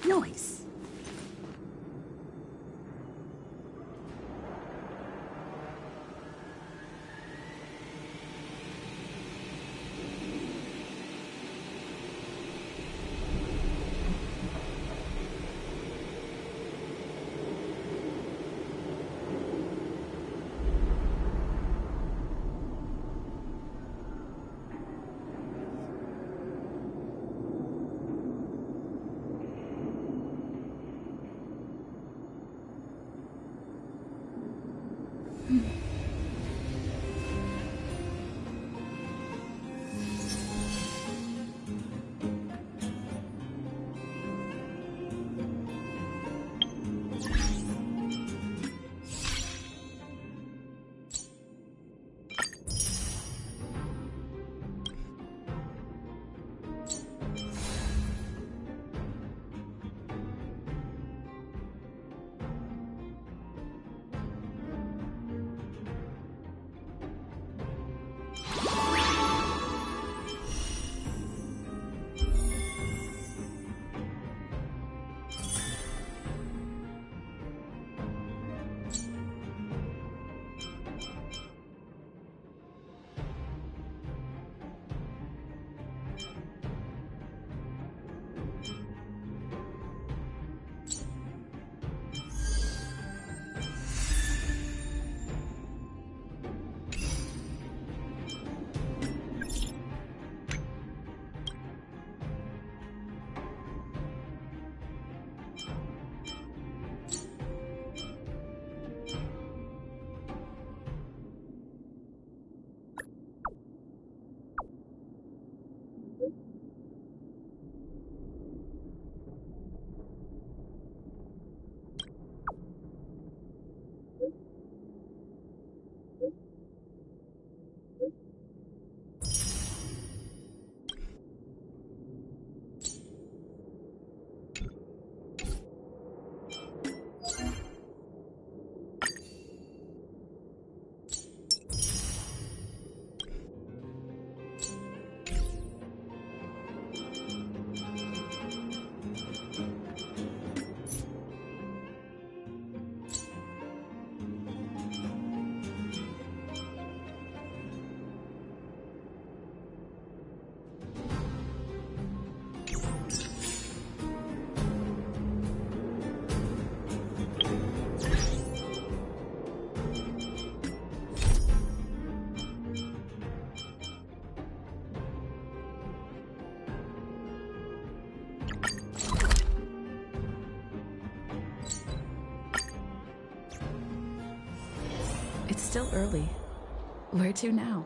Noise. It's still early. Where to now?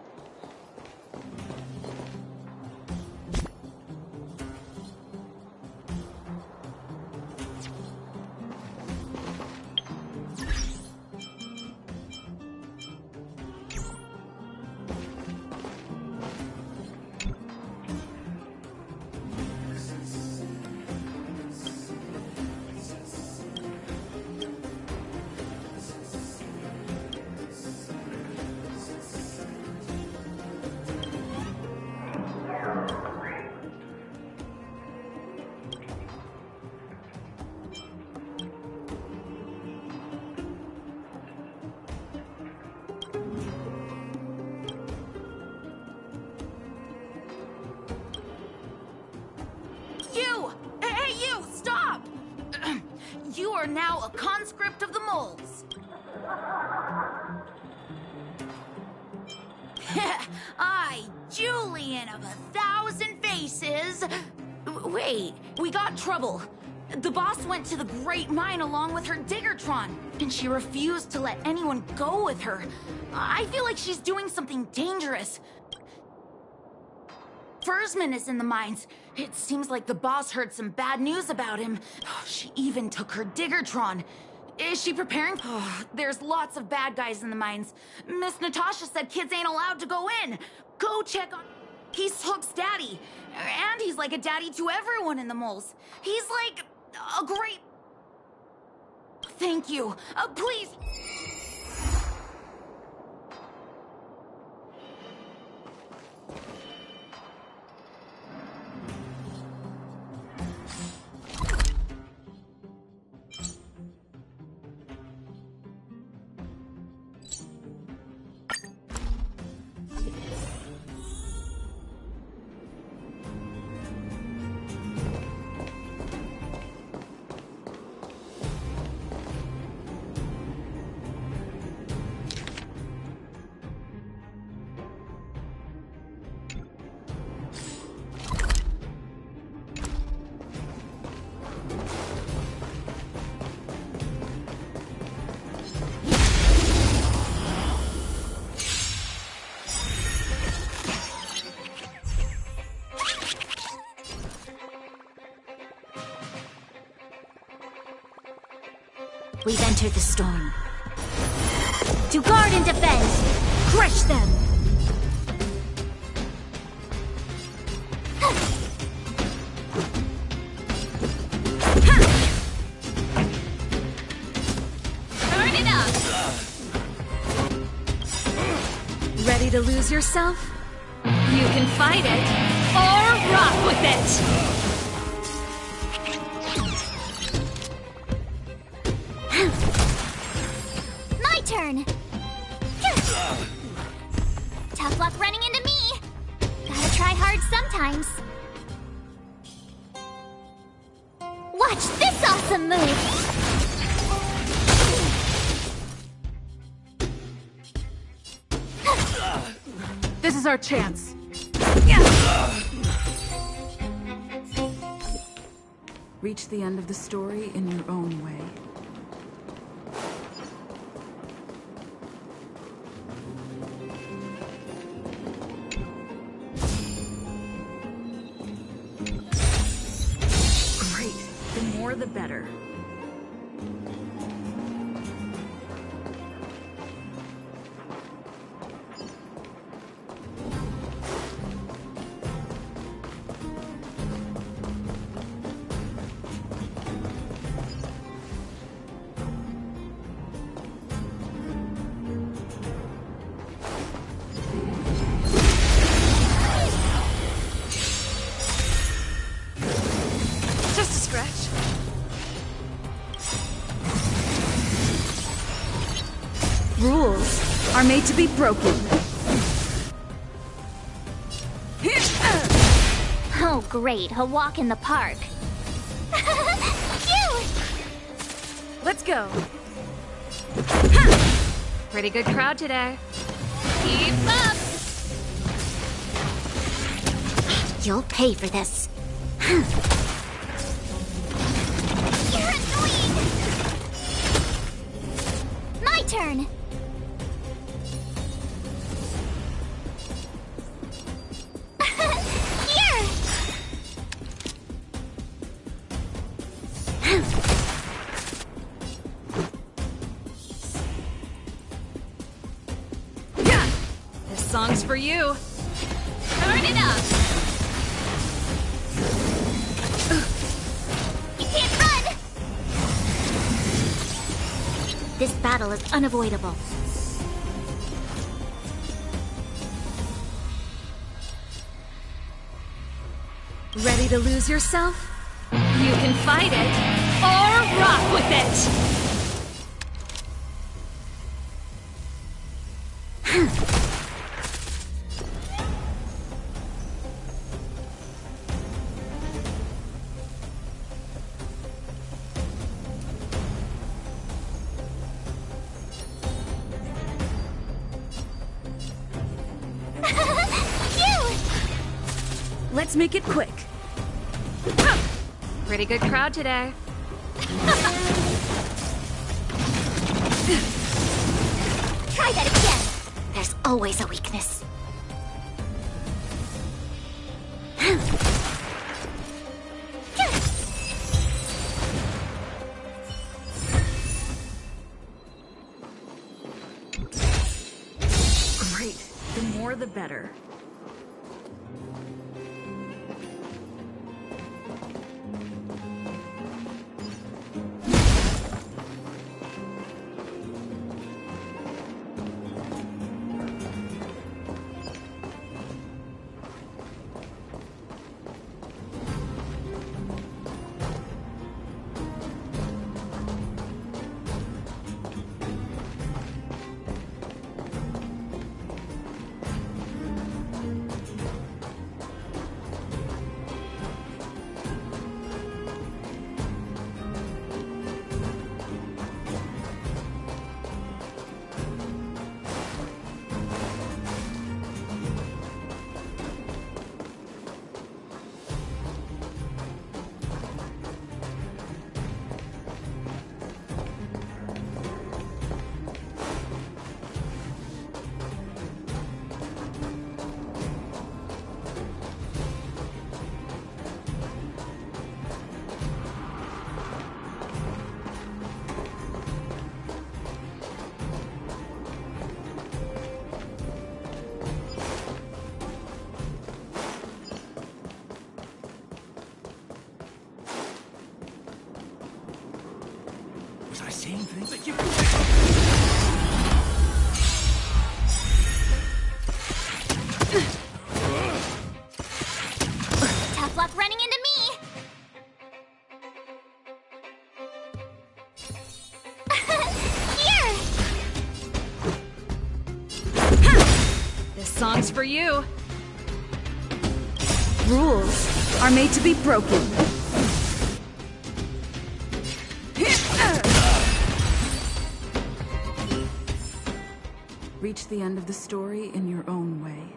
You are now a conscript of the moles. I, Julian of 1,000 faces. Wait, we got trouble. The boss went to the Great Mine along with her Diggertron, and she refused to let anyone go with her. I feel like she's doing something dangerous. Fursman is in the mines. It seems like the boss heard some bad news about him. She even took her Diggertron. Is she preparing? There's lots of bad guys in the mines. Miss Natasha said kids ain't allowed to go in. Go check on... He's Hook's daddy. And he's like a daddy to everyone in the moles. He's like a great... Thank you. Please... We've entered the storm. To guard and defend! Crush them! Turn it up! Ready to lose yourself? You can fight it, or rock with it! My turn! Tough luck running into me! Gotta try hard sometimes. Watch this awesome move! This is our chance. Reach the end of the story in your own way. Great. The more the better. Just a scratch. Rules are made to be broken. Oh great, a walk in the park. Cute! Let's go. Pretty good crowd today. Keep up! You'll pay for this. You're annoying! My turn! Here! This song's for you. Turn it up! You can't run! This battle is unavoidable. Ready to lose yourself? You can fight it, or rock with it! Cute! Let's make it quick. Pretty good crowd today. Try that again! There's always a weakness. Great. The more the better. Tough luck running into me! Here! This song's for you. Rules are made to be broken. Reach the end of the story in your own way.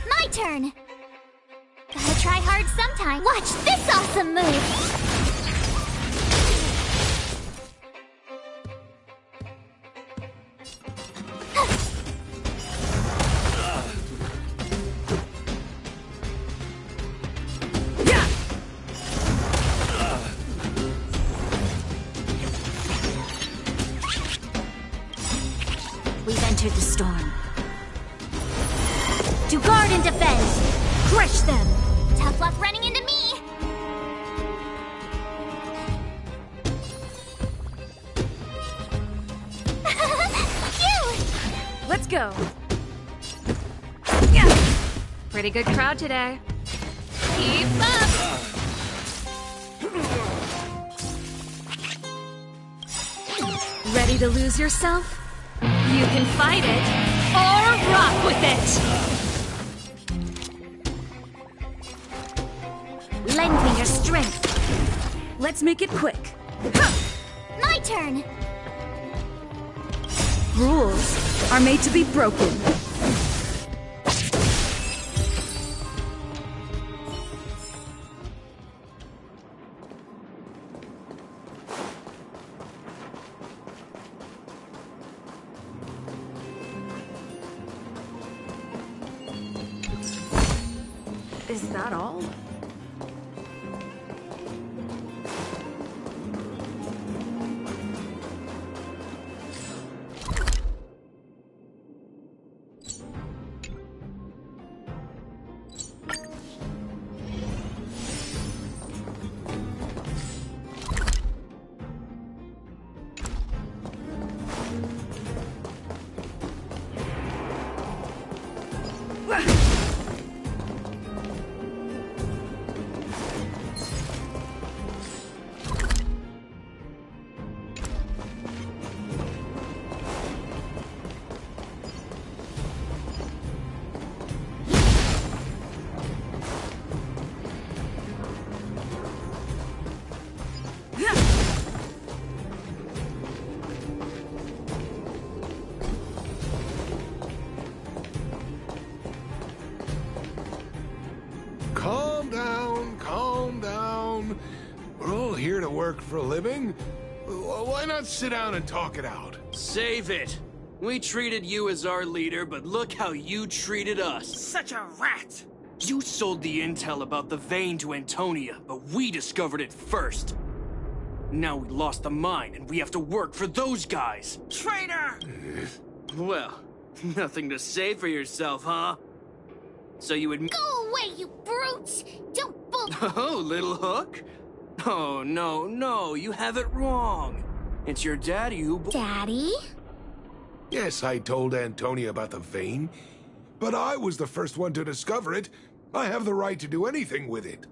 My turn! Gotta try hard sometime. Watch this awesome move! We've entered the storm. To guard and defend! Crush them! Tough luck running into me! Phew! Let's go. Pretty good crowd today. Keep up! Ready to lose yourself? You can fight it, or rock with it! Lend me your strength. Let's make it quick. My turn! Rules are made to be broken. Is that all? Calm down. We're all here to work for a living. Why not sit down and talk it out? Save it. We treated you as our leader, but look how you treated us. Such a rat! You sold the intel about the vein to Antonia, but we discovered it first. Now we lost the mine, and we have to work for those guys. Traitor! Well, nothing to say for yourself, huh? So you admit— Go away, you brutes! Don't bull— Oh, little hook? Oh, no, you have it wrong. It's your daddy who— Daddy? Yes, I told Antonia about the vein, but I was the first one to discover it. I have the right to do anything with it.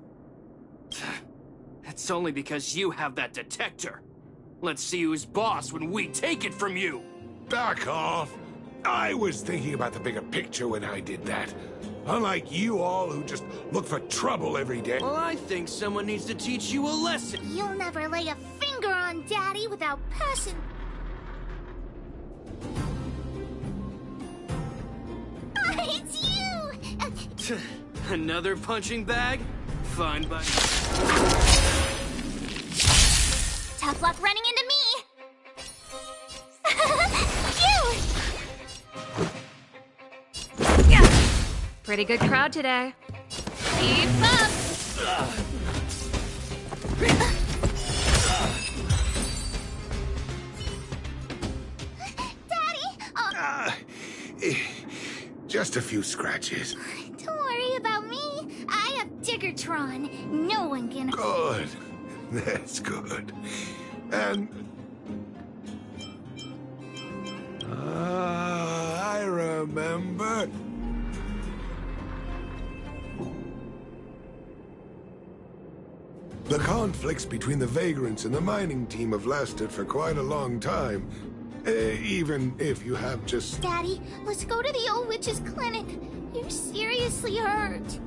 That's only because you have that detector. Let's see who's boss when we take it from you. Back off. I was thinking about the bigger picture when I did that. Unlike you all who just look for trouble every day. Well, I think someone needs to teach you a lesson. You'll never lay a finger on Daddy without passion. It's you! Another punching bag? Fine by— Tough luck running into me! Phew! Pretty good crowd today. Keep up! Just a few scratches. Don't worry about me. I have Diggertron. No one can... Good. That's good. And... I remember. The conflicts between the Vagrants and the mining team have lasted for quite a long time. Even if you have just... Daddy, let's go to the old witch's clinic. You're seriously hurt.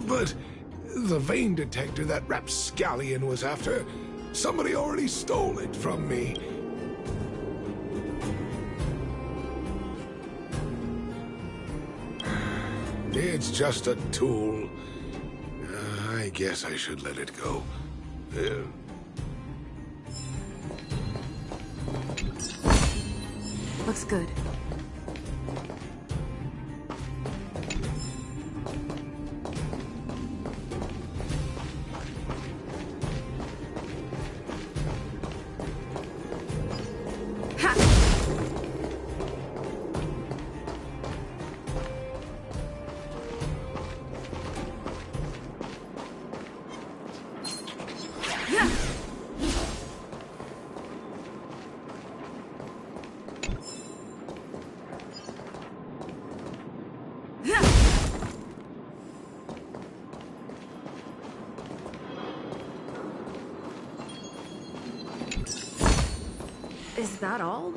But the vein detector that rapscallion was after, somebody already stole it from me. It's just a tool. I guess I should let it go. Looks good. Is that all?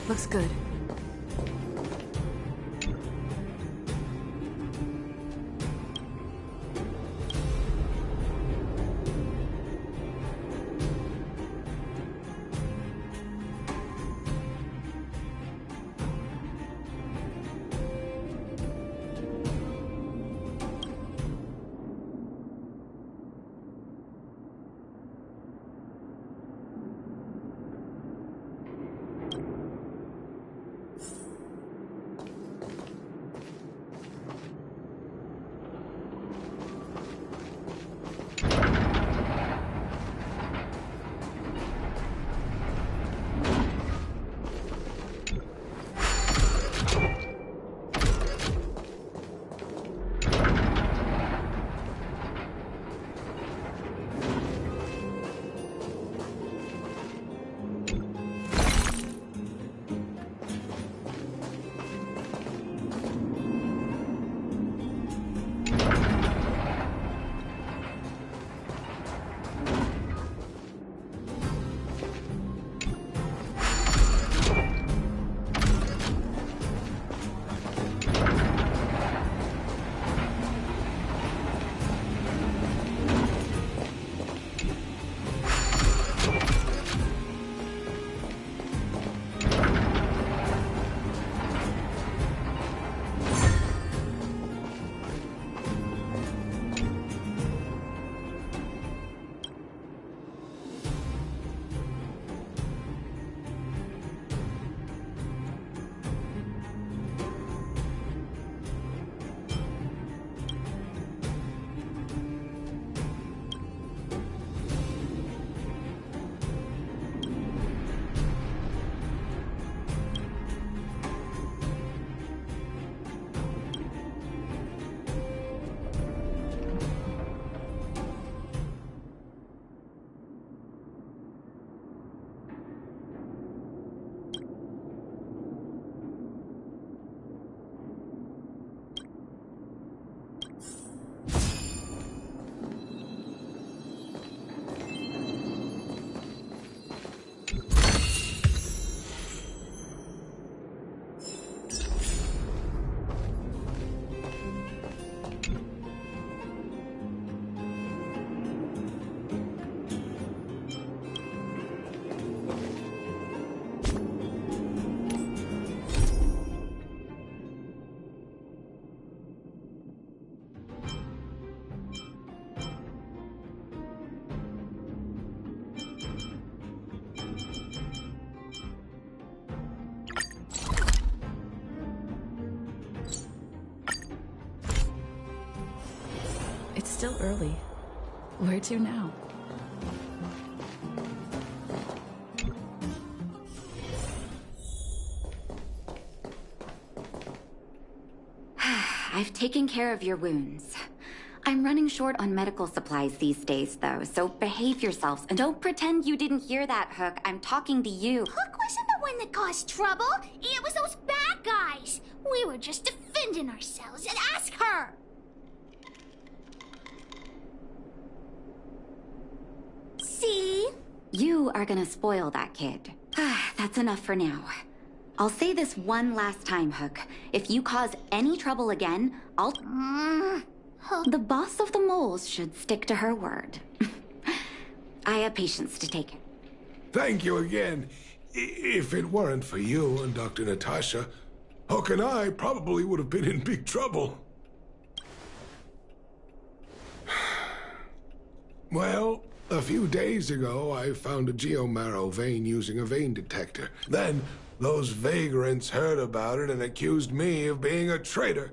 Looks good. It's still early. Where to now? I've taken care of your wounds. I'm running short on medical supplies these days, though, so behave yourselves and don't pretend you didn't hear that, Hook. I'm talking to you. Hook wasn't the one that caused trouble. It was those bad guys. We were just defending ourselves, and ask her. See? You are gonna spoil that kid. That's enough for now. I'll say this one last time, Hook. If you cause any trouble again, I'll... Hook. The boss of the moles should stick to her word. I have patience to take it. Thank you again. If it weren't for you and Dr. Natasha, Hook and I probably would have been in big trouble. Well, a few days ago, I found a geomarrow vein using a vein detector. Then, those vagrants heard about it and accused me of being a traitor.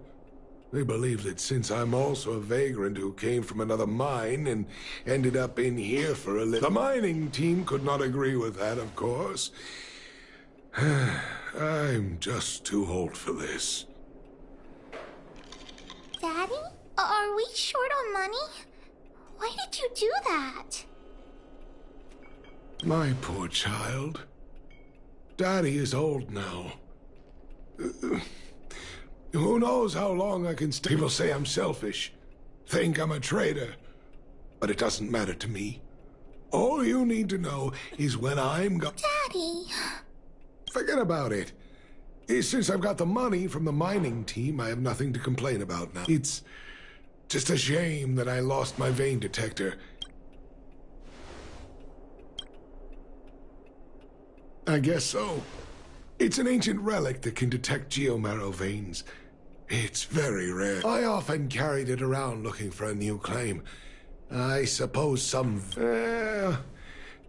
They believe that since I'm also a vagrant who came from another mine and ended up in here for a little... The mining team could not agree with that, of course. I'm just too old for this. Daddy? Are we short on money? Why did you do that? My poor child. Daddy is old now. Who knows how long I can stay? People say I'm selfish, think I'm a traitor, but it doesn't matter to me. All you need to know is when I'm gone. Daddy... forget about it. Since I've got the money from the mining team, I have nothing to complain about now. It's just a shame that I lost my vein detector. I guess so. It's an ancient relic that can detect geomarrow veins. It's very rare. I often carried it around looking for a new claim. I suppose some...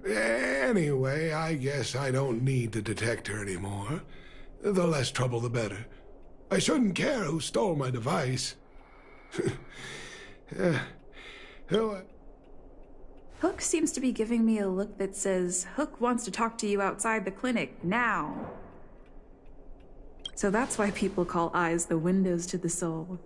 anyway, I guess I don't need the detector anymore. The less trouble, the better. I shouldn't care who stole my device. Hook seems to be giving me a look that says Hook wants to talk to you outside the clinic now. So that's why people call eyes the windows to the soul.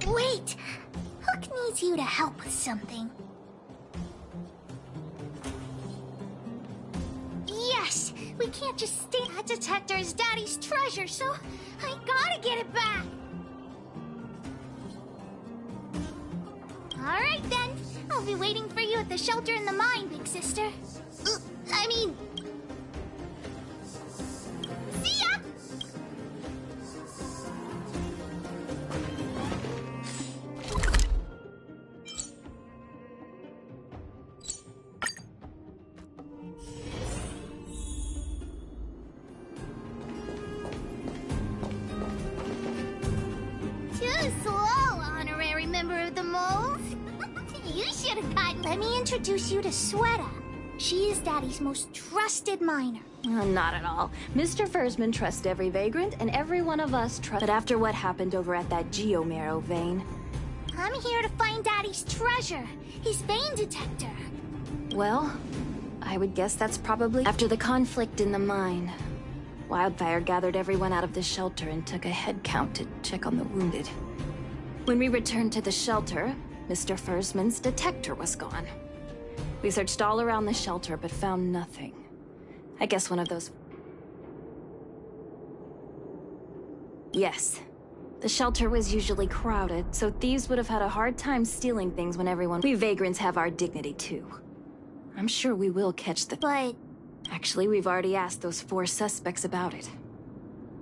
Wait! Hook needs you to help with something. Yes! We can't just stay. That detector is Daddy's treasure, so I gotta get it back! Alright then. I'll be waiting for you at the shelter in the mine, big sister. I mean... See ya! Too slow, honorary member of the mold. You should have gotten... Let me introduce you to Sweta. She is Daddy's most trusted miner. Not at all. Mr. Fursman trusts every vagrant, and every one of us trusts... But after what happened over at that geomarrow vein... I'm here to find Daddy's treasure, his vein detector. Well, I would guess that's probably... After the conflict in the mine, Wildfire gathered everyone out of the shelter and took a head count to check on the wounded. When we returned to the shelter, Mr. Fursman's detector was gone. We searched all around the shelter, but found nothing. I guess one of those... Yes. The shelter was usually crowded, so thieves would have had a hard time stealing things when everyone... We vagrants have our dignity, too. I'm sure we will catch the... But... Actually, we've already asked those 4 suspects about it.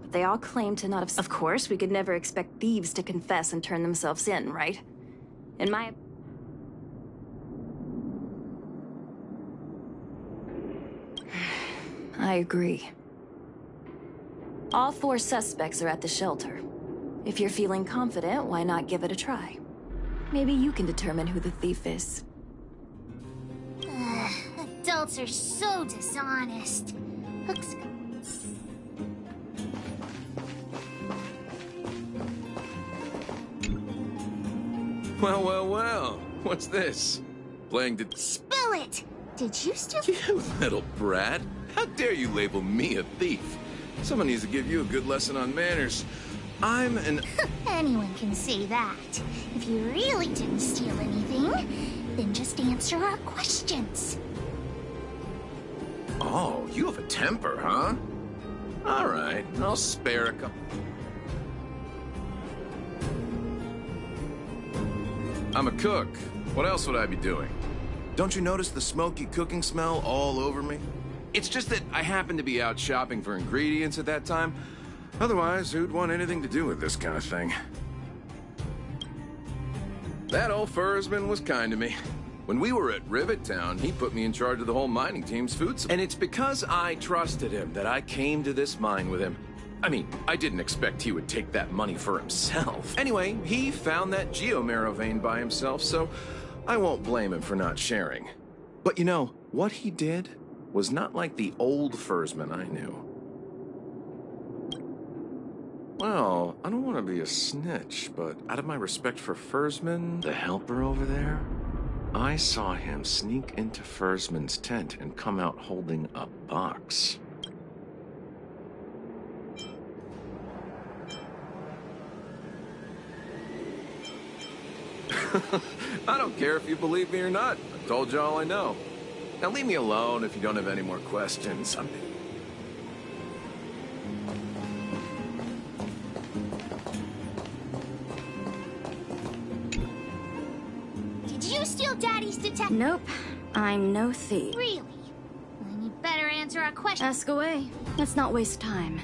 But they all claim to not have... Of course, we could never expect thieves to confess and turn themselves in, right? In my... I agree. All 4 suspects are at the shelter. If you're feeling confident, why not give it a try? Maybe you can determine who the thief is. Adults are so dishonest. Hook's... Well, well, well. What's this? Playing to... Spill it! Did you steal... You little brat. How dare you label me a thief? Someone needs to give you a good lesson on manners. I'm an... Anyone can say that. If you really didn't steal anything, then just answer our questions. Oh, you have a temper, huh? All right, I'll spare a couple... I'm a cook. What else would I be doing? Don't you notice the smoky cooking smell all over me? It's just that I happened to be out shopping for ingredients at that time. Otherwise, who'd want anything to do with this kind of thing? That old Fursman was kind to me. When we were at Rivet Town, he put me in charge of the whole mining team's food supply. And it's because I trusted him that I came to this mine with him. I mean, I didn't expect he would take that money for himself. Anyway, he found that geomarrow vein by himself, so I won't blame him for not sharing. But you know, what he did was not like the old Fursman I knew. Well, I don't want to be a snitch, but out of my respect for Fursman, the helper over there, I saw him sneak into Fursman's tent and come out holding a box. I don't care if you believe me or not. I told you all I know. Now leave me alone if you don't have any more questions. steal Daddy's detector? Nope, I'm no thief. Really? Then you better answer our question. Ask away. Let's not waste time.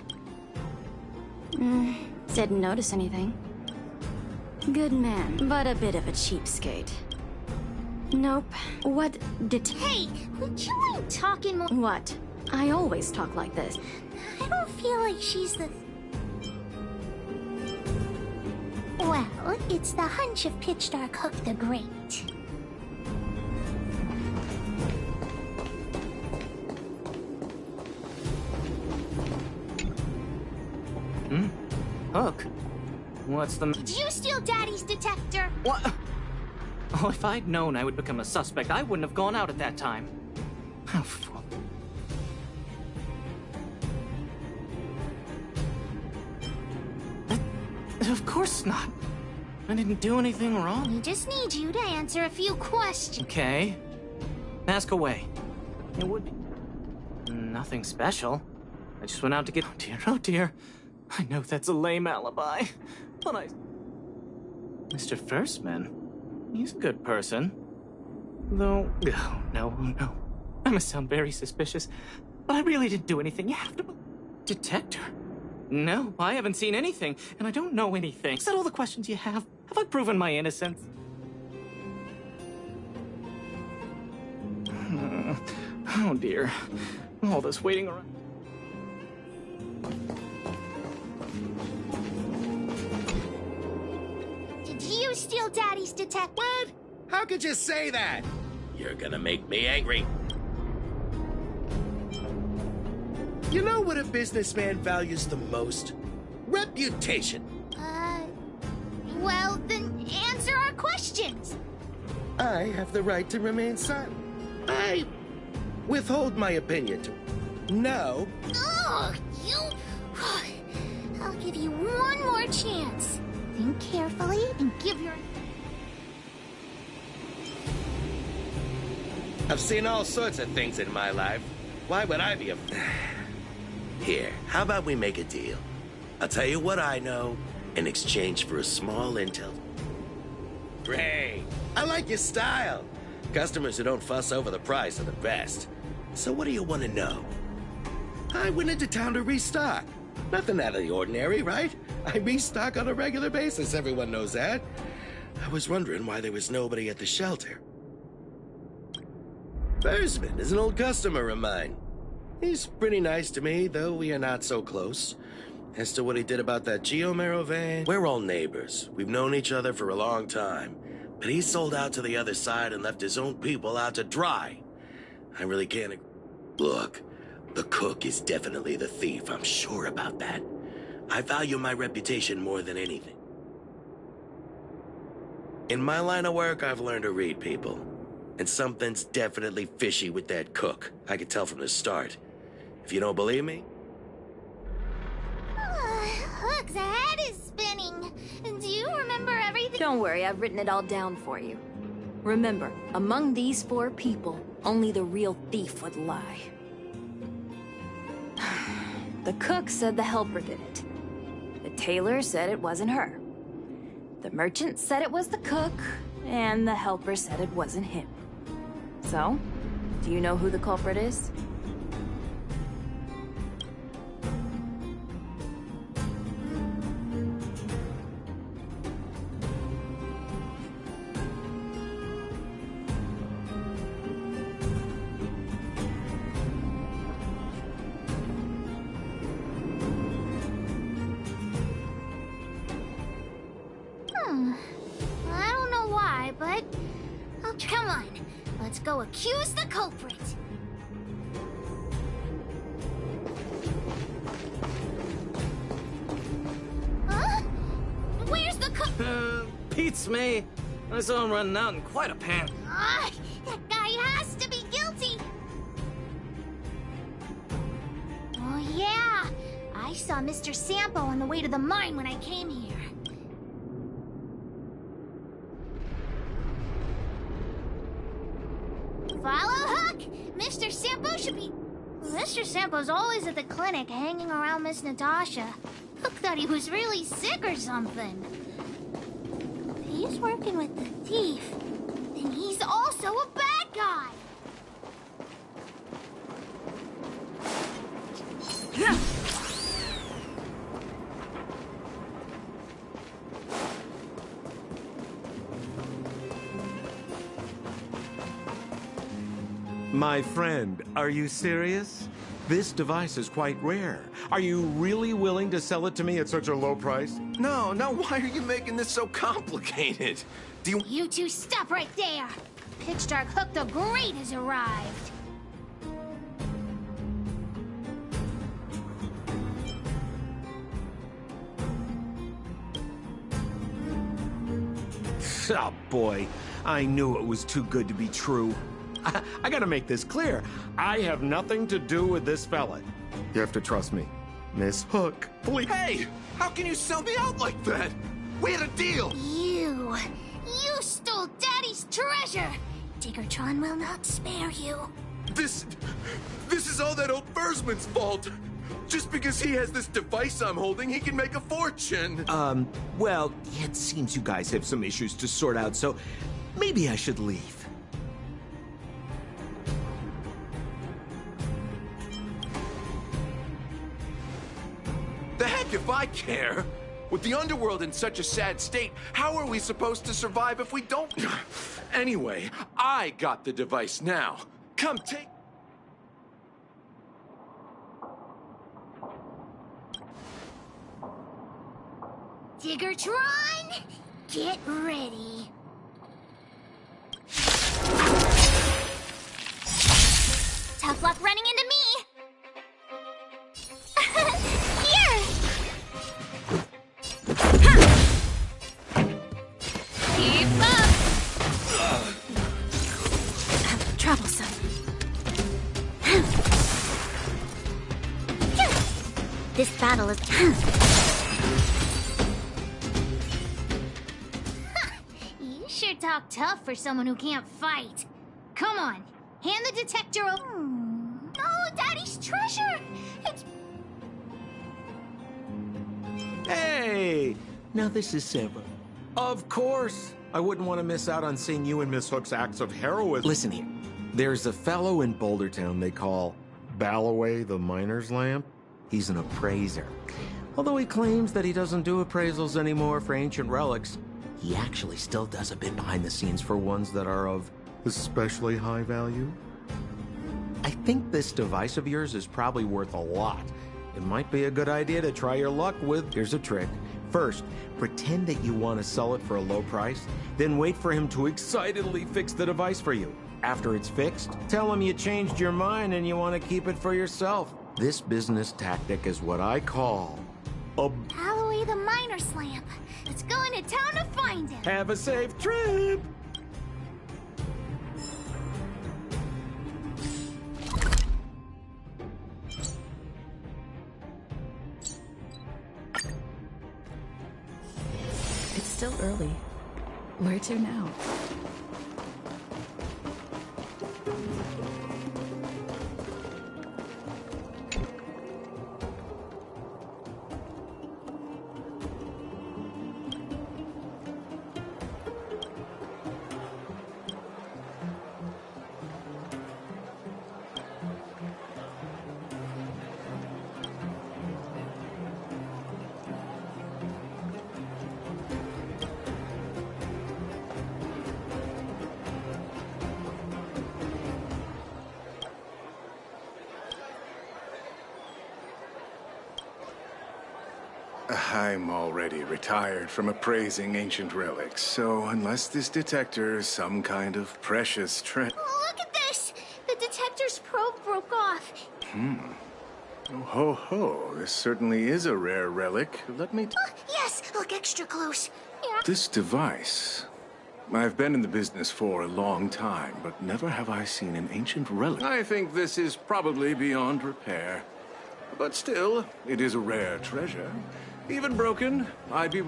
Didn't notice anything. Good man, but a bit of a cheapskate. Nope. What did... Hey, would you mind talking more? What? I always talk like this. I don't feel like she's the... Well, it's the hunch of Pitch Dark Hook the Great. Hook? What's the... Did you steal Daddy's detector? What? Oh, if I'd known I would become a suspect, I wouldn't have gone out at that time. Oh, fool. Of course not. I didn't do anything wrong. We just need you to answer a few questions. Okay. Ask away. It would be... nothing special. I just went out to get... oh dear. I know that's a lame alibi, but I... Mr. Firstman, he's a good person. Though... oh, no. I must sound very suspicious, but I really didn't do anything. You have to... Detector? No, I haven't seen anything, and I don't know anything. Is that all the questions you have? Have I proven my innocence? Oh dear. All this waiting around... Did you steal Daddy's detector? What? How could you say that? You're gonna make me angry. You know what a businessman values the most? Reputation. Well, then answer our questions. I have the right to remain silent. I withhold my opinion. No. Ugh, you... I'll give you one more chance. Think carefully and give your... I've seen all sorts of things in my life. Why would I be a... Here, how about we make a deal? I'll tell you what I know in exchange for a small intel. Great. I like your style. Customers who don't fuss over the price are the best. So what do you want to know? I went into town to restock. Nothing out of the ordinary, right? I restock on a regular basis, everyone knows that. I was wondering why there was nobody at the shelter. Versman is an old customer of mine. He's pretty nice to me, though we are not so close. As to what he did about that Geomero van, we're all neighbors. We've known each other for a long time. But he sold out to the other side and left his own people out to dry. I really can't... Look, the cook is definitely the thief. I'm sure about that. I value my reputation more than anything. In my line of work, I've learned to read people. And something's definitely fishy with that cook. I could tell from the start. If you don't believe me... Hook's head is spinning. Do you remember everything? Don't worry, I've written it all down for you. Remember, among these 4 people, only the real thief would lie. The cook said the helper did it. The tailor said it wasn't her. The merchant said it was the cook, and the helper said it wasn't him. So, do you know who the culprit is? I don't know why, but... Oh, come on. Let's go accuse the culprit. Huh? Where's the Pete's me. I saw him running out in quite a panic. That guy has to be guilty. Oh, yeah. I saw Mr. Sampo on the way to the mine when I came here. Follow Hook! Mr. Sampo should be... Mr. Sampo's always at the clinic hanging around Miss Natasha. Hook thought he was really sick or something. He's working with the thief. then he's also a bad guy. My friend, are you serious? This device is quite rare. Are you really willing to sell it to me at such a low price? No, why are you making this so complicated? Do you... You two stop right there. Pitch Dark Hook the Great has arrived. Oh boy, I knew it was too good to be true. I gotta make this clear. I have nothing to do with this fella. You have to trust me. Miss Hook, please. Hey! How can you sell me out like that? We had a deal! You stole Daddy's treasure. Diggertron will not spare you. This is all that old Bursman's fault. Just because he has this device I'm holding, he can make a fortune. Well, it seems you guys have some issues to sort out, so maybe I should leave. The heck if I care? With the underworld in such a sad state, how are we supposed to survive if we don't? Anyway, I got the device now. Come take... Diggertron, get ready. Tough luck running into me. Here. Keep up. Troublesome. This battle is... You sure talk tough for someone who can't fight. Come on, hand the detector over. No, Daddy's treasure! It's... Hey! Now this is Sarah. Of course! I wouldn't want to miss out on seeing you and Miss Hook's acts of heroism. Listen here. There's a fellow in Boulder Town they call Balloway the Miner's Lamp. He's an appraiser. Although he claims that he doesn't do appraisals anymore for ancient relics, he actually still does a bit behind the scenes for ones that are of especially high value. I think this device of yours is probably worth a lot. It might be a good idea to try your luck with. Here's a trick. First, pretend that you want to sell it for a low price, then wait for him to excitedly fix the device for you. After it's fixed, tell him you changed your mind and you want to keep it for yourself. This business tactic is what I call a... Balloway the Miner's Lamp. Let's go into town to find him. Have a safe trip! It's still early. Where to now? I'm already retired from appraising ancient relics, so unless this detector is some kind of precious Look at this! The detector's probe broke off. Oh, ho, ho. This certainly is a rare relic. Let me... Yes, look extra close. Yeah. This device... I've been in the business for a long time, but never have I seen an ancient relic. I think this is probably beyond repair. But still, it is a rare treasure. Even broken, I'd be...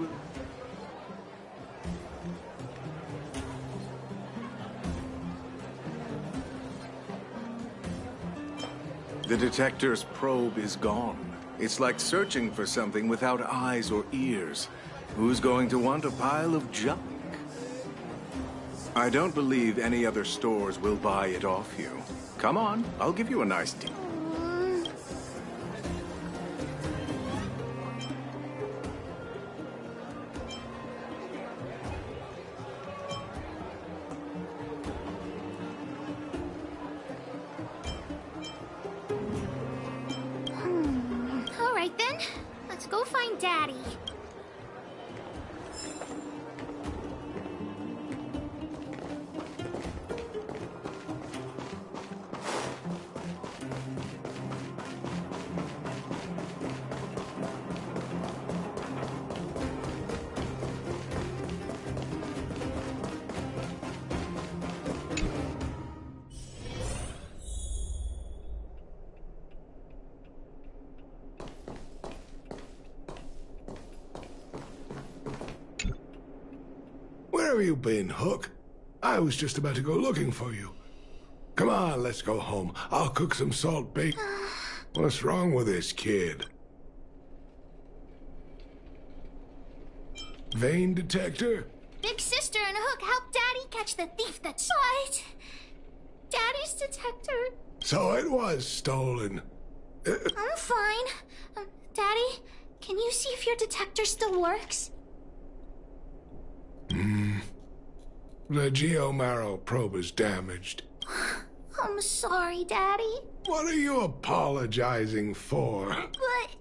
The detector's probe is gone. It's like searching for something without eyes or ears. Who's going to want a pile of junk? I don't believe any other stores will buy it off you. Come on, I'll give you a nice deal. All right then, let's go find Daddy. Where have you been, Hook? I was just about to go looking for you. Come on, let's go home. I'll cook some salt bacon. What's wrong with this kid? Vein detector? Big Sister and Hook help Daddy catch the thief that's... What? Daddy's detector. So it was stolen. I'm fine. Daddy, can you see if your detector still works? The Geomarrow probe is damaged. I'm sorry, Daddy. What are you apologizing for? But,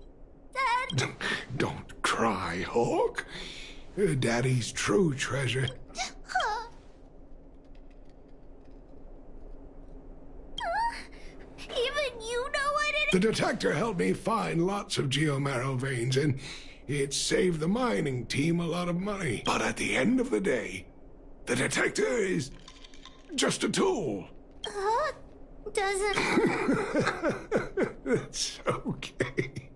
Dad... Don't cry, Hawk. Daddy's true treasure. Even you know I didn't... The detector helped me find lots of Geomarrow veins, and it saved the mining team a lot of money. But at the end of the day, the detector is just a tool. Doesn't... It's okay.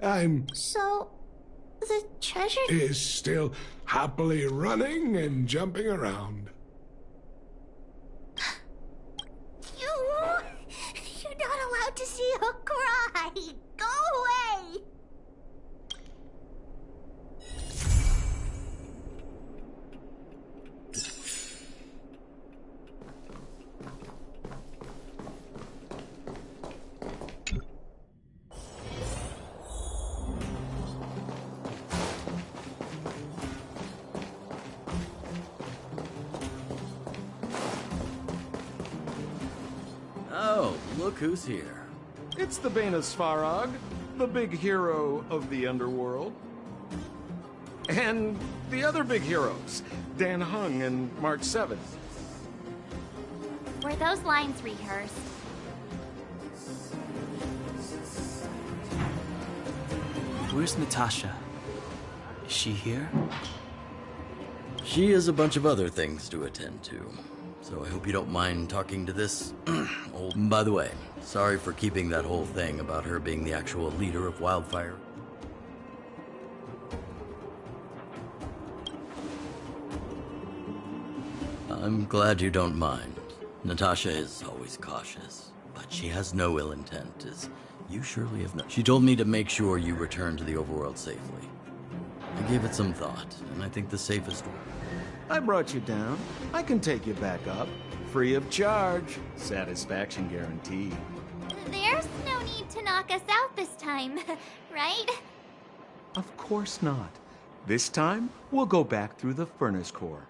I'm... So, the treasure... is still happily running and jumping around. You're not allowed to see her cry. Go away. Oh, look who's here. It's the Bane of Svarog, the big hero of the underworld. And the other big heroes, Dan Hung and March 7th. Were those lines rehearsed? Where's Natasha? Is she here? She has a bunch of other things to attend to. So I hope you don't mind talking to this old... By the way, sorry for keeping that whole thing about her being the actual leader of Wildfire. I'm glad you don't mind. Natasha is always cautious, but she has no ill intent, as you surely have known. She told me to make sure you return to the overworld safely. I gave it some thought, and I think the safest way... I brought you down. I can take you back up. Free of charge. Satisfaction guaranteed. There's no need to knock us out this time, right? Of course not. This time, we'll go back through the furnace core.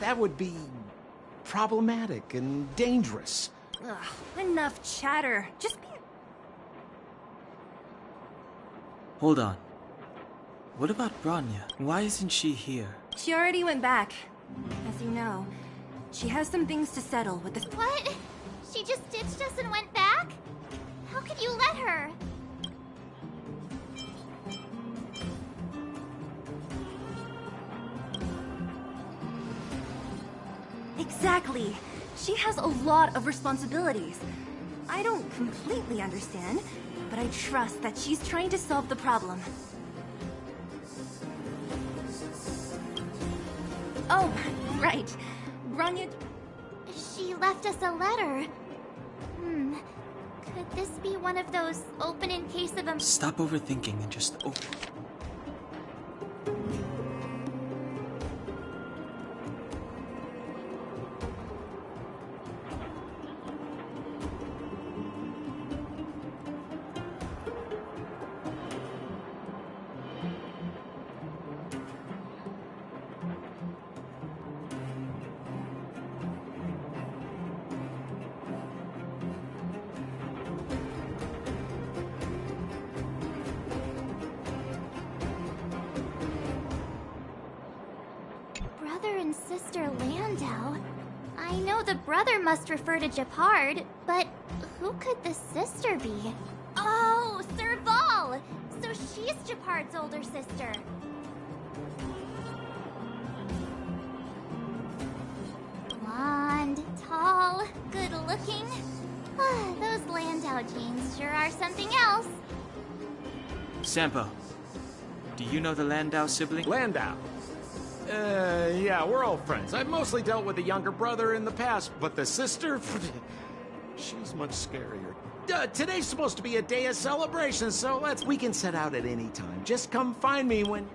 That would be problematic and dangerous. Ugh, enough chatter. Just be... Hold on. What about Branya? Why isn't she here? She already went back. As you know, she has some things to settle with the... What? She just ditched us and went back? How could you let her? Exactly. She has a lot of responsibilities. I don't completely understand, but I trust that she's trying to solve the problem. Oh, right. Branya... She left us a letter. Could this be one of those open in case of a... Stop overthinking and just open. Brother and sister Landau? I know the brother must refer to Gepard, but who could the sister be? Oh, Serval! So she's Gepard's older sister. Blonde, tall, good looking. Those Landau genes sure are something else. Sampo, do you know the Landau sibling? Landau? Yeah, we're all friends. I've mostly dealt with the younger brother in the past, but the sister, she's much scarier. Today's supposed to be a day of celebration, so we can set out at any time. Just come find me when...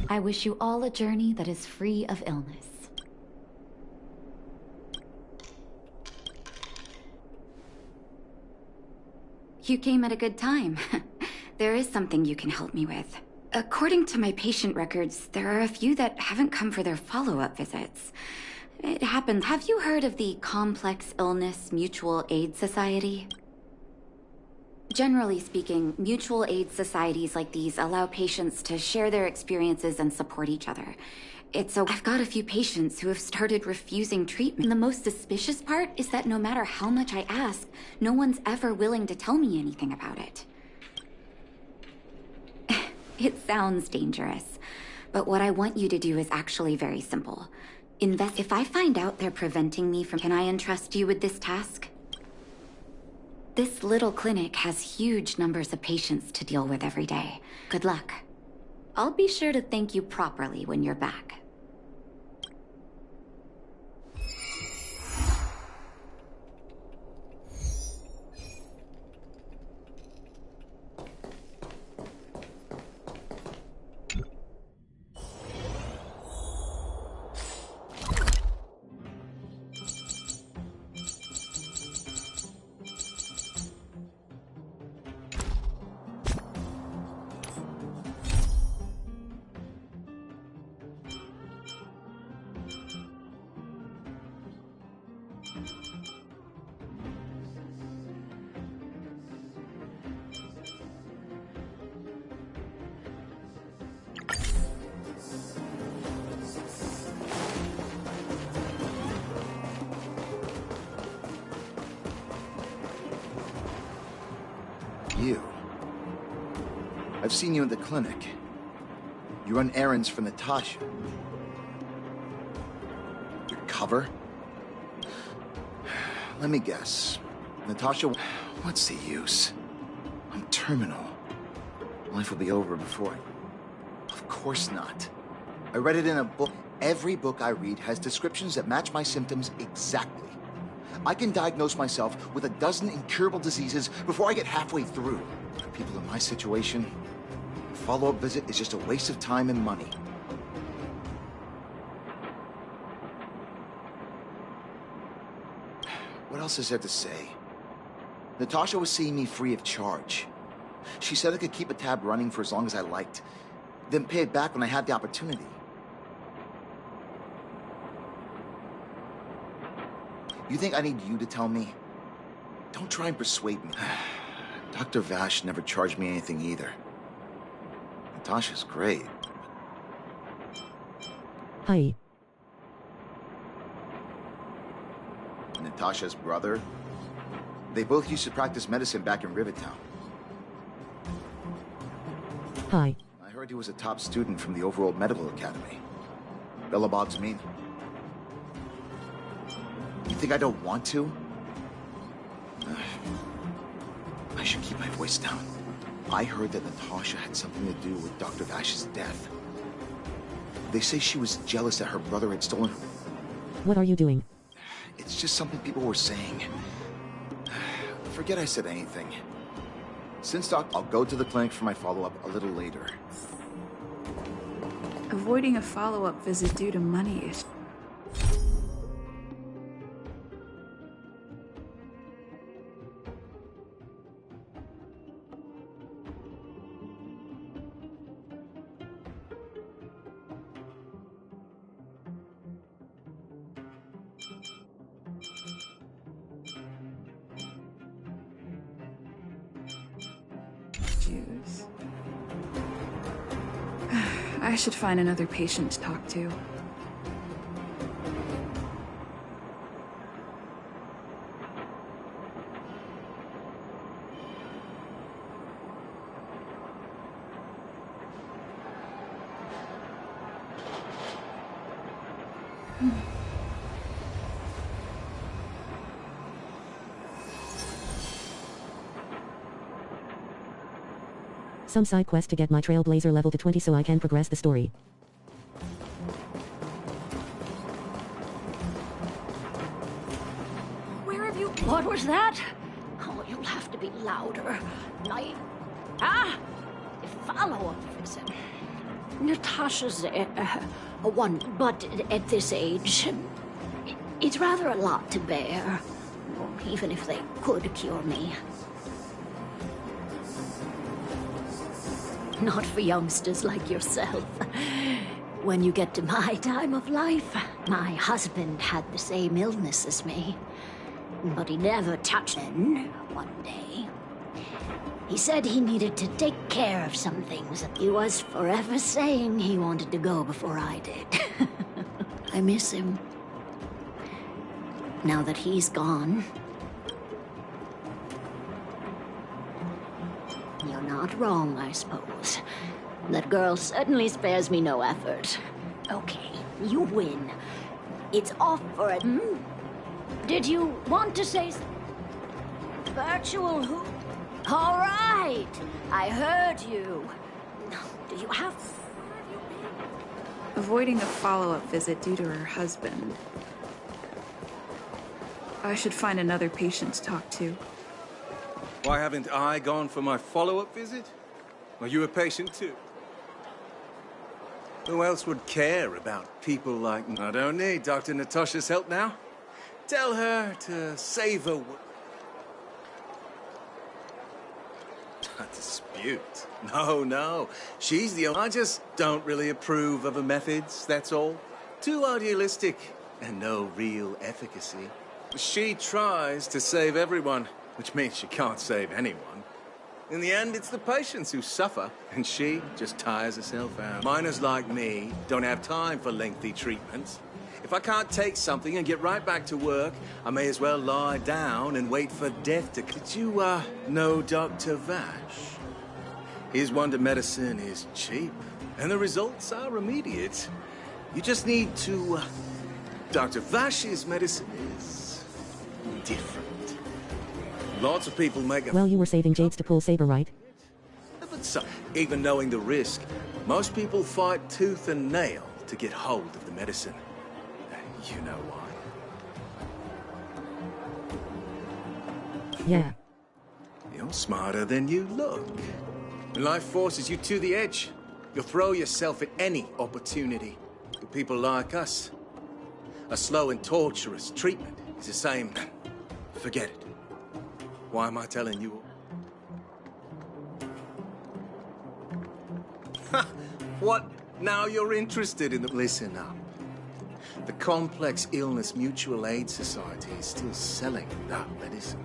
I wish you all a journey that is free of illness. You came at a good time. There is something you can help me with. According to my patient records, there are a few that haven't come for their follow-up visits. It happens. Have you heard of the Complex Illness Mutual Aid Society? Generally speaking, mutual aid societies like these allow patients to share their experiences and support each other. I've got a few patients who have started refusing treatment. And the most suspicious part is that no matter how much I ask, no one's ever willing to tell me anything about it. It sounds dangerous, but what I want you to do is actually very simple. If I find out they're preventing me from, can I entrust you with this task? This little clinic has huge numbers of patients to deal with every day. Good luck. I'll be sure to thank you properly when you're back. You. I've seen you in the clinic. You run errands for Natasha. Your cover? Let me guess. Natasha... What's the use? I'm terminal. Life will be over before I... Of course not. I read it in a book. Every book I read has descriptions that match my symptoms exactly. I can diagnose myself with a dozen incurable diseases before I get halfway through. For people in my situation, a follow-up visit is just a waste of time and money. What else is there to say? Natasha was seeing me free of charge. She said I could keep a tab running for as long as I liked, then pay it back when I had the opportunity. You think I need you to tell me? Don't try and persuade me. Dr. Vash never charged me anything either. Natasha's great. Hi. Natasha's brother? They both used to practice medicine back in Rivettown. Hi. I heard he was a top student from the Overworld Medical Academy. Bellabog's mean. You think I don't want to? I should keep my voice down. I heard that Natasha had something to do with Dr. Vash's death. They say she was jealous that her brother had stolen her. What are you doing? It's just something people were saying. Forget I said anything. Since I'll go to the clinic for my follow-up a little later. Avoiding a follow-up visit due to money issues. I should find another patient to talk to. Some side quest to get my Trailblazer level to 20 so I can progress the story. Where have you... What was that? Oh, you'll have to be louder. A follow-up visit. Natasha's one, but at this age, it's rather a lot to bear. Even if they could cure me. Not for youngsters like yourself. When you get to my time of life, my husband had the same illness as me. But he never touched it one day. He said he needed to take care of some things. He was forever saying he wanted to go before I did. I miss him. Now that he's gone, you're not wrong, I suppose. That girl certainly spares me no effort. Okay, you win. It's off for a... Did you want to say... Virtual who? All right, I heard you. Do you have... Avoiding a follow-up visit due to her husband. I should find another patient to talk to. Why haven't I gone for my follow-up visit? Are you a patient too? Who else would care about people like me? I don't need Dr. Natasha's help now. Tell her to save her... A dispute? No. She's the only... I just don't really approve of her methods, that's all. Too idealistic and no real efficacy. She tries to save everyone, which means she can't save anyone. In the end, it's the patients who suffer, and she just tires herself out. Miners like me don't have time for lengthy treatments. If I can't take something and get right back to work, I may as well lie down and wait for death to... Did you, know Dr. Vash? His wonder medicine is cheap, and the results are immediate. You just need to... Dr. Vash's medicine is... different. Lots of people make a... Well, you were saving Jades to pull Saber, right? But so, even knowing the risk, most people fight tooth and nail to get hold of the medicine. You know why. Yeah. You're smarter than you look. When life forces you to the edge, you'll throw yourself at any opportunity. For people like us, a slow and torturous treatment is the same. Forget it. Why am I telling you? What? Now you're interested in the... Listen up. The Complex Illness Mutual Aid Society is still selling that medicine.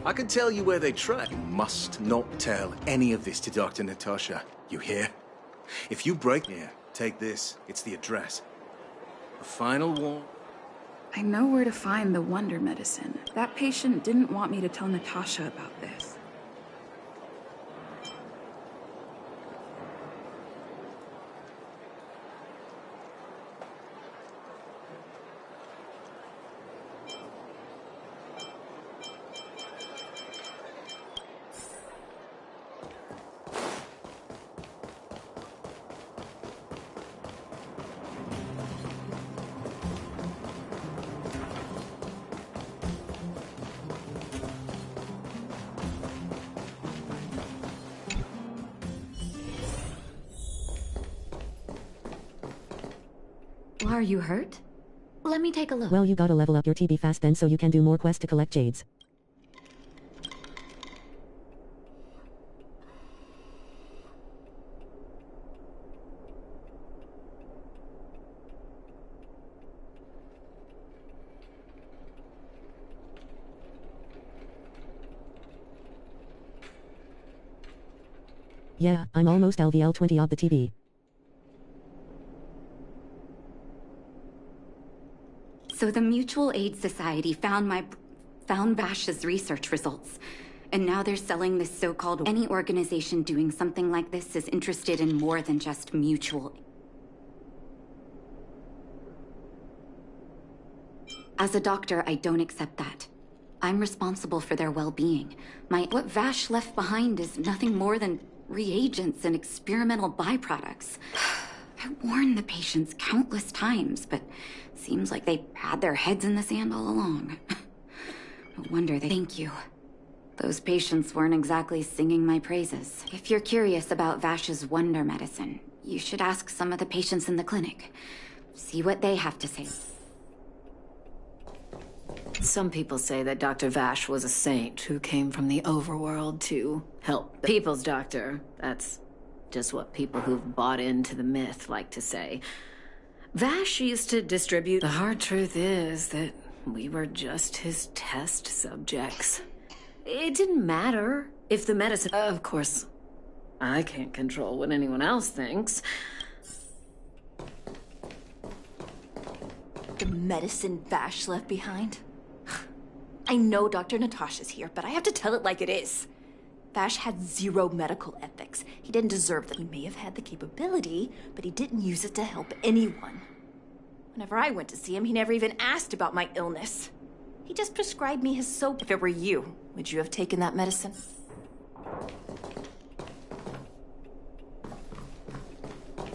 I can tell you where they trade. You must not tell any of this to Dr. Natasha. You hear? If you break here, take this. It's the address. A final warning. I know where to find the wonder medicine. That patient didn't want me to tell Natasha about this. Are you hurt? Let me take a look. Well, you gotta level up your TB fast then so you can do more quests to collect Jades. Yeah, I'm almost LVL 20 odd the TB. So the Mutual Aid Society found Vash's research results. And now they're selling this so-called... Any organization doing something like this is interested in more than just mutual. As a doctor, I don't accept that. I'm responsible for their well-being. What Vash left behind is nothing more than reagents and experimental byproducts. I warned the patients countless times, but seems like they had their heads in the sand all along. No wonder they... Thank you. Those patients weren't exactly singing my praises. If you're curious about Vash's wonder medicine, you should ask some of the patients in the clinic. See what they have to say. Some people say that Dr. Vash was a saint who came from the overworld to help the people's doctor. That's just what people who've bought into the myth like to say. Vash used to distribute... The hard truth is that we were just his test subjects. It didn't matter if the medicine... Of course, I can't control what anyone else thinks. The medicine Vash left behind? I know Dr. Natasha's here, but I have to tell it like it is. Vash had zero medical ethics. He didn't deserve that. He may have had the capability, but he didn't use it to help anyone. Whenever I went to see him, he never even asked about my illness. He just prescribed me his soap. If it were you, would you have taken that medicine?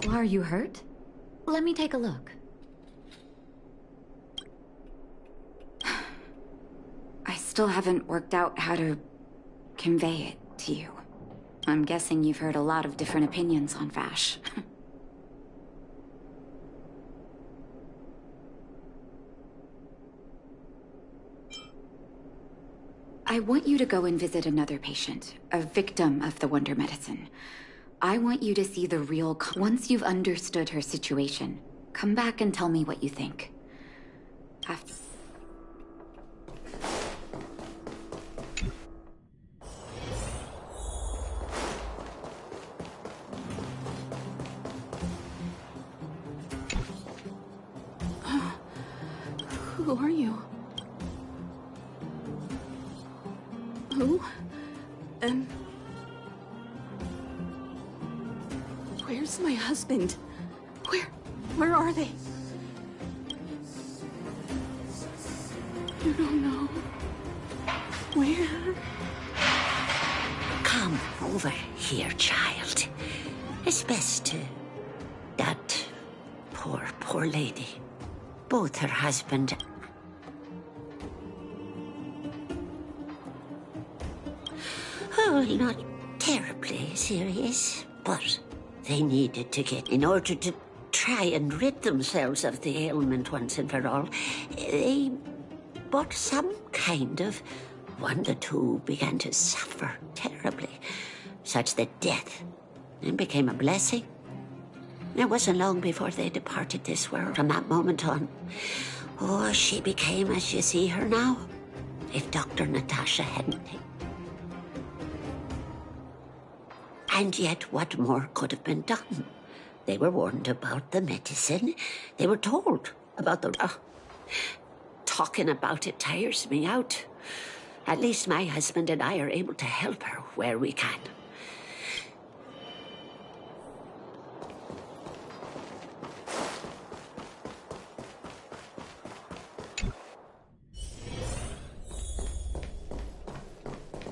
Are you hurt? Let me take a look. I still haven't worked out how to convey it to you. I'm guessing you've heard a lot of different opinions on Vash. I want you to go and visit another patient, a victim of the wonder medicine. I want you to see the real... Once you've understood her situation, come back and tell me what you think. After... Who are you? Who? And... Where's my husband? Where are they? You don't know. Where? Come over here, child. It's best to... That poor lady. Both her husband... Oh, not terribly serious, but they needed to get... In order to try and rid themselves of the ailment once and for all, they bought some kind of one. The two began to suffer terribly, such that death became a blessing. It wasn't long before they departed this world. From that moment on, oh, she became as you see her now. If Dr. Natasha hadn't... And yet, what more could have been done? They were warned about the medicine. They were told about the... talking about it tires me out. At least my husband and I are able to help her where we can.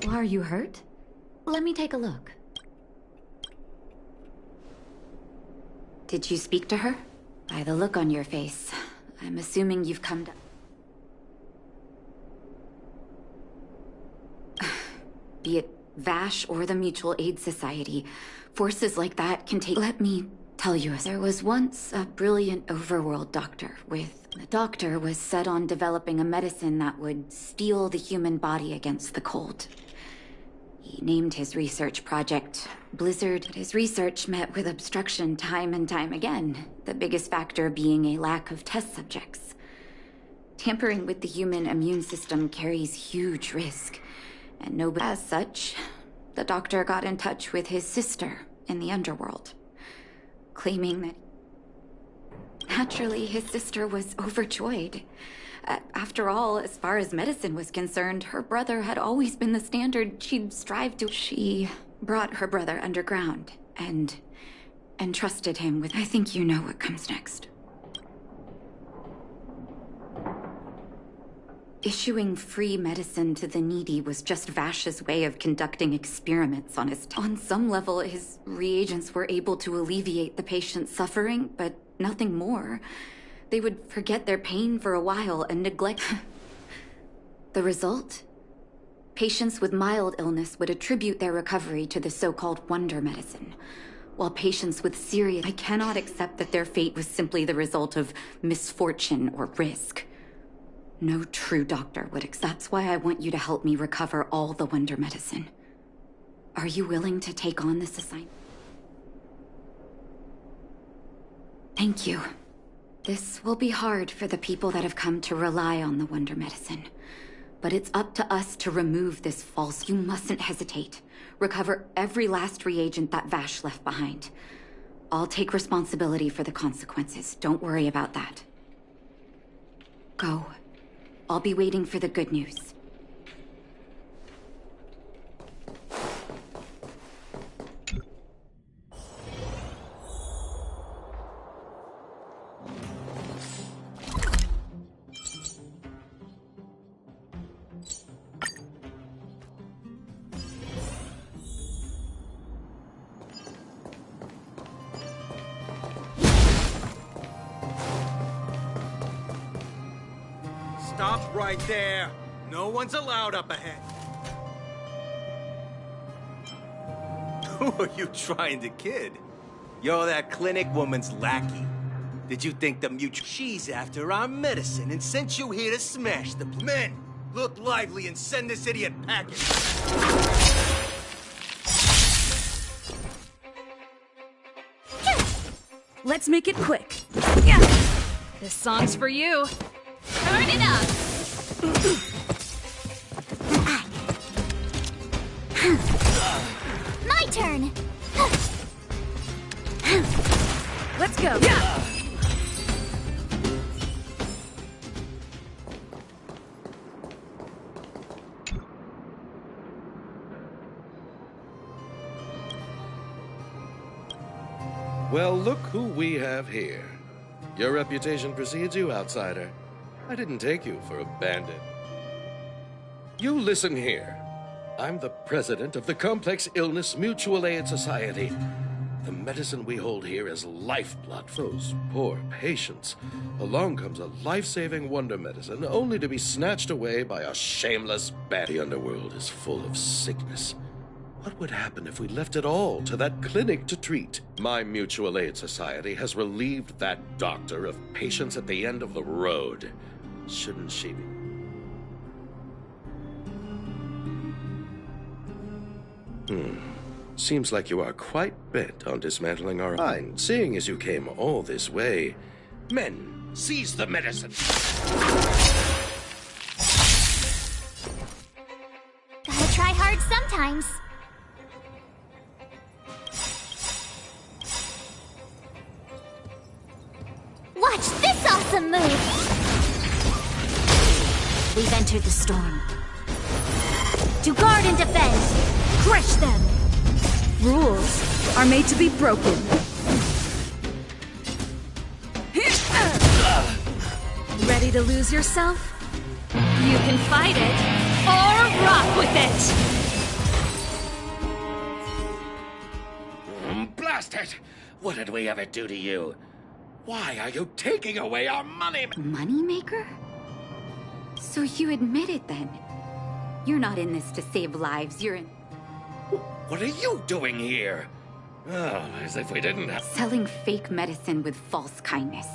Are you hurt? Let me take a look. Did you speak to her? By the look on your face, I'm assuming you've come to... Be it Vash or the Mutual Aid Society, forces like that can take... Let me tell you, there was once a brilliant overworld doctor with... The doctor was set on developing a medicine that would steel the human body against the cold. He named his research project Blizzard. His research met with obstruction time and time again, the biggest factor being a lack of test subjects. Tampering with the human immune system carries huge risk, and nobody... As such, the doctor got in touch with his sister in the underworld, claiming that... Naturally, his sister was overjoyed. After all, as far as medicine was concerned, her brother had always been the standard she'd strive to. She brought her brother underground and entrusted him with. I think you know what comes next. Issuing free medicine to the needy was just Vash's way of conducting experiments on his. On some level, his reagents were able to alleviate the patient's suffering, but nothing more. They would forget their pain for a while and neglect. The result? Patients with mild illness would attribute their recovery to the so-called wonder medicine, while patients with serious. I cannot accept that their fate was simply the result of misfortune or risk. No true doctor would accept. That's why I want you to help me recover all the wonder medicine. Are you willing to take on this assignment? Thank you. This will be hard for the people that have come to rely on the wonder medicine. But it's up to us to remove this false. You mustn't hesitate. Recover every last reagent that Vash left behind. I'll take responsibility for the consequences. Don't worry about that. Go. I'll be waiting for the good news. Stop right there. No one's allowed up ahead. Who are you trying to kid? You're that clinic woman's lackey. Did you think the mutual... She's after our medicine and sent you here to smash the... Men, look lively and send this idiot packing. Let's make it quick. Yeah. This song's for you. Turn it up! My turn! Let's go! Well, look who we have here. Your reputation precedes you, outsider. I didn't take you for a bandit. You listen here. I'm the president of the Complex Illness Mutual Aid Society. The medicine we hold here is lifeblood for those poor patients. Along comes a life-saving wonder medicine, only to be snatched away by a shameless bandit. The underworld is full of sickness. What would happen if we left it all to that clinic to treat? My Mutual Aid Society has relieved that doctor of patients at the end of the road. Shouldn't she be? Seems like you are quite bent on dismantling our line, seeing as you came all this way. Men, seize the medicine! Gotta try hard sometimes. Watch this awesome move! We've entered the storm. To guard and defend! Crush them! Rules are made to be broken. Ready to lose yourself? You can fight it, or rock with it! Blast it! What did we ever do to you? Why are you taking away our money? Moneymaker? So you admit it then? You're not in this to save lives, you're in... What are you doing here? Oh, as if we didn't have... Selling fake medicine with false kindness.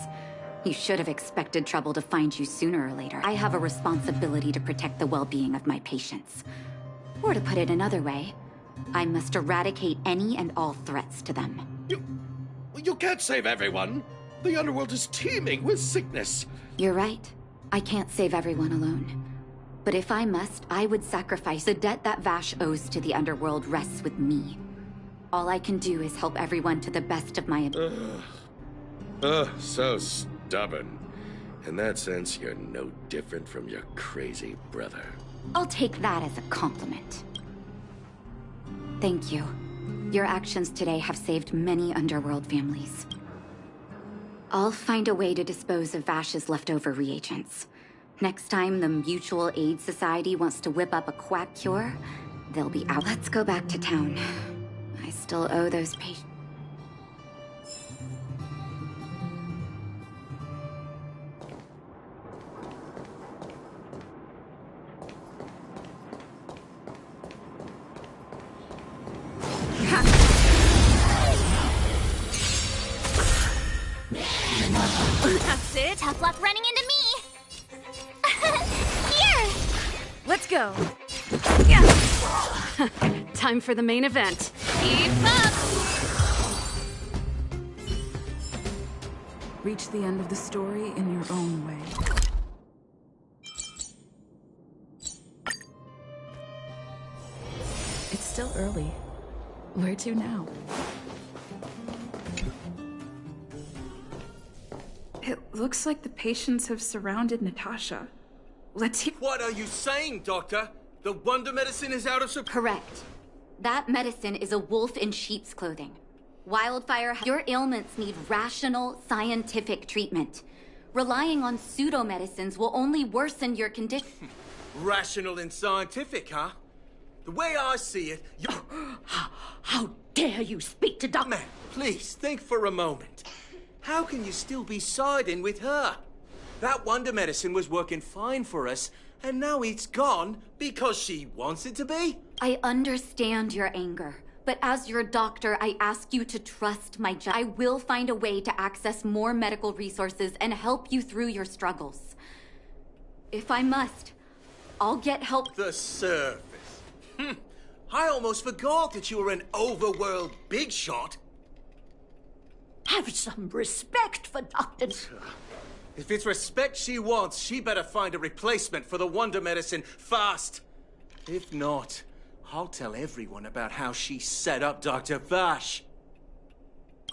You should have expected trouble to find you sooner or later. I have a responsibility to protect the well-being of my patients. Or to put it another way, I must eradicate any and all threats to them. You can't save everyone. The underworld is teeming with sickness. You're right. I can't save everyone alone. But if I must, I would sacrifice. The debt that Vash owes to the underworld rests with me. All I can do is help everyone to the best of my ability. So stubborn. In that sense, you're no different from your crazy brother. I'll take that as a compliment. Thank you. Your actions today have saved many underworld families. I'll find a way to dispose of Vash's leftover reagents. Next time the Mutual Aid Society wants to whip up a quack cure, they'll be out. Let's go back to town. I still owe those patients. That's it. Tough luck running into me. Here. Let's go. Yeah. Time for the main event. Keep up. Reach the end of the story in your own way. It's still early. Where to now? It looks like the patients have surrounded Natasha. Let's hear— What are you saying, Doctor? The wonder medicine is out of supply? Correct. That medicine is a wolf in sheep's clothing. Wildfire, your ailments need rational, scientific treatment. Relying on pseudo-medicines will only worsen your condition. Rational and scientific, huh? The way I see it, you— How dare you speak to Doc— Man, please, think for a moment. How can you still be siding with her? That wonder medicine was working fine for us, and now it's gone because she wants it to be? I understand your anger, but as your doctor, I ask you to trust my I will find a way to access more medical resources and help you through your struggles. If I must, I'll get help. The surface. I almost forgot that you were an overworld big shot. Have some respect for Dr. If it's respect she wants, she better find a replacement for the wonder medicine fast. If not, I'll tell everyone about how she set up Dr. Vash.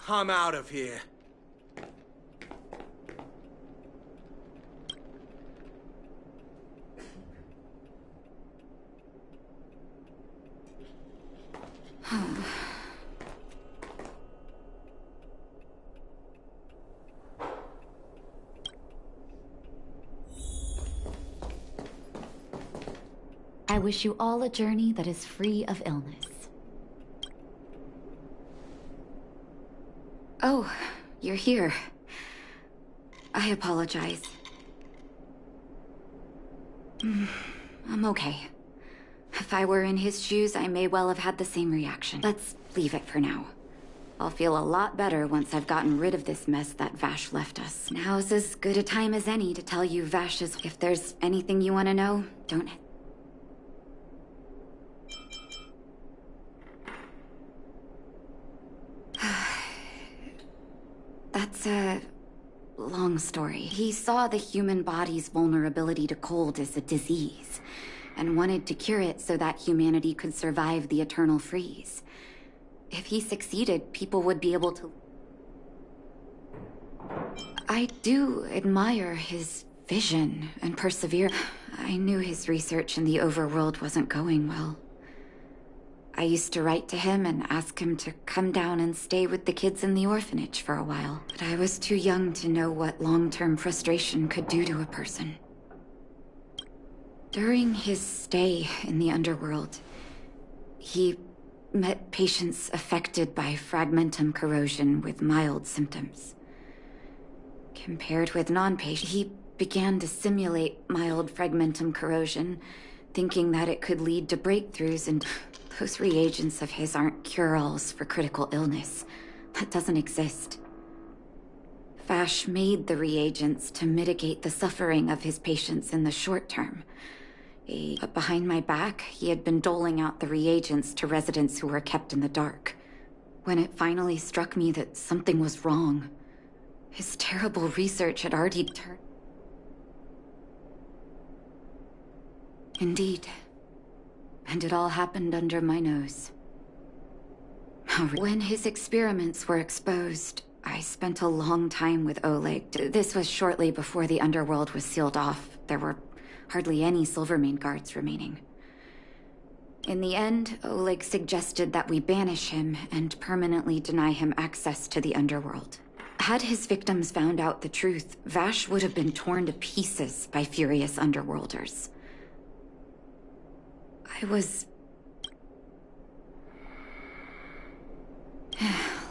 I'm out of here. I wish you all a journey that is free of illness. Oh, you're here. I apologize. I'm okay. If I were in his shoes, I may well have had the same reaction. Let's leave it for now. I'll feel a lot better once I've gotten rid of this mess that Vash left us. Now's as good a time as any to tell you Vash's— If there's anything you want to know, don't— That's a long story. He saw the human body's vulnerability to cold as a disease, and wanted to cure it so that humanity could survive the eternal freeze. If he succeeded, people would be able to— I do admire his vision and perseverance. I knew his research in the overworld wasn't going well. I used to write to him and ask him to come down and stay with the kids in the orphanage for a while. But I was too young to know what long-term frustration could do to a person. During his stay in the underworld, he met patients affected by fragmentum corrosion with mild symptoms. Compared with non-patients, he began to simulate mild fragmentum corrosion, thinking that it could lead to breakthroughs, and those reagents of his aren't cure-alls for critical illness. That doesn't exist. Vash made the reagents to mitigate the suffering of his patients in the short term. But behind my back, he had been doling out the reagents to residents who were kept in the dark. When it finally struck me that something was wrong, his terrible research had already turned— Indeed. And it all happened under my nose. When his experiments were exposed, I spent a long time with Oleg. This was shortly before the underworld was sealed off. There were hardly any Silvermane guards remaining. In the end, Oleg suggested that we banish him and permanently deny him access to the underworld. Had his victims found out the truth, Vash would have been torn to pieces by furious underworlders. I was...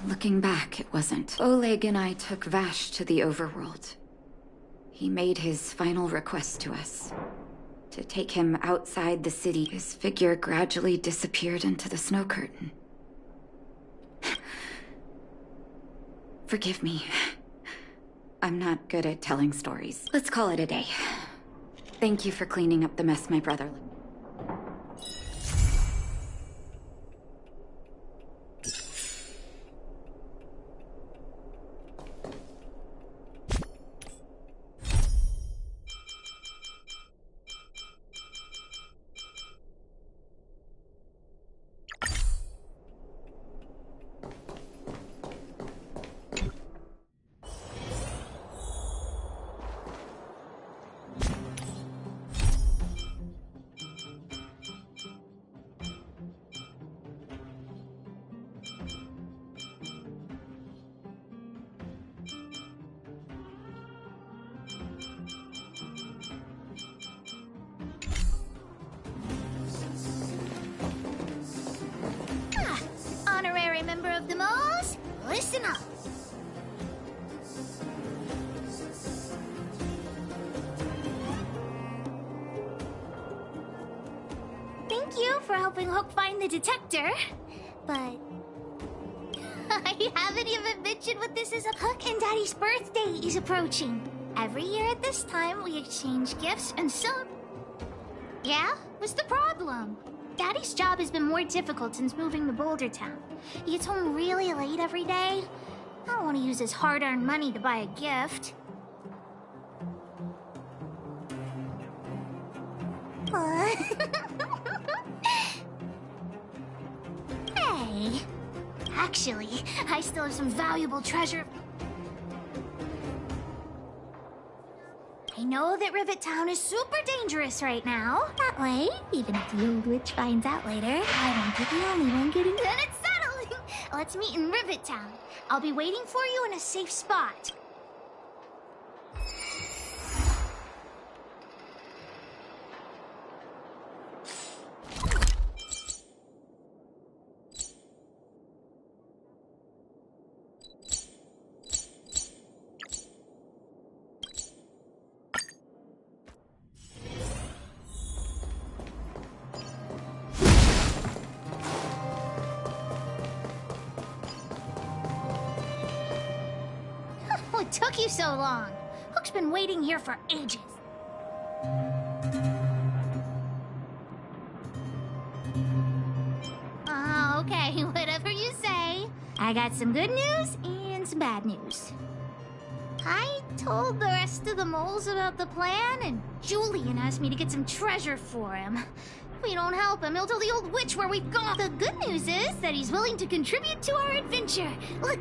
Looking back, it wasn't. Oleg and I took Vash to the overworld. He made his final request to us. To take him outside the city, his figure gradually disappeared into the snow curtain. Forgive me. I'm not good at telling stories. Let's call it a day. Thank you for cleaning up the mess my brother left. Honorary member of the Moles, listen up. Thank you for helping Hook find the detector, but I haven't even mentioned what this is. Hook and Daddy's birthday is approaching. Every year at this time, we exchange gifts and so... Yeah? What's the problem? Daddy's job has been more difficult since moving to Boulder Town. He gets home really late every day. I don't want to use his hard-earned money to buy a gift. Hey, actually, I still have some valuable treasure. I know that Rivet Town is super dangerous right now. That way, even if the old witch finds out later, I won't be the only one getting good at settling. Let's meet in Rivet Town. I'll be waiting for you in a safe spot. What took you so long? Hook's been waiting here for ages. Okay, whatever you say. I got some good news and some bad news. I told the rest of the moles about the plan, and Julian asked me to get some treasure for him. If we don't help him, he'll tell the old witch where we've gone. The good news is that he's willing to contribute to our adventure. Look.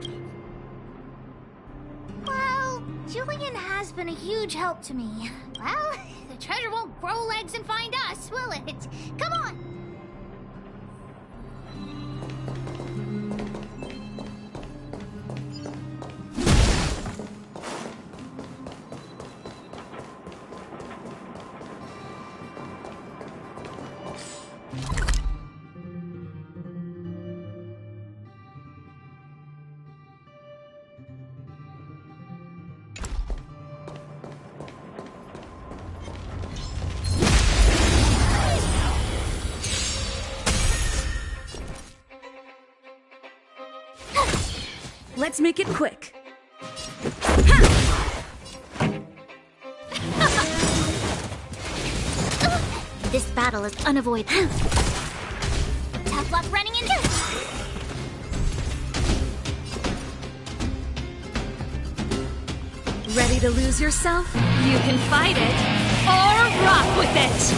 Well, Julian has been a huge help to me. Well, the treasure won't grow legs and find us, will it? Come on! Let's make it quick. This battle is unavoidable. Tough luck running into it. Ready to lose yourself? You can fight it or rock with it.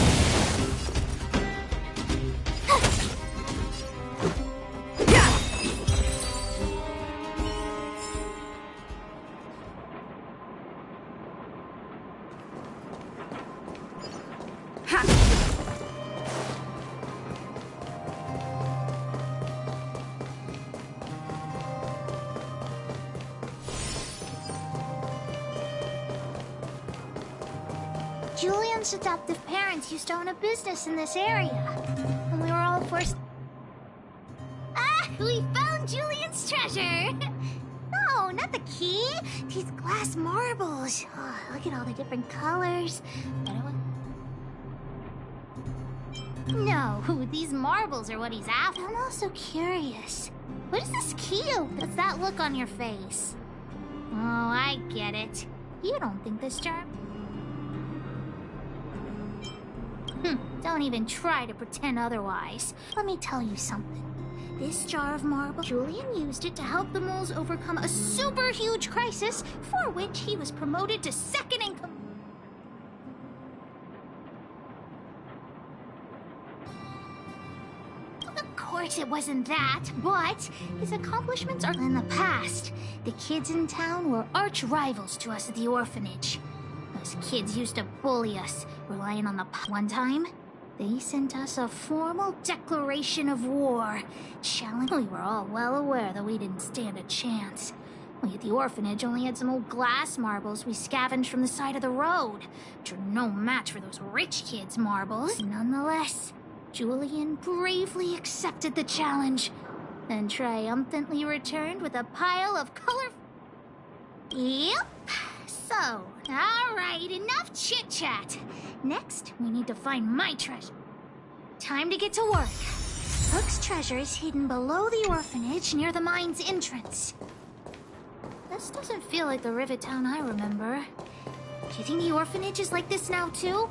Julian's adoptive parents used to own a business in this area. And we were all forced... Ah! We found Julian's treasure! No, not the key. These glass marbles. Oh, look at all the different colors. No, these marbles are what he's after. I'm also curious. What is this key open? What's that look on your face? Oh, I get it. You don't think this jar... Don't even try to pretend otherwise. Let me tell you something. This jar of marble, Julian used it to help the moles overcome a super huge crisis for which he was promoted to second in command. Of course it wasn't that, but his accomplishments are in the past. The kids in town were arch rivals to us at the orphanage. Those kids used to bully us, relying on the one time. They sent us a formal declaration of war. We were all well aware that we didn't stand a chance. We at the orphanage only had some old glass marbles we scavenged from the side of the road, which are no match for those rich kids' marbles. Nonetheless, Julian bravely accepted the challenge, then triumphantly returned with a pile of colorful... Yep. So, alright, enough chit-chat. Next, we need to find my treasure. Time to get to work. Hook's treasure is hidden below the orphanage near the mine's entrance. This doesn't feel like the Rivet Town I remember. Do you think the orphanage is like this now, too?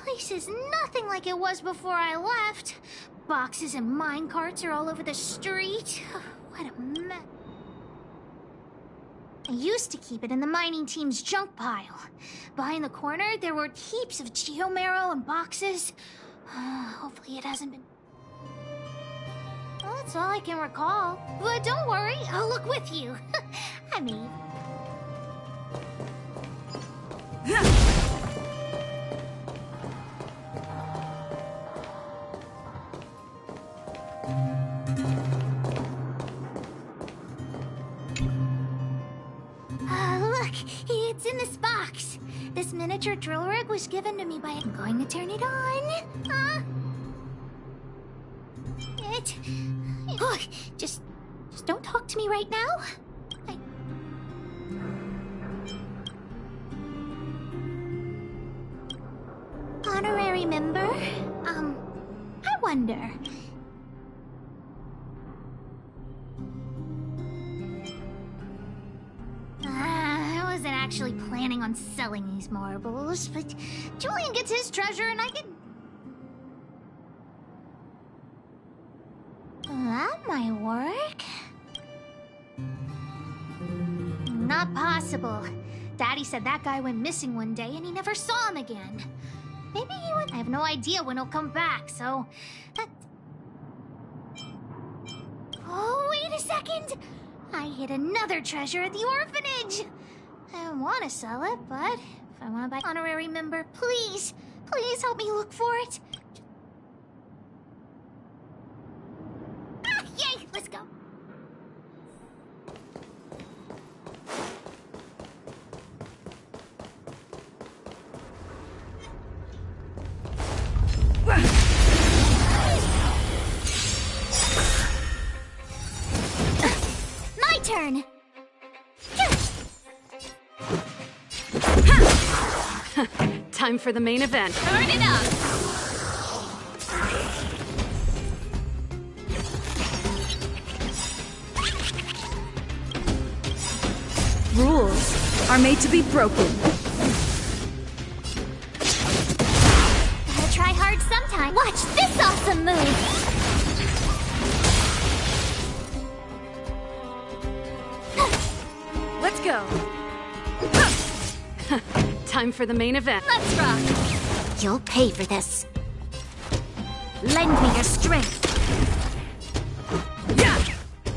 This is nothing like it was before I left. Boxes and mine carts are all over the street. What a mess. I used to keep it in the mining team's junk pile. Behind the corner, there were heaps of geomarrow and boxes. Hopefully it hasn't been... Well, that's all I can recall. But don't worry, I'll look with you. I mean... Look, it's in this box. This miniature drill rig was given to me by... I'm going to turn it on. Look, just don't talk to me right now. Honorary member? I wonder... I wasn't actually planning on selling these marbles, but Julian gets his treasure and I get... That might work. Not possible. Daddy said that guy went missing one day and he never saw him again. Maybe he would... I have no idea when he'll come back, so... That... Oh, wait a second! I hid another treasure at the orphanage! I don't want to sell it, but if I want to buy honorary member, please, please help me look for it. Yay! Let's go. Time for the main event. Turn it up! Rules are made to be broken. Gotta try hard sometime. Watch this awesome move! Let's go. Time for the main event. Let's rock! You'll pay for this. Lend me your strength.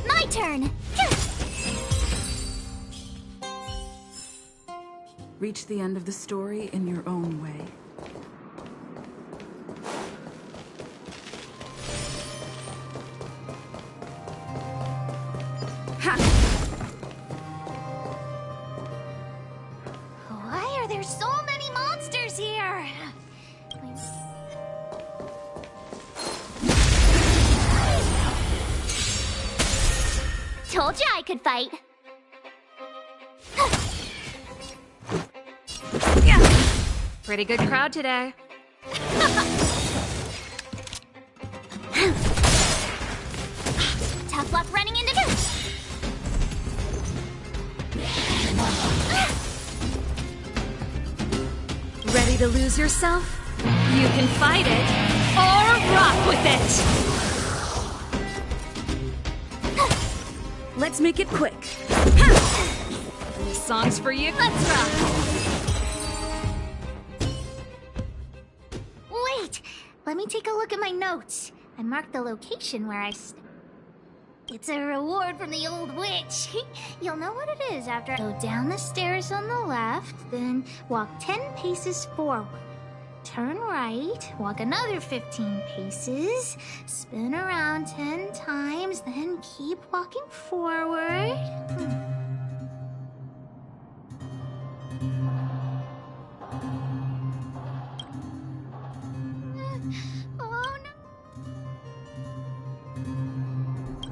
My turn! Reach the end of the story in your own way. Why are there so many monsters here? Told you I could fight. Pretty good crowd today. Tough luck running into this. Ready to lose yourself? You can fight it or rock with it. Let's make it quick. This song's for you. Let's rock. Wait, let me take a look at my notes. I marked the location where I It's a reward from the old witch. You'll know what it is after I go down the stairs on the left, then walk 10 paces forward. Turn right, walk another 15 paces, spin around 10 times, then keep walking forward. Oh no.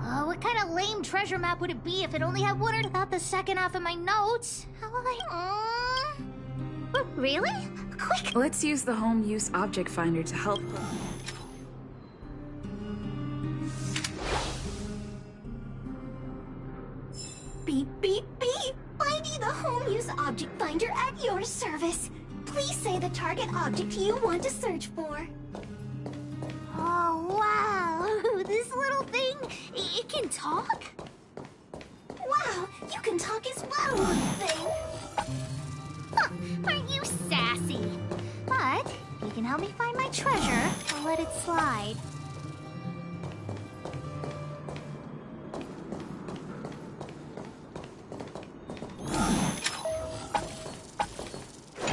Oh, what kind of lame treasure map would it be if it only had one or without the second half of my notes? How will I... Really? Quick! Let's use the home use object finder to help. Beep, beep, beep! Finding the home use object finder at your service. Please say the target object you want to search for. Oh, wow! This little thing, it can talk? Wow, you can talk as well, little thing! Huh, aren't you sassy? But, if you can help me find my treasure, I'll let it slide.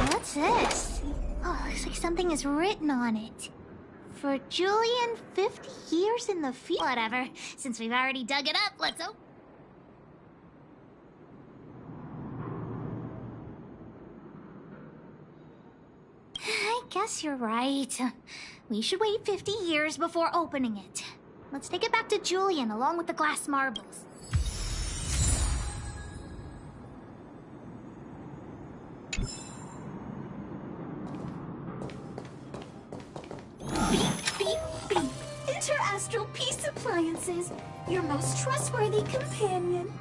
What's this? Oh, looks like something is written on it. For Julian, 50 years in the field. Whatever. Since we've already dug it up, let's open. I guess you're right. We should wait 50 years before opening it. Let's take it back to Julian along with the glass marbles. Beep, beep, beep. Interastral peace appliances. Your most trustworthy companion.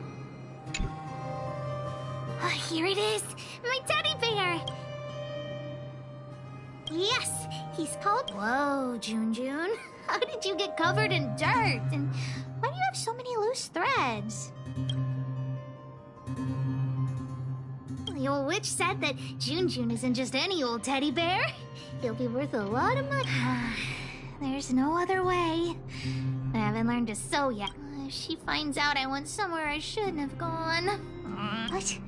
Here it is! My teddy bear! Yes! He's called... Whoa, June. How did you get covered in dirt? And why do you have so many loose threads? The old witch said that June isn't just any old teddy bear. He'll be worth a lot of money. There's no other way. I haven't learned to sew yet. If she finds out I went somewhere I shouldn't have gone. But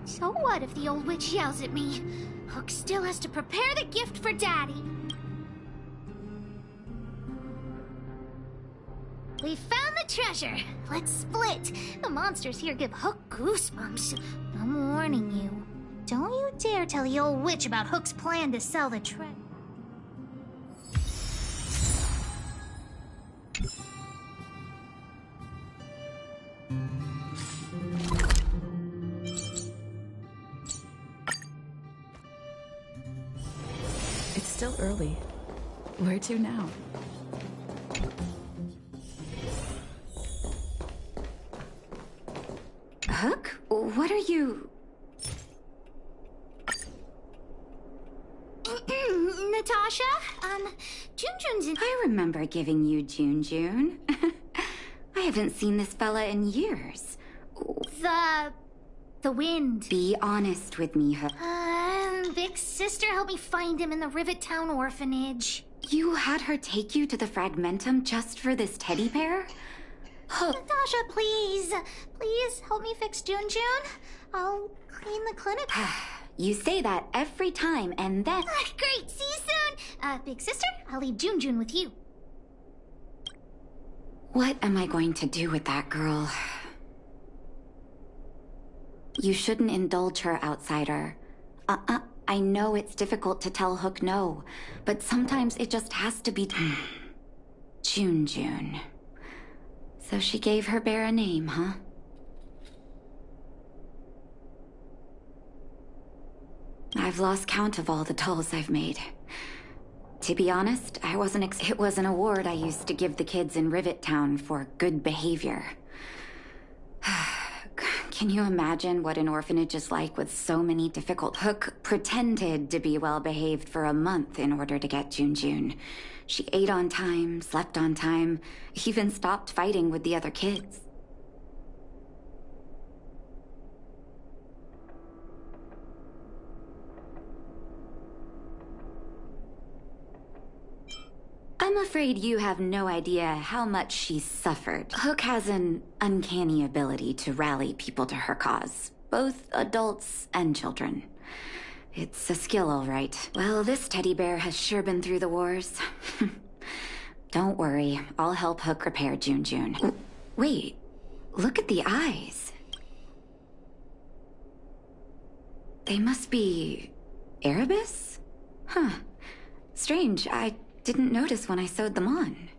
so what if the old witch yells at me? Hook still has to prepare the gift for Daddy. We found the treasure. Let's split. The monsters here give Hook goosebumps. I'm warning you. Don't you dare tell the old witch about Hook's plan to sell the treasure. It's still early. Where to now? Hook? What are you... Natasha? Junjun's in... I remember giving you Junjun. I haven't seen this fella in years. The wind. Be honest with me, Hook. Big sister helped me find him in the Rivet Town orphanage. You had her take you to the Fragmentum just for this teddy bear? Hook. Natasha, please. Please help me fix Junjun. I'll clean the clinic. You say that every time, and then... Great, see you soon. Big sister, I'll leave Junjun with you. What am I going to do with that girl? You shouldn't indulge her, outsider. I know it's difficult to tell Hook no, but sometimes it just has to be... Junjun. So she gave her bear a name, huh? I've lost count of all the dolls I've made. To be honest, I wasn't it was an award I used to give the kids in Rivet Town for good behavior. Can you imagine what an orphanage is like with so many difficult... Hook pretended to be well-behaved for a month in order to get Junjun. She ate on time, slept on time, even stopped fighting with the other kids. I'm afraid you have no idea how much she's suffered. Hook has an uncanny ability to rally people to her cause, both adults and children. It's a skill, all right. Well, this teddy bear has sure been through the wars. Don't worry, I'll help Hook repair Junjun. Wait, look at the eyes. They must be... Erebus? Huh. Strange, I didn't notice when I sewed them on.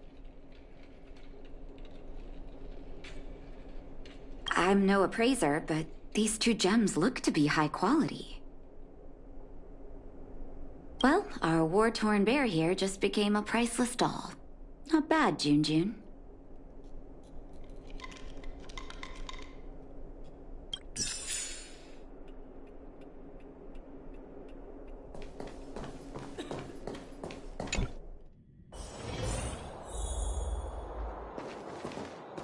I'm no appraiser, but these two gems look to be high quality. Well, our war-torn bear here just became a priceless doll. Not bad, Junjun.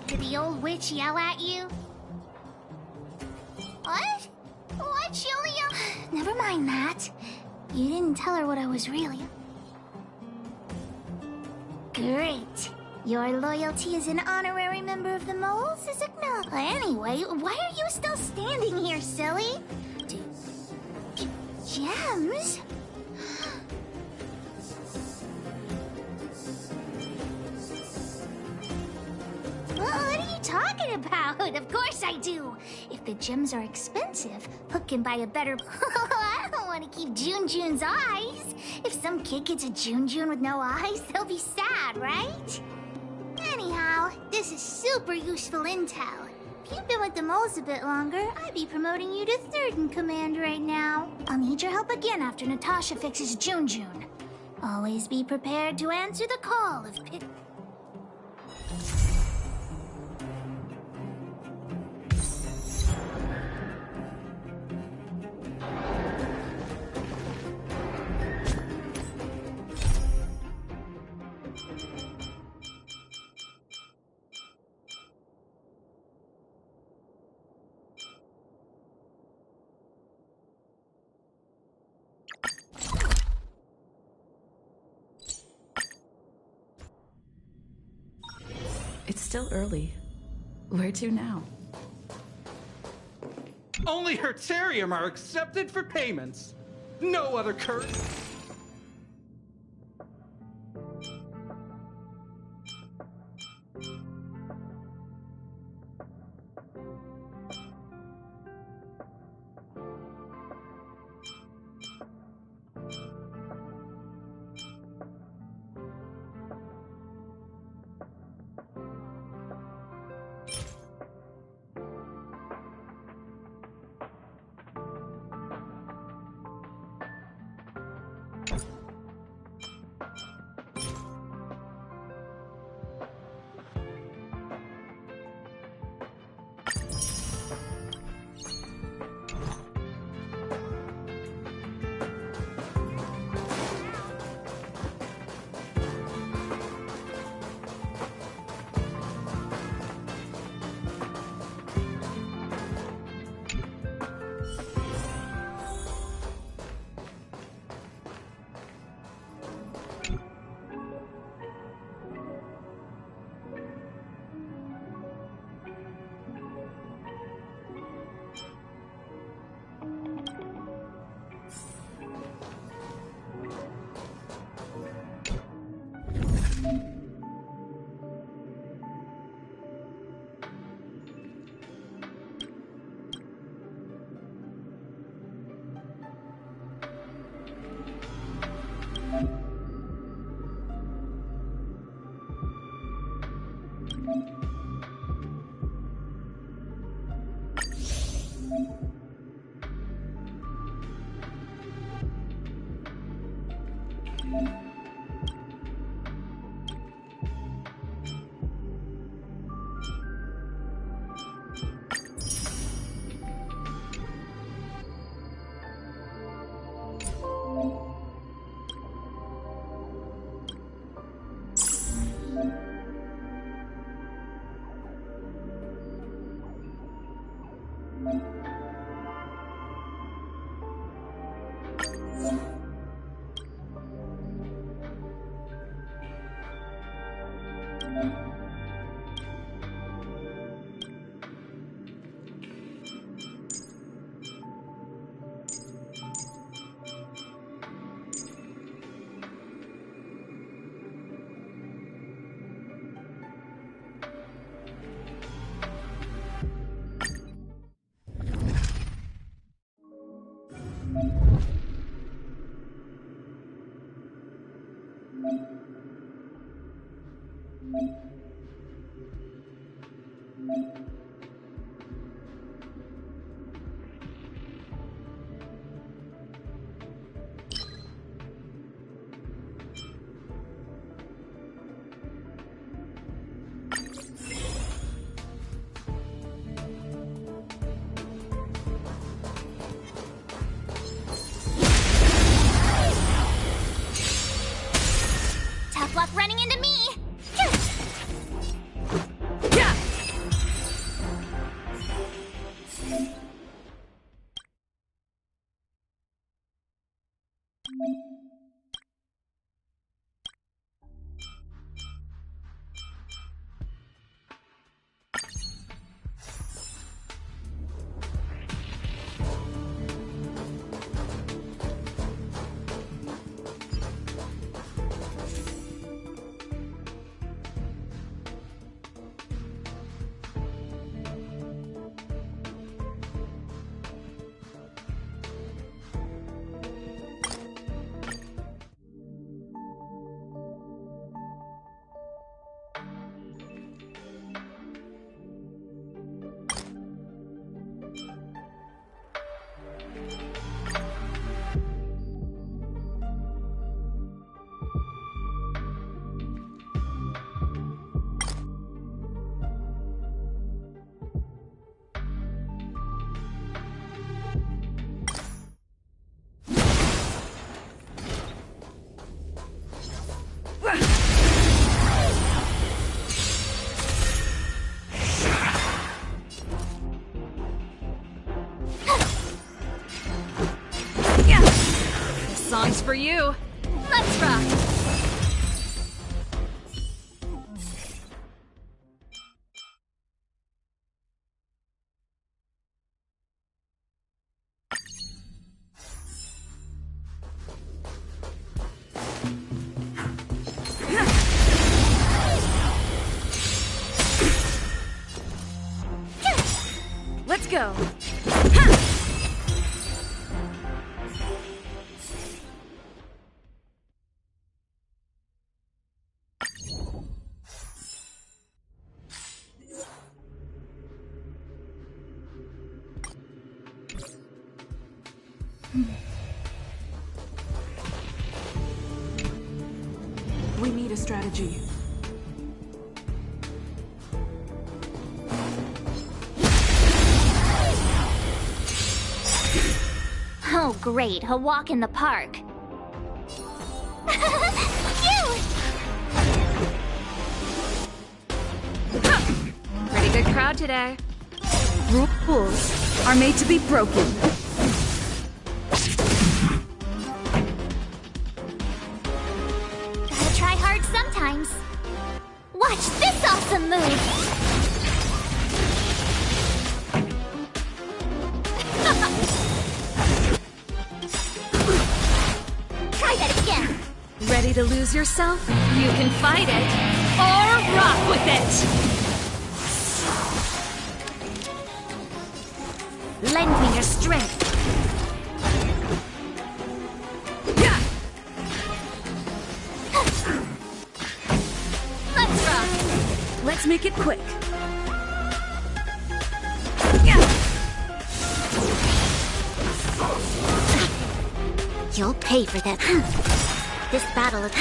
Did the old witch yell at you? What? What? She only yelled... Never mind that. You didn't tell her what I was really... Great. Your loyalty as an honorary member of the Moles is acknowledged. Anyway, why are you still standing here, silly? Gems? What are you talking about? Of course I do. If the gems are expensive, Hook can buy a better... I don't want to keep Junjun's eyes. If some kid gets a Junjun with no eyes, they'll be sad, right? Anyhow, this is super useful intel. If you've been with the Moles a bit longer, I'd be promoting you to third in command right now. I'll need your help again after Natasha fixes Junjun. Always be prepared to answer the call of pit... It's still early. Where to now? Only Hertarium are accepted for payments. No other currency. Tough luck running into me! Song's for you. Let's rock! Let's go! We need a strategy. Oh, great, a walk in the park. Pretty good crowd today. Rules are made to be broken. Gotta try hard sometimes. Watch this awesome move! Try that again! Ready to lose yourself? You can fight it, or rock with it! Lend me your strength. Let's rock! Let's make it quick. You'll pay for that. This battle of...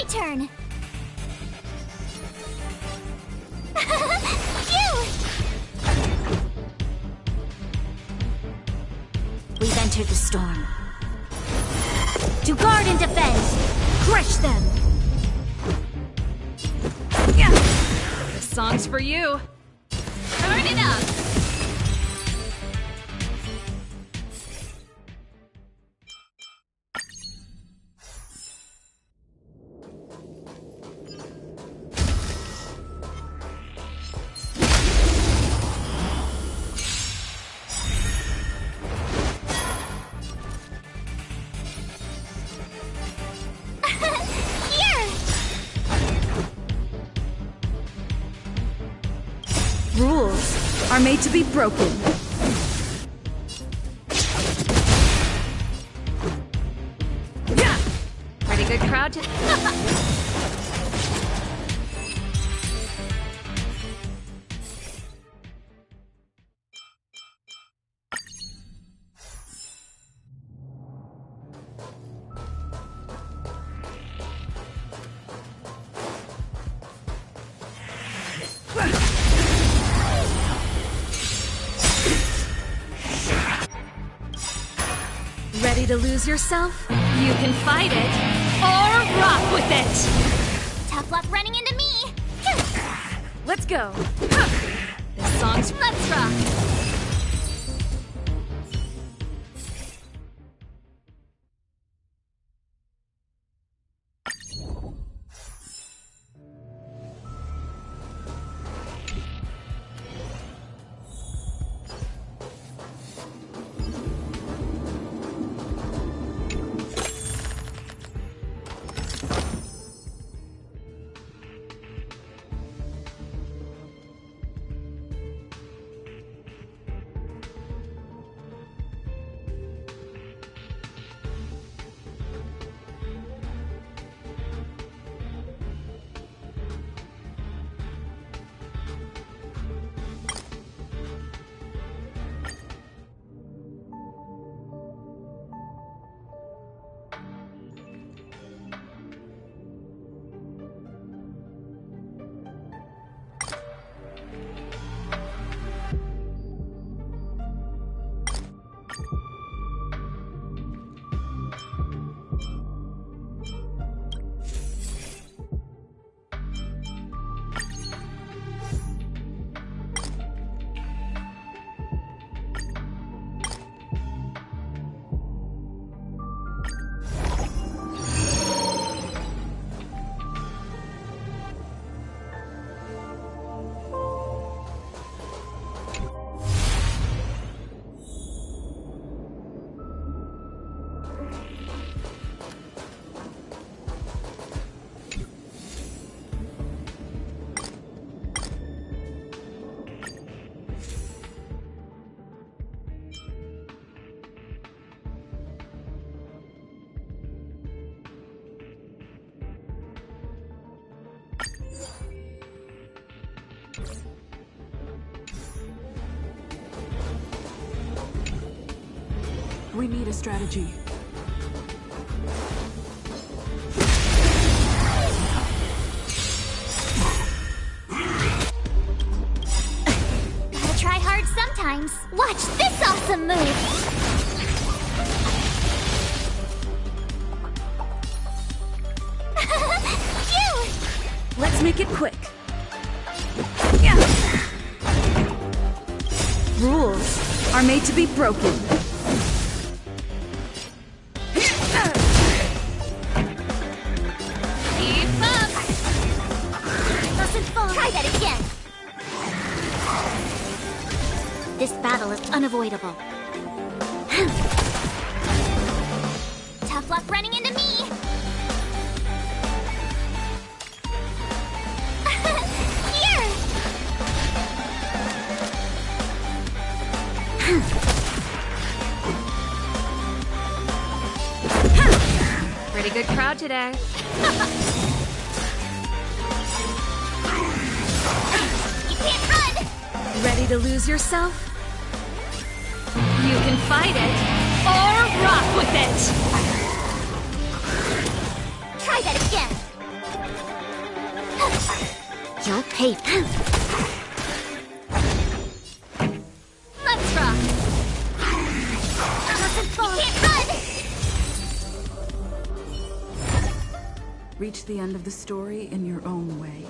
Turn. We've entered the storm. To guard and defend! Crush them! This song's for you. Turn it up! Rules are made to be broken. Yeah! Pretty good crowd to... Ready to lose yourself? You can fight it, or rock with it! Tough luck running into me! Let's go! This song's Let's Rock! We need a strategy. Gotta try hard sometimes. Watch this awesome move! Let's make it quick. Rules are made to be broken. Keep up! Doesn't fall. Try that again. This battle is unavoidable. Tough luck running into me. Here! Pretty good crowd today. You can't run! Ready to lose yourself? You can fight it, or rock with it! Try that again! You'll pay. Let's rock! Doesn't fall. You can't run! Reach the end of the story in your own way.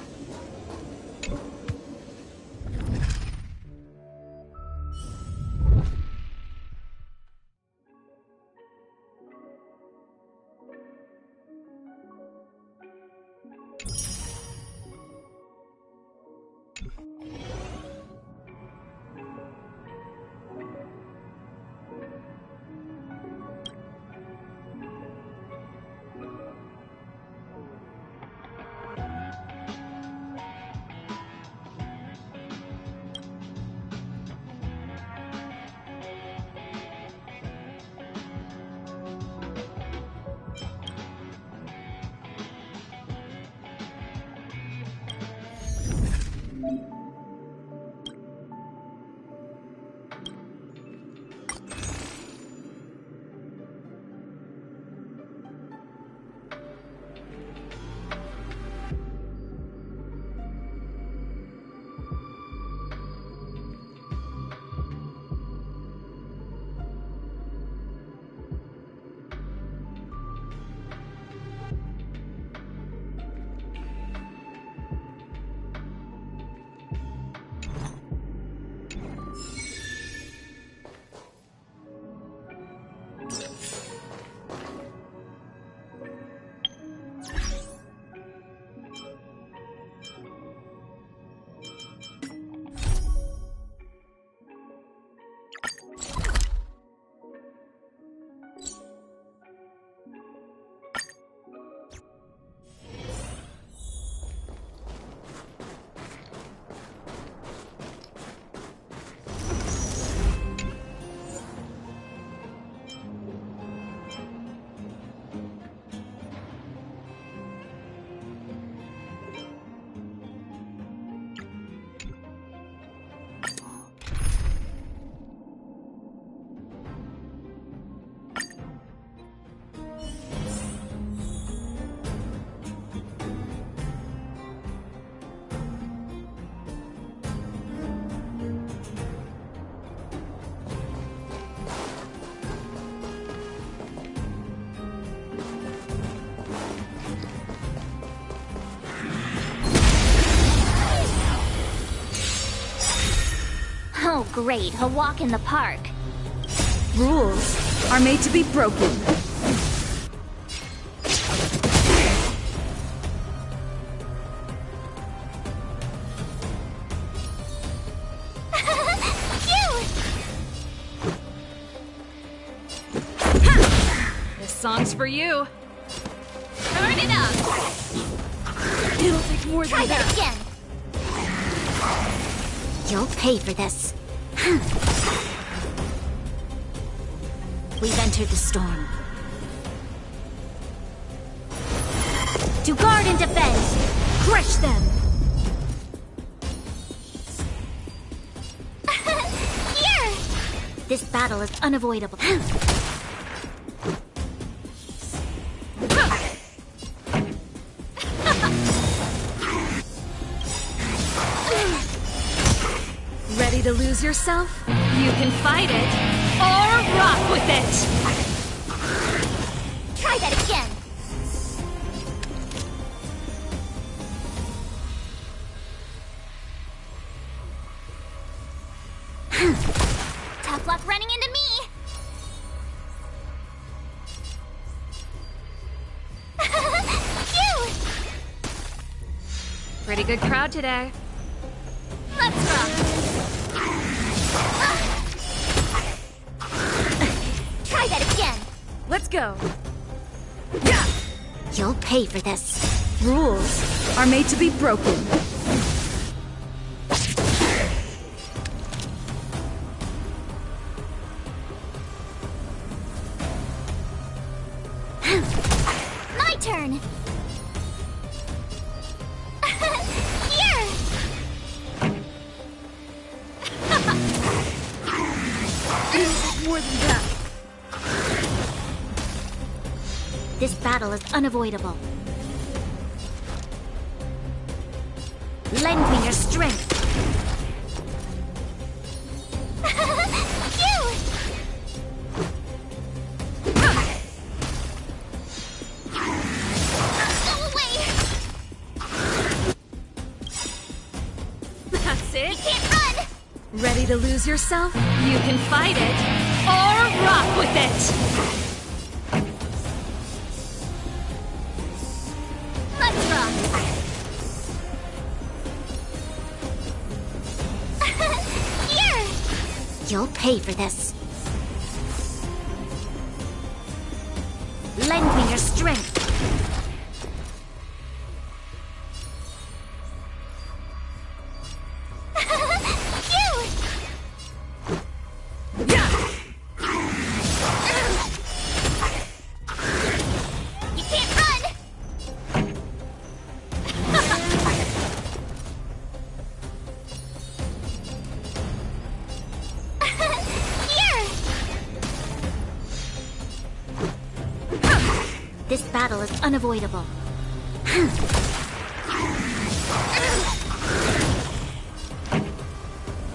Oh, great. A walk in the park. Rules are made to be broken. This song's for you. Turn it up! It'll take more Try than that that. again! You'll pay for this. We've entered the storm. To guard and defend! Crush them! Here! This battle is unavoidable. yourself? You can fight it, or rock with it! Try that again! Tough luck running into me! Phew! Pretty good crowd today. Let's rock! Try that again! Let's go. You'll pay for this. Rules are made to be broken. My turn! Here! More than that. This battle is unavoidable. Lend me your strength. Phew! Go away! That's it. You can't run! Ready to lose yourself? You can fight it, or rock with it! Let's rock! Here! You'll pay for this. Lend me your strength. Phew! You can't run! Here! This battle is unavoidable.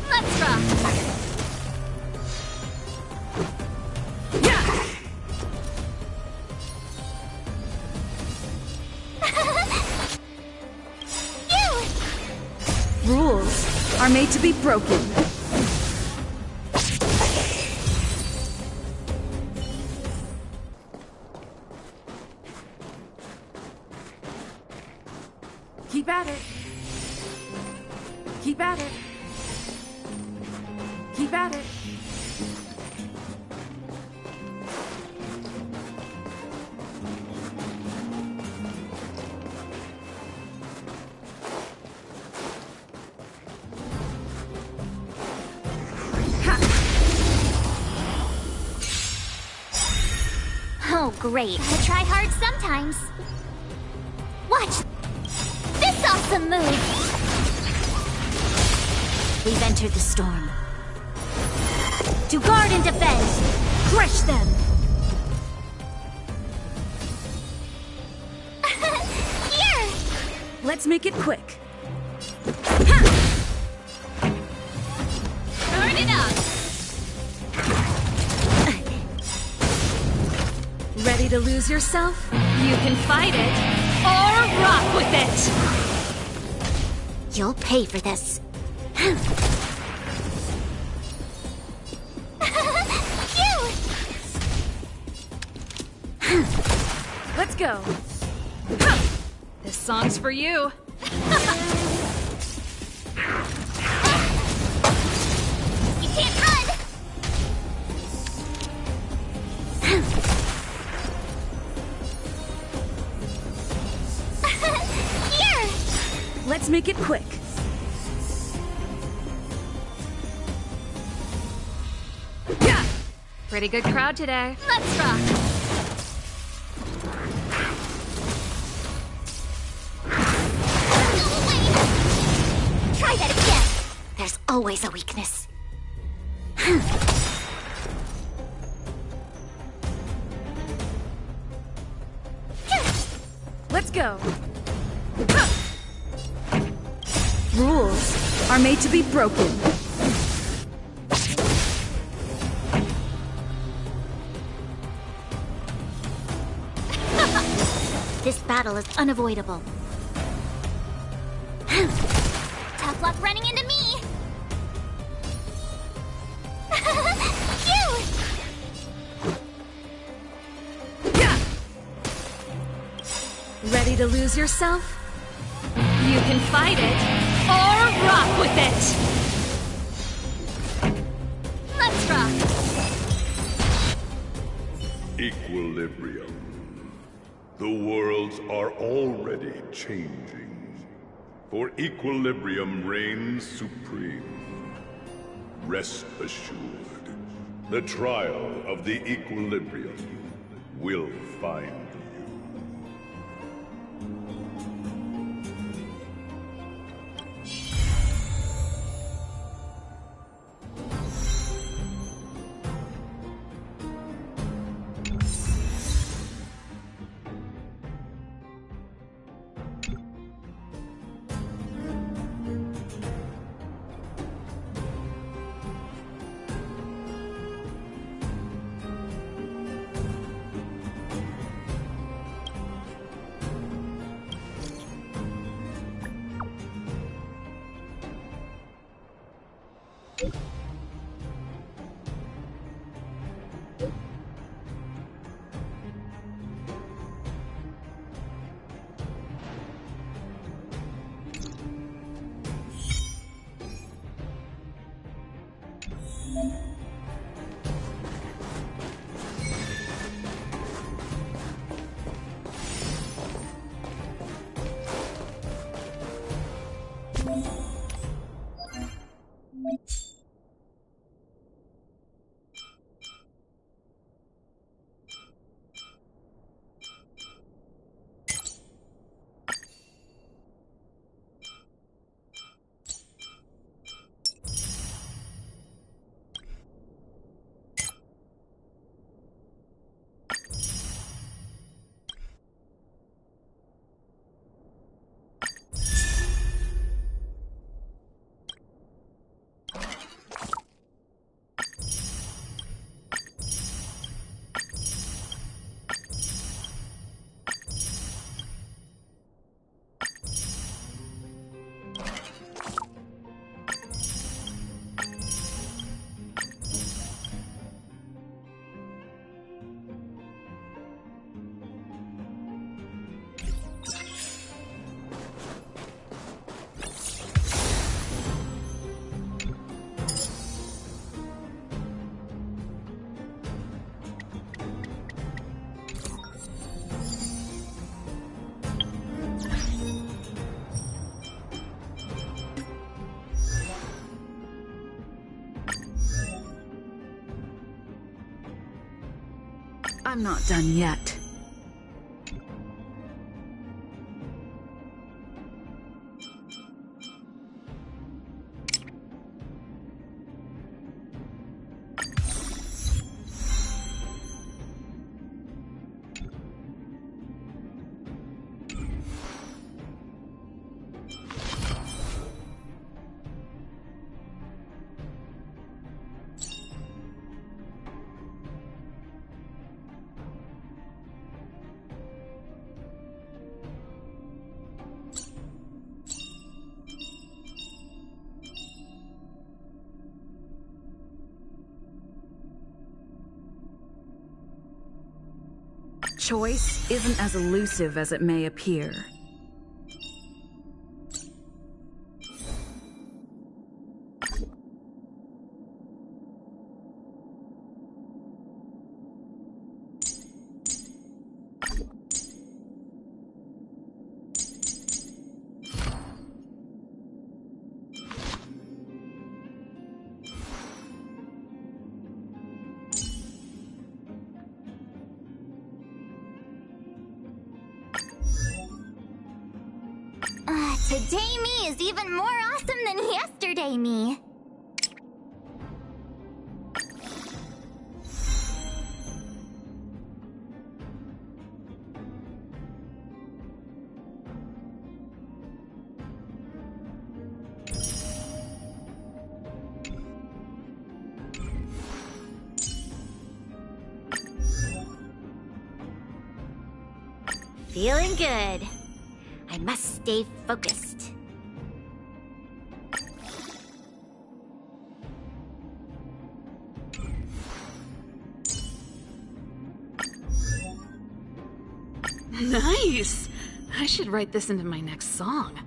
Let's rock! Phew! Rules are made to be broken. Keep at it. Keep at it. Keep at it. Oh, great. Gotta try hard sometimes. Watch! This awesome move! We've entered the storm. To guard and defend! Crush them! Here! Let's make it quick. Turn it up! Ready to lose yourself? You can fight it, or rock with it! You'll pay for this. Phew! Let's go. This song's for you. You can't run! Here! Let's make it quick. Pretty good crowd today. Let's rock! Go away! Try that again! There's always a weakness. Let's go. Rules are made to be broken. This battle is unavoidable. Tough luck running into me! Phew! Ready to lose yourself? You can fight it, or rock with it! Let's rock! Equilibrium. The worlds are already changing. For equilibrium reigns supreme. Rest assured, the trial of the equilibrium will find you. I'm not done yet. Choice isn't as elusive as it may appear. Today me is even more awesome than yesterday me. Feeling good. I must stay focused. Nice! I should write this into my next song.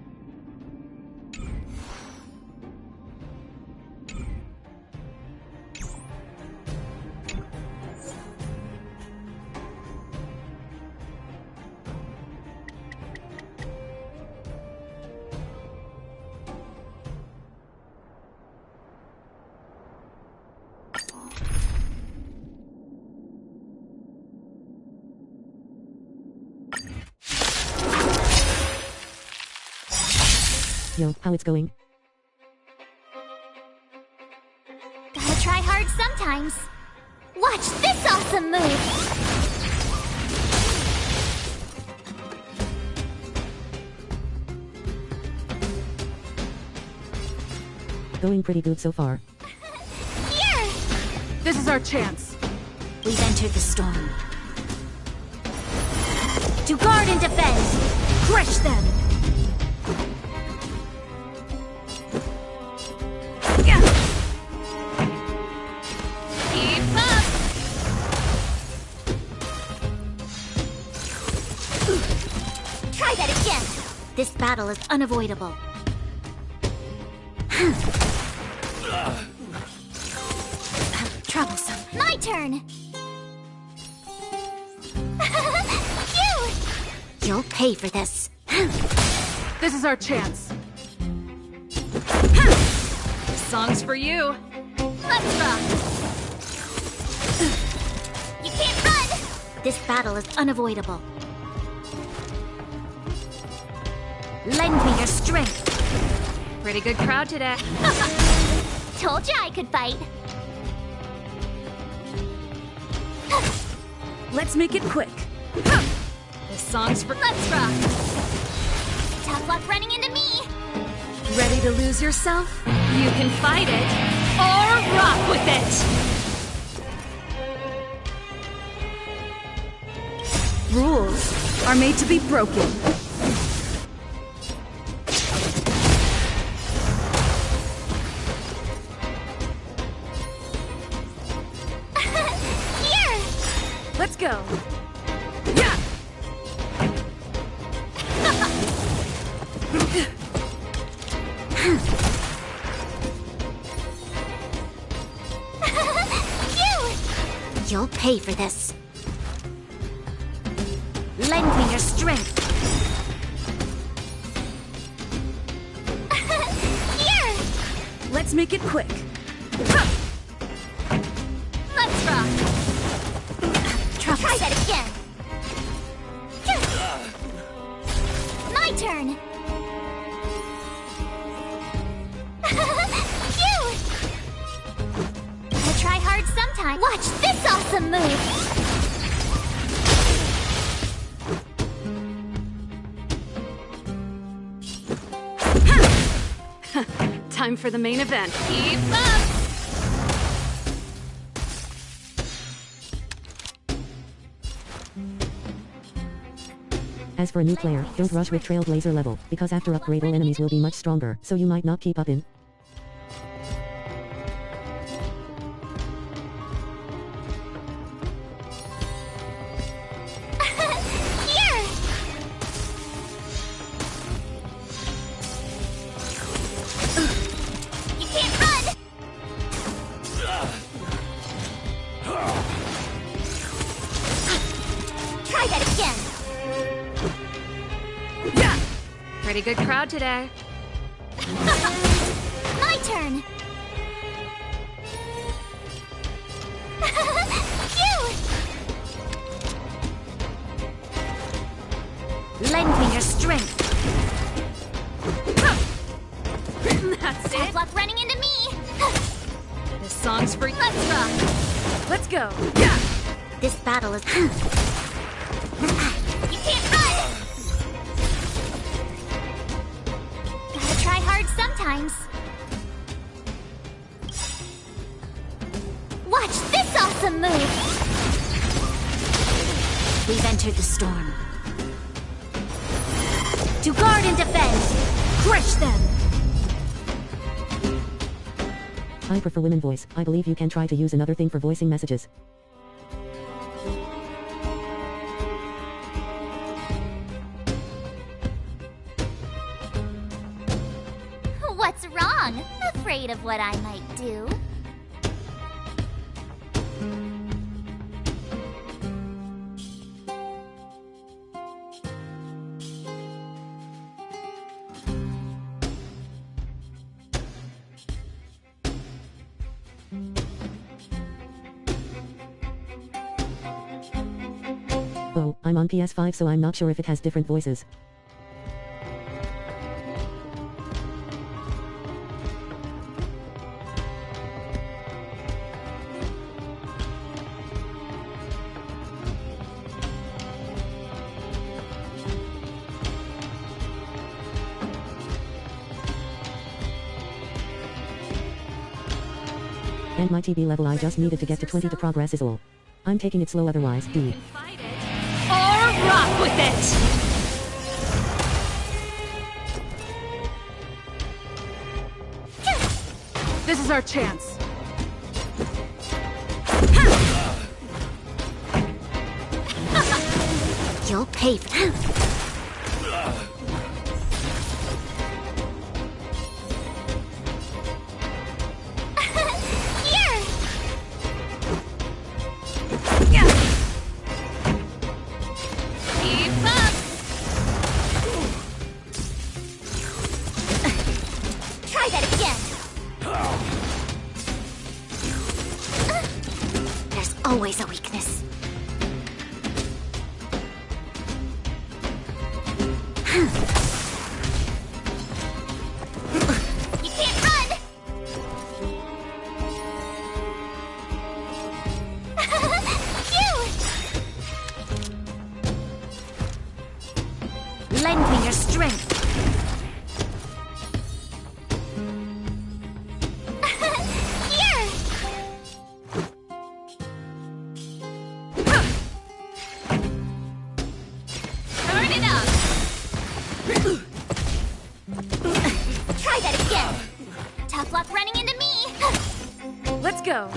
Yo, how it's going? Gotta try hard sometimes. Watch this awesome move! Going pretty good so far. Here! This is our chance. We've entered the storm. To guard and defend! Crush them! Keep up! Try that again! This battle is unavoidable. Troublesome. My turn! Phew! You'll pay for this. This is our chance. This song's for you. Let's rock! You can't run! This battle is unavoidable. Lend me your strength. Pretty good crowd today. Told you I could fight. Let's make it quick. This song's for... Let's rock! Tough luck running into me! Ready to lose yourself? You can fight it, or rock with it! Rules are made to be broken. Here! Let's go! Yeah! Phew! You'll pay for this. Lend me your strength. Here! Let's make it quick. Let's rock! Try that again! My turn! Phew! Gotta try hard sometime. Watch this awesome move! Time for the main event. Keep up! As for a new player, don't rush with Trailblazer level, because after upgrade all enemies will be much stronger, so you might not keep up in. Here! You can't run! Try that again! Yeah! Pretty good crowd today. My turn! Phew! Lend me your strength. That's Tough it. luck running into me! This song's for... Let's rock! Let's go. Yeah! This battle is... You can't run! Gotta try hard sometimes. Watch this awesome move! We've entered the storm. To guard and defend! Crush them! I prefer women voice. I believe you can try to use another thing for voicing messages. What's wrong? Afraid of what I might do? Oh, I'm on PS5 so I'm not sure if it has different voices. And my TB level I just needed to get to 20 to progress is all. I'm taking it slow otherwise, D. Or rock with it! This is our chance. You'll pay for that. Try that again! There's always a weakness. You can't run! Lend me your strength. Here! Turn it up! Try that again! Tough luck running into me! Let's go.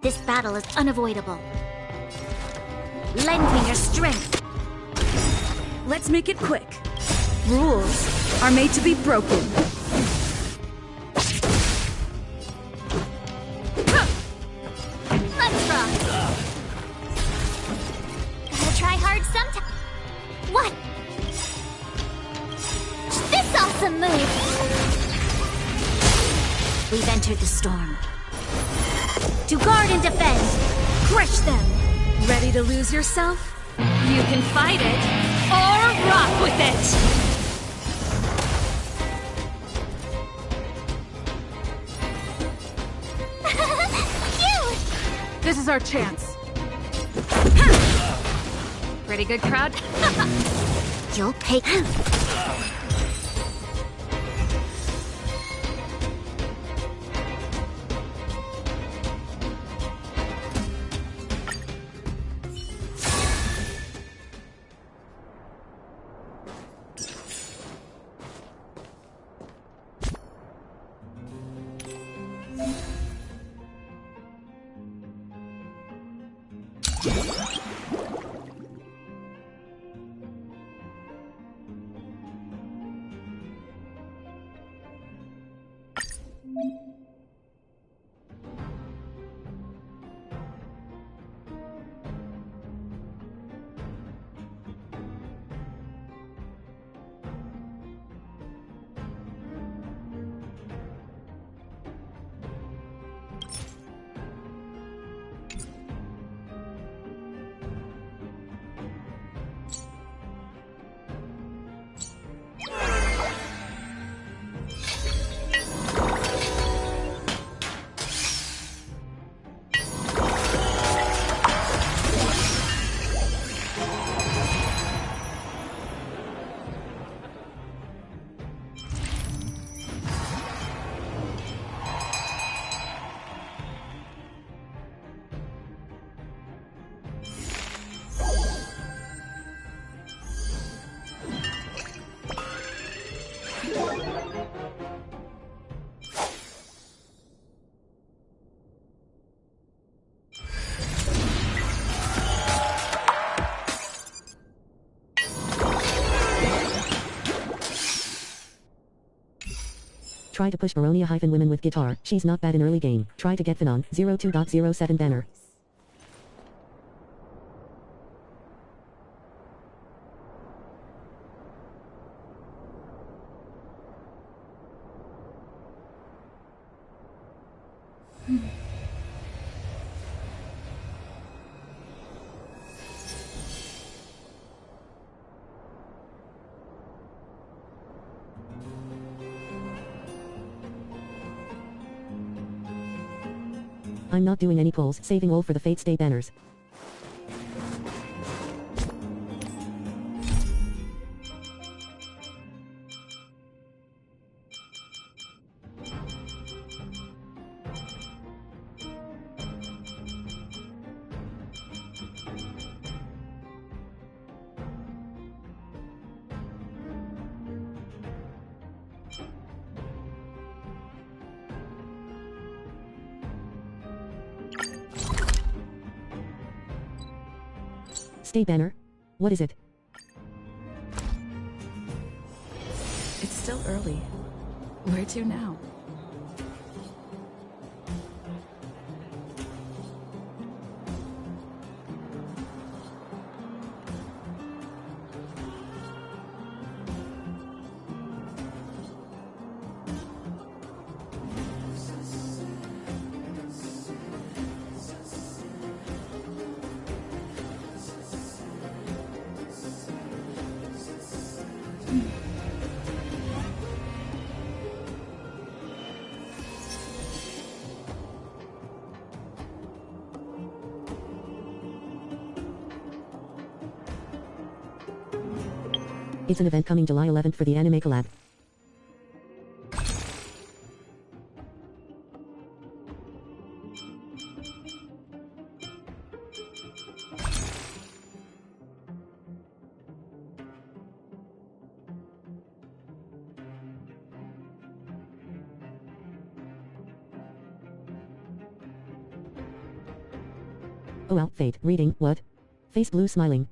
This battle is unavoidable. Lend me your strength. Let's make it quick. Rules are made to be broken. Let's rock! Gotta try hard sometime. What? This awesome move! We've entered the storm. To guard and defend! Crush them! Ready to lose yourself? You can fight it, or rock with it! This is our chance. Pretty good crowd. You'll pay. Try to push Baronia-women with guitar. She's not bad in early game. Try to get Finon. 02.07 banner. I'm not doing any pulls, saving all for the Fates Day banners. Stay banner? What is it? It's still early. Where to now? It's an event coming July 11th for the anime collab. Oh well, Fate. Reading, what? Face blue smiling.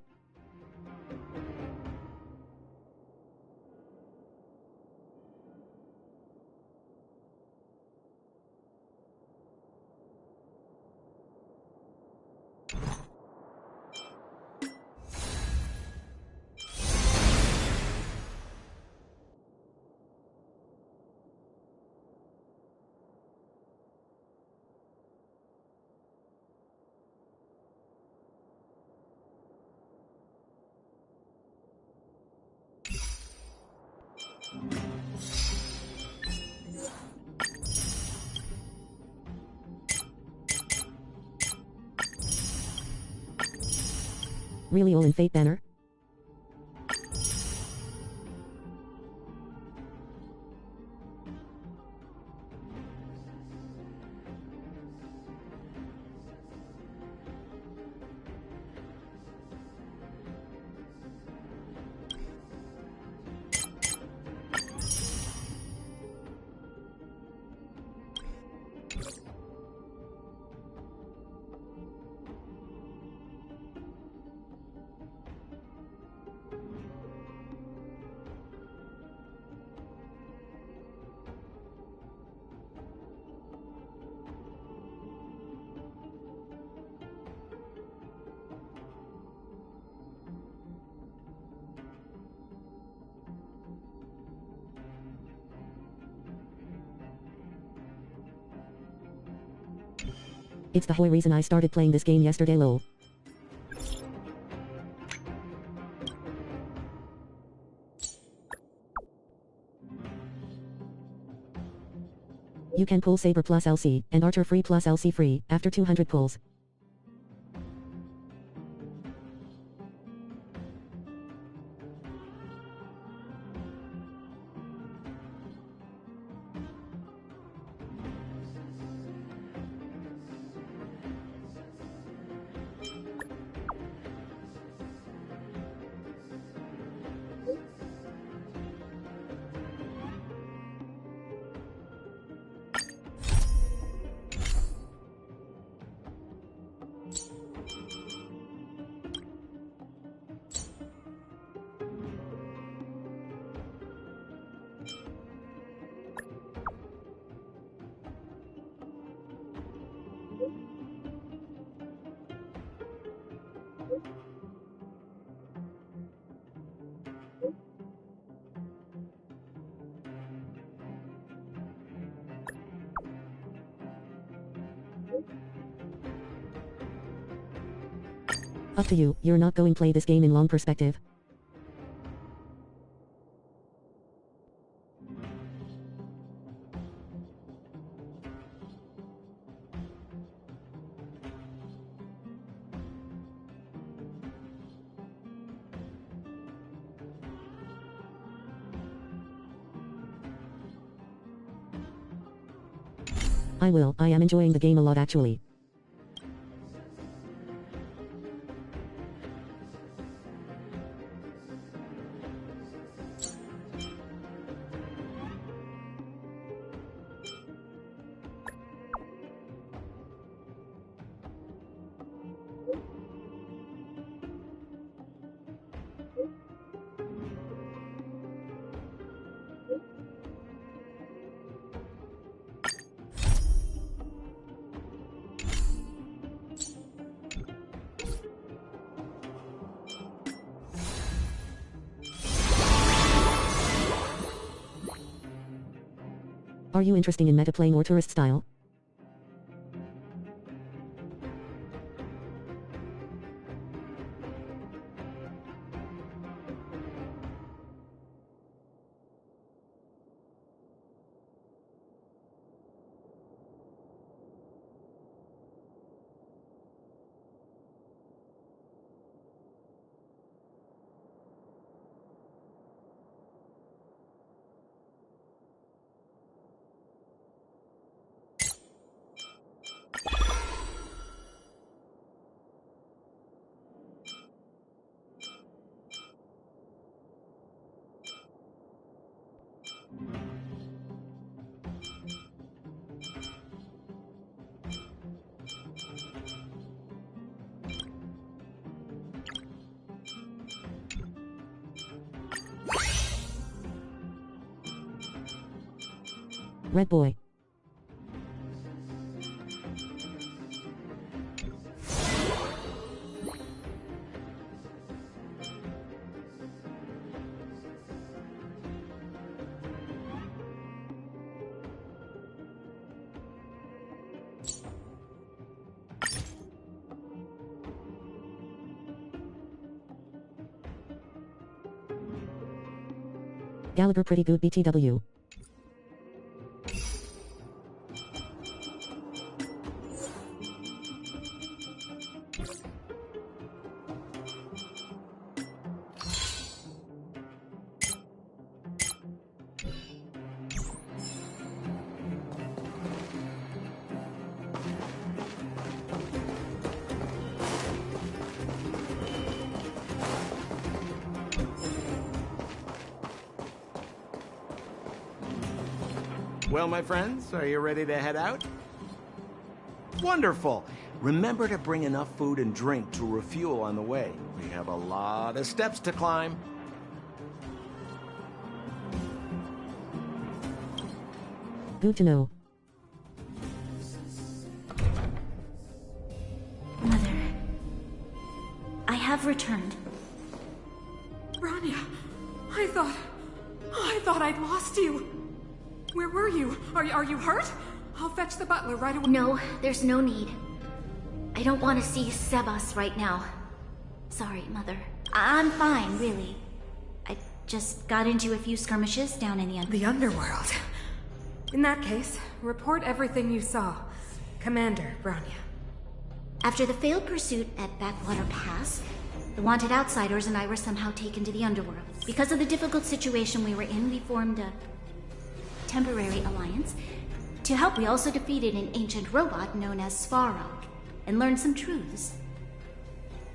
Really all in Fate banner? It's the whole reason I started playing this game yesterday, lol. You can pull Saber plus LC, and Archer free plus LC free, after 200 pulls. Up to you, you're not going play this game in long perspective. I will, I am enjoying the game a lot actually. Are you interested in meta-playing or tourist style? Red boy. Gallagher pretty good BTW. Well, my friends, are you ready to head out? Wonderful! Remember to bring enough food and drink to refuel on the way. We have a lot of steps to climb. Good to know. Mother, I have returned. Bronya, I thought I'd lost you. Where were you? Are you hurt? I'll fetch the butler right away. No, there's no need. I don't want to see Sebas right now. Sorry, Mother. I'm fine, really. I just got into a few skirmishes down in the underworld. In that case, report everything you saw. Commander, Bronya. After the failed pursuit at Backwater Pass, the wanted outsiders and I were somehow taken to the underworld. Because of the difficult situation we were in, we formed a temporary alliance. To help, we also defeated an ancient robot known as Svarog, and learned some truths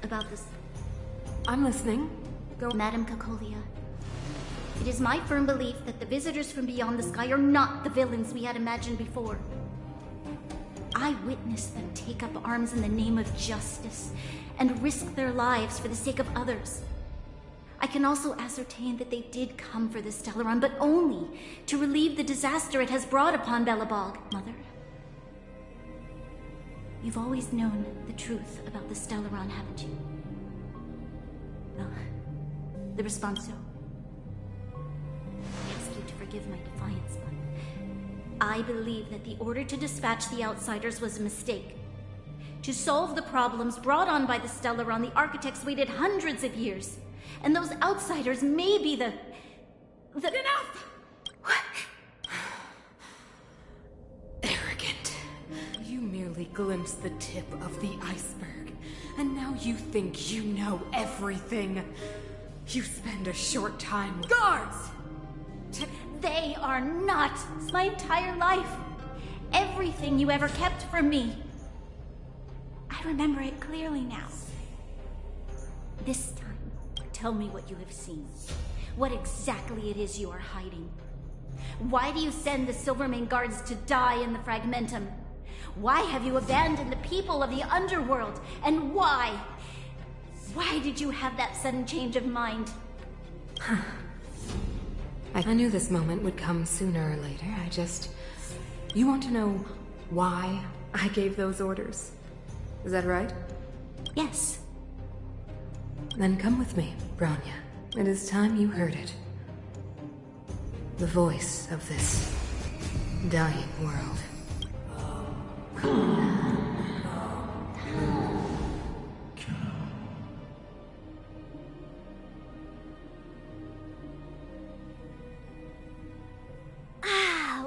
about this. I'm listening. Go. Madam Kakolia. It is my firm belief that the visitors from beyond the sky are not the villains we had imagined before. I witnessed them take up arms in the name of justice and risk their lives for the sake of others. I can also ascertain that they did come for the Stellaron, but only to relieve the disaster it has brought upon Belobog, Mother. You've always known the truth about the Stellaron, haven't you? Well, the responso. I ask you to forgive my defiance, but I believe that the order to dispatch the Outsiders was a mistake. To solve the problems brought on by the Stellaron, the architects waited hundreds of years. And those Outsiders may be the... Enough! Arrogant. You merely glimpsed the tip of the iceberg, and now you think you know everything. You spend a short time with guards! They are not my entire life. Everything you ever kept from me. I remember it clearly now. This time, tell me what you have seen. What exactly it is you are hiding. Why do you send the Silvermane guards to die in the Fragmentum? Why have you abandoned the people of the underworld? And why? Why did you have that sudden change of mind? I knew this moment would come sooner or later. You want to know why I gave those orders? Is that right? Yes. Then come with me, Bronya. It is time you heard it. The voice of this dying world.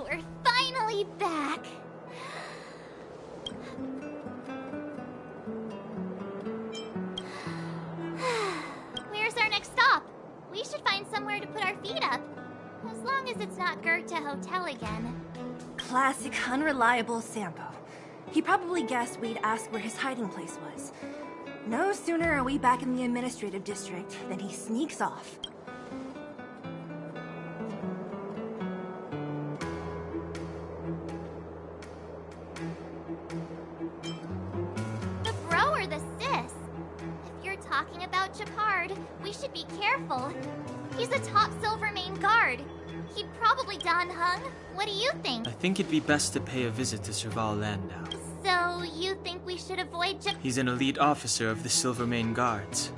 We're finally back. Where's our next stop? We should find somewhere to put our feet up. As long as it's not Goethe Hotel again. Classic unreliable Sampo. He probably guessed we'd ask where his hiding place was. No sooner are we back in the administrative district than he sneaks off. The bro or the sis? If you're talking about Gepard, we should be careful. He's a top Silvermane guard. He'd probably don Hung. What do you think? I think it'd be best to pay a visit to Serval Landau. So, you think we should avoid He's an elite officer of the Silvermane Guards.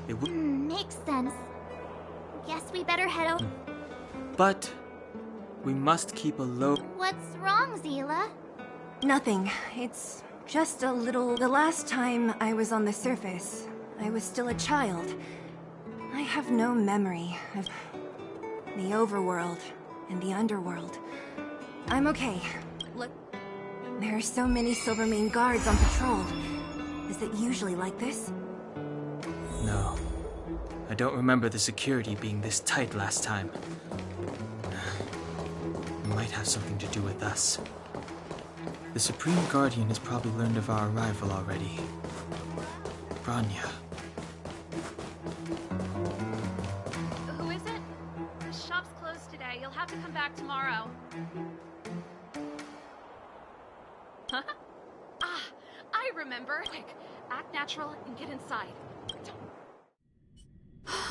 It would... Makes sense. Guess we better head over. But we must keep a low... What's wrong, Zila? Nothing. It's just a little... The last time I was on the surface, I was still a child. I have no memory of the overworld and the underworld. I'm okay. Look, there are so many Silvermane guards on patrol. Is it usually like this? No. I don't remember the security being this tight last time. It might have something to do with us. The Supreme Guardian has probably learned of our arrival already. Bronya. Who is it? The shop's closed today. You'll have to come back tomorrow. Huh? Ah, I remember. Quick, act natural and get inside.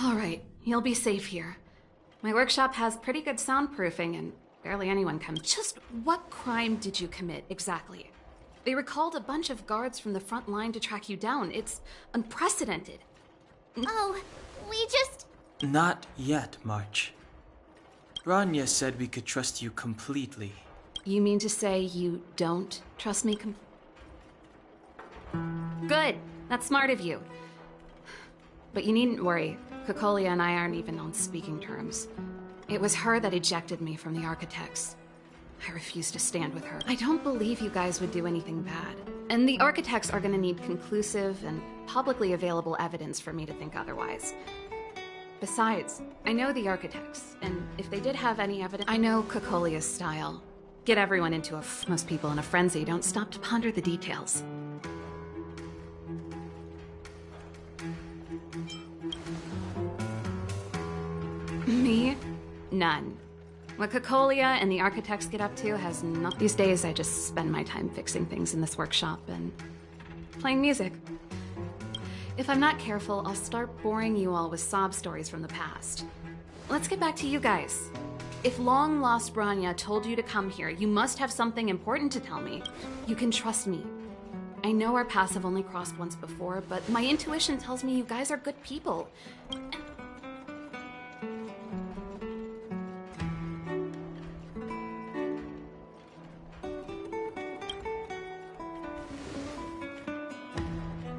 All right, you'll be safe here. My workshop has pretty good soundproofing and barely anyone comes. Just what crime did you commit, exactly? They recalled a bunch of guards from the front line to track you down. It's unprecedented. Oh, we just... Not yet, March. Bronya said we could trust you completely. You mean to say you don't trust me Good. That's smart of you. But you needn't worry. Kokolia and I aren't even on speaking terms. It was her that ejected me from the Architects. I refuse to stand with her. I don't believe you guys would do anything bad. And the Architects are gonna need conclusive and publicly available evidence for me to think otherwise. Besides, I know the Architects, and if they did have any evidence... I know Kokolia's style. Get everyone into most people in a frenzy. Don't stop to ponder the details. Me? None. What Kokolia and the Architects get up to has not. These days, I just spend my time fixing things in this workshop and playing music. If I'm not careful, I'll start boring you all with sob stories from the past. Let's get back to you guys. If long-lost Bronya told you to come here, you must have something important to tell me. You can trust me. I know our paths have only crossed once before, but my intuition tells me you guys are good people. Ooh,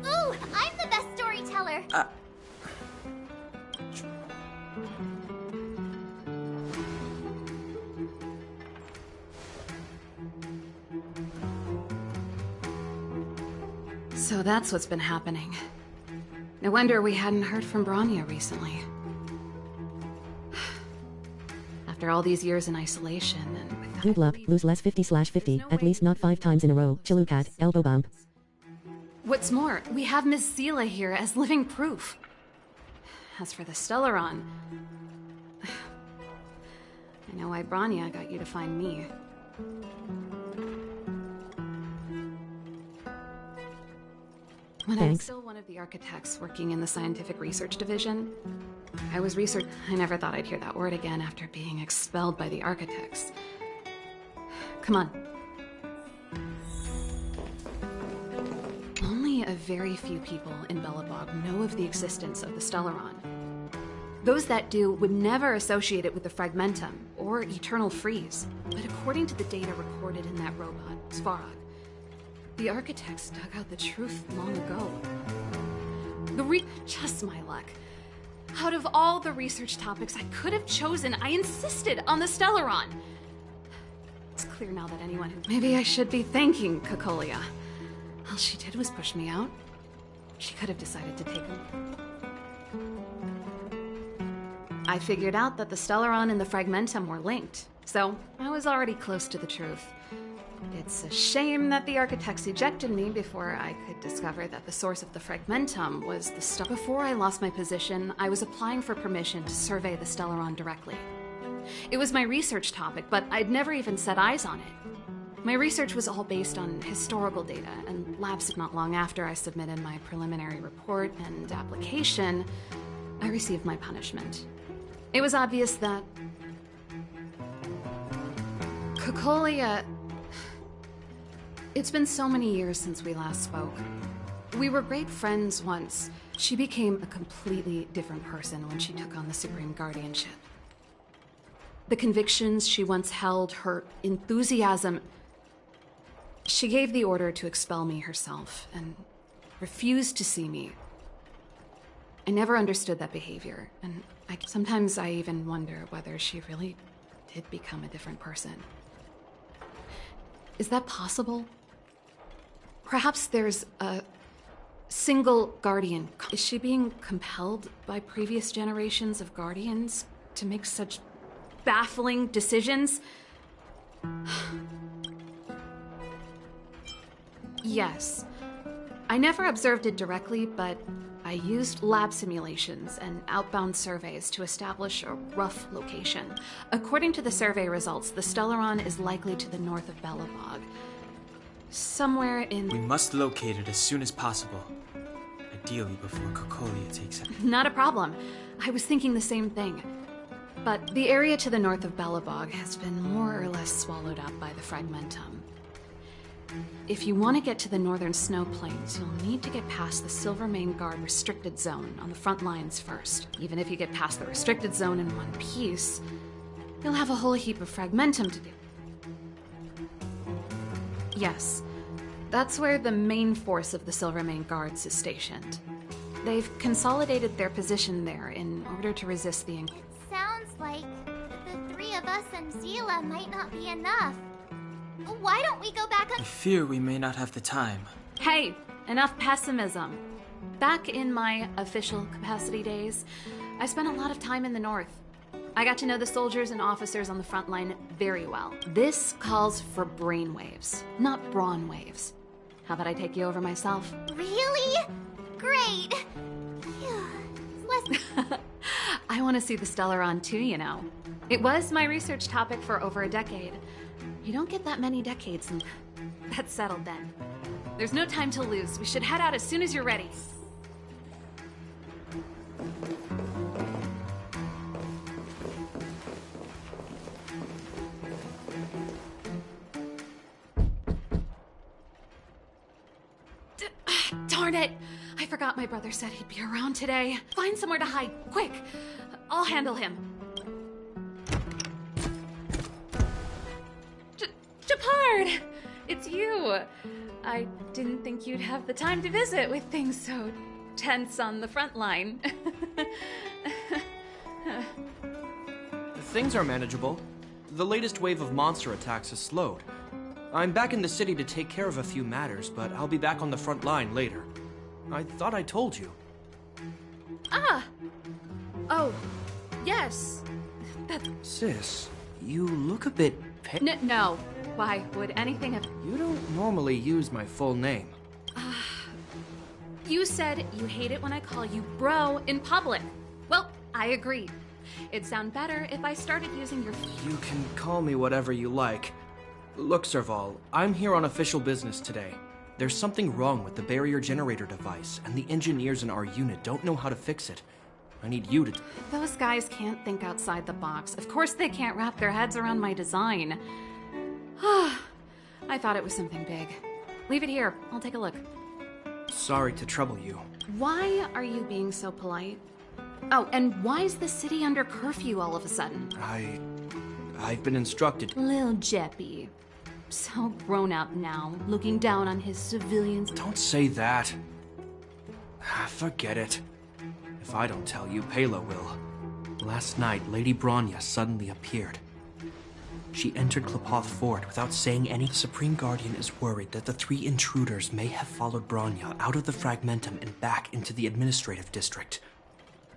I'm the best storyteller. So that's what's been happening. No wonder we hadn't heard from Bronya recently. After all these years in isolation and with Good luck, lose less 50/50, at least not 5 times in a row. Chilukat, elbow bump. What's more, we have Miss Seela here as living proof. As for the Stellaron, I know why Bronya got you to find me. When I was still one of the architects working in the scientific research division, I never thought I'd hear that word again after being expelled by the architects. Come on. Only a very few people in Belobog know of the existence of the Stellaron. Those that do would never associate it with the Fragmentum or Eternal Freeze. But according to the data recorded in that robot, Svarog, the architects dug out the truth long ago. Just my luck. Out of all the research topics I could have chosen, I insisted on the Stellaron. It's clear now that anyone who... Maybe I should be thanking Cocolia. All she did was push me out. She could have decided to take him. I figured out that the Stellaron and the Fragmentum were linked, so I was already close to the truth. It's a shame that the architects ejected me before I could discover that the source of the Fragmentum was the stuff. Before I lost my position, I was applying for permission to survey the Stellaron directly. It was my research topic, but I'd never even set eyes on it. My research was all based on historical data, and labs not long after I submitted my preliminary report and application, I received my punishment. It was obvious that Cocolia... It's been so many years since we last spoke. We were great friends once. She became a completely different person when she took on the Supreme Guardianship. The convictions she once held, her enthusiasm... She gave the order to expel me herself and refused to see me. I never understood that behavior, and sometimes I even wonder whether she really did become a different person. Is that possible? Perhaps there's a single guardian. Is she being compelled by previous generations of guardians to make such baffling decisions? Yes. I never observed it directly, but I used lab simulations and outbound surveys to establish a rough location. According to the survey results, the Stellaron is likely to the north of Belobog. Somewhere in... We must locate it as soon as possible. Ideally before Cocolia takes it. Not a problem. I was thinking the same thing. But the area to the north of Belobog has been more or less swallowed up by the Fragmentum. If you want to get to the northern snow plains, you'll need to get past the Silvermane Guard restricted zone on the front lines first. Even if you get past the restricted zone in one piece, you'll have a whole heap of Fragmentum to do. Yes, that's where the main force of the Silvermane Guards is stationed. They've consolidated their position there in order to resist the... Sounds like the three of us and Seela might not be enough. Why don't we go back on... I fear we may not have the time. Hey, enough pessimism. Back in my official capacity days, I spent a lot of time in the north. I got to know the soldiers and officers on the front line very well. This calls for brainwaves, not brawn waves. How about I take you over myself? Really? Great! Phew. I want to see the Stellaron too, you know. It was my research topic for over a decade. You don't get that many decades, and that's settled then. There's no time to lose. We should head out as soon as you're ready. Darn it! I forgot my brother said he'd be around today. Find somewhere to hide, quick! I'll handle him. Japard! It's you! I didn't think you'd have the time to visit with things so tense on the front line. Things are manageable. The latest wave of monster attacks has slowed. I'm back in the city to take care of a few matters, but I'll be back on the front line later. I thought I told you. Ah! Oh, yes. Sis, you look a bit No. Why would anything have... You don't normally use my full name. You said you hate it when I call you bro in public. Well, I agree. It'd sound better if I started using your... You can call me whatever you like. Look, Serval, I'm here on official business today. There's something wrong with the barrier generator device, and the engineers in our unit don't know how to fix it. I need you to... Those guys can't think outside the box. Of course they can't wrap their heads around my design. I thought it was something big. Leave it here. I'll take a look. Sorry to trouble you. Why are you being so polite? Oh, and why is the city under curfew all of a sudden? I've been instructed. Lil Jeppy. So grown up now, looking down on his civilians. Don't say that. Forget it. If I don't tell you, Pela will. Last night, Lady Bronya suddenly appeared. She entered Klapoth Fort without saying any. The Supreme Guardian is worried that the 3 intruders may have followed Bronya out of the Fragmentum and back into the administrative district.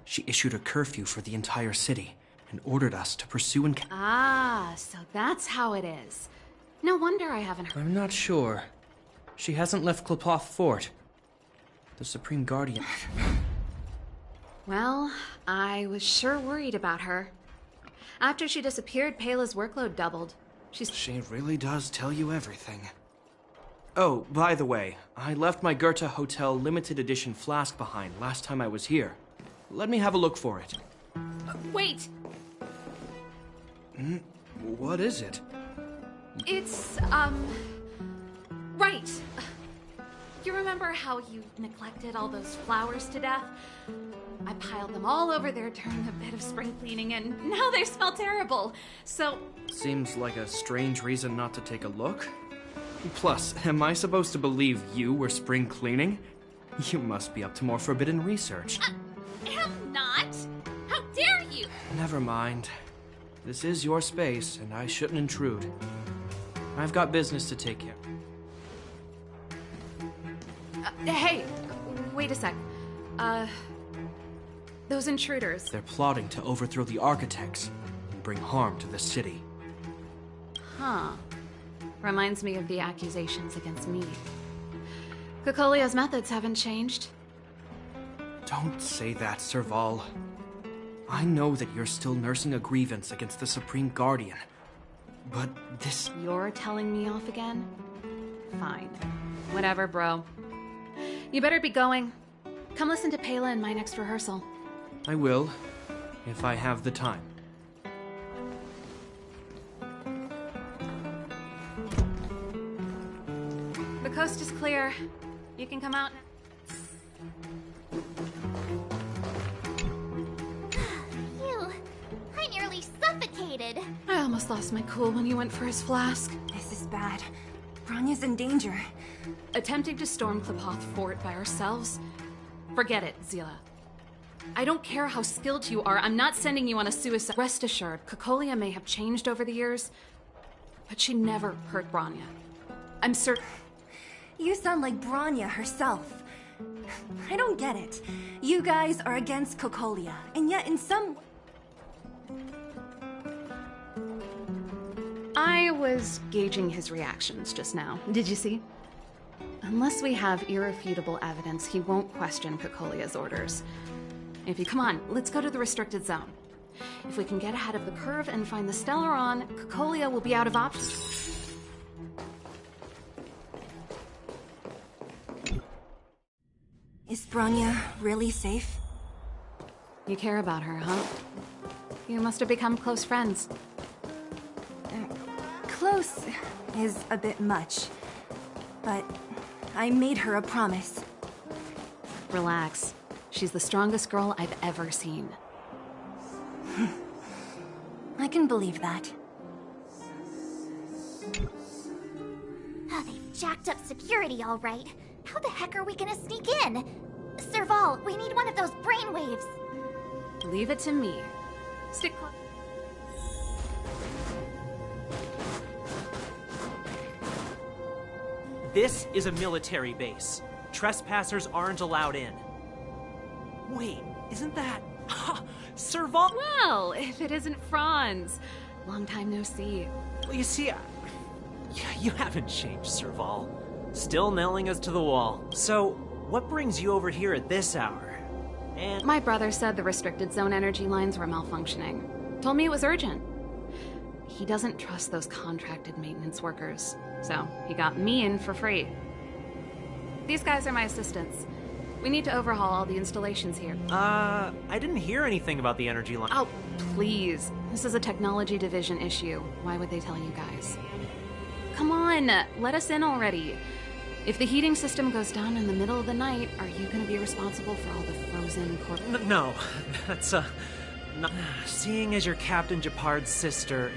She issued a curfew for the entire city and ordered us to pursue and... Ah, so that's how it is. No wonder I haven't heard... I'm not sure. She hasn't left Klapoth Fort. The Supreme Guardian... Well, I was sure worried about her. After she disappeared, Pela's workload doubled. She really does tell you everything. Oh, by the way, I left my Goethe Hotel limited edition flask behind last time I was here. Let me have a look for it. Wait! What is it? It's, right. You remember how you neglected all those flowers to death? I piled them all over there during a bit of spring cleaning, and now they smell terrible. So... Seems like a strange reason not to take a look. Plus, am I supposed to believe you were spring cleaning? You must be up to more forbidden research. Am not! How dare you! Never mind. This is your space, and I shouldn't intrude. I've got business to take care of. Hey, wait a sec. Those intruders. They're plotting to overthrow the architects and bring harm to the city. Huh. Reminds me of the accusations against me. Kokolia's methods haven't changed. Don't say that, Serval. I know that you're still nursing a grievance against the Supreme Guardian. But this... You're telling me off again? Fine. Whatever, bro. You better be going. Come listen to Pela in my next rehearsal. I will, if I have the time. The coast is clear. You can come out. Phew. I nearly suffocated. I almost lost my cool when you went for his flask. This is bad. Bronya's in danger. Attempting to storm Klapoth Fort by ourselves? Forget it, Zila. I don't care how skilled you are, I'm not sending you on a suicide. Rest assured, Kokolia may have changed over the years, but she never hurt Bronya. I'm certain... You sound like Bronya herself. I don't get it. You guys are against Kokolia, and yet in some... I was gauging his reactions just now. Did you see? Unless we have irrefutable evidence, he won't question Kokolia's orders. If you come on, let's go to the restricted zone. If we can get ahead of the curve and find the Stellaron, Kokolia will be out of options. Is Bronya really safe? You care about her, huh? You must have become close friends. Close is a bit much, but I made her a promise. Relax. She's the strongest girl I've ever seen. I can believe that. Oh, they've jacked up security, all right. How the heck are we gonna sneak in? Serval, we need one of those brainwaves. Leave it to me. Stick close. This is a military base. Trespassers aren't allowed in. Wait, isn't that... Serval? Well, if it isn't Franz. Long time no see. Well, you see, you haven't changed, Serval. Still nailing us to the wall. So, what brings you over here at this hour? And... My brother said the restricted zone energy lines were malfunctioning. Told me it was urgent. He doesn't trust those contracted maintenance workers, so he got me in for free. These guys are my assistants. We need to overhaul all the installations here. I didn't hear anything about the energy line. Oh, please. This is a technology division issue. Why would they tell you guys? Come on, let us in already. If the heating system goes down in the middle of the night, are you going to be responsible for all the frozen No, that's, not... Seeing as you're Captain Japard's sister,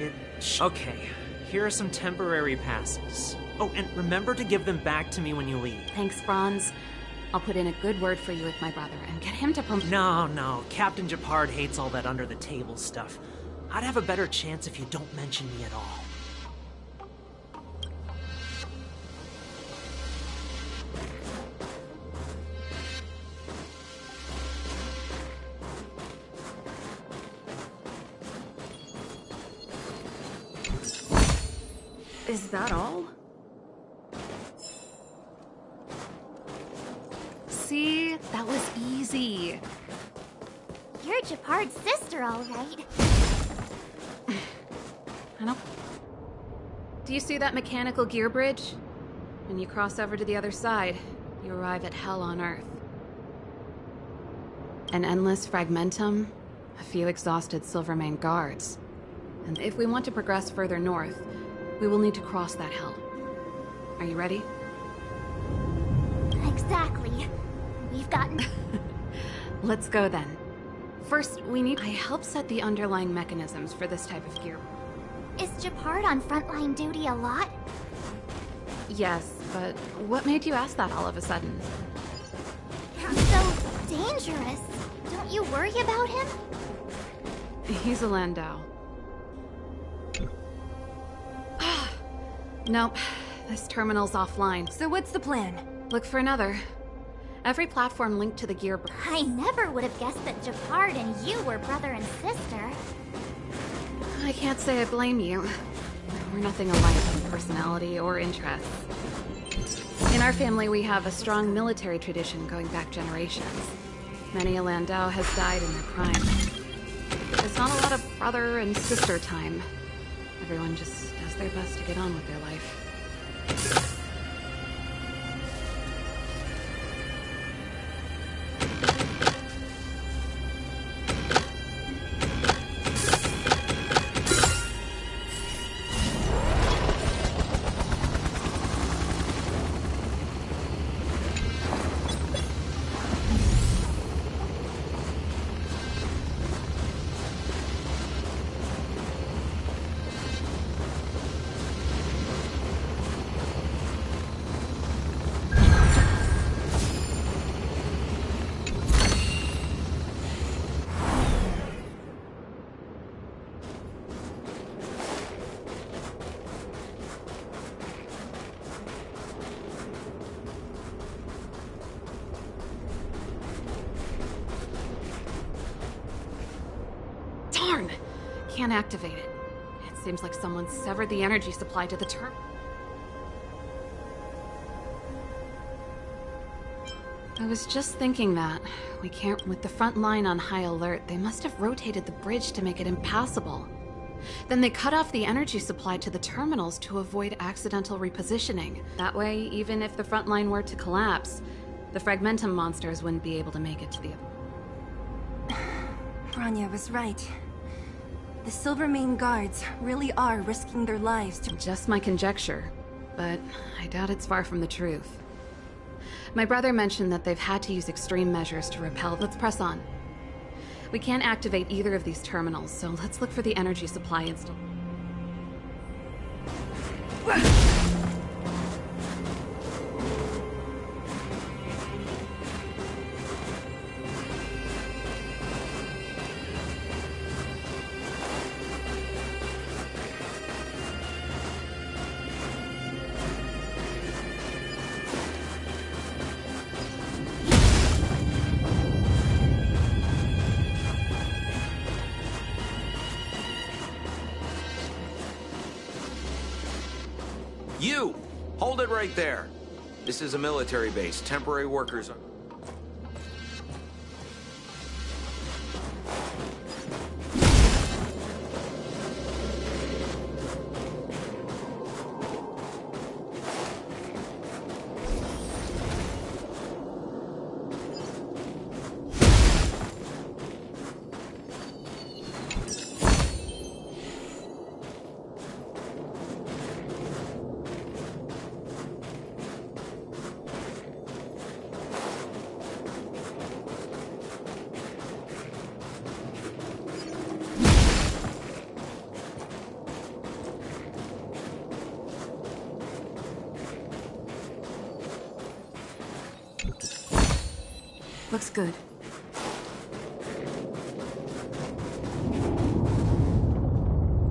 Okay, here are some temporary passes. Oh, and remember to give them back to me when you leave. Thanks, Franz. I'll put in a good word for you with my brother and get him to No, Captain Japard hates all that under-the-table stuff. I'd have a better chance if you don't mention me at all. Is that all? See? That was easy. You're Japard's sister, all right. I don't... Do you see that mechanical gear bridge? When you cross over to the other side, you arrive at Hell on Earth. An endless fragmentum, a few exhausted Silvermane guards. And if we want to progress further north, we will need to cross that hell. Are you ready? Exactly. We've gotten... Let's go then. First, we need... I help set the underlying mechanisms for this type of gear. Is Japard on frontline duty a lot? Yes, but what made you ask that all of a sudden? He's so dangerous. Don't you worry about him? He's a Landau. Nope, this terminal's offline. So what's the plan? Look for another. Every platform linked to the gear... I never would have guessed that Japard and you were brother and sister. I can't say I blame you. We're nothing alike in personality or interests. In our family, we have a strong military tradition going back generations. Many a Landau has died in their prime. There's not a lot of brother and sister time. Everyone just does their best to get on with their life. Can't activate it. It seems like someone severed the energy supply to the turret. I was just thinking that. We can't... With the front line on high alert, they must have rotated the bridge to make it impassable. Then they cut off the energy supply to the terminals to avoid accidental repositioning. That way, even if the front line were to collapse, the Fragmentum monsters wouldn't be able to make it to the... Bronya was right. The Silvermane guards really are risking their lives to... Just my conjecture, but I doubt it's far from the truth. My brother mentioned that they've had to use extreme measures to repel. Let's press on. We can't activate either of these terminals, so let's look for the energy supply install. You! Hold it right there. This is a military base. Temporary workers are... Looks good.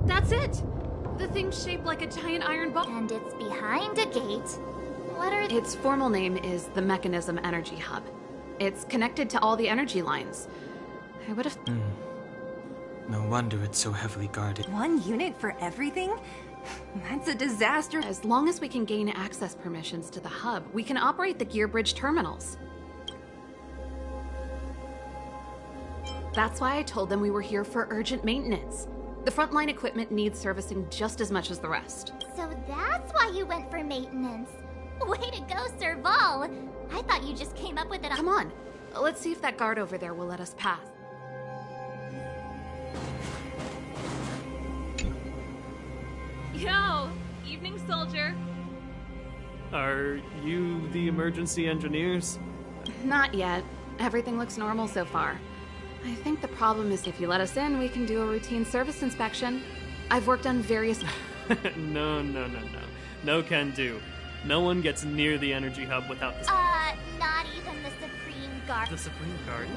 That's it! The thing's shaped like a giant iron ball. And it's behind a gate. What are Its formal name is the Mechanism Energy Hub. It's connected to all the energy lines. I would have... No wonder it's so heavily guarded. One unit for everything? That's a disaster. As long as we can gain access permissions to the hub, we can operate the gear bridge terminals. That's why I told them we were here for urgent maintenance. The frontline equipment needs servicing just as much as the rest. So that's why you went for maintenance. Way to go, Serval! I thought you just came up with it on— Come on, let's see if that guard over there will let us pass. Yo! Evening, soldier. Are you the emergency engineers? Not yet. Everything looks normal so far. I think the problem is if you let us in, we can do a routine service inspection. I've worked on various... No. No can do. No one gets near the energy hub without the... Not even the Supreme Guard. The Supreme Guard?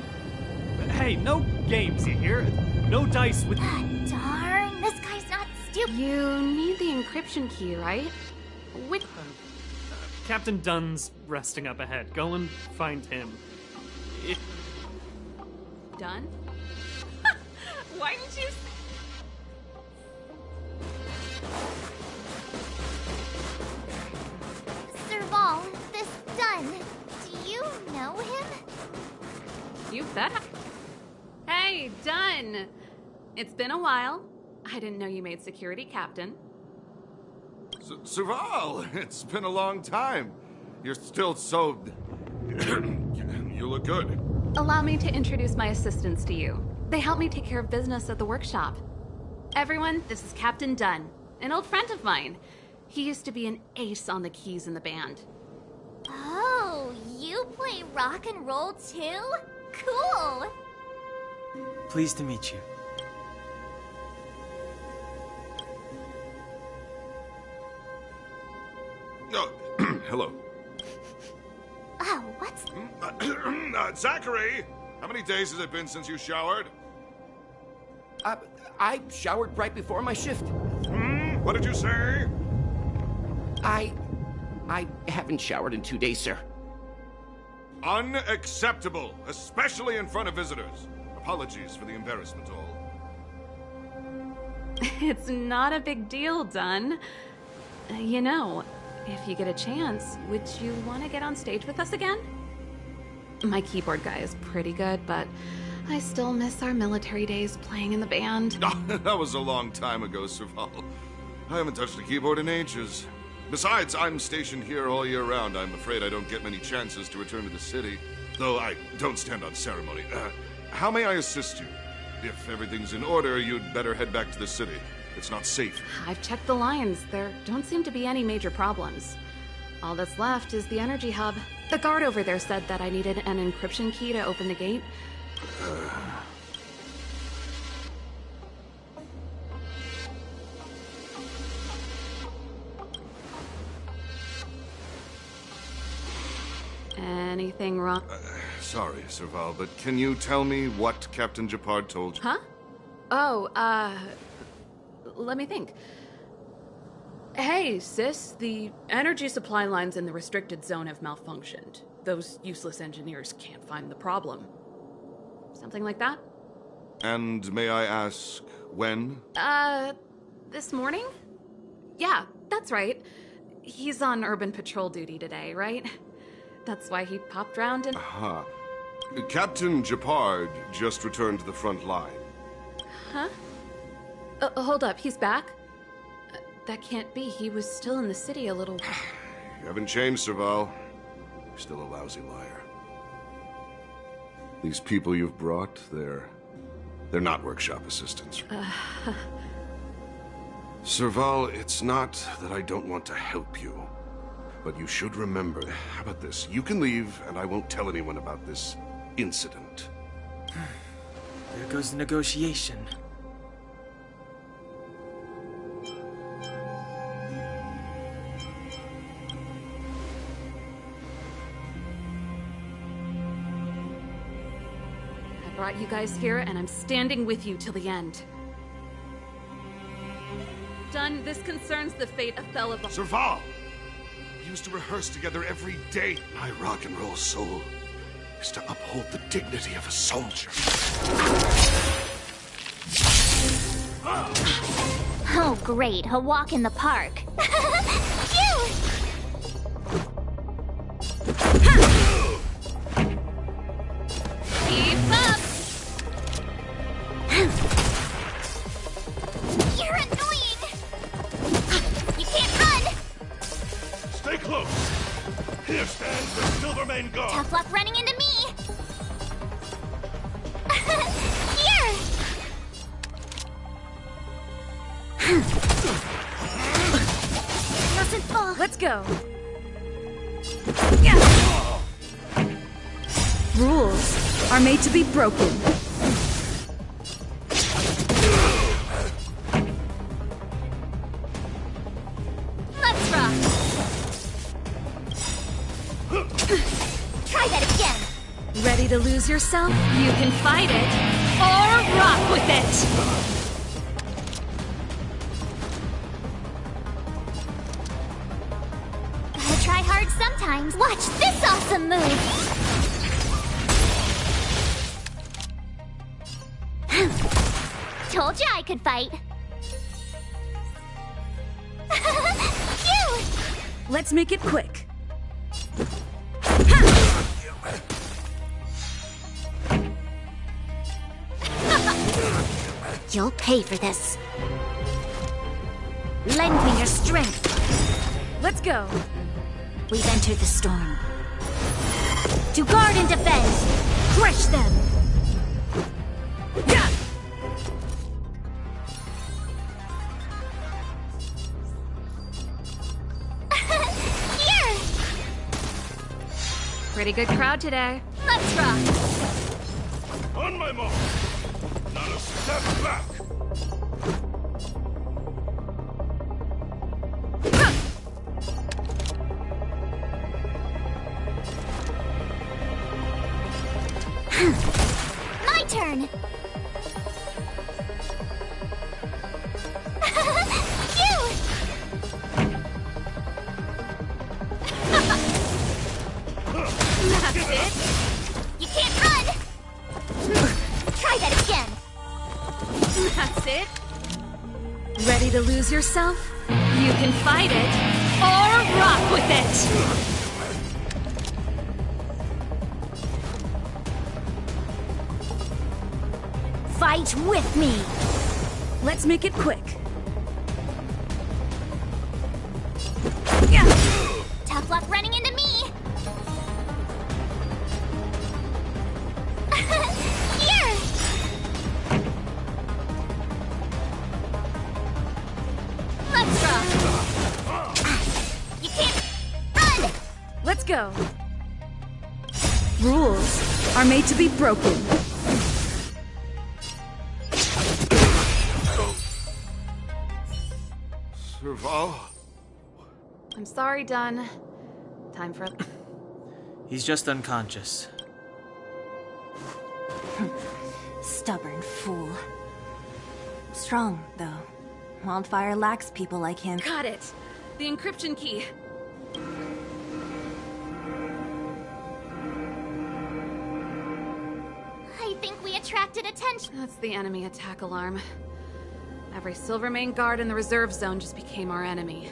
Hey, no games, you hear? No dice with... Darn, this guy's not stupid. You need the encryption key, right? Which... Captain Dunn's resting up ahead. Go and find him. Done? Why didn't you... Serval, this Dunn, do you know him? You bet. Hey, Dunn! It's been a while. I didn't know you made security captain. Serval, it's been a long time. You're still so... You look good. Allow me to introduce my assistants to you. They help me take care of business at the workshop. Everyone, this is Captain Dunn, an old friend of mine. He used to be an ace on the keys in the band. Oh, you play rock and roll too? Cool! Pleased to meet you. Oh, hello. Oh, what's... Zachary! How many days has it been since you showered? I showered right before my shift. What did you say? I haven't showered in 2 days, sir. Unacceptable, especially in front of visitors. Apologies for the embarrassment, all. It's not a big deal, Dunn. You know, if you get a chance, would you want to get on stage with us again? My keyboard guy is pretty good, but I still miss our military days playing in the band. That was a long time ago, Serval. I haven't touched a keyboard in ages. Besides, I'm stationed here all year round. I'm afraid I don't get many chances to return to the city. Though I don't stand on ceremony. How may I assist you? If everything's in order, you'd better head back to the city. It's not safe. I've checked the lines. There don't seem to be any major problems. All that's left is the energy hub. The guard over there said that I needed an encryption key to open the gate. Anything wrong? Sorry, Serval, but can you tell me what Captain Gepard told you? Huh? Oh, let me think. Hey, sis, the energy supply lines in the restricted zone have malfunctioned. Those useless engineers can't find the problem. Something like that? And may I ask, when? This morning? Yeah, that's right. He's on urban patrol duty today, right? That's why he popped round and... Aha. Captain Gepard just returned to the front line. Huh? Hold up, he's back? That can't be. He was still in the city a little... You haven't changed, Serval. You're still a lousy liar. These people you've brought, they're not workshop assistants. Serval, it's not that I don't want to help you. But you should remember, how about this? You can leave, and I won't tell anyone about this incident. There goes the negotiation. I brought you guys here, and I'm standing with you till the end. Done. This concerns the fate of Thelibal. Serval! We used to rehearse together every day. My rock and roll soul is to uphold the dignity of a soldier. Oh, great. A walk in the park. Phew! Keep up! You're annoying! You can't run! Stay close! Here stands the Silvermane Guard! Tough luck running into me! Here! Mustn't fall. Let's go. Rules are made to be broken. Let's rock! Try that again! Ready to lose yourself? You can fight it or rock with it! Gotta try hard sometimes. Watch this awesome move! Told you I could fight. Phew! Let's make it quick. You'll pay for this. Lend me your strength. Let's go. We've entered the storm. To guard and defend. Crush them. Yeah. Here. Pretty good crowd today. Let's rock. On my mark! Not a step back! My turn. Phew! That's it. You can't run. Try that again. That's it. Ready to lose yourself? You can fight it or rock with it! Fight with me. Let's make it quick. Tough luck running into me. Here. Let's rock. You can't run. Let's go. Rules are made to be broken. Serval? I'm sorry, Dunn. Time for... He's just unconscious. Stubborn fool. Strong, though. Wildfire lacks people like him. Got it! The encryption key. I think we attracted attention. That's the enemy attack alarm. Every Silvermane guard in the reserve zone just became our enemy.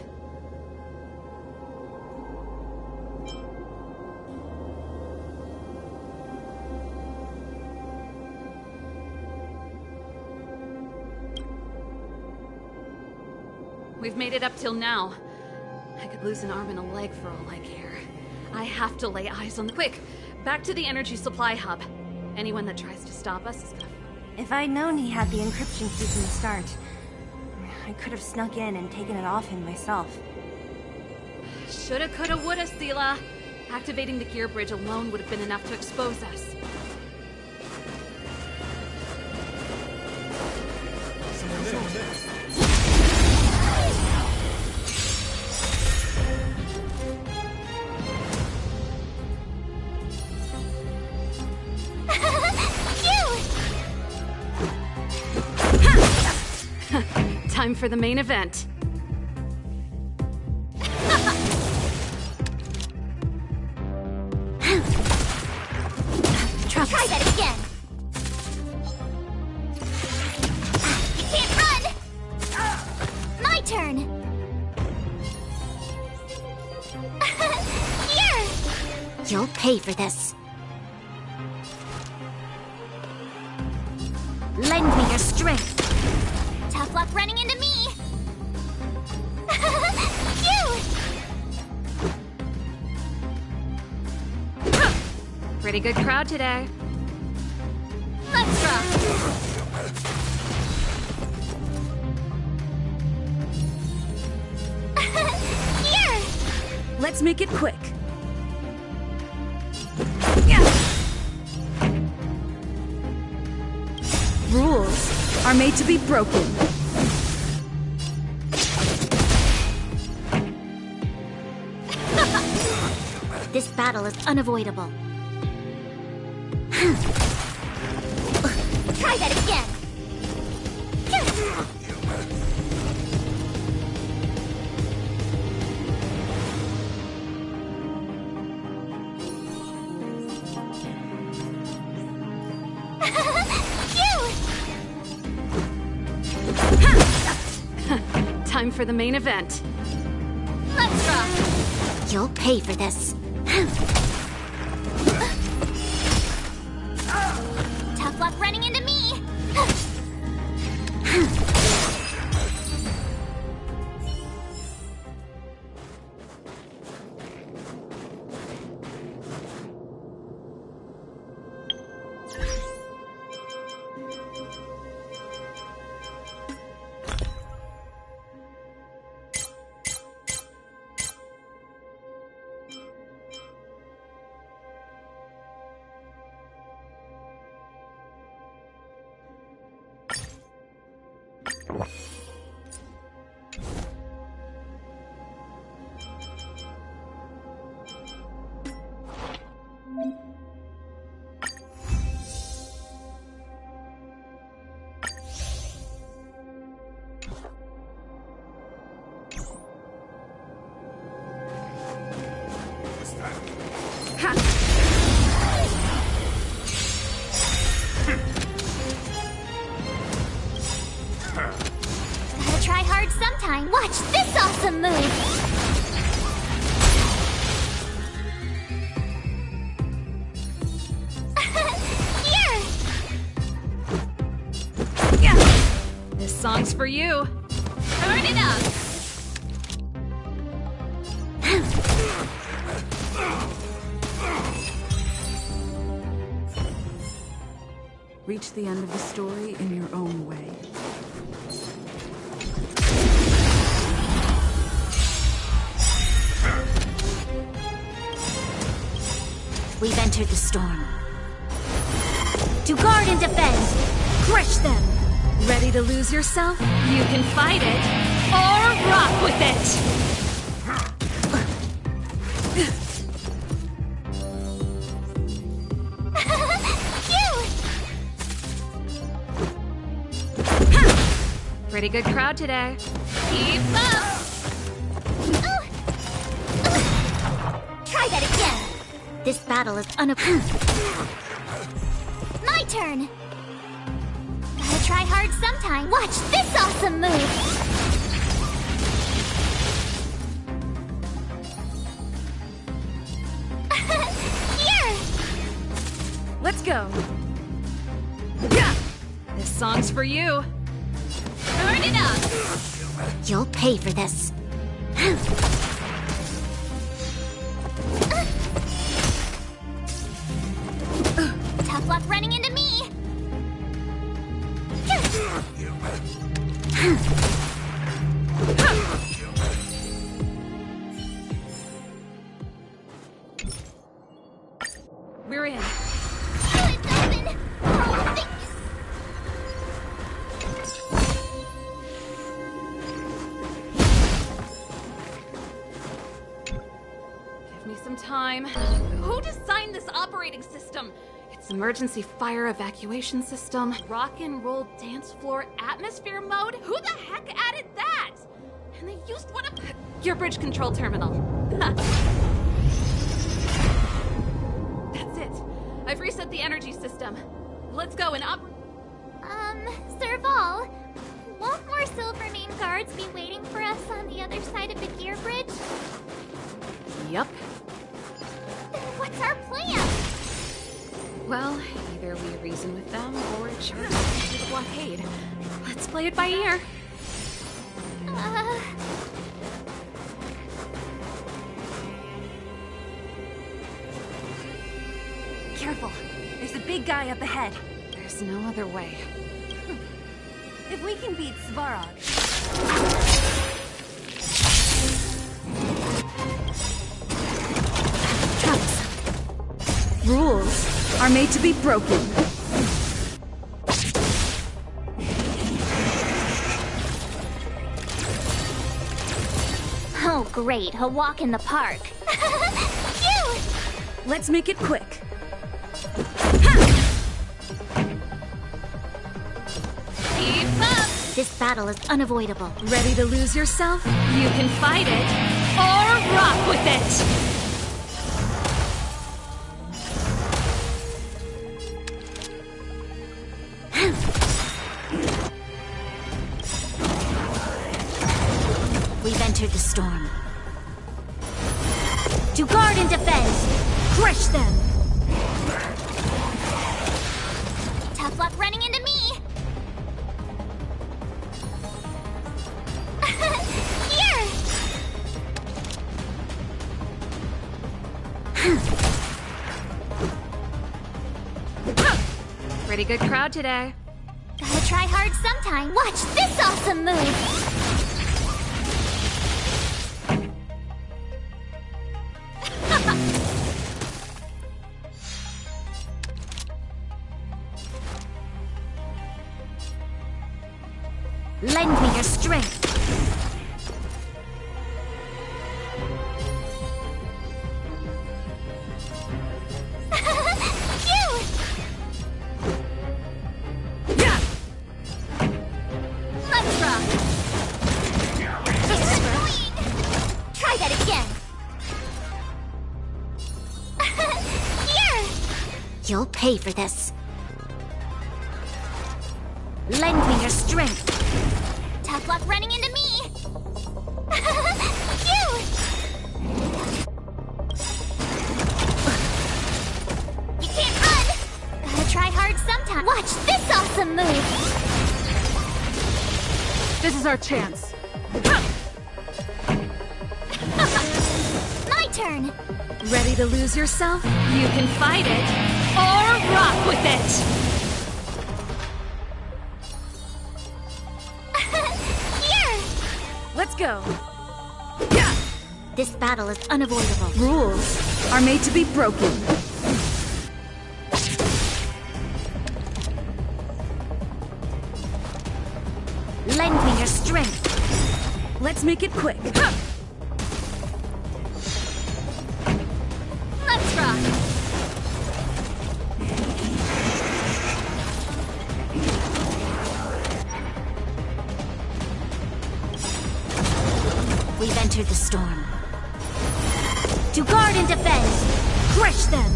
We've made it up till now. I could lose an arm and a leg for all I care. I have to lay eyes on the... Quick! Back to the energy supply hub. Anyone that tries to stop us is gonna... If I'd known he had the encryption key from the start, I could have snuck in and taken it off him myself. Shoulda, coulda, woulda, Sela. Activating the gear bridge alone would have been enough to expose us. Time for the main event. Try that again. You can't run. My turn. Here. You'll pay for this. Lend me your strength. Tough luck running into me! Pretty good crowd today. Let's rock! Here! Let's make it quick. Rules are made to be broken. This battle is unavoidable. Try that again! Time for the main event. Let's rock! You'll pay for this. Tough luck running into me! Gotta try hard sometime. Watch this awesome move! This song's for you. Turn it up! Reach the end of the story in your own way. We've entered the storm. To guard and defend! Crush them! Ready to lose yourself? You can fight it, or rock with it! Pretty good crowd today. Keep up! Try that again! This battle is My turn! Gotta try hard sometime. Watch this awesome move! Here! Let's go. Yeah! This song's for you. Turn it up! You'll pay for this. Tough luck running into me! We're in. It's open! Give me some time. Who designed this operating system? It's emergency fire evacuation system, rock and roll dance floor atmosphere mode. Who the heck added that? And they used one of your bridge control terminal. That's it. I've reset the energy system. Let's go and Serval, won't more Silvermane guards be waiting for us on the other side of the gear bridge? Yup. Then what's our plan? Well, either we reason with them or charge them to the blockade. Let's play it by ear. Careful. There's a big guy up ahead. There's no other way. If we can beat Svarog... Rules are made to be broken. Oh, great. A walk in the park. Phew! Let's make it quick. Keep up! This battle is unavoidable. Ready to lose yourself? You can fight it, or rock with it! We've entered the storm. To guard and defend! Crush them! Tough luck running into me! Here! Pretty good crowd today. Gotta try hard sometime. Watch this awesome move! Lend me your strength. Phew! Yeah! Let's rock. It's annoying. Try that again. Here! You'll pay for this. Lend me your strength. Tough luck running into me! Phew! You can't run! Gotta try hard sometime. Watch this awesome move! This is our chance. My turn! Ready to lose yourself? You can fight it, or rock with it! Let's go. Yeah! This battle is unavoidable. Rules are made to be broken. Let's make it quick. Let's rock! We've entered the storm. To guard and defend! Crush them!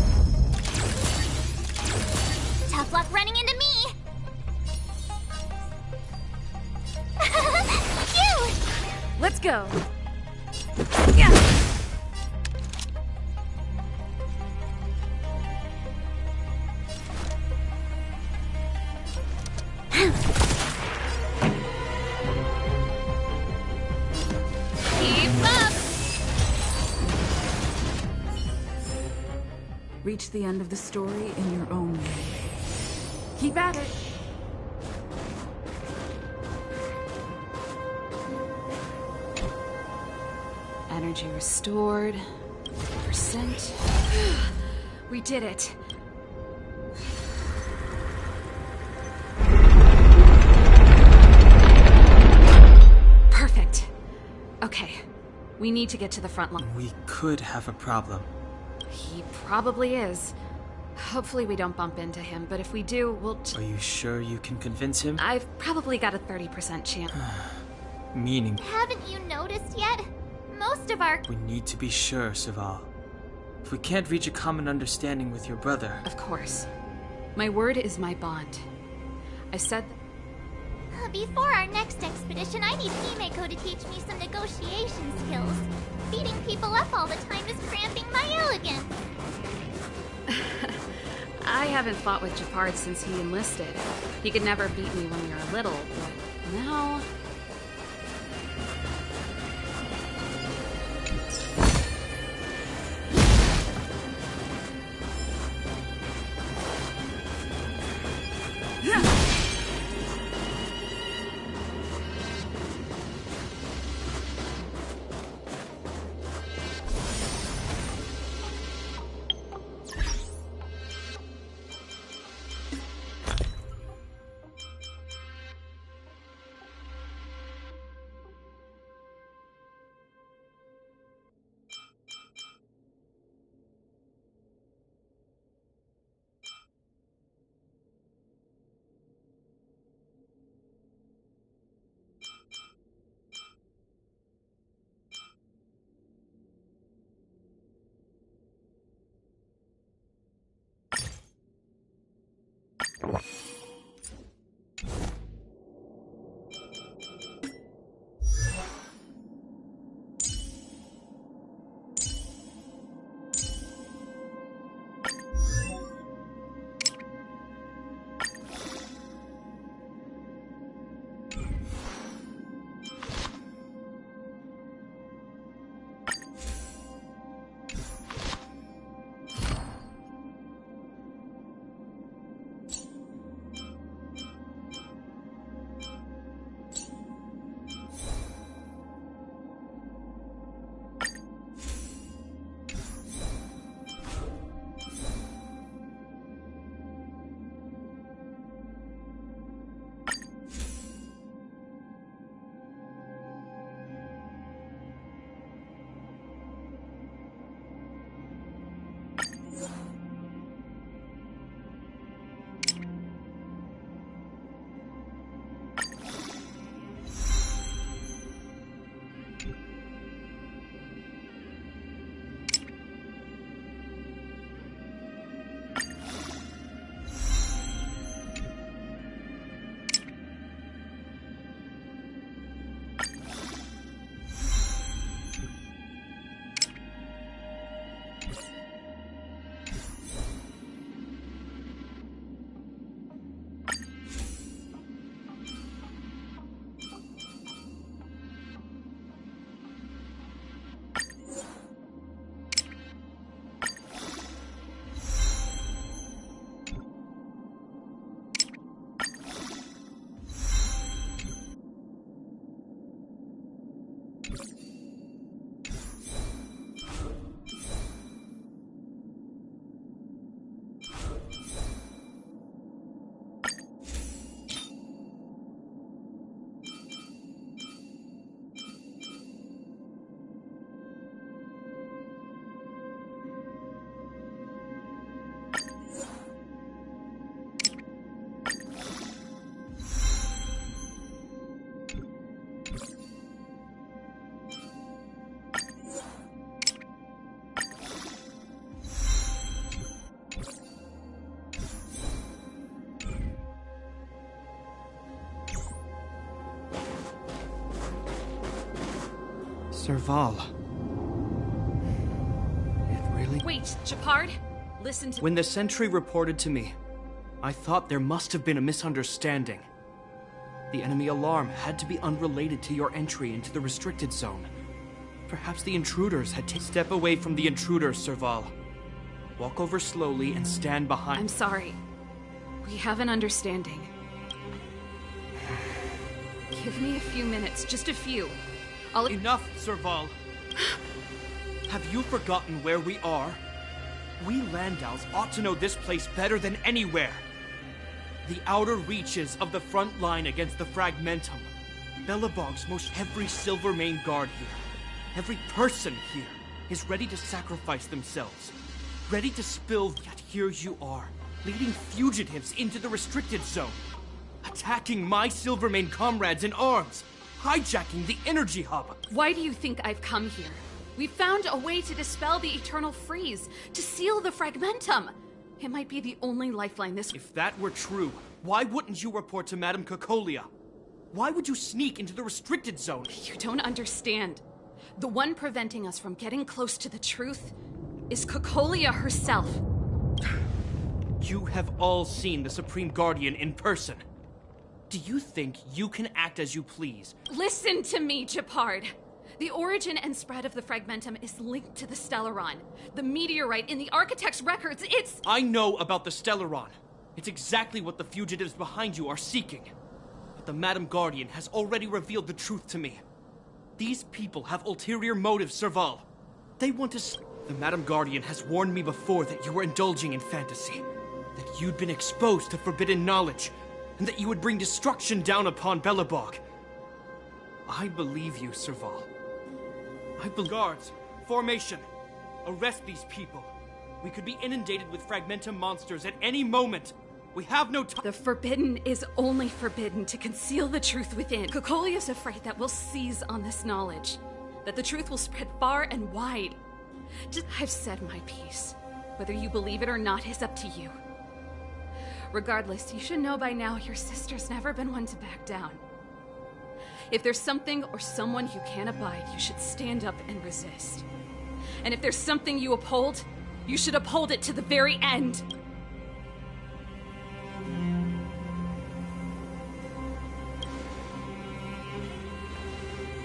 Tough luck running into me! Phew! Let's go! Yeah. Keep up! Reach the end of the story in your own way. Keep at it! Energy restored. 50%. We did it. Perfect. Okay. We need to get to the front line. We could have a problem. He probably is. Hopefully we don't bump into him, but if we do, we'll... Are you sure you can convince him? I've probably got a 30% chance. Meaning... Haven't you noticed yet? Most of our... We need to be sure, Serval. If we can't reach a common understanding with your brother... Of course. My word is my bond. I said... Before our next expedition, I need Himeko to teach me some negotiation skills. Beating people up all the time is cramping my elegance. I haven't fought with Japard since he enlisted. He could never beat me when we were little, but now... Serval. It really... Wait, Japard? Listen to... When the sentry reported to me, I thought there must have been a misunderstanding. The enemy alarm had to be unrelated to your entry into the restricted zone. Perhaps the intruders had to step away from the intruders, Serval. Walk over slowly and stand behind... I'm sorry. We have an understanding. Give me a few minutes, just a few. Enough, Serval. Have you forgotten where we are? We Landows ought to know this place better than anywhere. The outer reaches of the front line against the Fragmentum. Belobog's most every Silvermane guard here. Every person here is ready to sacrifice themselves. Ready to spill, yet here you are, leading fugitives into the restricted zone. Attacking my Silvermane comrades in arms. Hijacking the energy hub. Why do you think I've come here? We found a way to dispel the eternal freeze, to seal the Fragmentum. It might be the only lifeline this... If that were true, why wouldn't you report to Madame Cocolia? Why would you sneak into the restricted zone? You don't understand. The one preventing us from getting close to the truth is Cocolia herself. You have all seen the Supreme Guardian in person. Do you think you can act as you please? Listen to me, Japard. The origin and spread of the Fragmentum is linked to the Stellaron. The meteorite in the Architect's records, it's... I know about the Stellaron. It's exactly what the fugitives behind you are seeking. But the Madam Guardian has already revealed the truth to me. These people have ulterior motives, Serval. They want to... The Madam Guardian has warned me before that you were indulging in fantasy. That you'd been exposed to forbidden knowledge. And that you would bring destruction down upon Belobog. I believe you, Serval. I believe... Guards, formation. Arrest these people. We could be inundated with Fragmentum monsters at any moment. We have no time. The forbidden is only forbidden to conceal the truth within. Cocolia is afraid that we'll seize on this knowledge. That the truth will spread far and wide. I've said my piece. Whether you believe it or not is up to you. Regardless, you should know by now your sister's never been one to back down. If there's something or someone you can't abide, you should stand up and resist. And if there's something you uphold, you should uphold it to the very end.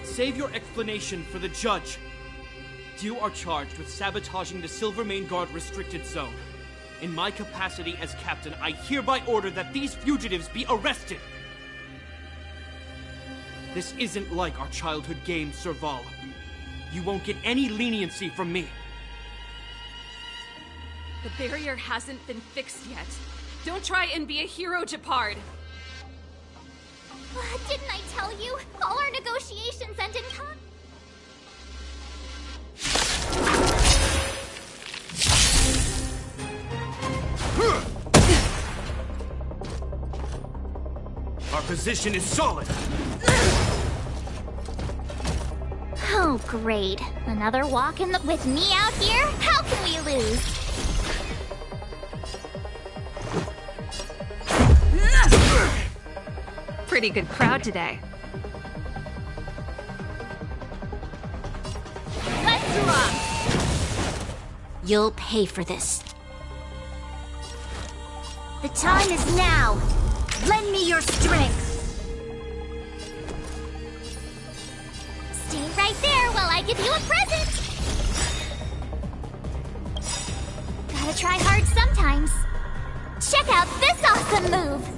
Save your explanation for the judge. You are charged with sabotaging the Silvermane Guard restricted zone. In my capacity as captain, I hereby order that these fugitives be arrested. This isn't like our childhood game, Serval. You won't get any leniency from me. The barrier hasn't been fixed yet. Don't try and be a hero, Japard. Didn't I tell you? All our negotiations end in Our position is solid. Oh, great. Another walk in the... With me out here? How can we lose? Pretty good crowd today. Let's rock! You'll pay for this. The time is now. Lend me your strength. Stay right there while I give you a present. Gotta try hard sometimes. Check out this awesome move.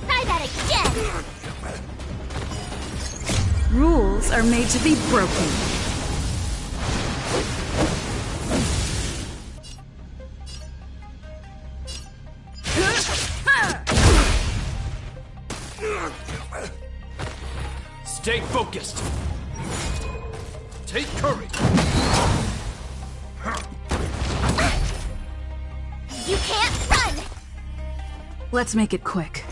Try that again. Rules are made to be broken. Stay focused. Take courage. You can't run. Let's make it quick.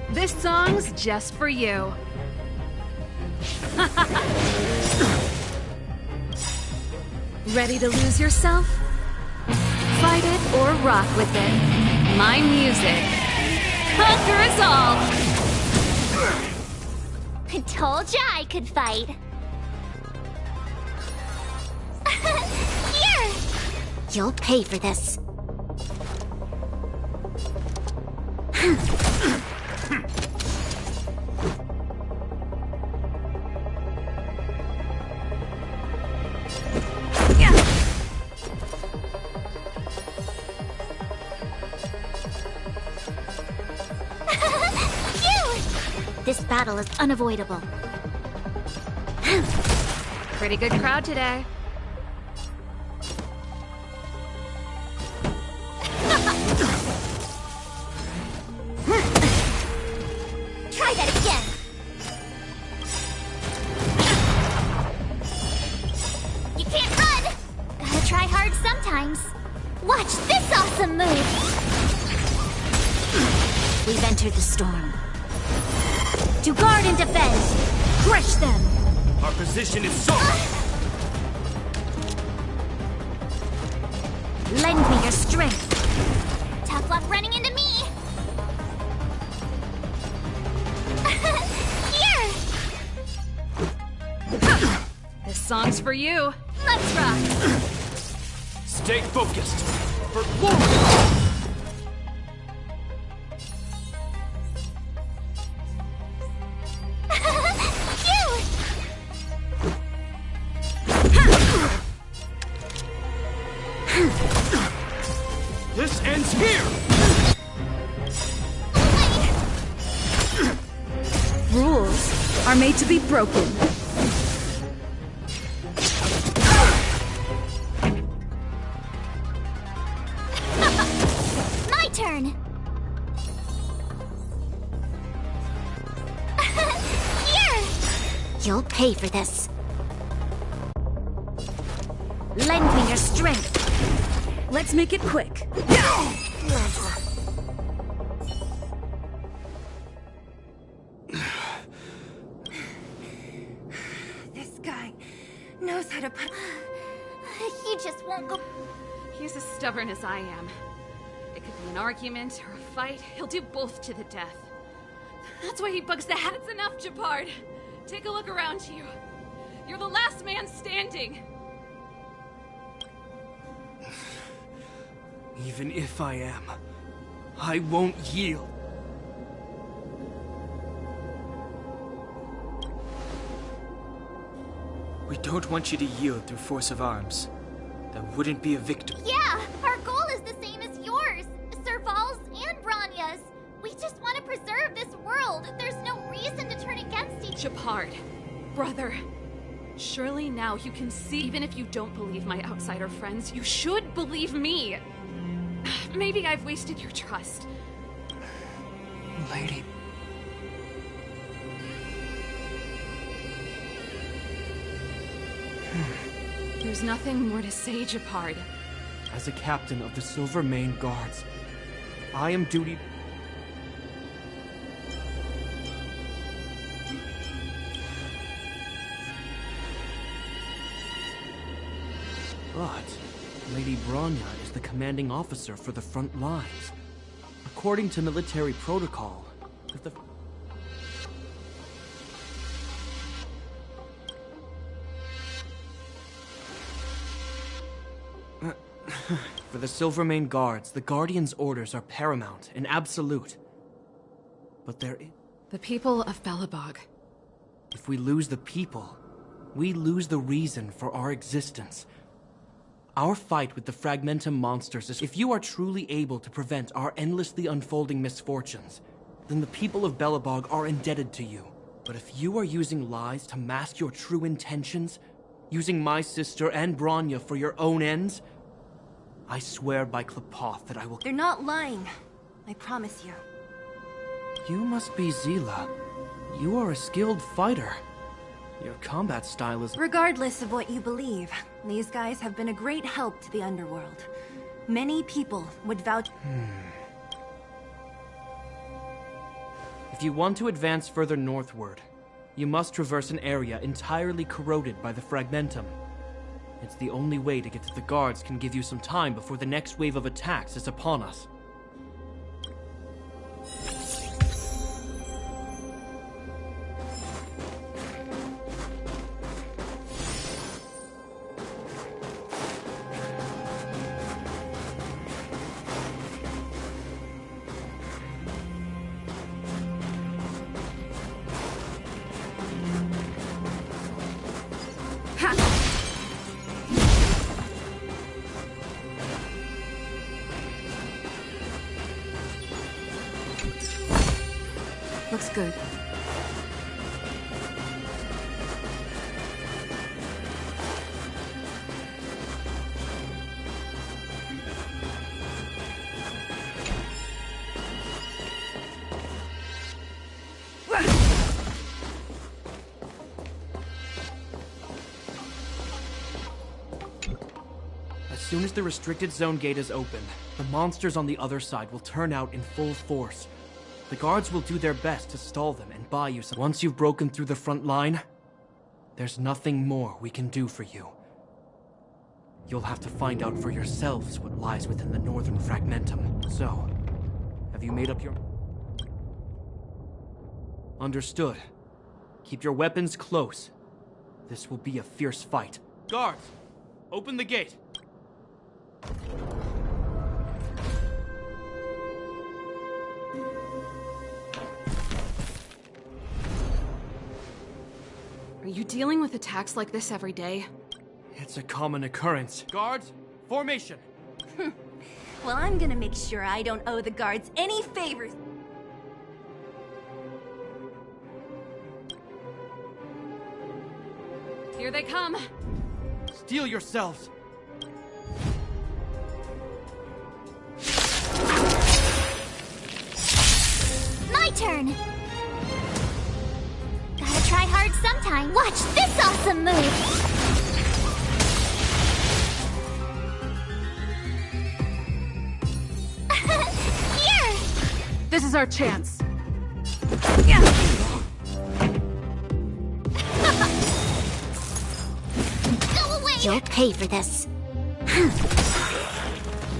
This song's just for you. Ready to lose yourself? Fight it or rock with it. My music conquers all! Told ya I could fight. Here! You'll pay for this. This battle is unavoidable. Pretty good crowd today. Try that again. You can't run! Gotta try hard sometimes. Watch this awesome move! We've entered the storm. To guard and defend! Crush them! Our position is so... Lend me your strength! Tough luck running into me! Here! This song's for you. Let's rock! Stay focused. For glory! This ends here! Rules are made to be broken. My turn! Here! You'll pay for this. Lend me your strength. Let's make it quick. This guy knows how to put... He just won't go... He's as stubborn as I am. It could be an argument or a fight. He'll do both to the death. That's why he bugs the head. It's enough, Japard. Take a look around you. You're the last man standing. Even if I am, I won't yield. We don't want you to yield through force of arms. That wouldn't be a victory. Yeah, our goal is the same as yours. Serval's and Branya's. We just want to preserve this world. There's no reason to turn against each other. Japard, brother. Surely now you can see, even if you don't believe my outsider friends, you should believe me. Maybe I've wasted your trust. Lady... There's nothing more to say, Japard. As a captain of the Silver Mane Guards, I am duty... But Lady Bronya is the commanding officer for the front lines. According to military protocol, if the... For the Silvermane Guards, the Guardian's orders are paramount and absolute. But there is... The people of Belobog. If we lose the people, we lose the reason for our existence. Our fight with the Fragmentum monsters is... If you are truly able to prevent our endlessly unfolding misfortunes, then the people of Belobog are indebted to you. But if you are using lies to mask your true intentions, using my sister and Bronya for your own ends, I swear by Klepoth that I will... They're not lying. I promise you. You must be Zila. You are a skilled fighter. Your combat style is... Regardless of what you believe, these guys have been a great help to the underworld. Many people would vouch... If you want to advance further northward, you must traverse an area entirely corroded by the Fragmentum. It's the only way to get to the guards can give you some time before the next wave of attacks is upon us. Looks good. As soon as the restricted zone gate is opened, the monsters on the other side will turn out in full force. The guards will do their best to stall them and buy you some. Once you've broken through the front line, there's nothing more we can do for you. You'll have to find out for yourselves what lies within the northern fragmentum. So, have you made up your... Understood. Keep your weapons close. This will be a fierce fight. Guards, open the gate. Are you dealing with attacks like this every day? It's a common occurrence. Guards, formation! Well, I'm gonna make sure I don't owe the guards any favors. Here they come! Steel yourselves! My turn! Gotta try hard sometime. Watch this awesome move! Here! This is our chance. Go away! You'll pay for this.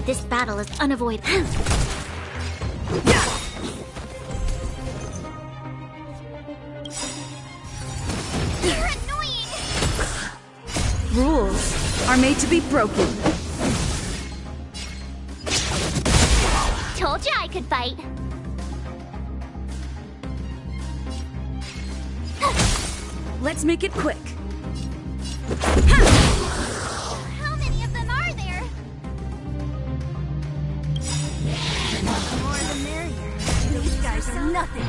This battle is unavoidable. You're annoying! Rules are made to be broken. Told you I could fight. Let's make it quick. How many of them are there? The more the merrier. These guys are nothing.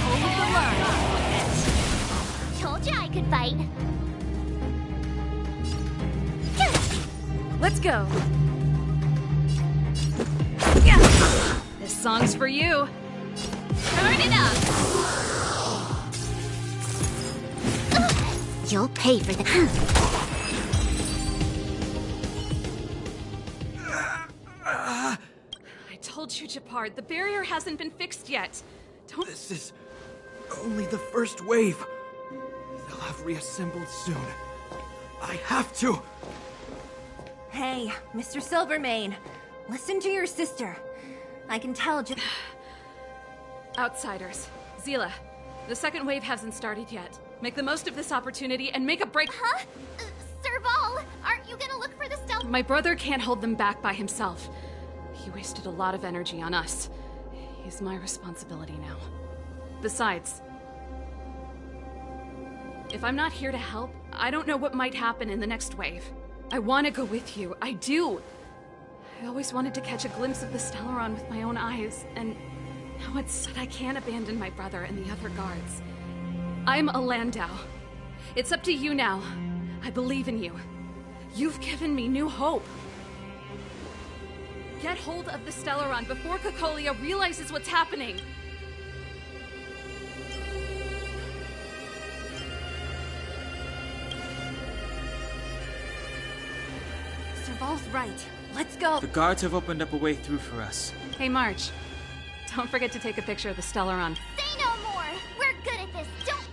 Hold the line. Told you I could fight. Let's go. This song's for you. Turn it up. You'll pay for that. I told you, Japard, the barrier hasn't been fixed yet. Don't... This is only the first wave. They'll have reassembled soon. I have to! Hey, Mr. Silvermane, listen to your sister. I can tell Outsiders. Zila, the second wave hasn't started yet. Make the most of this opportunity and make a break. Huh? Serval, aren't you gonna look for the stealth? My brother can't hold them back by himself. He wasted a lot of energy on us. He's my responsibility now. Besides, if I'm not here to help, I don't know what might happen in the next wave. I want to go with you. I do. I always wanted to catch a glimpse of the Stellaron with my own eyes, and now it's said I can't abandon my brother and the other guards. I'm a Landau. It's up to you now. I believe in you. You've given me new hope. Get hold of the Stellaron before Cocolia realizes what's happening. Serval's right. Let's go. The guards have opened up a way through for us. Hey, March. Don't forget to take a picture of the Stellaron. Say no more! We're good at this. Don't...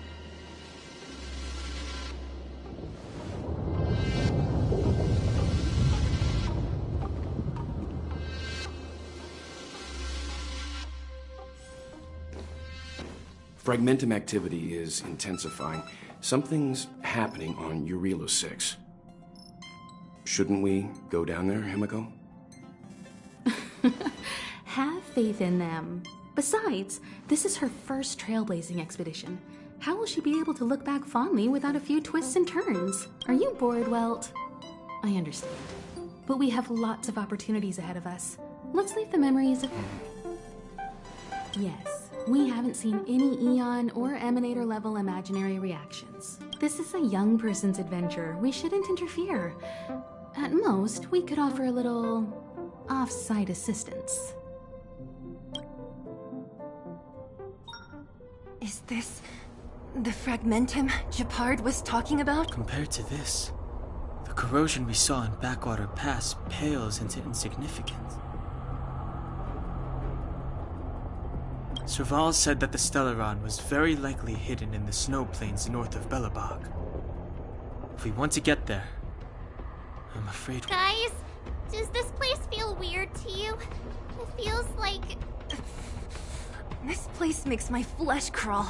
Fragmentum activity is intensifying. Something's happening on Eurilo 6. Shouldn't we go down there, Himiko? Have faith in them. Besides, this is her first trailblazing expedition. How will she be able to look back fondly without a few twists and turns? Are you bored, Welt? I understand. But we have lots of opportunities ahead of us. Let's leave the memories of... Yes, we haven't seen any Eon or Emanator level imaginary reactions. This is a young person's adventure. We shouldn't interfere. At most, we could offer a little off-site assistance. Is this the fragmentum Gepard was talking about? Compared to this, the corrosion we saw in Backwater Pass pales into insignificance. Serval said that the Stellaron was very likely hidden in the snow plains north of Belobog. If we want to get there, I'm afraid... Guys, does this place feel weird to you? It feels like... This place makes my flesh crawl.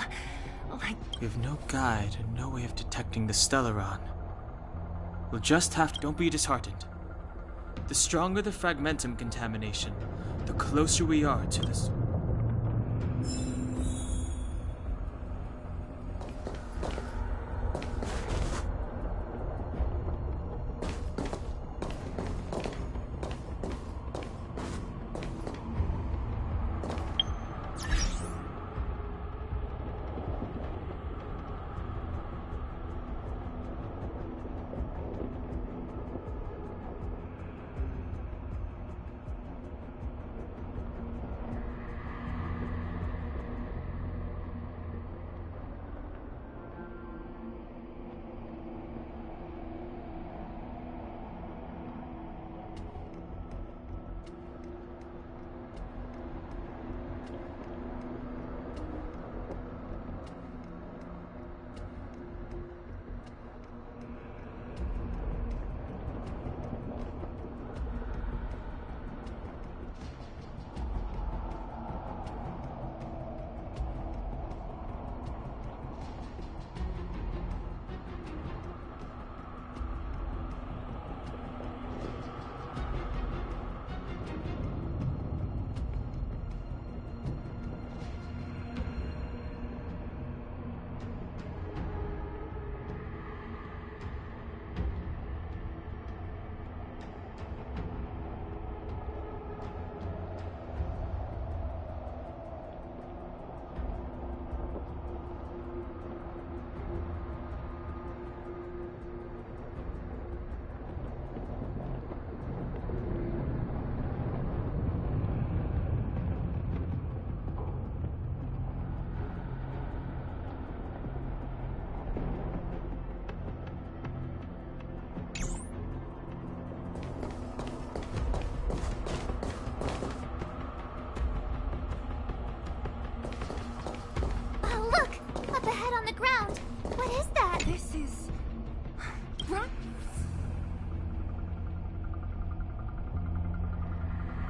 Like... We have no guide and no way of detecting the Stellaron. We'll just have to... Don't be disheartened. The stronger the fragmentum contamination, the closer we are to this...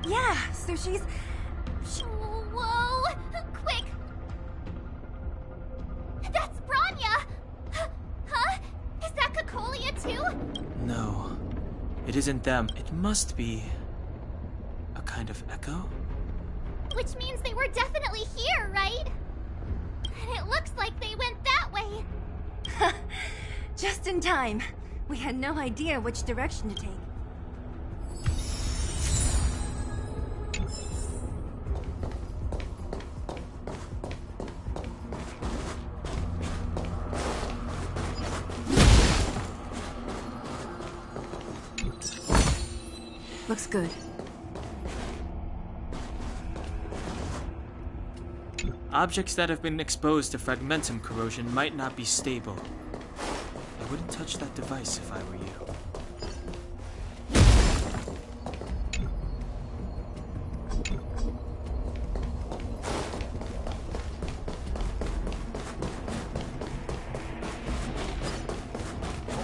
Yeah, so she's... Whoa! Quick! That's Bronya! Huh? Is that Cocolia too? No, it isn't them. It must be a kind of echo? Which means they were definitely here, right? And it looks like they went that way. Just in time. We had no idea which direction to take. Looks good. Objects that have been exposed to fragmentum corrosion might not be stable. I wouldn't touch that device if I were you.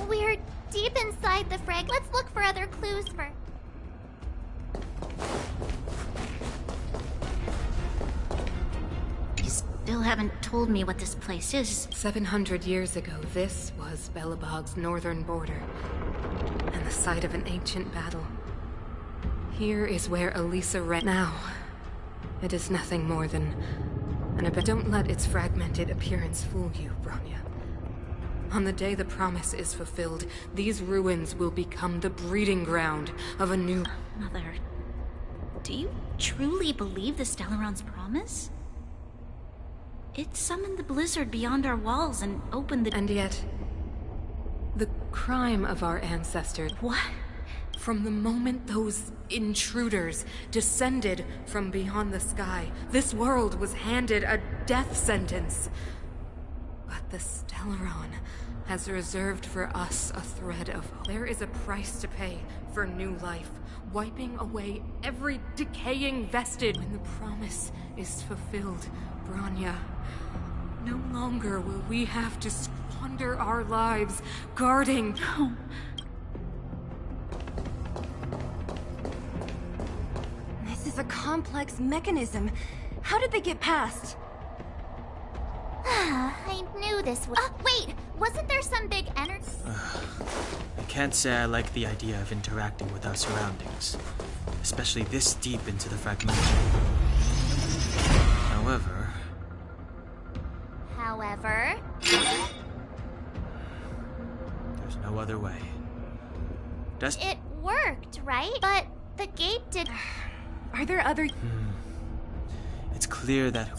We're deep inside the frag. Let's look for other clues first. You still haven't told me what this place is. 700 years ago, this was Belobog's northern border, and the site of an ancient battle. Here is where Elisa ran. Now, it is nothing more than don't let its fragmented appearance fool you, Bronya. On the day the promise is fulfilled, these ruins will become the breeding ground of a new... Mother, do you truly believe the Stellaron's promise? It summoned the blizzard beyond our walls and opened the... And yet, the crime of our ancestors... What? From the moment those intruders descended from beyond the sky, this world was handed a death sentence. But the Stellaron has reserved for us a thread of hope. There is a price to pay for new life, wiping away every decaying vestige. When the promise is fulfilled, Bronya, no longer will we have to squander our lives guarding... No. This is a complex mechanism. How did they get past? I knew this would. Wait! Wasn't there some big energy? I can't say I like the idea of interacting with our surroundings, especially this deep into the fragmentation. However... There's no other way. It worked, right? But the gate did... Are there other... It's clear that...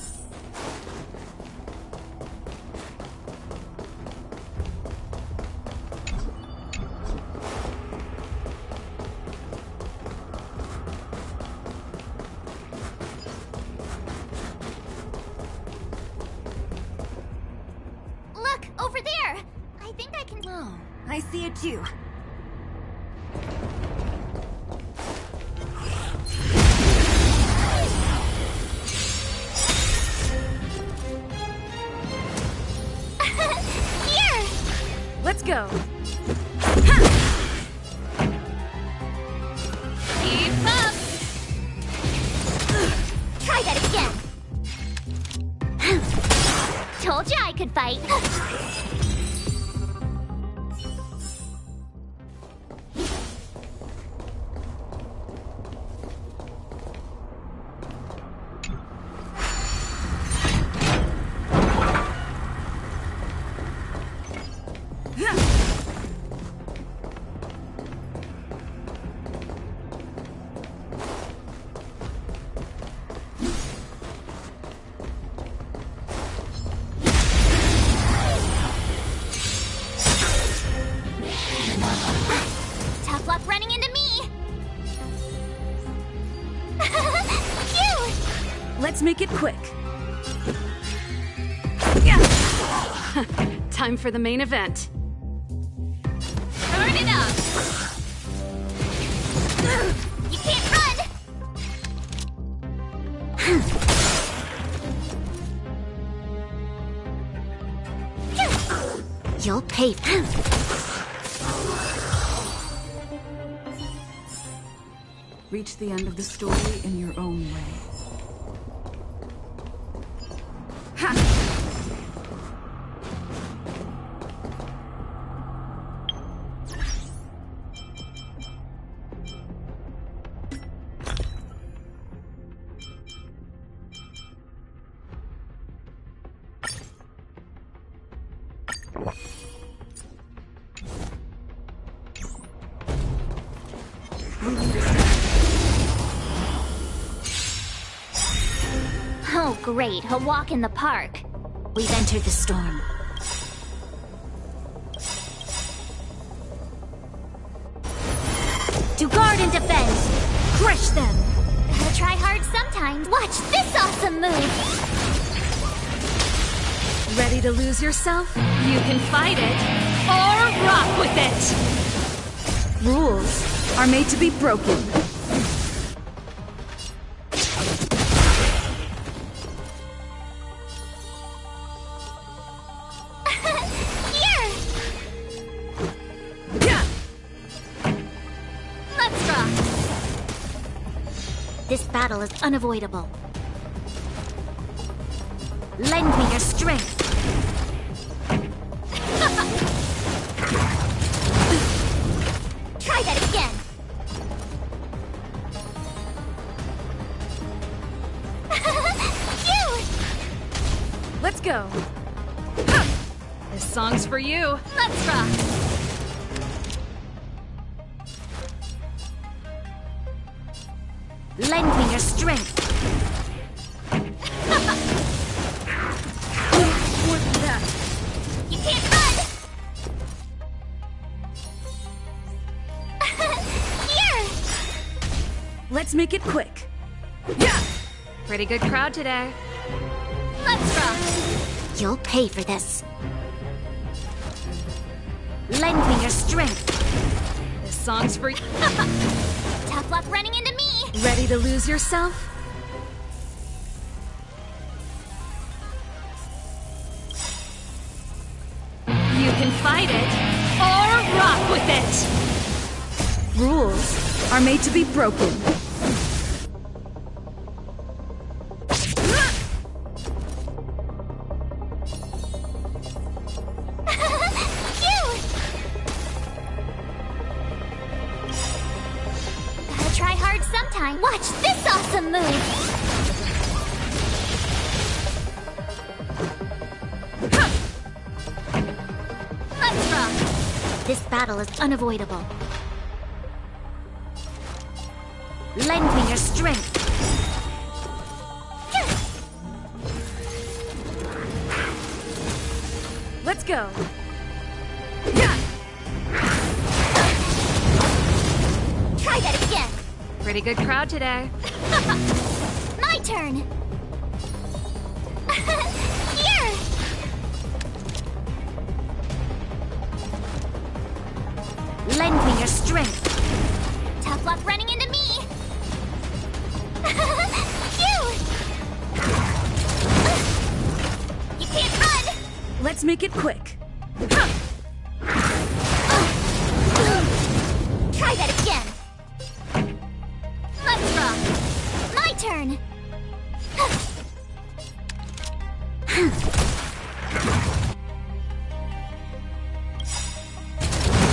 Look, over there! I think I can... Oh, I see it too. Let's go. Keep up! Try that again! Told you I could fight. Tough luck running into me! Cute! Let's make it quick. Time for the main event. Turn it up! You can't run! You'll pay. Reach the end of the story in your own way. Oh, great. A walk in the park. We've entered the storm. To guard and defend. Crush them. Gotta try hard sometimes. Watch this awesome move. Ready to lose yourself? You can fight it, or rock with it! Rules are made to be broken. Here! Let's rock! This battle is unavoidable. Lend me your strength. Try that again. Phew! Let's go. This song's for you. Let's rock. Lend me your strength. More than that. You can't run. Here. Let's make it quick. Yeah. Pretty good crowd today. Let's rock. You'll pay for this. Lend me your strength. This song's for you. Tough luck running into me. Ready to lose yourself? You can fight it or rock with it. Rules are made to be broken. Gotta try hard sometime. Watch this awesome move. Let's rock. This battle is unavoidable. Lend me your strength. Let's go. Try that again. Pretty good crowd today. My turn. Here. Lend me your strength. Tough luck running into me. Phew. You can't run. Let's make it quick. Try that again. Let's rock. My turn.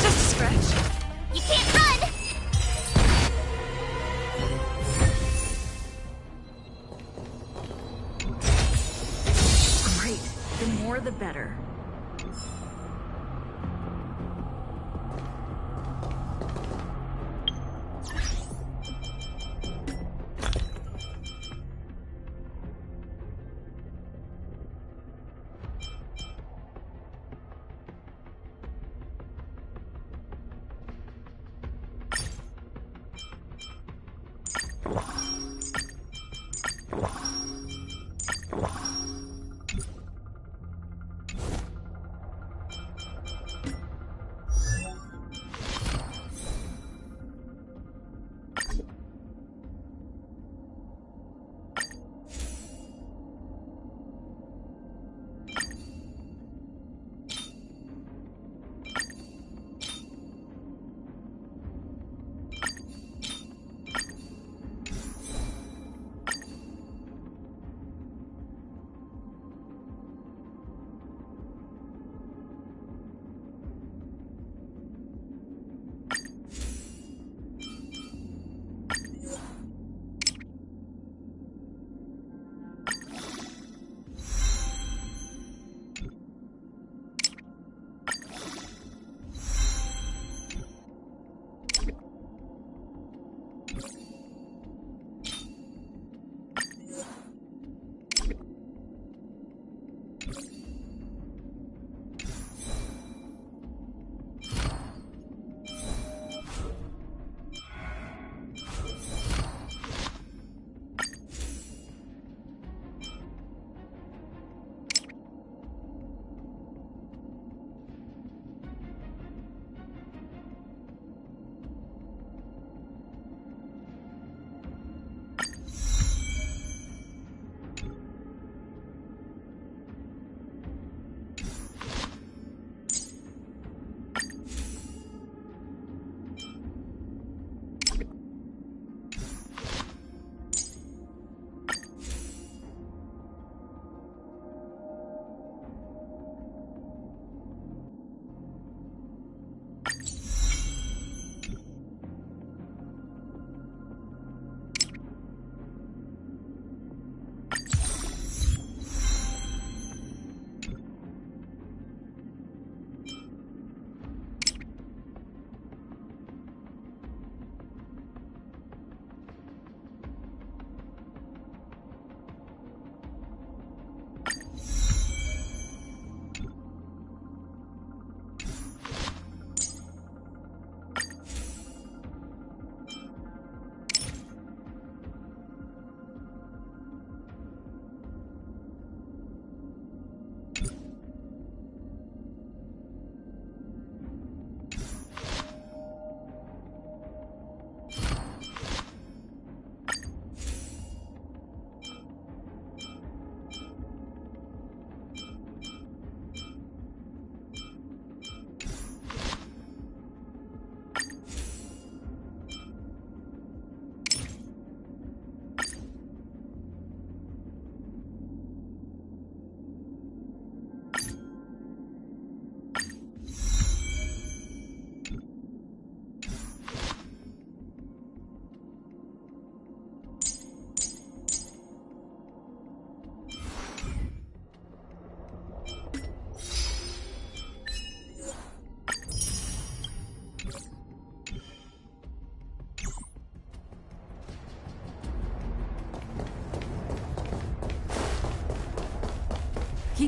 Just a scratch. You can't run. Great. The more the better.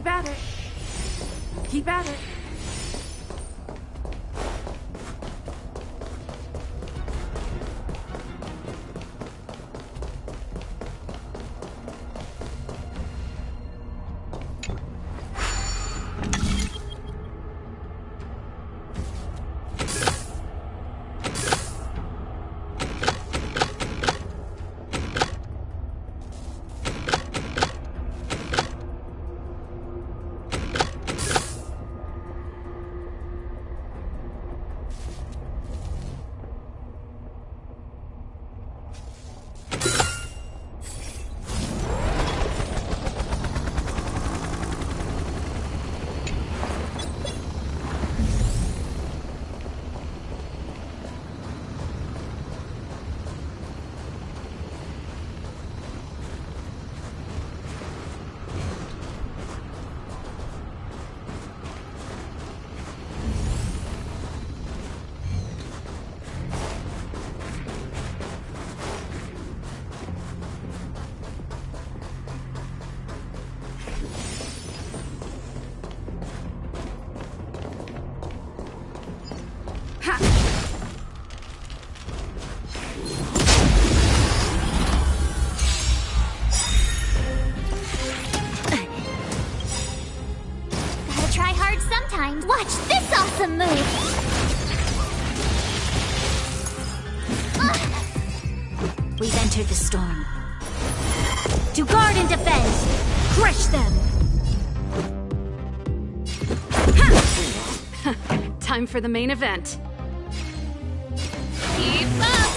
Keep at it. Keep at it. Watch this awesome move! We've entered the storm. To guard and defend! Crush them! Time for the main event. Keep up!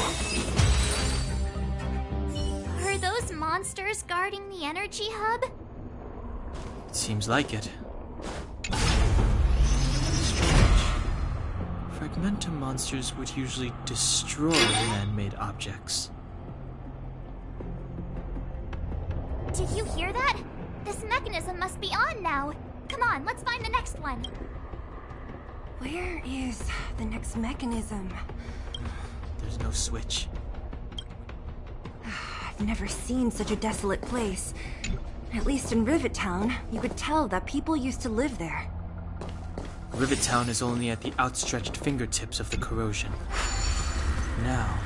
Are those monsters guarding the energy hub? Seems like it. Fragmentum monsters would usually destroy man-made objects. Did you hear that? This mechanism must be on now. Come on, let's find the next one. Where is the next mechanism? There's no switch. I've never seen such a desolate place. At least in Rivet Town, you could tell that people used to live there. Rivet Town is only at the outstretched fingertips of the corrosion. Now...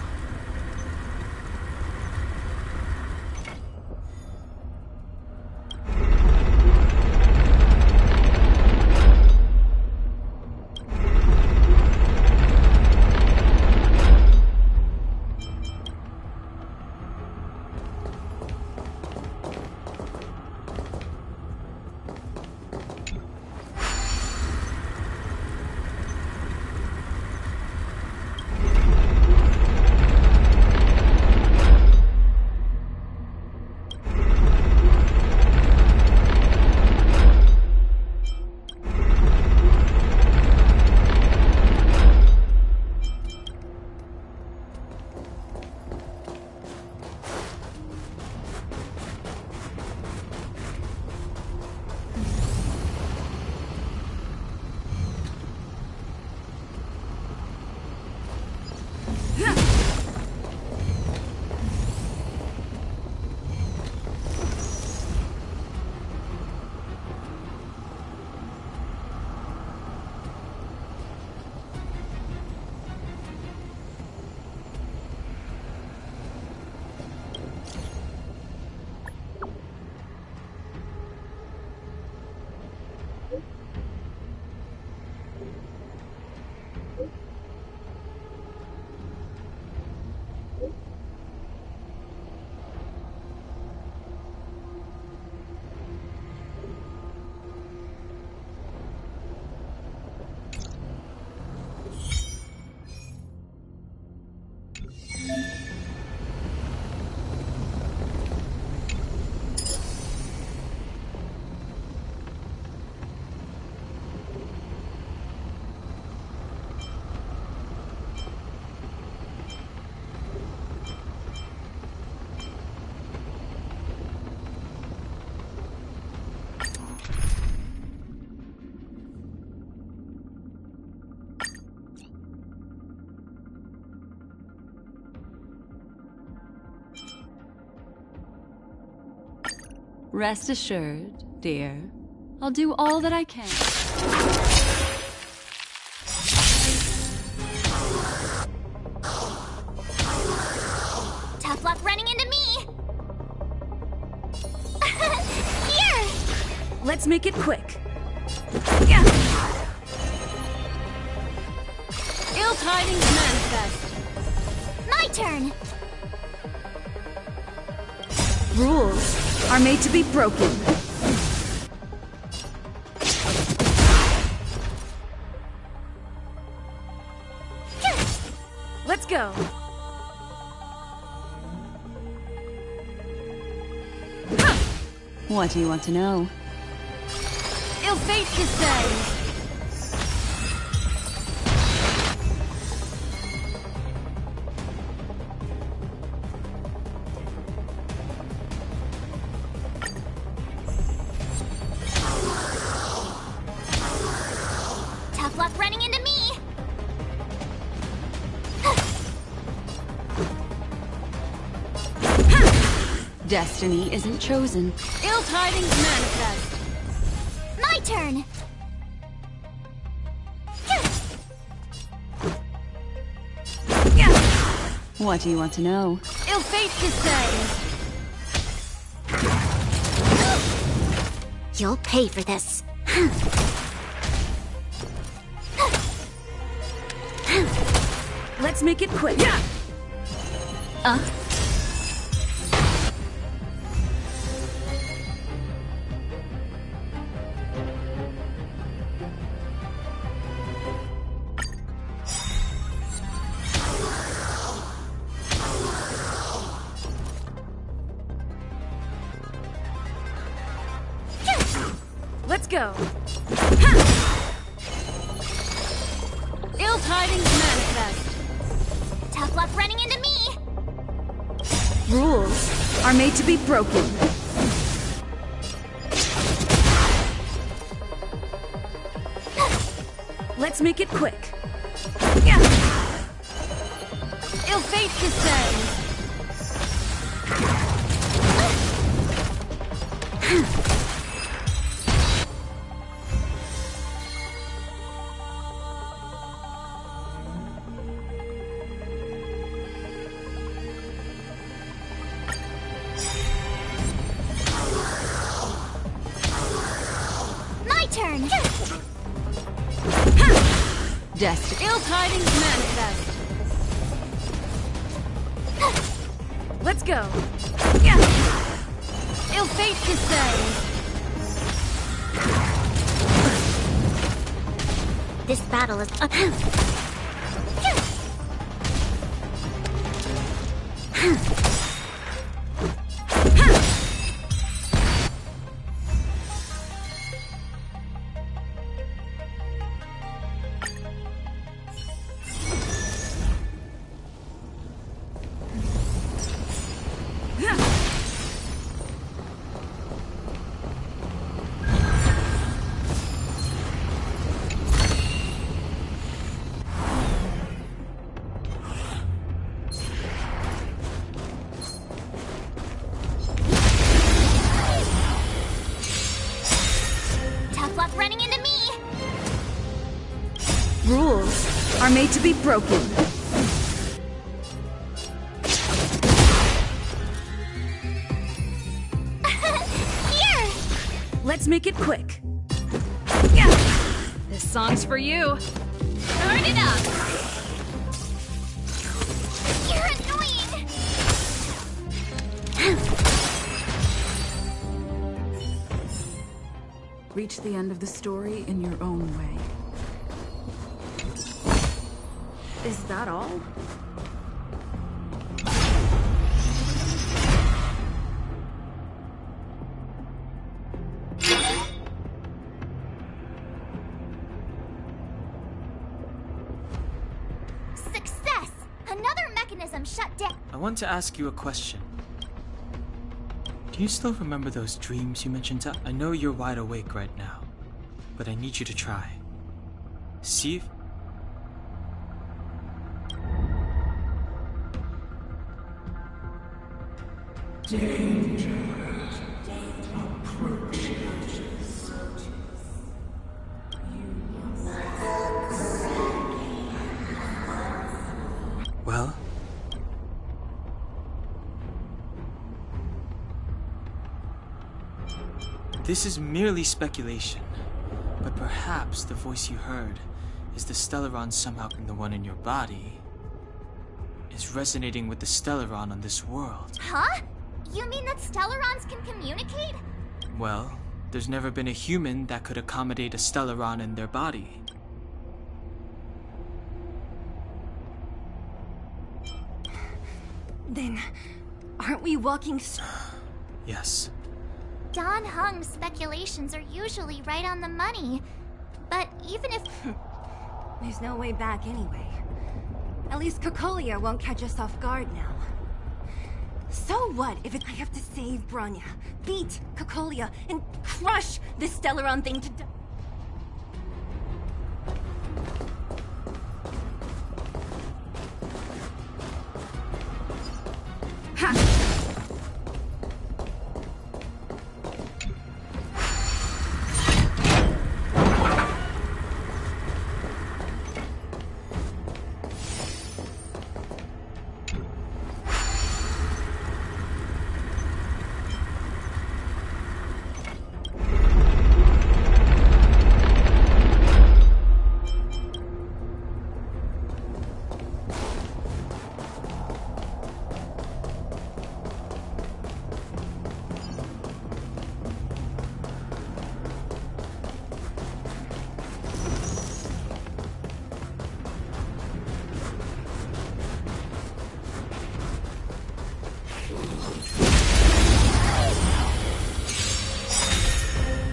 Rest assured, dear, I'll do all that I can. Tough luck running into me! Here! Let's make it quick. Ill tidings manifest. My turn! Rules are made to be broken. Let's go. What do you want to know? Ill fate descends. Tough luck running into me! Destiny isn't chosen. Ill tidings manifest. My turn! What do you want to know? Ill fate descends. You'll pay for this. Let's make it quick. Let's go. Ill tidings manifest. Tough luck running into me! Rules are made to be broken. Let's make it quick. Ill fate descends. My turn! Destiny. Ill tidings manifest. Let's go. Ill fate descends. This battle is tough luck running into me! Rules are made to be broken. Here! Let's make it quick. This song's for you. Turn it up! You're annoying! Reach the end of the story in your own way. Is that all? Success! Another mechanism shut down. I want to ask you a question. Do you still remember those dreams you mentioned to? I know you're wide awake right now, but I need you to try. See if... Danger approaches. This is merely speculation, but perhaps the voice you heard is the Stellaron somehow in the one in your body is resonating with the Stellaron on this world. Huh? You mean that Stellarons can communicate? Well, there's never been a human that could accommodate a Stellaron in their body. Then, aren't we walking Yes. Don Hung's speculations are usually right on the money. But even if... There's no way back anyway. At least Cocolia won't catch us off guard now. So what if I have to save Bronya, beat Cocolia, and crush this Stellaron thing to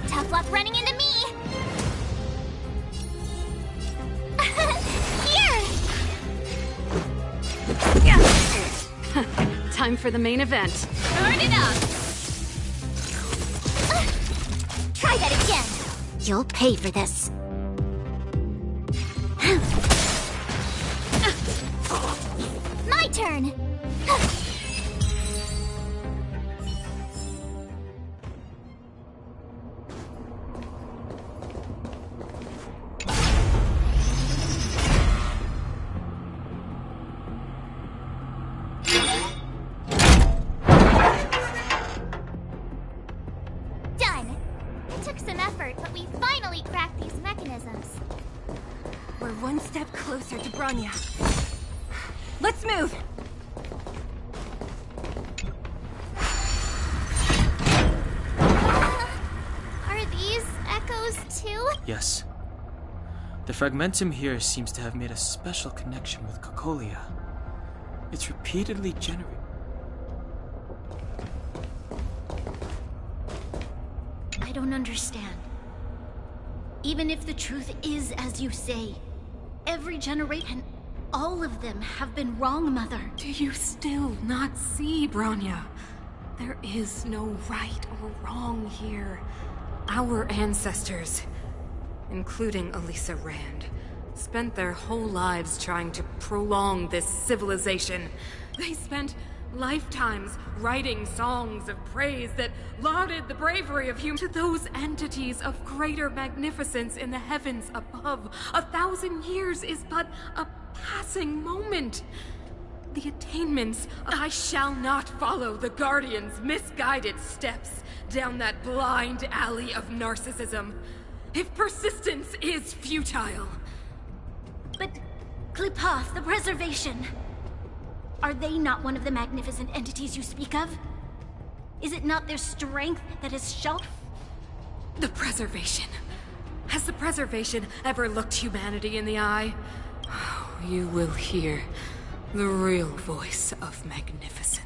Tough luck running into me! Here! Time for the main event. Turn it up! Try that again! You'll pay for this. My turn! Done! It took some effort, but we finally cracked these mechanisms. We're one step closer to Bronya. Let's move! Are these echoes too? Yes. The fragmentum here seems to have made a special connection with Cocolia. It's repeatedly generated. I don't understand. Even if the truth is as you say, every generation, all of them have been wrong, Mother. Do you still not see, Bronya? There is no right or wrong here. Our ancestors, including Elisa Rand, spent their whole lives trying to prolong this civilization. They spent lifetimes writing songs of praise that lauded the bravery of humans to those entities of greater magnificence in the heavens above. 1,000 years is but a passing moment. The attainments. I shall not follow the Guardian's misguided steps down that blind alley of narcissism. If persistence is futile. But Klipoth, the Preservation, are they not one of the magnificent entities you speak of? Is it not their strength that has shown? The Preservation. Has the Preservation ever looked humanity in the eye? Oh, you will hear the real voice of magnificence.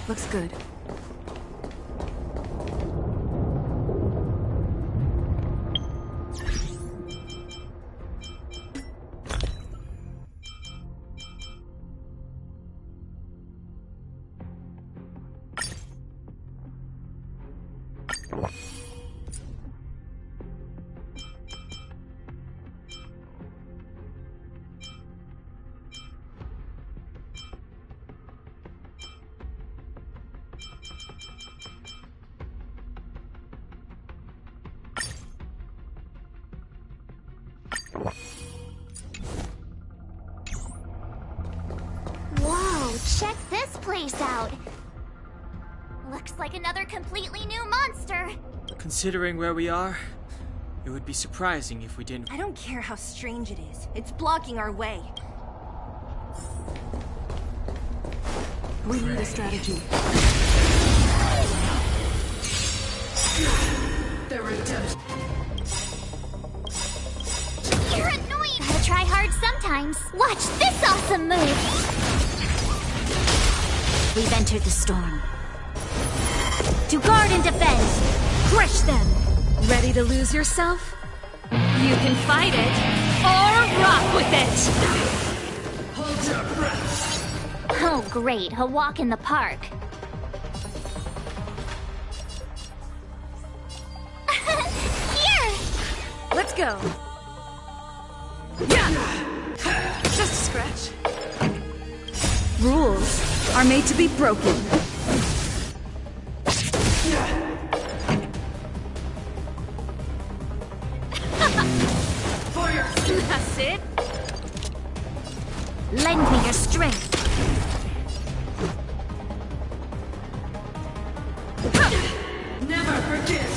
Looks good. Whoa, check this place out. Looks like another completely new monster. Considering where we are, it would be surprising if we didn't. I don't care how strange it is. It's blocking our way. We need a strategy. They're You're annoying! Gotta try hard sometimes. Watch this awesome move! We've entered the storm. To guard and defend! Crush them! Ready to lose yourself? You can fight it, or rock with it! Hold your breath! Oh great, a walk in the park. Here! Let's go! Just a scratch. Rules are made to be broken. That's it. Lend me your strength. Never forget.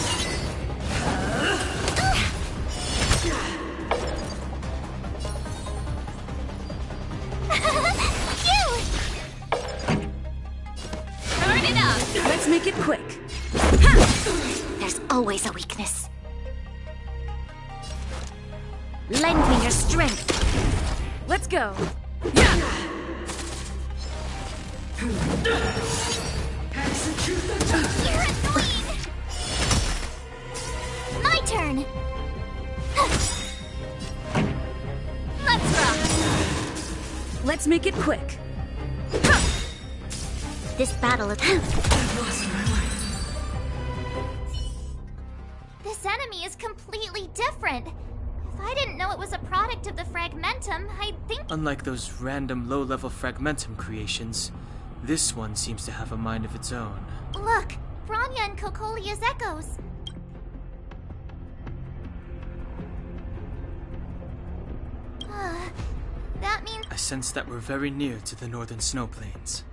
Turn it up. Let's make it quick. There's always a weakness. Lend me your strength. Let's go. You're annoying! My turn! Let's rock! Let's make it quick. This battle is... This enemy is completely different. If I didn't know it was a product of the Fragmentum, I'd think... Unlike those random low-level Fragmentum creations, this one seems to have a mind of its own. Look! Bronya and Cocolia's echoes. That means... I sense that we're very near to the northern snow plains.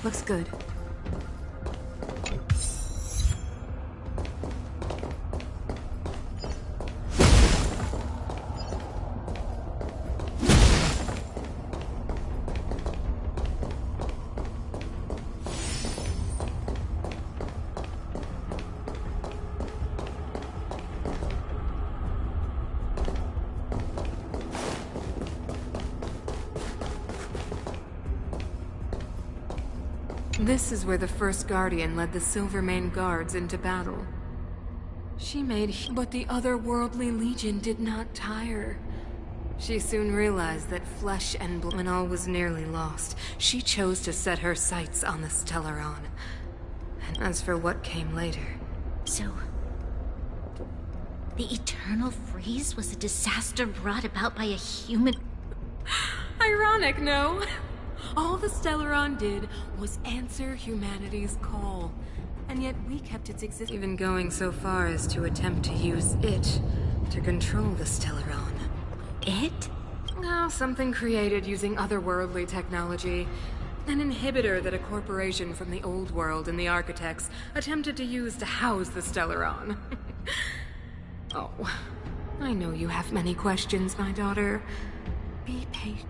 Looks good. This is where the first Guardian led the Silvermane Guards into battle. She made... But the otherworldly Legion did not tire. She soon realized that flesh and blood... When all was nearly lost, she chose to set her sights on the Stellaron. And as for what came later... So... the Eternal Freeze was a disaster brought about by a human... Ironic, no? All the Stellaron did was answer humanity's call. And yet we kept its existence, even going so far as to attempt to use it to control the Stellaron. It? Oh, something created using otherworldly technology. An inhibitor that a corporation from the old world and the Architects attempted to use to house the Stellaron. Oh, I know you have many questions, my daughter. Be patient.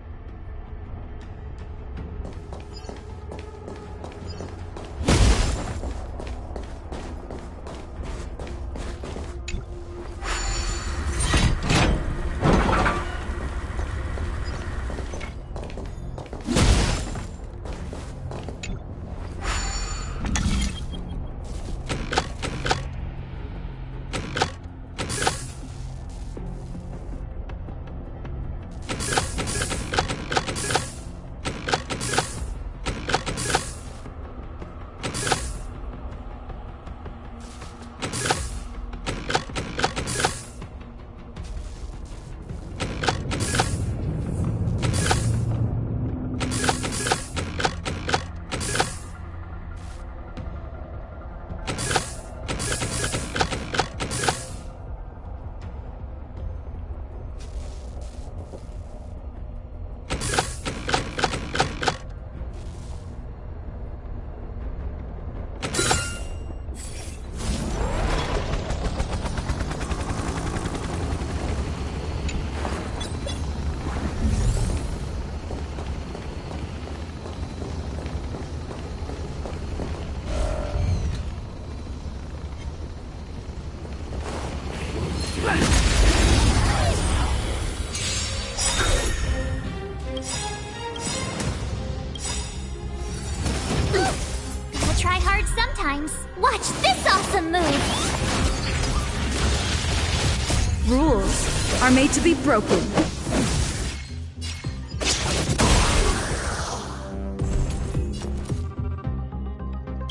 Rules are made to be broken.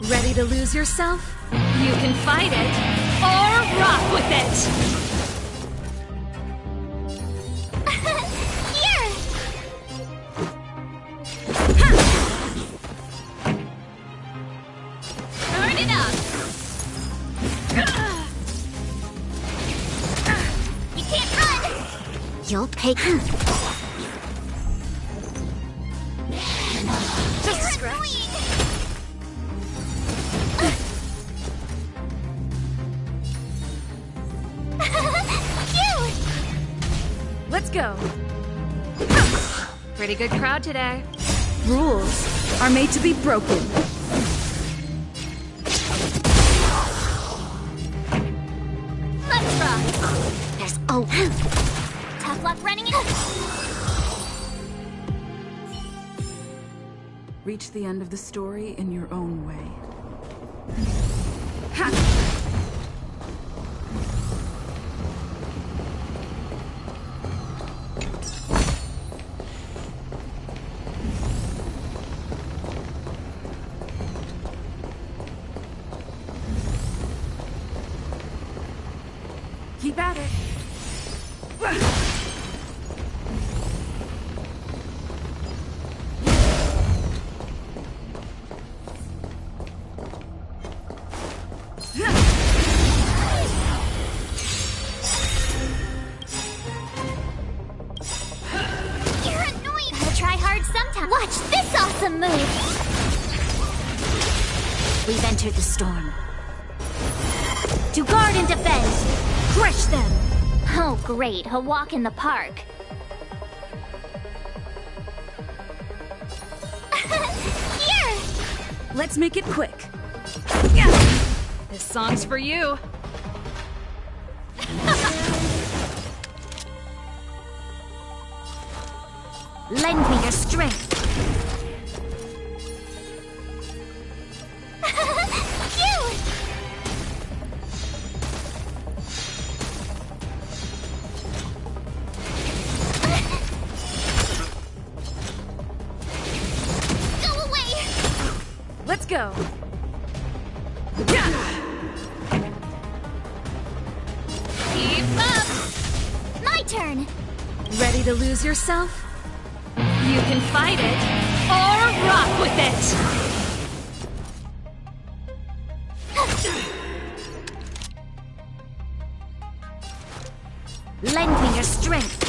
Ready to lose yourself? You can fight it, or rock with it! Turn it up! You can't run! You'll pay. Just a scratch. Let's go. Pretty good crowd today. Rules are made to be broken. Let's rock! There's tough luck running in. Reach the end of the story in your own way. Keep at it. You're annoying! Gotta try hard sometime. Watch this awesome move! We've entered the storm. To guard and defend! Crush them! Oh, great. A walk in the park. Here! Let's make it quick. This song's for you. Lend me your strength. You! Go away! Let's go. Keep up! My turn! Ready to lose yourself? You can fight it, or rock with it! Lend me your strength.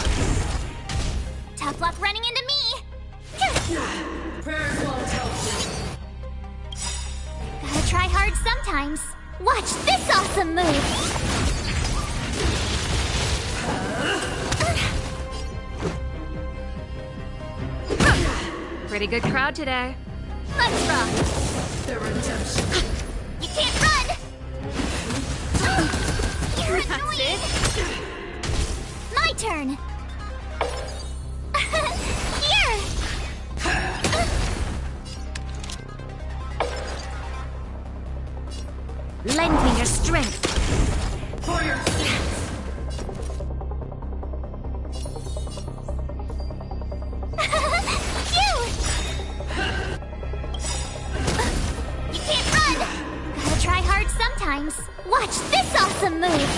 Tough luck running into me. Gotta try hard sometimes. Watch this awesome move. Pretty good crowd today. Let's rock. The redemption. You can't run. You're annoying. My turn. Here. Lend me your strength. For your sins. You can't run. Gotta try hard sometimes. Watch this awesome move.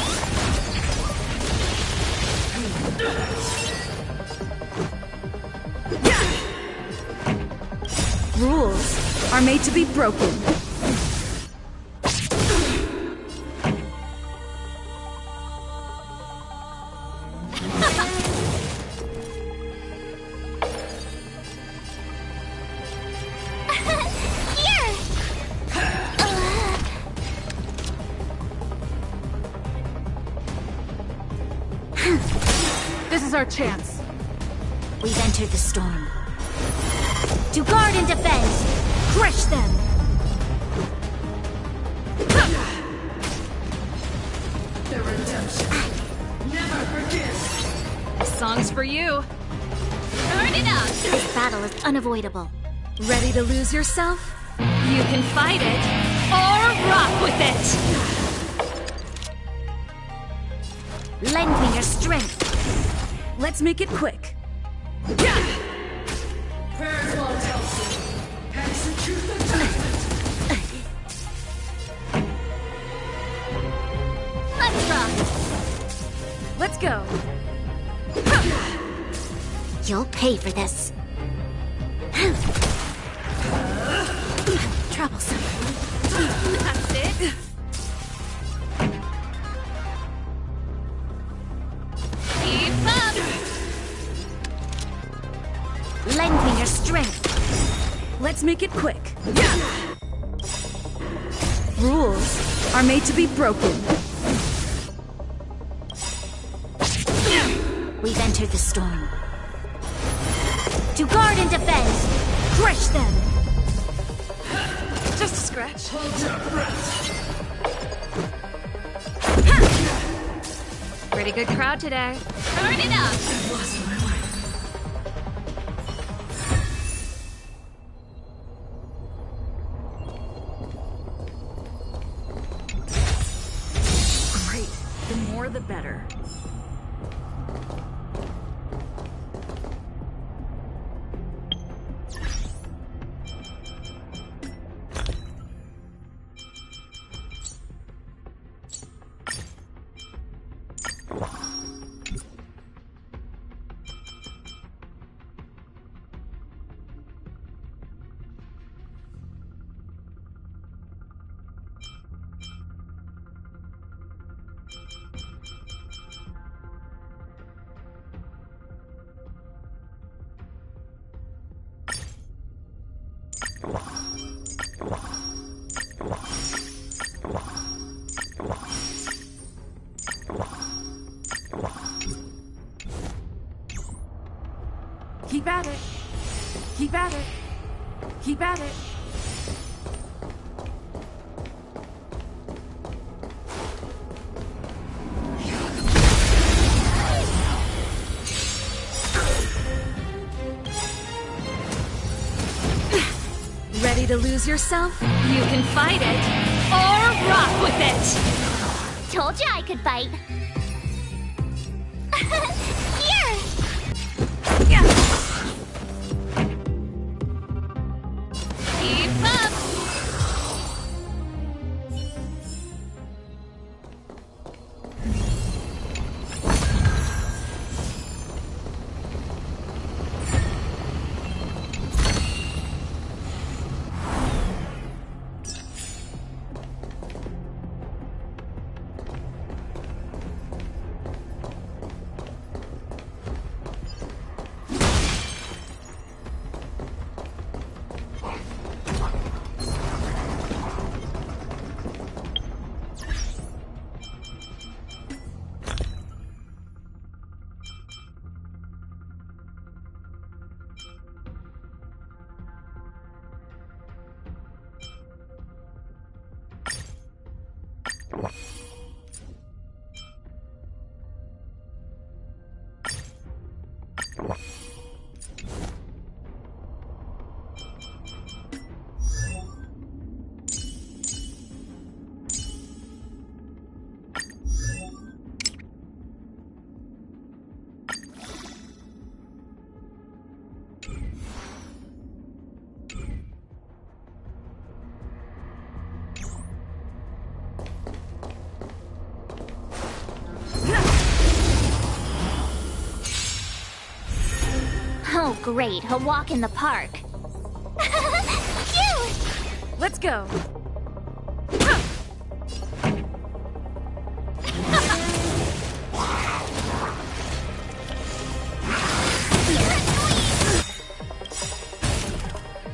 Rules are made to be broken. Here. This is our chance. We've entered the storm. To guard and defend. Crush them. The redemption. Never forget. This song's for you. Turn it up. This battle is unavoidable. Ready to lose yourself? You can fight it, or rock with it! Lend me your strength. Let's make it quick. Let's rock. Let's go. You'll pay for this. Troublesome. That's it. Keep up. Lend me your strength. Let's make it quick. Rules are made to be broken. We've entered the storm. To guard and defend! Crush them! Just a scratch. Pretty good crowd today. Turn it up! Great. The more the better. Keep at it. Keep at it. Keep at it. Ready to lose yourself? You can fight it, or rock with it! Told you I could fight. Here! Keep up! Oh, great. A walk in the park. Phew! Let's go.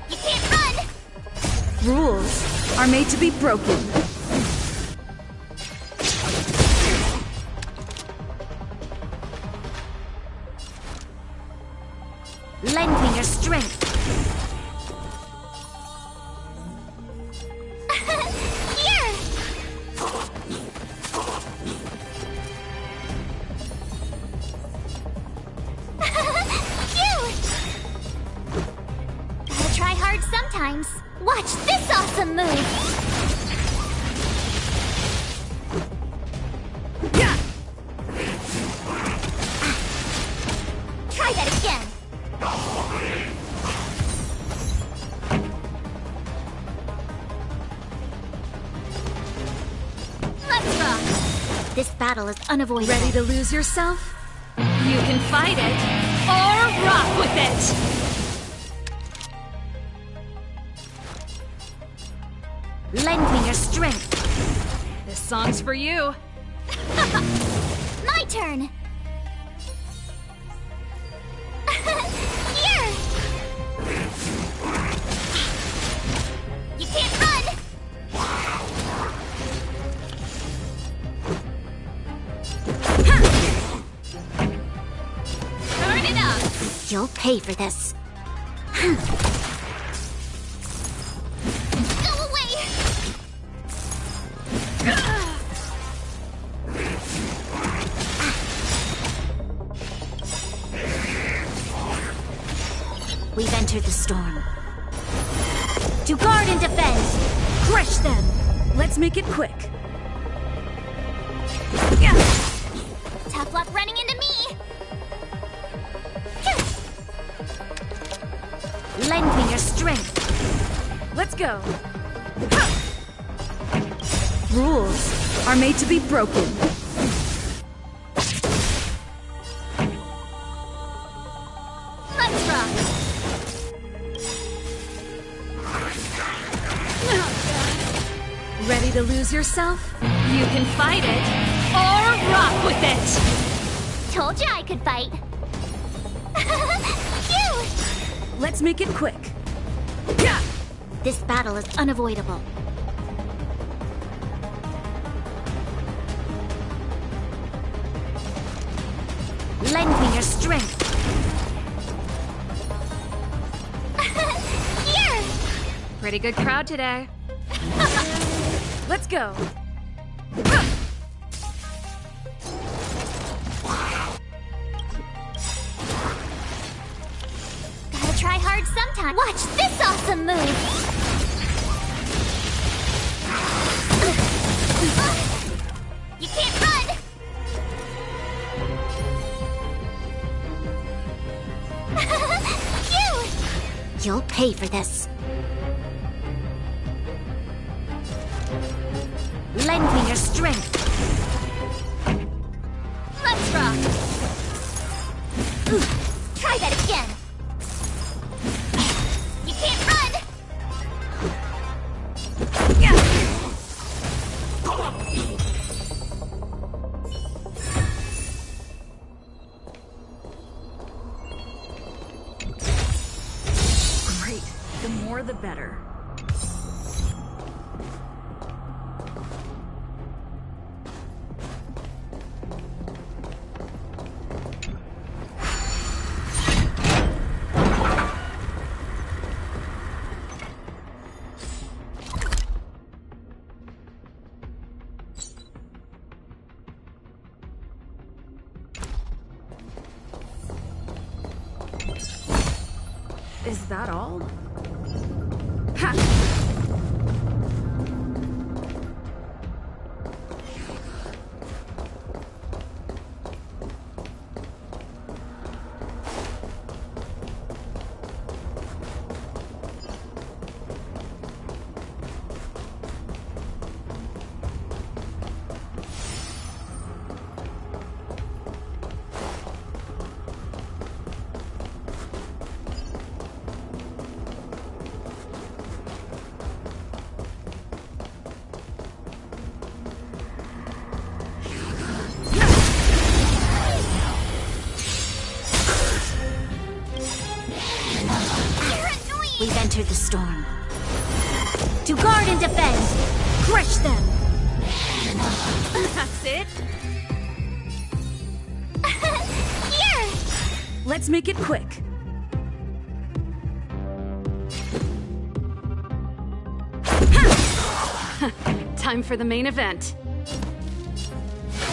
You can't run! Rules are made to be broken. Lend me your strength. Here! Phew! Gotta try hard sometimes. Watch this awesome move! battle is unavoidable. Ready to lose yourself? You can fight it, or rock with it! Lend me your strength. This song's for you. My turn! Here! You can't run! Turn it up! You'll pay for this. Go away! We've entered the storm. To guard and defend! Crush them! Let's make it quick. Tough luck running into me! Lend me your strength. Let's go. Rules are made to be broken. Let's rock! Ready to lose yourself? You can fight it, or rock with it! Told you I could fight. Phew! Let's make it quick. This battle is unavoidable. Lend me your strength. Here! Pretty good crowd today. Let's go. Gotta try hard sometime. Watch this awesome move! You can't run! Phew! You'll pay for this. Lend me your strength. Let's rock! Try that again! You can't run! Great. The more the better. Is that all? Ha! We've entered the storm. To guard and defend! Crush them! That's it? Here! Let's make it quick. Time for the main event.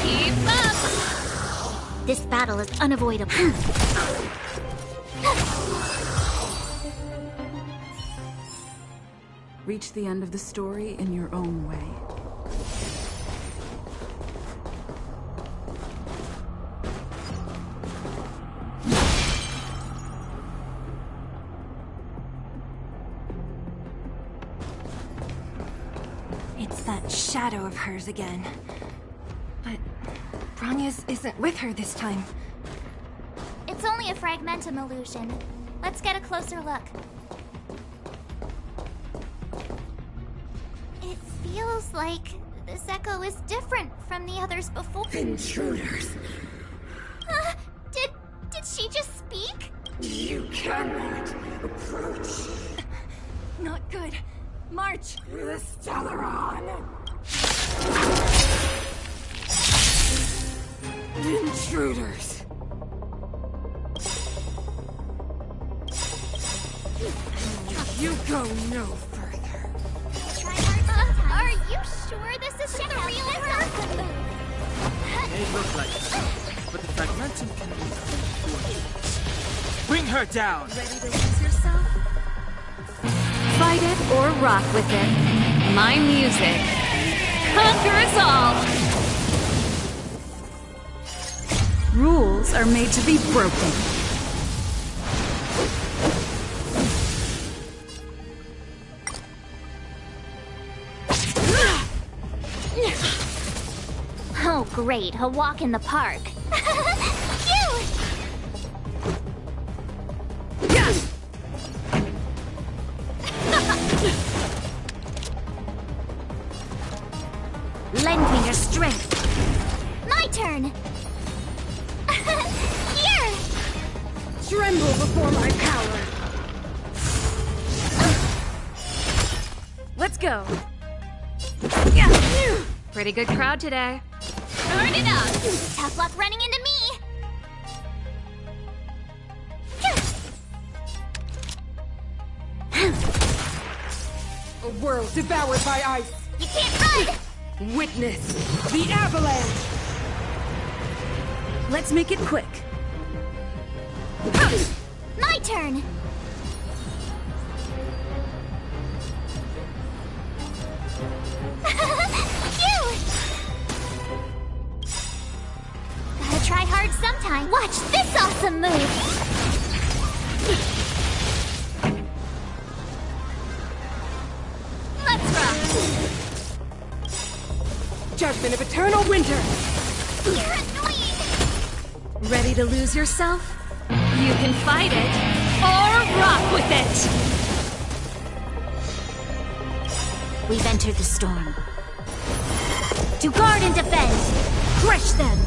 Keep up! This battle is unavoidable. Reach the end of the story in your own way. It's that shadow of hers again. But Bronya's isn't with her this time. It's only a fragmentum illusion. Let's get a closer look. It feels like this echo is different from the others before. Intruders. Did she just speak? You cannot approach. Not good. March! The Stellaron! Intruders! You go no further. Are you sure this is the real her? They look like her, but the fragmentum can be forged. Bring her down! Ready to lose yourself? Fight it or rock with it. My music conquers all. Rules are made to be broken. Oh, great. A walk in the park. Cute! Lend me your strength. My turn. Here! Tremble before my power. Let's go. Pretty good crowd today. Turn it up! Tough luck running into me! A world devoured by ice. You can't run! Witness the avalanche. Let's make it quick. My turn! Gotta try hard sometime. Watch this awesome move! Let's rock! Judgment of eternal winter. You're annoying! Ready to lose yourself? You can fight it or rock with it. We've entered the storm. To guard and defend! Crush them!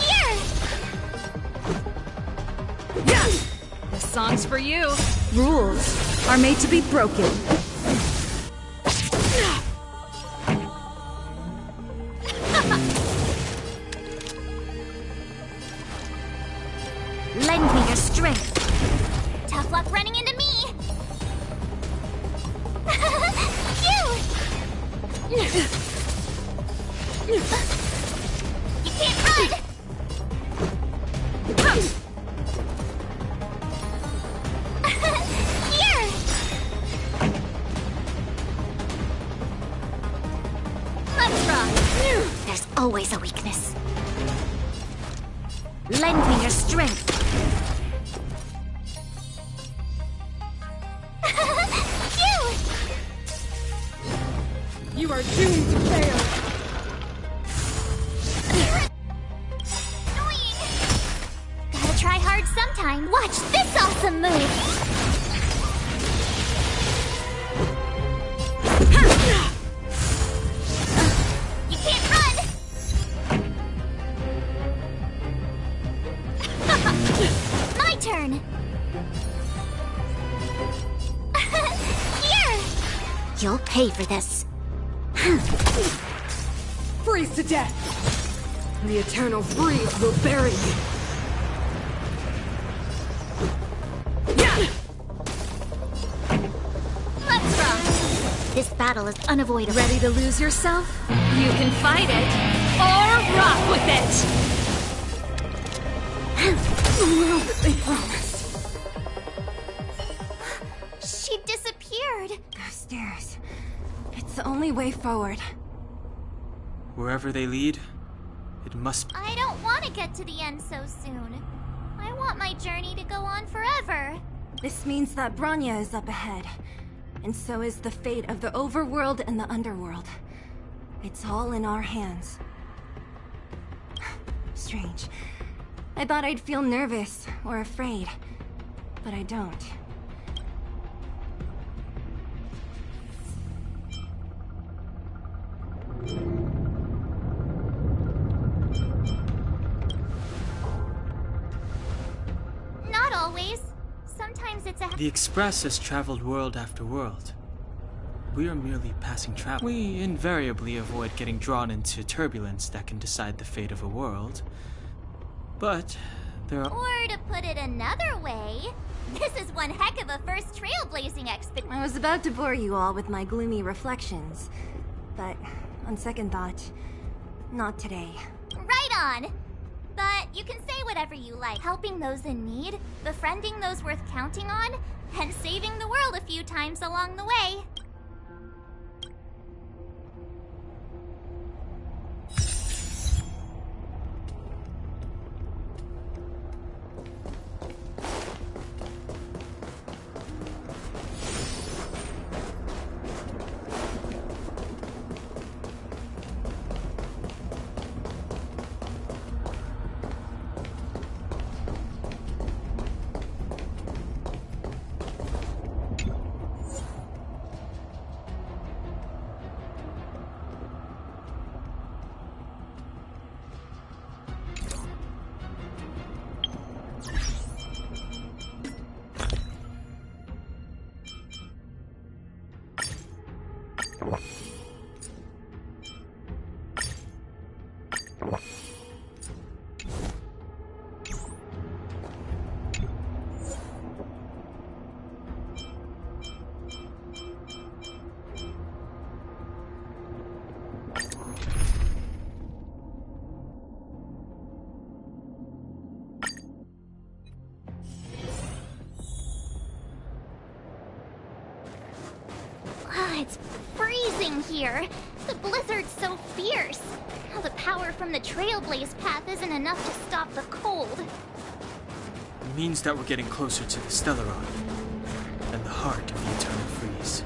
Here! This song's for you. Rules are made to be broken. Lend me your strength. Tough luck running into me! You can't run! Here! Let's rock! There's always a weakness. Lend me your strength. You are doomed to fail. Annoying! Gotta try hard sometime. Watch this awesome move! You can't run! My turn! Here! You'll pay for this. Freeze to death. The eternal freeze will bury you. Let's rock! This battle is unavoidable. Ready to lose yourself? You can fight it or rock with it. The world that they promised. She disappeared. Those stairs. It's the only way forward. Wherever they lead, it must be. I don't want to get to the end so soon. I want my journey to go on forever. This means that Bronya is up ahead. And so is the fate of the overworld and the underworld. It's all in our hands. Strange. I thought I'd feel nervous or afraid, but I don't. Not always. Sometimes it's a... The Express has traveled world after world. We are merely passing travel. We invariably avoid getting drawn into turbulence that can decide the fate of a world. But there are... Or to put it another way, this is one heck of a first trailblazing expedition. I was about to bore you all with my gloomy reflections, but on second thought, not today. Right on! But you can say whatever you like. Helping those in need, befriending those worth counting on, and saving the world a few times along the way. It's freezing here. The blizzard's so fierce. Now the power from the Trailblaze path isn't enough to stop the cold. It means that we're getting closer to the Stellaron, and the heart of the Eternal Freeze.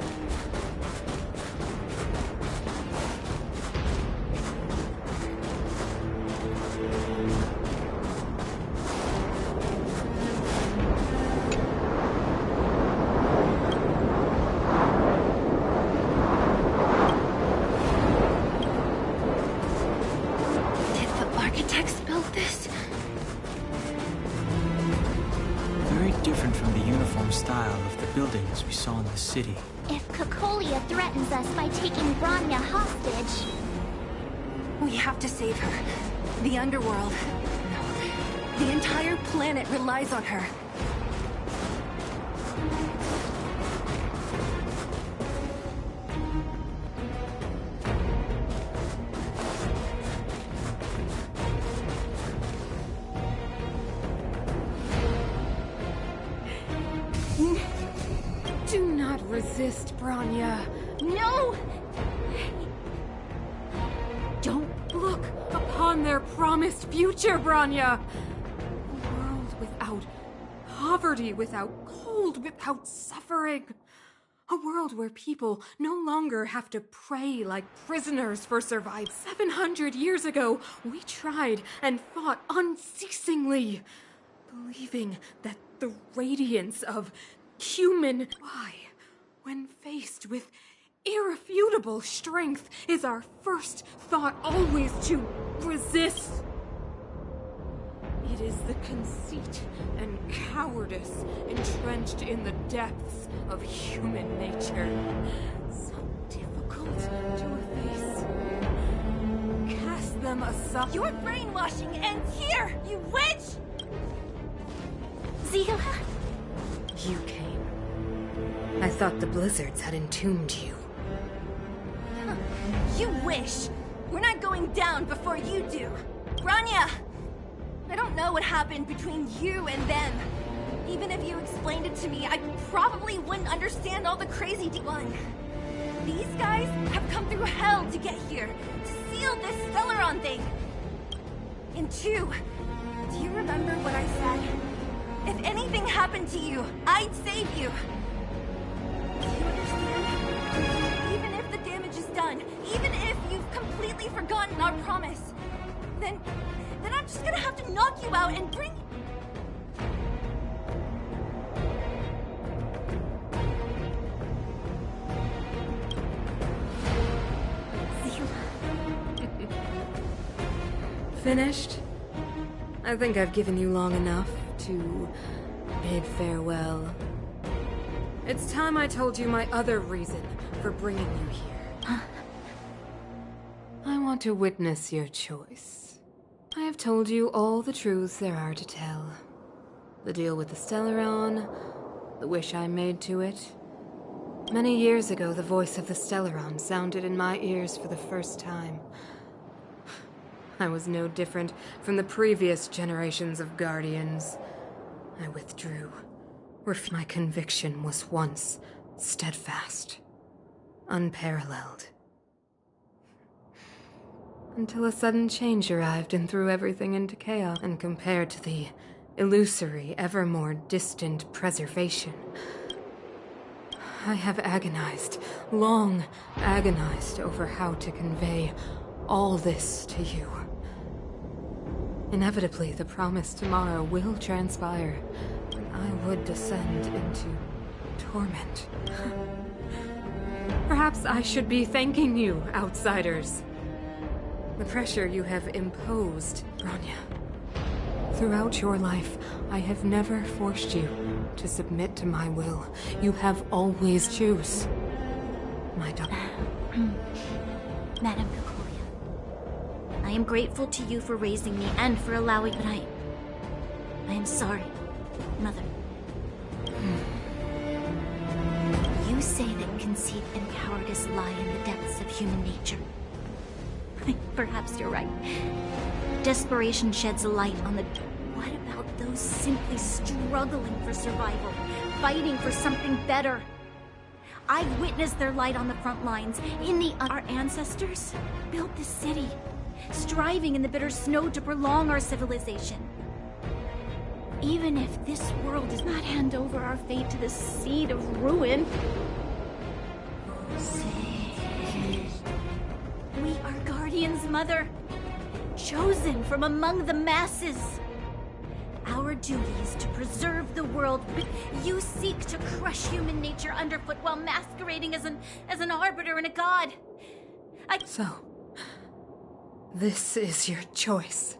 We saw in the city. If Cocolia threatens us by taking Bronya hostage... We have to save her. The underworld. No. The entire planet relies on her. Resist, Bronya. No! Don't look upon their promised future, Bronya! A world without poverty, without cold, without suffering. A world where people no longer have to pray like prisoners for survival. 700 years ago, we tried and fought unceasingly, believing that the radiance of human... Why? When faced with irrefutable strength, is our first thought always to resist? It is the conceit and cowardice entrenched in the depths of human nature, so difficult to efface. Cast them aside. Your brainwashing ends here, you witch! Zila? You came. I thought the blizzards had entombed you. You wish! We're not going down before you do! Bronya! I don't know what happened between you and them. Even if you explained it to me, I probably wouldn't understand all the crazy one. These guys have come through hell to get here, to seal this Stellaron thing. And two, do you remember what I said? If anything happened to you, I'd save you. Do you understand? Even if the damage is done, even if you've completely completely forgotten our promise, then I'm just gonna have to knock you out and bring... Finished? I think I've given you long enough to bid farewell. It's time I told you my other reason for bringing you here. I want to witness your choice. I have told you all the truths there are to tell. The deal with the Stellaron, the wish I made to it. Many years ago, the voice of the Stellaron sounded in my ears for the first time. I was no different from the previous generations of Guardians. I withdrew. My conviction was once steadfast, unparalleled. Until a sudden change arrived and threw everything into chaos, and compared to the illusory, ever more distant preservation, I have agonized, long agonized over how to convey all this to you. Inevitably, the promised tomorrow will transpire, and I would descend into torment. Perhaps I should be thanking you, outsiders. The pressure you have imposed, Bronya. Throughout your life, I have never forced you to submit to my will. You have always choose. My daughter. Madam Cocolia, I am grateful to you for raising me and for allowing, but I am sorry, Mother. You say that conceit and cowardice lie in the depths of human nature. Perhaps you're right. Desperation sheds a light on the... What about those simply struggling for survival, fighting for something better? I've witnessed their light on the front lines. Our ancestors built this city, striving in the bitter snow to prolong our civilization. Even if this world does not hand over our fate to the seed of ruin, we are Guardians, Mother, chosen from among the masses. Our duty is to preserve the world, but you seek to crush human nature underfoot while masquerading as an arbiter and a god. So, this is your choice.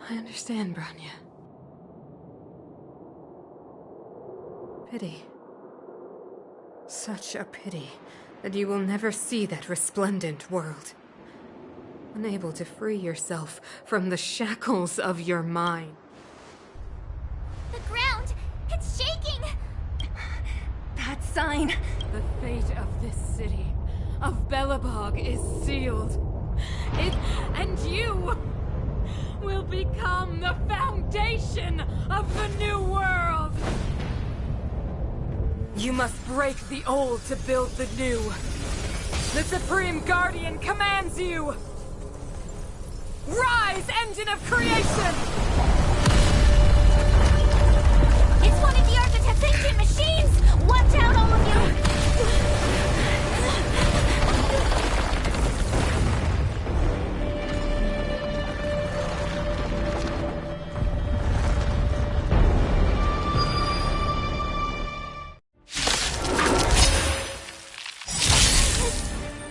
I understand, Bronya. Pity. Such a pity that you will never see that resplendent world. Unable to free yourself from the shackles of your mind. The ground! It's shaking! That sign! The fate of this city, of Belobog, is sealed. It and you will become the foundation of the new world! You must break the old to build the new. The Supreme Guardian commands you! Rise, engine of creation! It's one of the Architect's ancient machines! Watch out, all of you!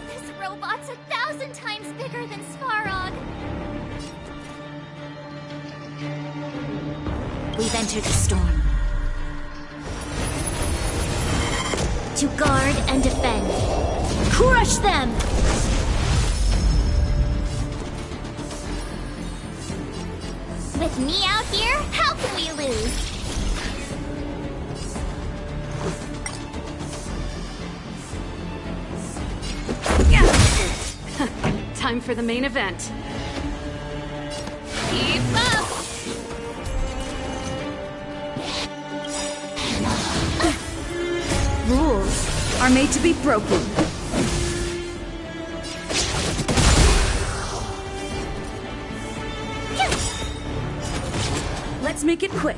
This robot's 1,000 times bigger than Svarog! We've entered the storm. To guard and defend. Crush them! With me out here, how can we lose? Time for the main event. Keep up! Rules are made to be broken. Let's make it quick.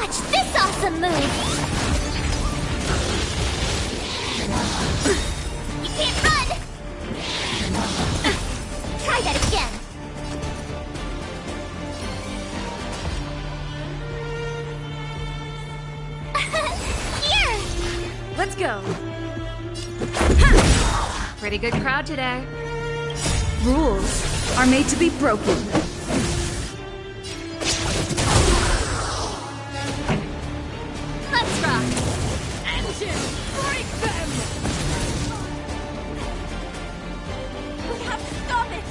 Watch this awesome move! You can't run! Try that again! Here! Let's go! Pretty good crowd today. Rules are made to be broken. Let's rock! Engine! Break them! We have to stop it!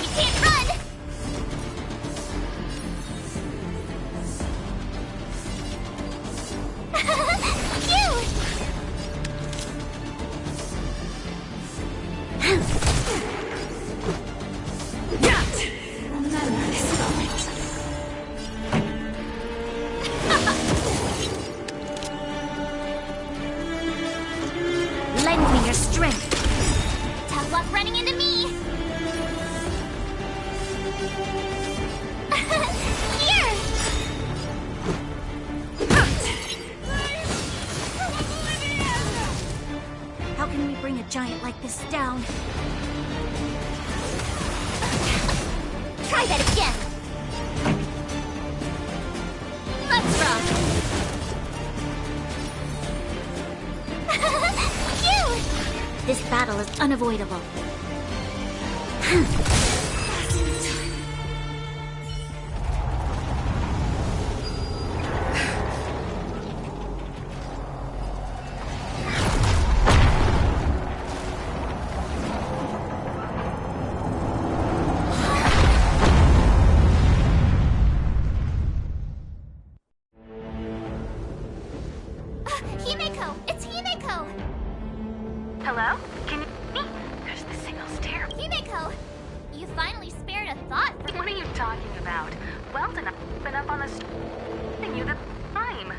You can't run! Lend me your strength. Tough luck running into me! Here! How can we bring a giant like this down? Try that again! Let's rock! Phew! This battle is unavoidable. Himeko! It's Himeko! Hello? Can you hear me? Gosh, the signal's terrible. Himeko! You finally spared a thought for What are you talking about? Weldon, I've been up on the giving you the time.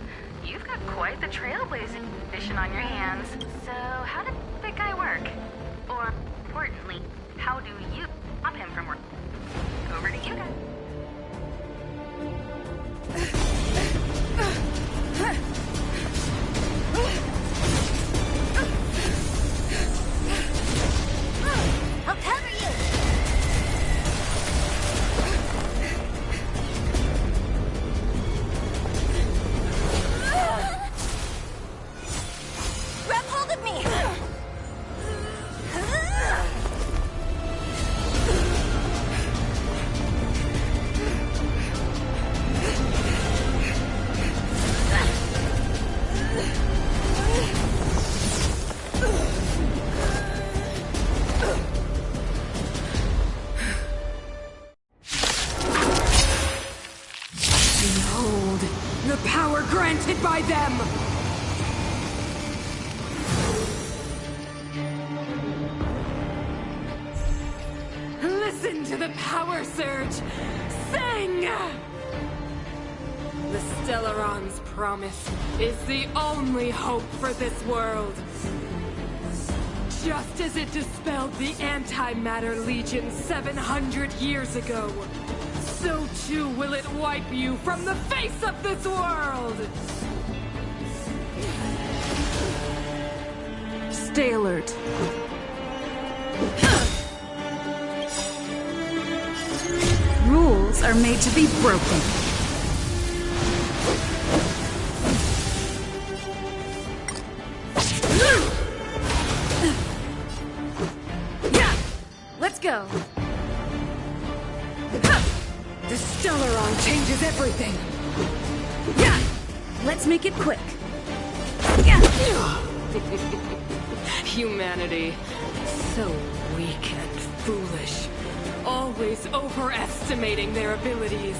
You've got quite the trailblazing mission on your hands. So, how did that guy work? Or, importantly, how do you stop him from working? Over to you guys. I'll cover you! Grab hold of me! Behold, the power granted by them! Listen to the power surge! Sing! The Stellaron's promise is the only hope for this world. Just as it dispelled the Antimatter Legion 700 years ago, so too will it wipe you from the face of this world! Stay alert. Rules are made to be broken. Let's go. The Stellaron changes everything! Let's make it quick. Humanity. So weak and foolish. Always overestimating their abilities.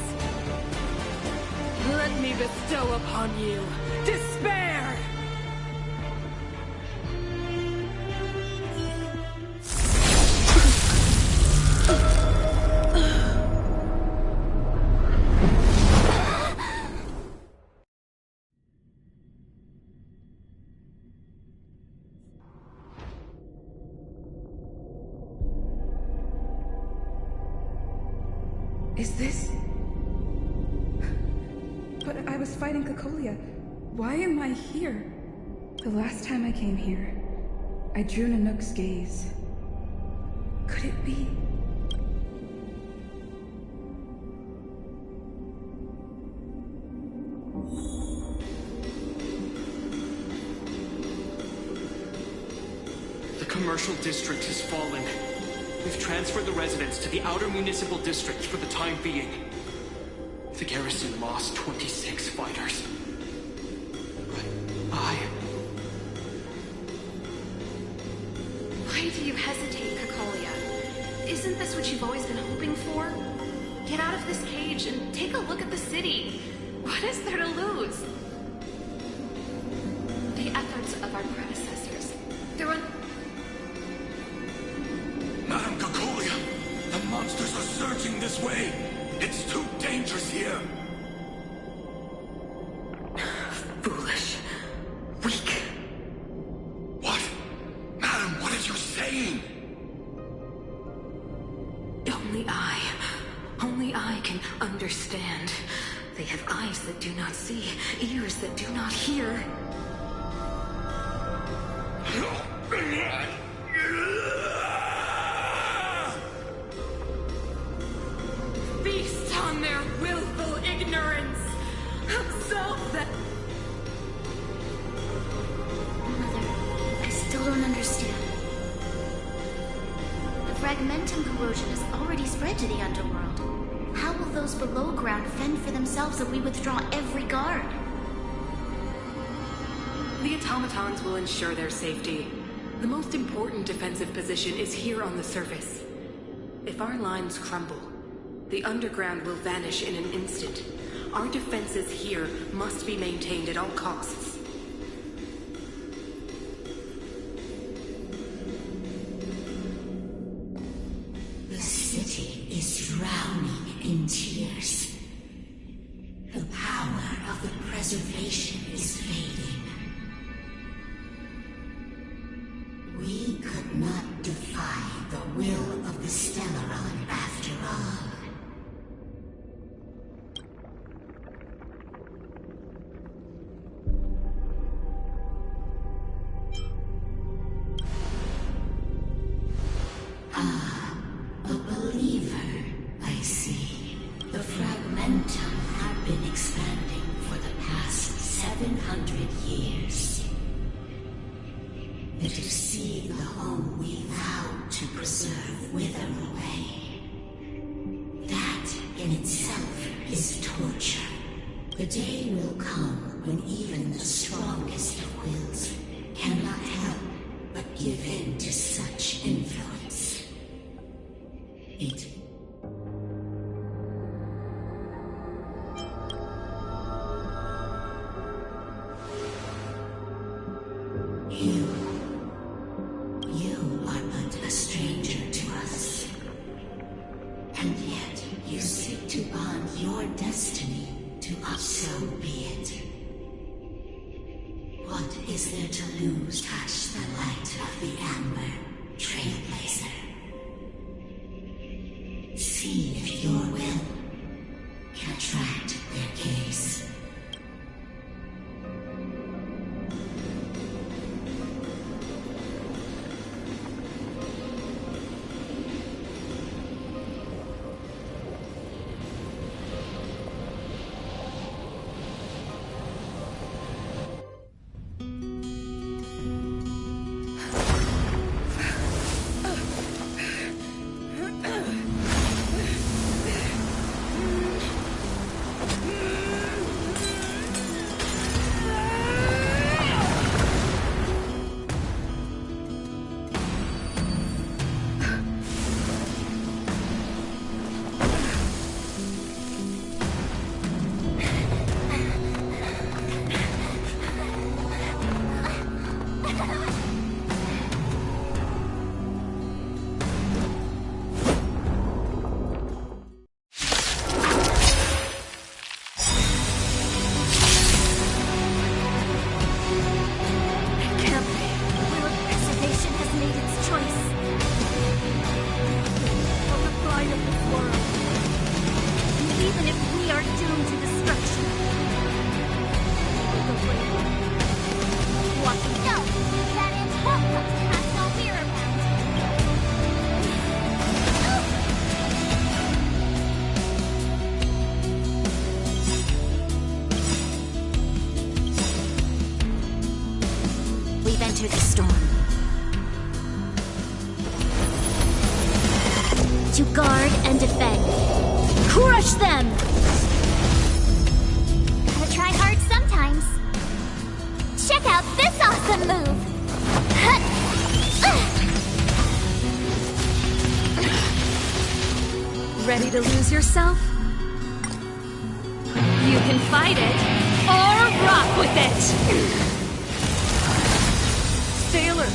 Let me bestow upon you despair! Is this... But I was fighting Cocolia. Why am I here? The last time I came here, I drew Nanook's gaze. Could it be? The commercial district has fallen. We've transferred the residents to the outer municipal district for the time being. The garrison lost 26 fighters. But Why do you hesitate, Cocolia? Isn't this what you've always been hoping for? Get out of this cage and take a look at the city. What is there to lose? The efforts of our predecessors. They're on... Madam Cocolia, the monsters are surging this way. It's too dangerous here. Foolish. Weak. What? Madam, what are you saying? Only I can understand. They have eyes that do not see, ears that do not hear. Feast on their willful ignorance! Absolve them! Mother, I still don't understand. The fragmentum corrosion has already spread to the underworld. How will those below ground fend for themselves if we withdraw every guard? The automatons will ensure their safety. The most important defensive position is here on the surface. If our lines crumble, the underground will vanish in an instant. Our defenses here must be maintained at all costs. The city is drowning in tears. The power of the preservation is fading. We could not defy the will of the Stellaron after all. Ah, a believer, I see. The fragmentum have been expanding for the past 700 years. And to see the home we vowed to preserve wither away. That in itself is torture. The day will come when even the strongest of wills cannot help but give in to such influence. It You are but a stranger to us. And yet you seek to bond your destiny to us. So be it. What is there to lose? Touch the light of the amber, trailblazer. See if your will can attract their gaze. To guard and defend. Crush them! Gotta try hard sometimes. Check out this awesome move! Ready to lose yourself? You can fight it, or rock with it! Stay alert!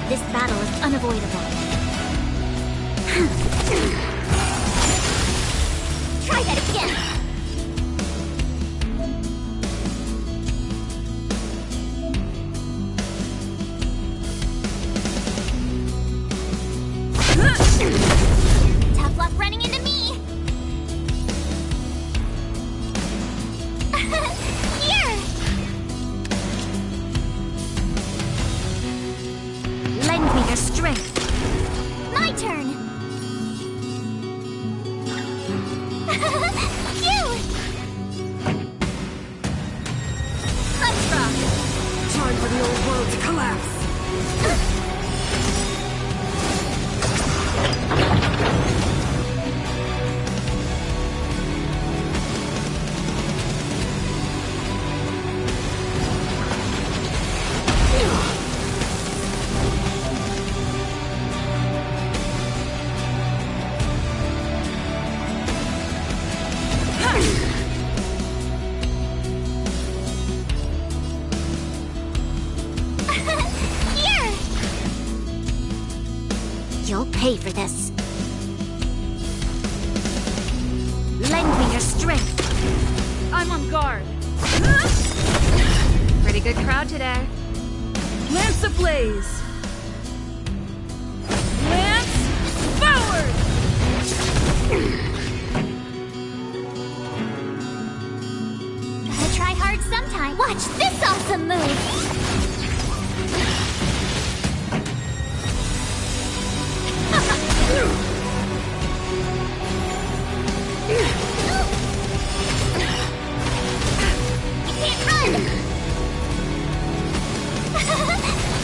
This battle is unavoidable. Try that again! Tough luck running into me! Here! Lend me your strength. My turn! Phew! Let's rock! Time for the old world to collapse! Here! You'll pay for this. Lend me your strength. I'm on guard. Pretty good crowd today. Lance ablaze! Lance forward! Gotta try hard sometime. Watch this awesome move! You can't run!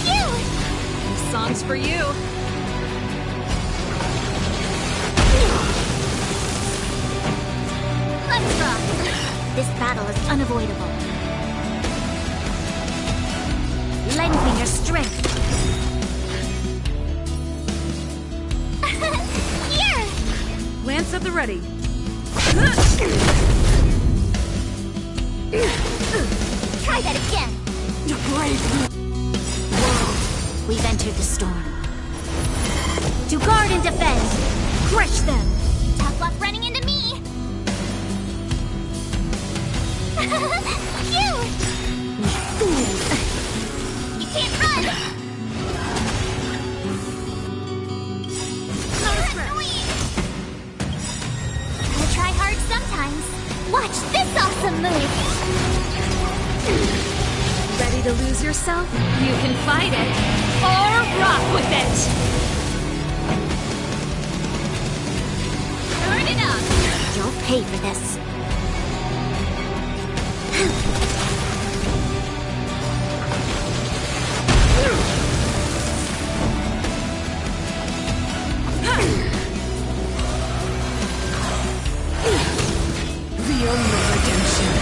Phew! This song's for you. Let's rock! This battle is unavoidable. Lend me your strength. Here! Lance at the ready. Try that again! Brave World, we've entered the storm. To guard and defend! Crush them! Tough luck running into me! Phew! You can't run! Annoying! Gotta try hard sometimes. Watch this awesome move! Ready to lose yourself? You can fight it, or rock with it! Turn it up! You'll pay for this. The only redemption.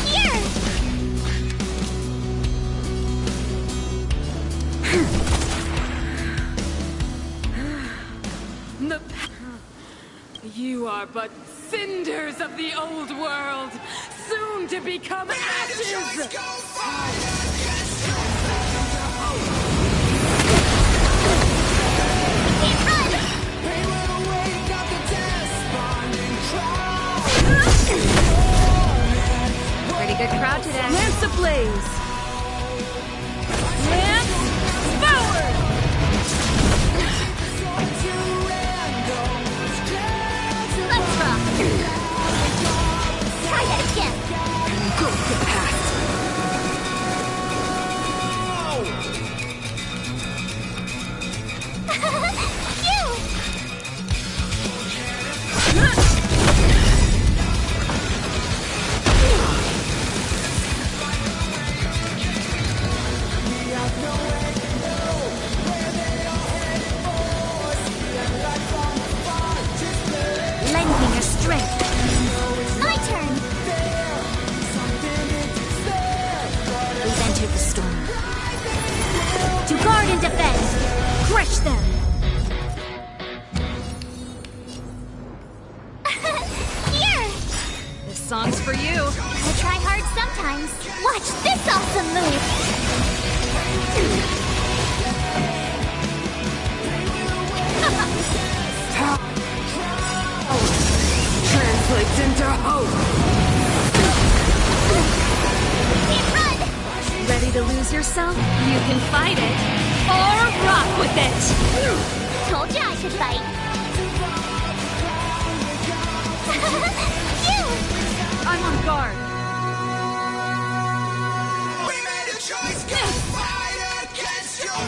Here! You are but cinders of the old world, soon to become ashes! Pretty good crowd today. Lance ablaze! Lance forward! Let's song's for you. I try hard sometimes. Watch this awesome move! Translates into hope. Ready to lose yourself? You can fight it, or rock with it! Told you I should fight. You! I'm on guard. We made a choice, go fight against your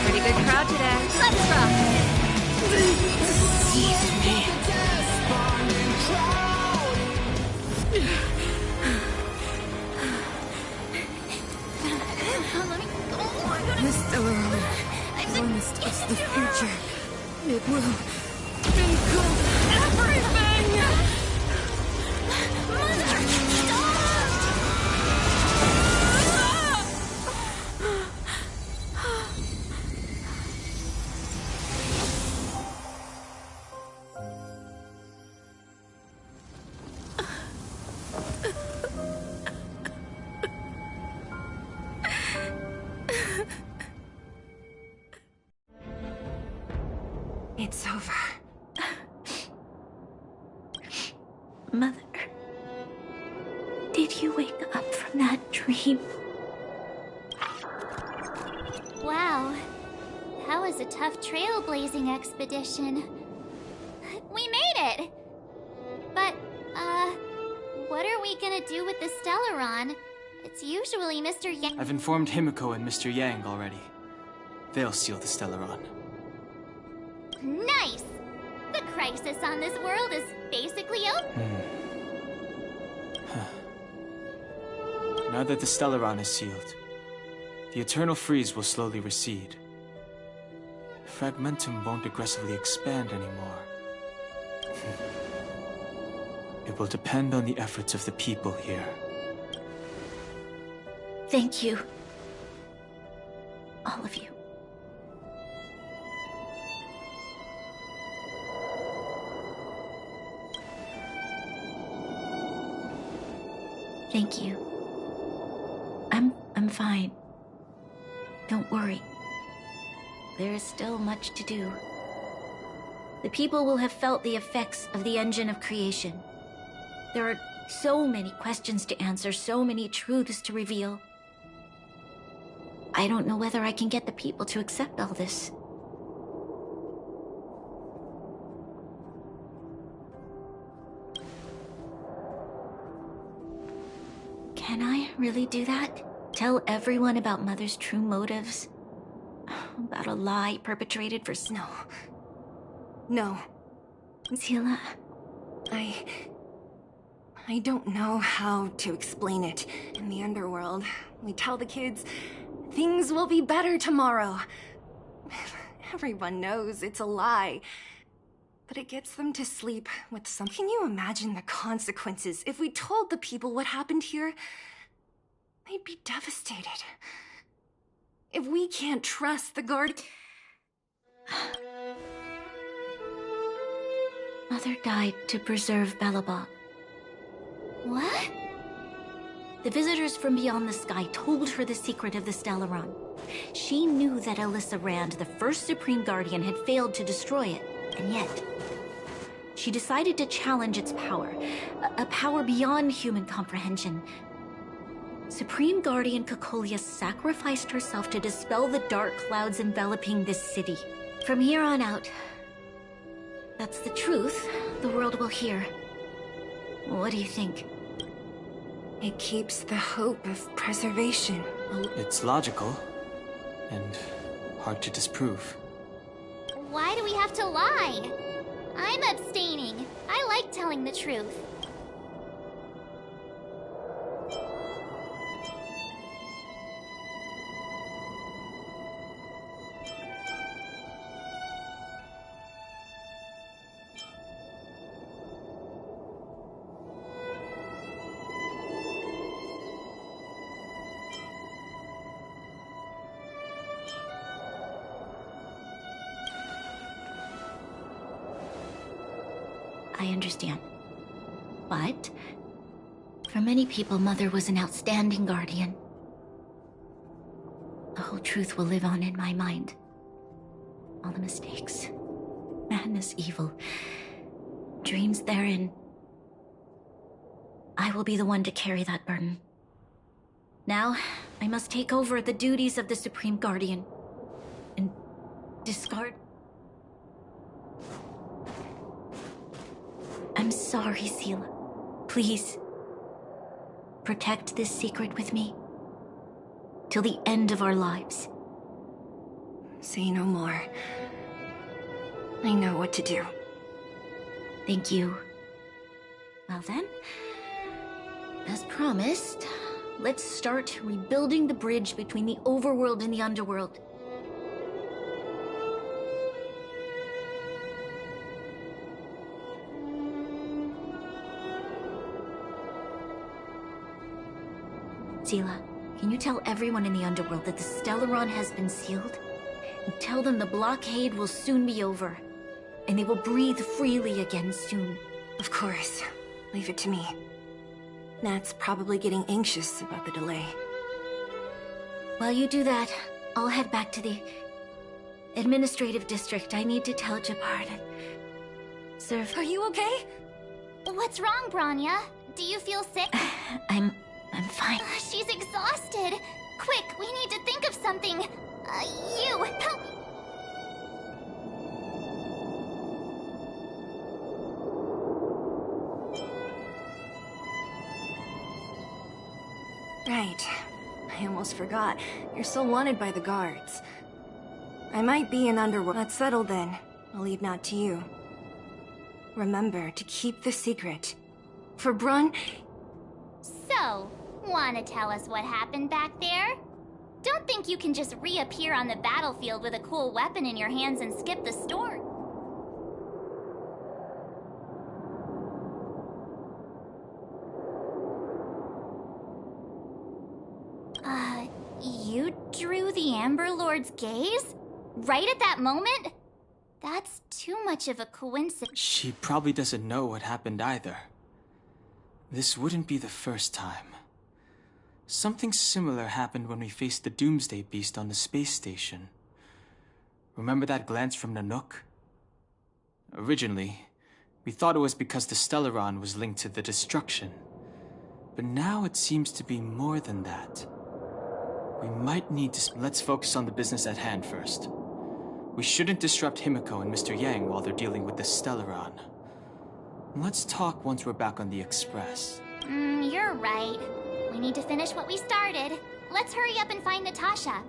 Pretty good crowd today. Let's rock! Seize me. Mr. Honest is the future. It will include everything! Mother, It's over. Mother, did you wake up from that dream? Wow. That was a tough trailblazing expedition. We made it! But, what are we gonna do with the Stellaron? It's usually Mr. Yang. I've informed Himiko and Mr. Yang already. They'll seal the Stellaron. Nice! The crisis on this world is basically over. Now that the Stellaron is sealed, the Eternal Freeze will slowly recede. Fragmentum won't aggressively expand anymore. It will depend on the efforts of the people here. Thank you. All of you. Thank you. I'm fine. Don't worry. There is still much to do. The people will have felt the effects of the engine of creation. There are so many questions to answer, so many truths to reveal. I don't know whether I can get the people to accept all this. Can I really do that? Tell everyone about Mother's true motives? About a lie perpetrated for Snow? No. Zila? I don't know how to explain it. In the underworld, we tell the kids, things will be better tomorrow. Everyone knows it's a lie. But it gets them to sleep with some... Can you imagine the consequences if we told the people what happened here? They'd be devastated. If we can't trust the guard... Mother died to preserve Belobog. What? The visitors from beyond the sky told her the secret of the Stellaron. She knew that Alyssa Rand, the first Supreme Guardian, had failed to destroy it, and yet... she decided to challenge its power, a power beyond human comprehension. Supreme Guardian Cocolia sacrificed herself to dispel the dark clouds enveloping this city. From here on out, that's the truth the world will hear. What do you think? It keeps the hope of preservation. It's logical, and hard to disprove. Why do we have to lie? I'm abstaining. I like telling the truth. I understand. But for many people, Mother was an outstanding guardian. The whole truth will live on in my mind. All the mistakes, madness, evil, dreams therein. I will be the one to carry that burden. Now, I must take over the duties of the Supreme Guardian and discard. I'm sorry, Seela. Please, protect this secret with me till the end of our lives. Say no more. I know what to do. Thank you. Well then, as promised, let's start rebuilding the bridge between the overworld and the underworld. Seela, can you tell everyone in the underworld that the Stellaron has been sealed? And tell them the blockade will soon be over, and they will breathe freely again soon. Of course. Leave it to me. Nat's probably getting anxious about the delay. While you do that, I'll head back to the administrative district. I need to tell Jabard and serve. Are you okay? What's wrong, Bronya? Do you feel sick? I'm fine. She's exhausted. Quick, we need to think of something. You, help me. Right. I almost forgot. You're still wanted by the guards. I might be an underworld. That's settled then. I'll leave Nat to you. Remember to keep the secret. For Brun... So, wanna tell us what happened back there? Don't think you can just reappear on the battlefield with a cool weapon in your hands and skip the story. You drew the Amber Lord's gaze? Right at that moment? That's too much of a coincidence. She probably doesn't know what happened either. This wouldn't be the first time. Something similar happened when we faced the Doomsday Beast on the space station. Remember that glance from Nanook? Originally, we thought it was because the Stellaron was linked to the destruction. But now it seems to be more than that. We might need to... Let's focus on the business at hand first. We shouldn't disrupt Himiko and Mr. Yang while they're dealing with the Stellaron. Let's talk once we're back on the Express. You're right. We need to finish what we started. Let's hurry up and find Natasha.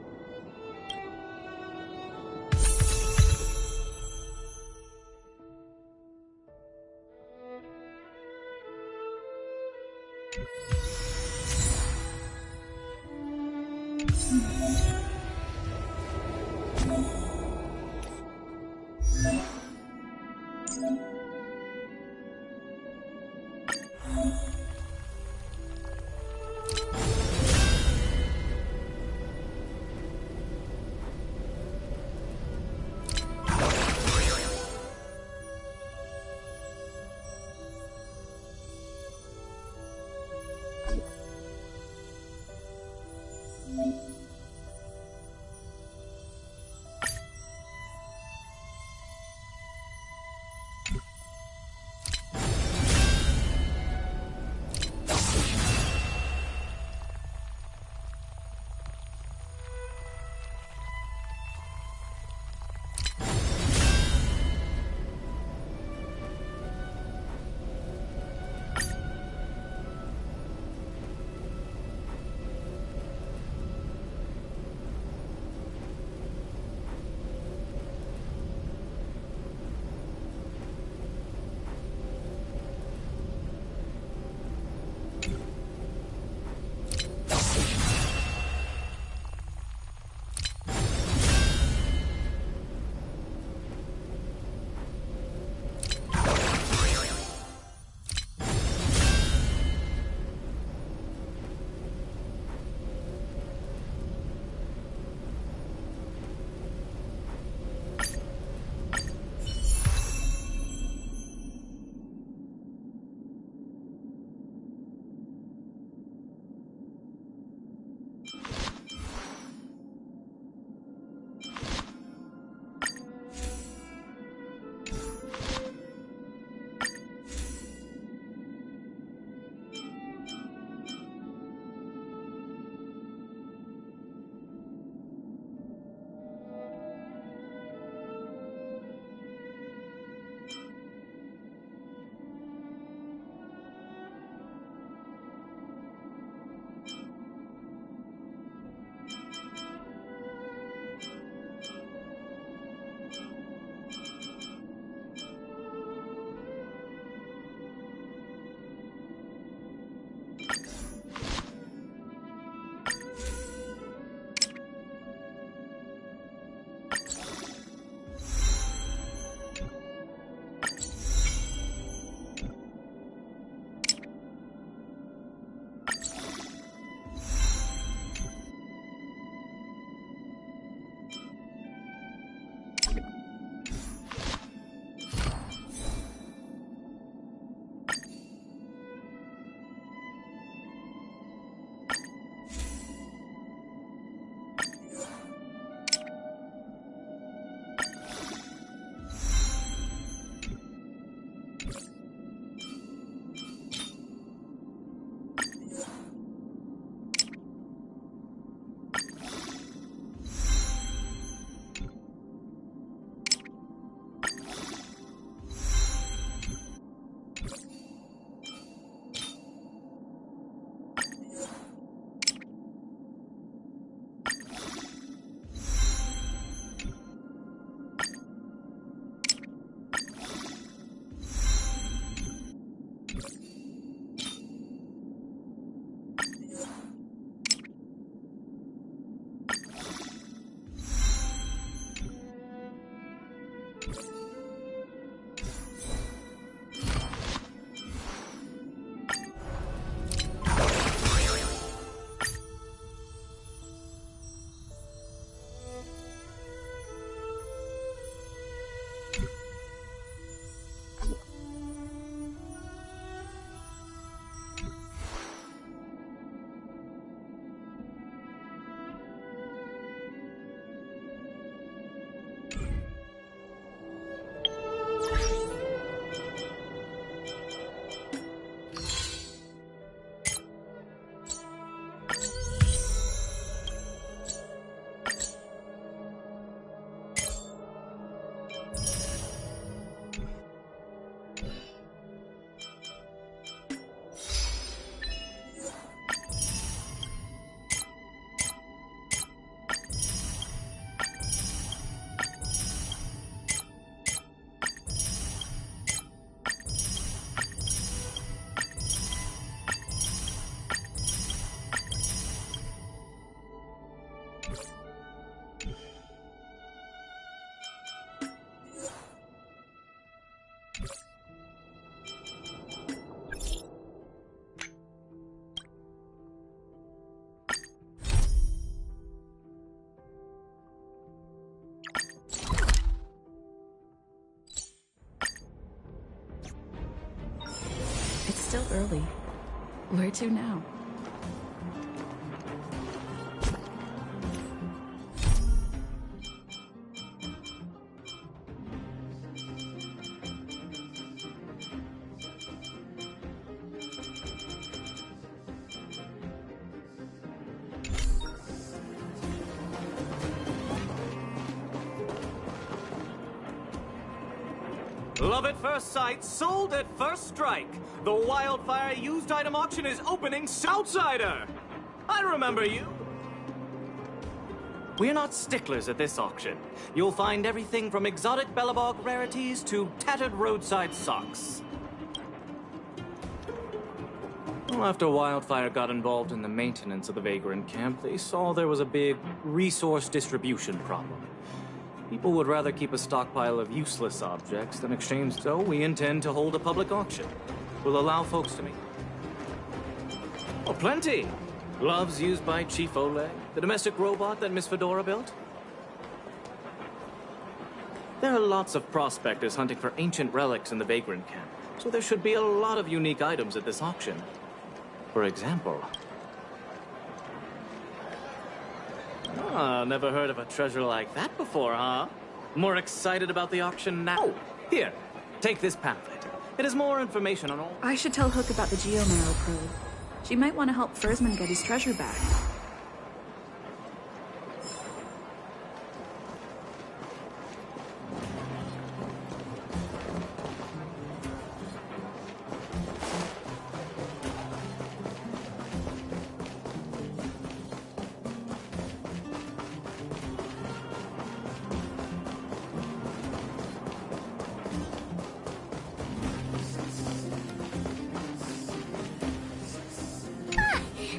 still early. Where to now? Love at first sight, sold at first strike. The Wildfire used item auction is opening. Outsider! I remember you. We're not sticklers at this auction. You'll find everything from exotic Bellabog rarities to tattered roadside socks. Well, after Wildfire got involved in the maintenance of the Vagrant camp, they saw there was a big resource distribution problem. People would rather keep a stockpile of useless objects than exchange, so we intend to hold a public auction. We'll allow folks to make. Oh, plenty! Gloves used by Chief Oleg, the domestic robot that Miss Fedora built. There are lots of prospectors hunting for ancient relics in the Vagrant camp, so there should be a lot of unique items at this auction. For example... Ah, never heard of a treasure like that before, huh? More excited about the auction now? Oh, here, take this pamphlet. It has more information on all... I should tell Hook about the Geomarrow probe. She might want to help Fursman get his treasure back.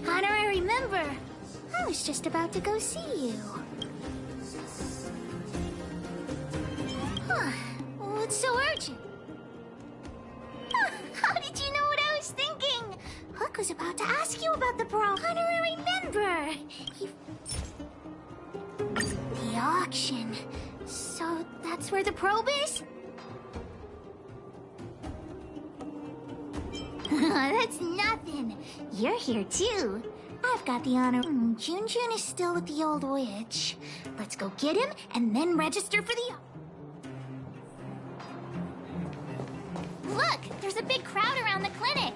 Honorary member! I was just about to go see you. Huh. What's so urgent? How did you know what I was thinking? Hook was about to ask you about the probe. Honorary member! The auction. So that's where the probe is? That's nothing. You're here too. I've got the honor. Jun is still with the old witch. Let's go get him and then register for the... Look! There's a big crowd around the clinic.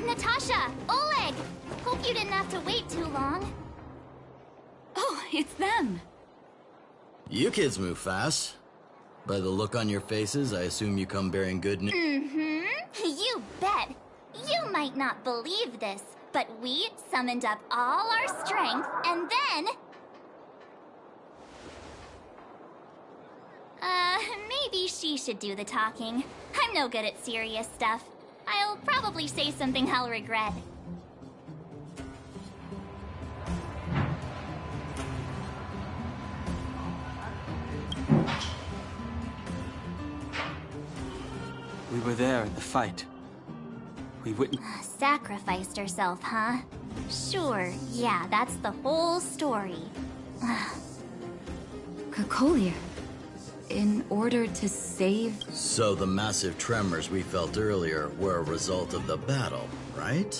Natasha! Oleg! Hope you didn't have to wait too long. Oh, it's them. You kids move fast. By the look on your faces, I assume you come bearing good news. You bet. You might not believe this, but we summoned up all our strength and then... maybe she should do the talking. I'm no good at serious stuff. I'll probably say something I'll regret. We were there at the fight. We witnessed... Sacrificed herself, huh? Sure, yeah, that's the whole story. Cocolia. In order to save... So the massive tremors we felt earlier were a result of the battle, right?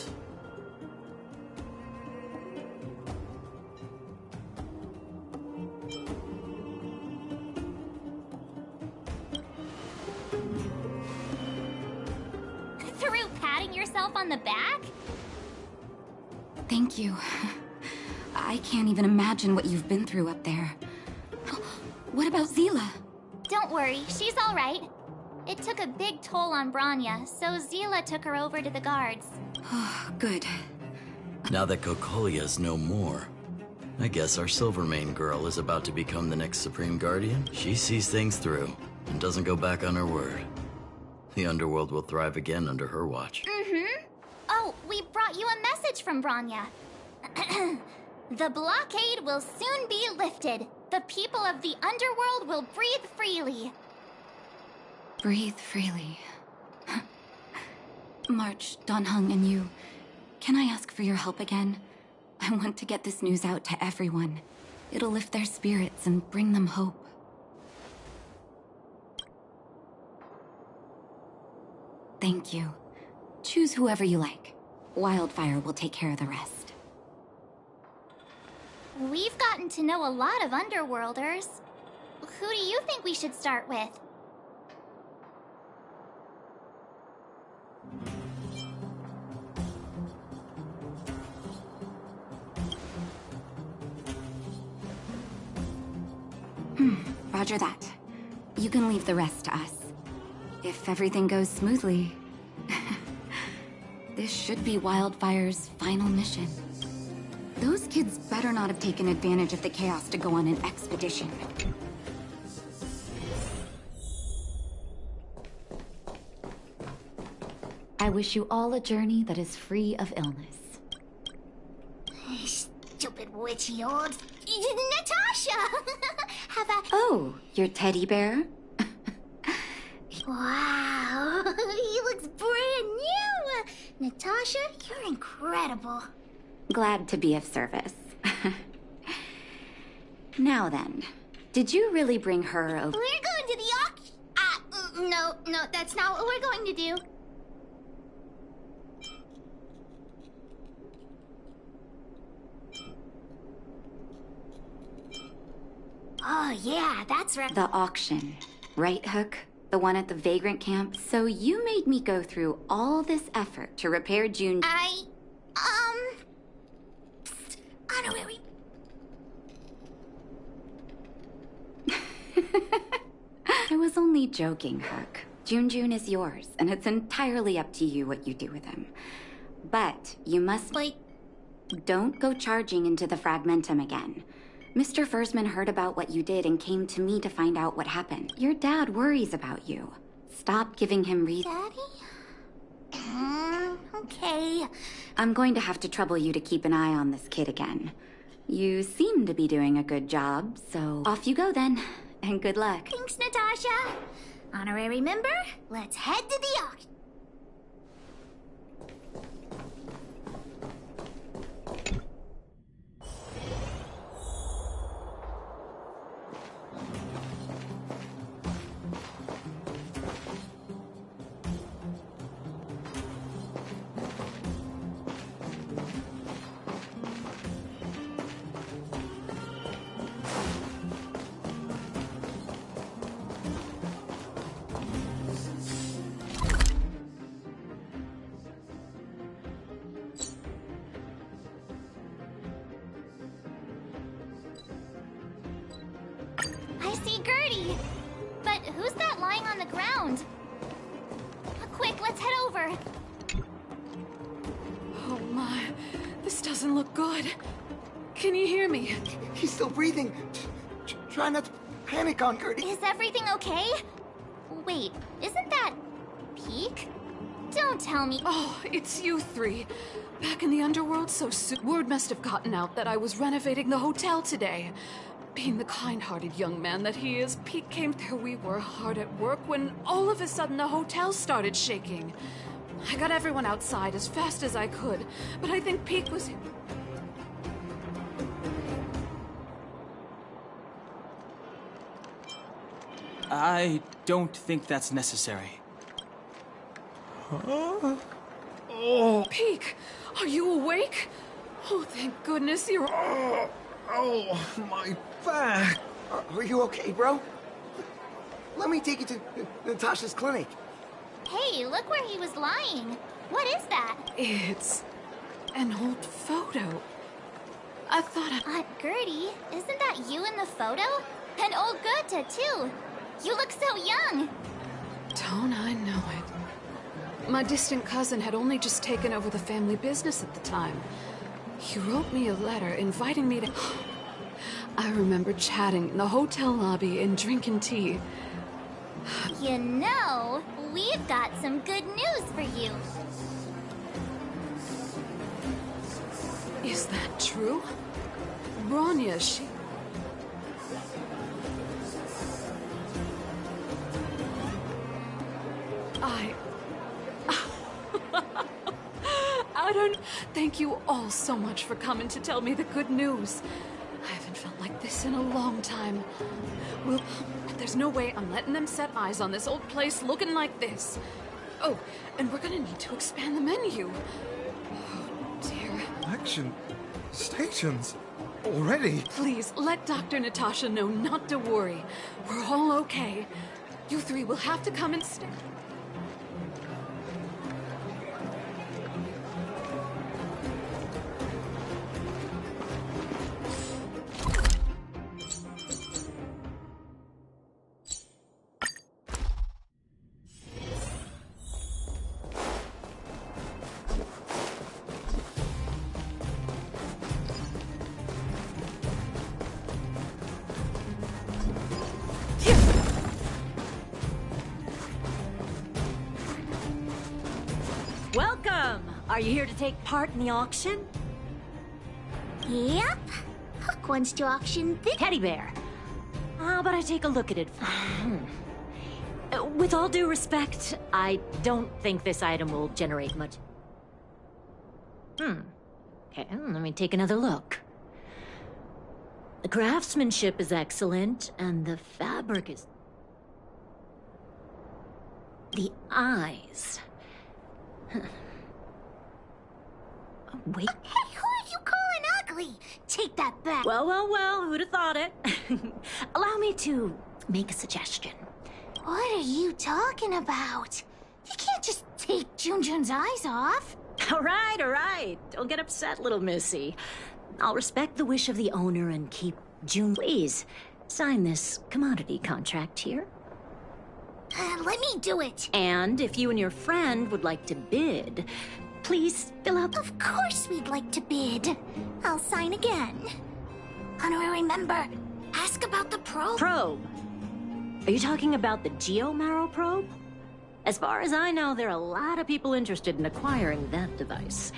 Through patting yourself on the back? Thank you. I can't even imagine what you've been through up there. What about Zila? Don't worry, she's all right. It took a big toll on Branya, so Zila took her over to the guards. Good. Now that Cocolia's no more, I guess our Silvermane girl is about to become the next Supreme Guardian. She sees things through and doesn't go back on her word. The underworld will thrive again under her watch. Oh, we brought you a message from Branya. The blockade will soon be lifted. The people of the underworld will breathe freely. Breathe freely. March, Donhung, and you. Can I ask for your help again? I want to get this news out to everyone. It'll lift their spirits and bring them hope. Thank you. Choose whoever you like. Wildfire will take care of the rest. We've gotten to know a lot of Underworlders. Who do you think we should start with? Roger that. You can leave the rest to us. If everything goes smoothly, this should be Wildfire's final mission. Those kids better not have taken advantage of the chaos to go on an expedition. I wish you all a journey that is free of illness. Stupid witchy old... Natasha! Have a... Oh, your teddy bear? Wow, he looks brand new! Natasha, you're incredible. Glad to be of service. Now then, did you really bring her over? We're going to the auction. No, that's not what we're going to do. Oh, yeah, that's right. The auction, right, Hook? The one at the Vagrant Camp? So you made me go through all this effort to repair June... Honorary... I was only joking, Hook. June is yours, and it's entirely up to you what you do with him. But you must... Don't go charging into the Fragmentum again. Mr. Fursman heard about what you did and came to me to find out what happened. Your dad worries about you. Stop giving him reason. Daddy? Okay. I'm going to have to trouble you to keep an eye on this kid again. You seem to be doing a good job, so off you go then. And good luck. Thanks, Natasha. Honorary member, let's head to the auction. I see Gertie! But who's that lying on the ground? Quick, let's head over. Oh my, this doesn't look good. Can you hear me? He's still breathing. Try not to panic on Gertie. Is everything okay? Wait, isn't that... Peak? Don't tell me. Oh, it's you three. Back in the underworld so soon. Word must have gotten out that I was renovating the hotel today. Being the kind-hearted young man that he is, Pete came there. We were hard at work when all of a sudden the hotel started shaking. I got everyone outside as fast as I could, but I think Pete was... I don't think that's necessary. Huh? Oh, Peek, are you awake? Oh, thank goodness you're... Oh, my back. Are you okay, bro? Let me take you to Natasha's clinic. Hey, look where he was lying. What is that? It's an old photo. I thought Aunt Gertie, isn't that you in the photo? And old Goethe, too. You look so young. Don't I know it? My distant cousin had only just taken over the family business at the time. He wrote me a letter inviting me to... I remember chatting in the hotel lobby and drinking tea. You know, we've got some good news for you. Is that true? Bronya, she... I don't... Thank you all so much for coming to tell me the good news. I haven't felt like this in a long time. Well, there's no way I'm letting them set eyes on this old place looking like this. Oh, and we're gonna need to expand the menu. Oh, dear. Action stations? Already? Please, let Dr. Natasha know not to worry. We're all okay. You three will have to come and stay. Welcome! Are you here to take part in the auction? Yep. Hook wants to auction this teddy bear. How about I take a look at it? With all due respect, I don't think this item will generate much. Okay, let me take another look. The craftsmanship is excellent, and the fabric is... The eyes... Wait. Hey, who are you calling ugly? Take that back. Well, who'd have thought it? Allow me to make a suggestion. What are you talking about? You can't just take Junjun's eyes off. All right. Don't get upset, little missy. I'll respect the wish of the owner and keep Jun. Please, sign this commodity contract here. Let me do it. And if you and your friend would like to bid, please fill out... Of course we'd like to bid. I'll sign again. Honor, remember, ask about the probe. Probe? Are you talking about the Geomarrow probe? As far as I know, there are a lot of people interested in acquiring that device.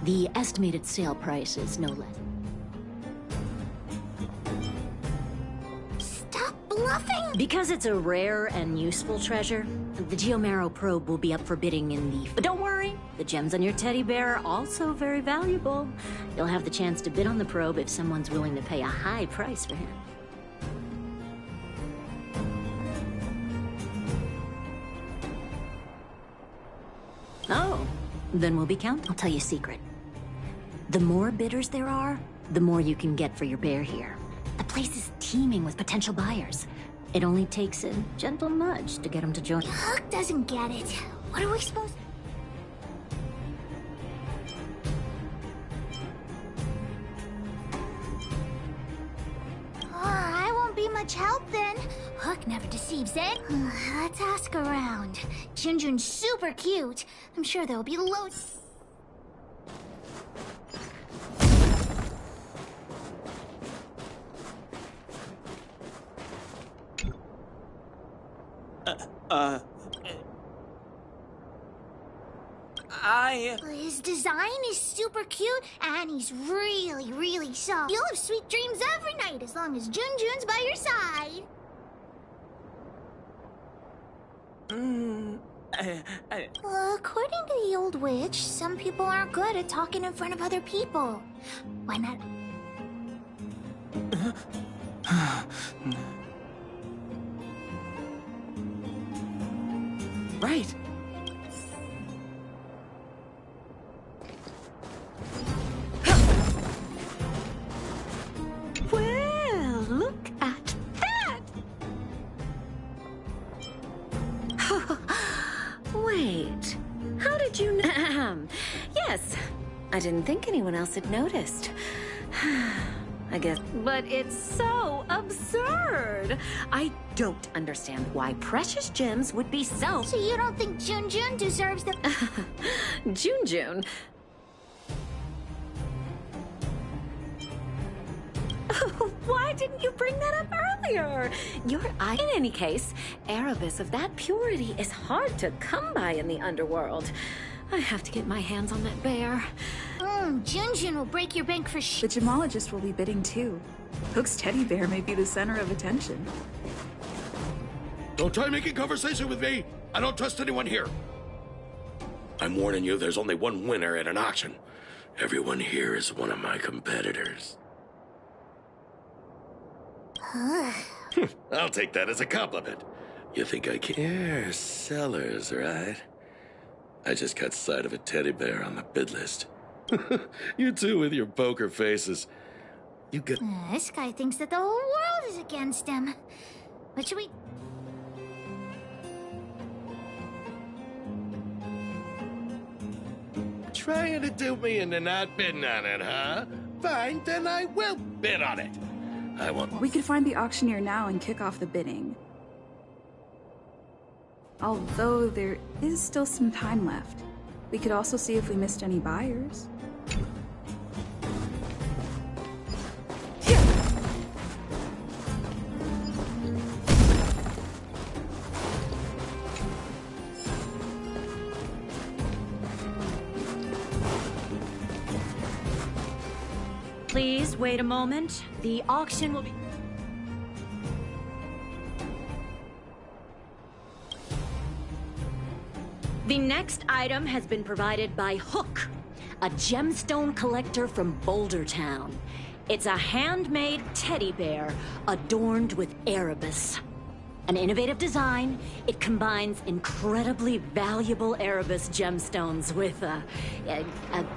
The estimated sale price is no less. Bluffing? Because it's a rare and useful treasure, the Geomarrow probe will be up for bidding in the... But don't worry, the gems on your teddy bear are also very valuable. You'll have the chance to bid on the probe if someone's willing to pay a high price for him. Oh, then we'll be counting. I'll tell you a secret. The more bidders there are, the more you can get for your bear here. The place is teeming with potential buyers. It only takes a gentle nudge to get them to join. Hook doesn't get it. What are we supposed to... I won't be much help then. Hook never deceives, eh? Let's ask around. Junjun's super cute. I'm sure there'll be loads... His design is super cute, and he's really, really soft. You'll have sweet dreams every night as long as Junjun's by your side. According to the old witch, some people aren't good at talking in front of other people. Why not? Right. Well, look at that! Wait, how did you know? Yes, I didn't think anyone else had noticed. I guess. But it's so absurd. I don't understand why precious gems would be so... So you don't think Junjun deserves the... Junjun? Why didn't you bring that up earlier? Your eye... In any case, Erebus of that purity is hard to come by in the underworld. I have to get my hands on that bear. Junjun will break your bank for The gemologist will be bidding too. Hook's teddy bear may be the center of attention. Don't try making conversation with me. I don't trust anyone here. I'm warning you, there's only one winner at an auction. Everyone here is one of my competitors. I'll take that as a compliment. You think I care? Sellers, right? I just caught sight of a teddy bear on the bid list. You two with your poker faces. You get... This guy thinks that the whole world is against him. What should we... Trying to dupe me into not bidding on it, huh? Fine, then I will bid on it. I want... We could find the auctioneer now and kick off the bidding. Although there is still some time left. We could also see if we missed any buyers. Please wait a moment. The auction will be... The next item has been provided by Hook, a gemstone collector from Boulder Town. It's a handmade teddy bear adorned with Erebus. An innovative design, it combines incredibly valuable Erebus gemstones with a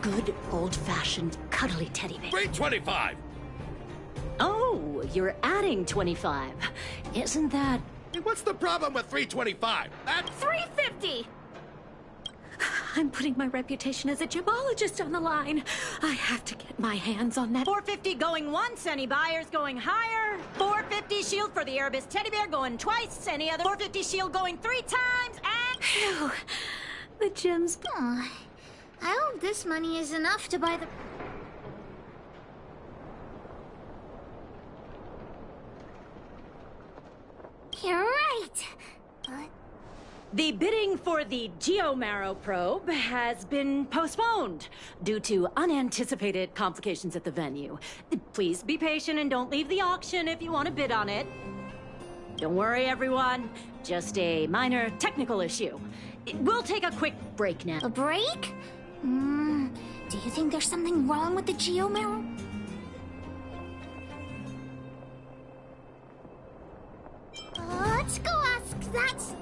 good old-fashioned cuddly teddy bear. 325! Oh, you're adding 25. Isn't that... What's the problem with 325? That's... 350! I'm putting my reputation as a gemologist on the line. I have to get my hands on that. 450 going once, any buyers going higher. 450 shield for the Erebus teddy bear going twice, any other 450 shield going 3 times, and... Phew, the gems... Oh, I hope this money is enough to buy the... You're right. But... The bidding for the Geomarrow probe has been postponed due to unanticipated complications at the venue. Please be patient and don't leave the auction if you want to bid on it. Don't worry, everyone. Just a minor technical issue. We'll take a quick break now. A break? Do you think there's something wrong with the Geomarrow? Let's go ask that...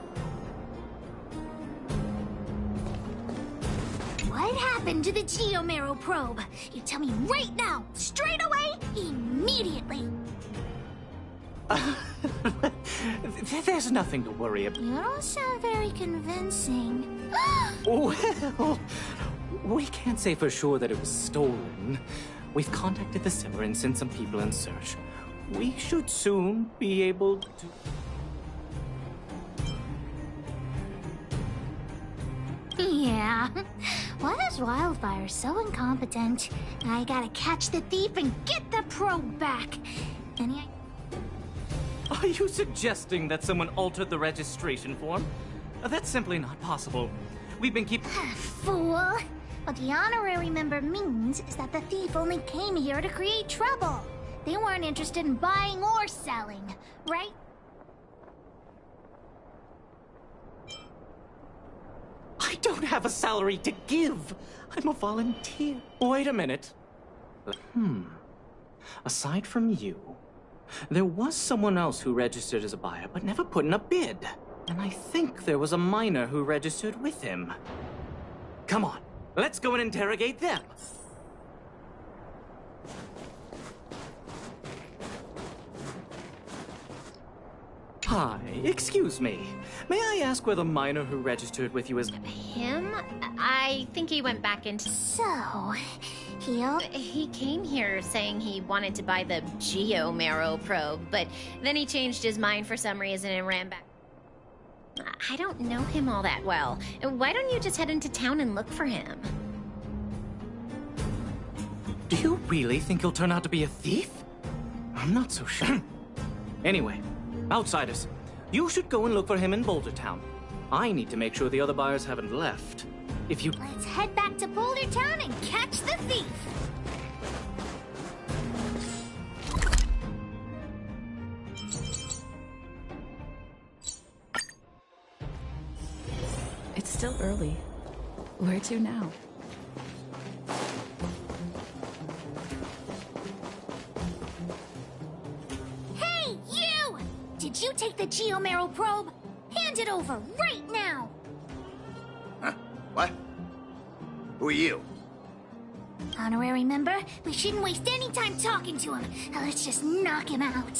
What happened to the Geomarrow probe? You tell me right now, straight away, immediately. There's nothing to worry about. You don't sound very convincing. Well, we can't say for sure that it was stolen. We've contacted the seller and sent some people in search. We should soon be able to... Yeah. Why is Wildfire so incompetent? I gotta catch the thief and get the probe back. Any... Are you suggesting that someone altered the registration form? That's simply not possible. We've been Fool! What the honorary member means is that the thief only came here to create trouble. They weren't interested in buying or selling, right? I don't have a salary to give. I'm a volunteer. Wait a minute. Aside from you, there was someone else who registered as a buyer but never put in a bid. And I think there was a miner who registered with him. Come on, let's go and interrogate them. Hi, excuse me. May I ask where the miner who registered with you is? Him? I think he went back into... So, he came here saying he wanted to buy the Geomarrow probe, but then he changed his mind for some reason and ran back. I don't know him all that well. Why don't you just head into town and look for him? Do you really think he'll turn out to be a thief? I'm not so sure. Anyway, outsiders, you should go and look for him in Boulder Town. I need to make sure the other buyers haven't left. If you... Let's head back to Boulder Town and catch the thief! It's still early. Where to now? Hey, you! Did you take the Geomarrow probe? Hand it over right now! What? Who are you? Honorary member, we shouldn't waste any time talking to him. Let's just knock him out.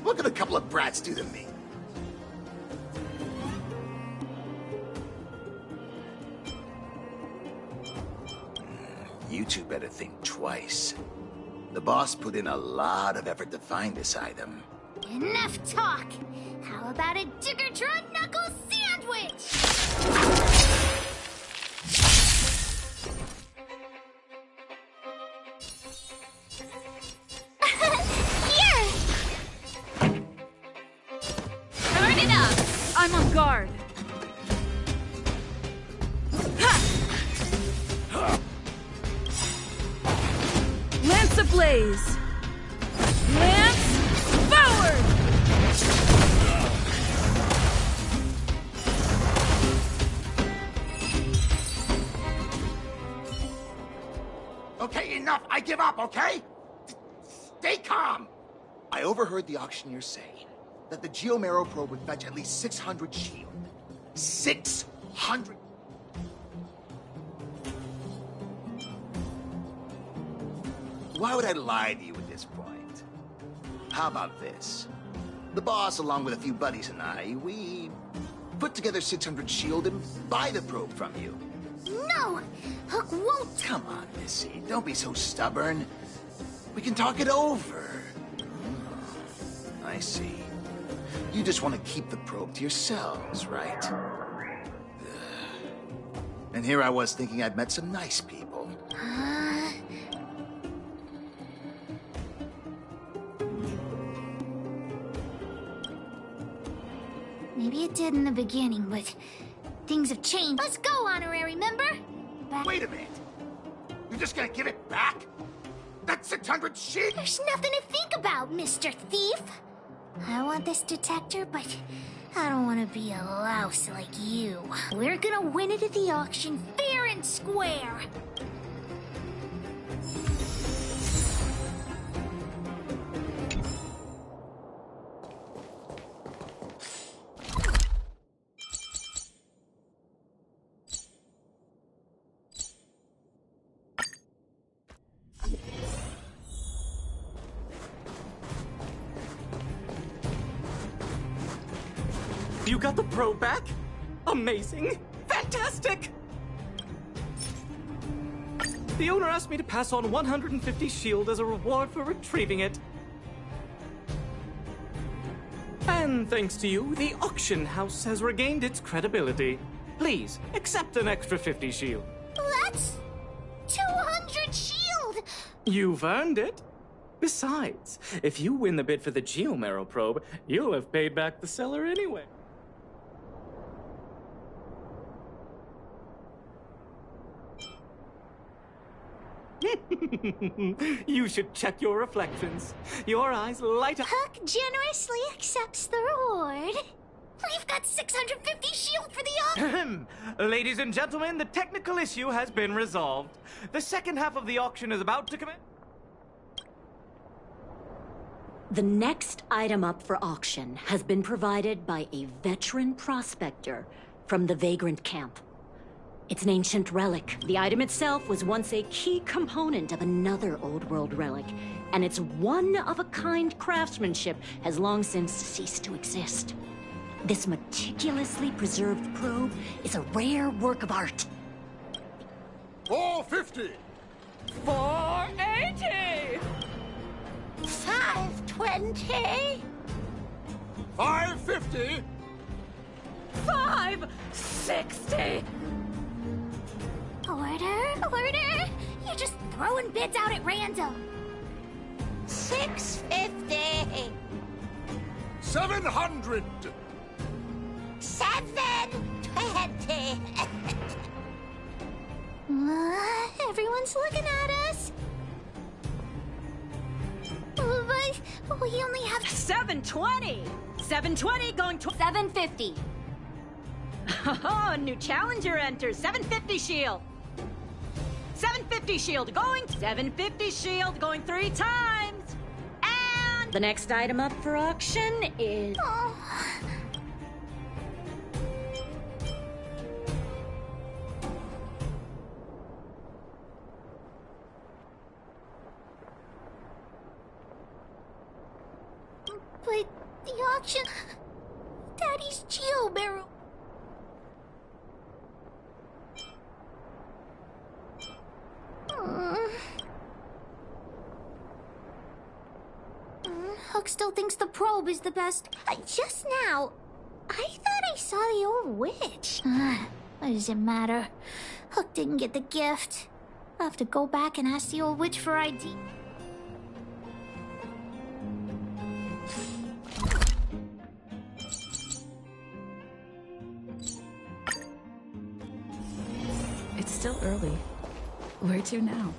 What could a couple of brats do to me? You two better think twice. The boss put in a lot of effort to find this item. Enough talk! How about a Diggertron Knuckle sandwich? Here! Turn it up! I'm on guard. Lance ablaze! Lance forward! Okay, enough! I give up, okay? Stay calm! I overheard the auctioneer say that the Geomero probe would fetch at least 600 shield. 600! Why would I lie to you at this point? How about this? The boss, along with a few buddies and I, we put together 600 shield and buy the probe from you. No! Hook won't! Come on, Missy. Don't be so stubborn. We can talk it over. I see. You just want to keep the probe to yourselves, right? And here I was thinking I'd met some nice people. Maybe it did in the beginning, but things have changed. Let's go, honorary member! Wait a minute. You're just gonna give it back? That's 600 sheep? There's nothing to think about, Mr. Thief! I want this detector, but I don't want to be a louse like you. We're gonna win it at the auction fair and square! You got the probe back? Amazing! Fantastic! The owner asked me to pass on 150 shield as a reward for retrieving it. And thanks to you, the auction house has regained its credibility. Please, accept an extra 50 shield. That's 200 shield! You've earned it. Besides, if you win the bid for the Geomero probe, you'll have paid back the seller anyway. You should check your reflections. Your eyes light up. Huck generously accepts the reward. We've got 650 shield for the auction. Ladies and gentlemen, the technical issue has been resolved. The second half of the auction is about to commence. The next item up for auction has been provided by a veteran prospector from the Vagrant Camp. It's an ancient relic. The item itself was once a key component of another old world relic, and its one-of-a-kind craftsmanship has long since ceased to exist. This meticulously preserved probe is a rare work of art. 450! 480! 520! 550! 560! Order? You're just throwing bids out at random. 650! 700! 720! Everyone's looking at us. But we only have 720! 720 going to 750. Oh, new challenger enters. 750 shield. 750 shield going. 750 shield going 3 times. And the next item up for auction is... Oh, But the auction... Daddy's Geo Marrow... Hook still thinks the probe is the best. Just now, I thought I saw the old witch. What does it matter? Hook didn't get the gift. I'll have to go back and ask the old witch for ID. It's still early. Where to now?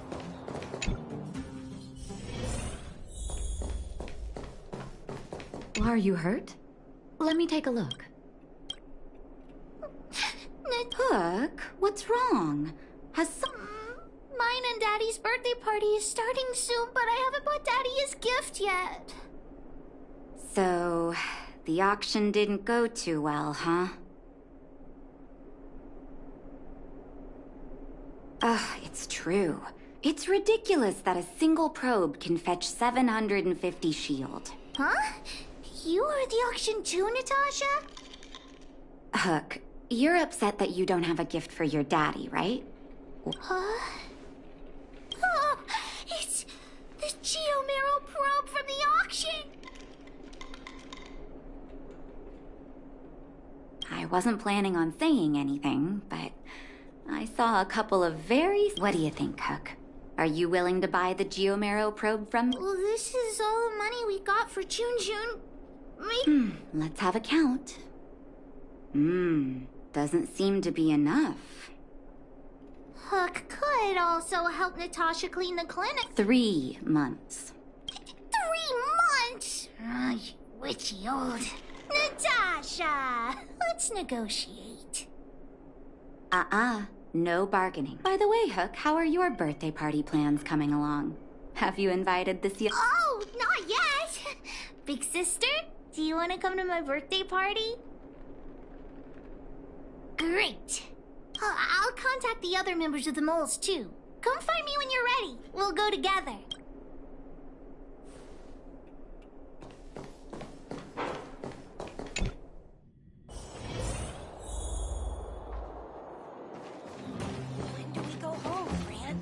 Are you hurt? Let me take a look. Hook, what's wrong? Has some... Mine and Daddy's birthday party is starting soon, but I haven't bought Daddy his gift yet. So, the auction didn't go too well, huh? It's true. It's ridiculous that a single probe can fetch 750 shield. Huh? You are the auction too, Natasha? Hook, you're upset that you don't have a gift for your daddy, right? Huh? Oh, it's the Geo Marrow probe from the auction! I wasn't planning on saying anything, but I saw a couple of very... What do you think, Hook? Are you willing to buy the Geo Marrow probe from... Well, this is all the money we got for June. Let's have a count. Doesn't seem to be enough. Hook could also help Natasha clean the clinic. 3 months. 3 months? Witchy old. Natasha, let's negotiate. No bargaining. By the way, Hook, how are your birthday party plans coming along? Have you invited this year? Oh, not yet. Big sister, do you want to come to my birthday party? Great. I'll contact the other members of the moles, too. Come find me when you're ready. We'll go together. When do we go home, Fran?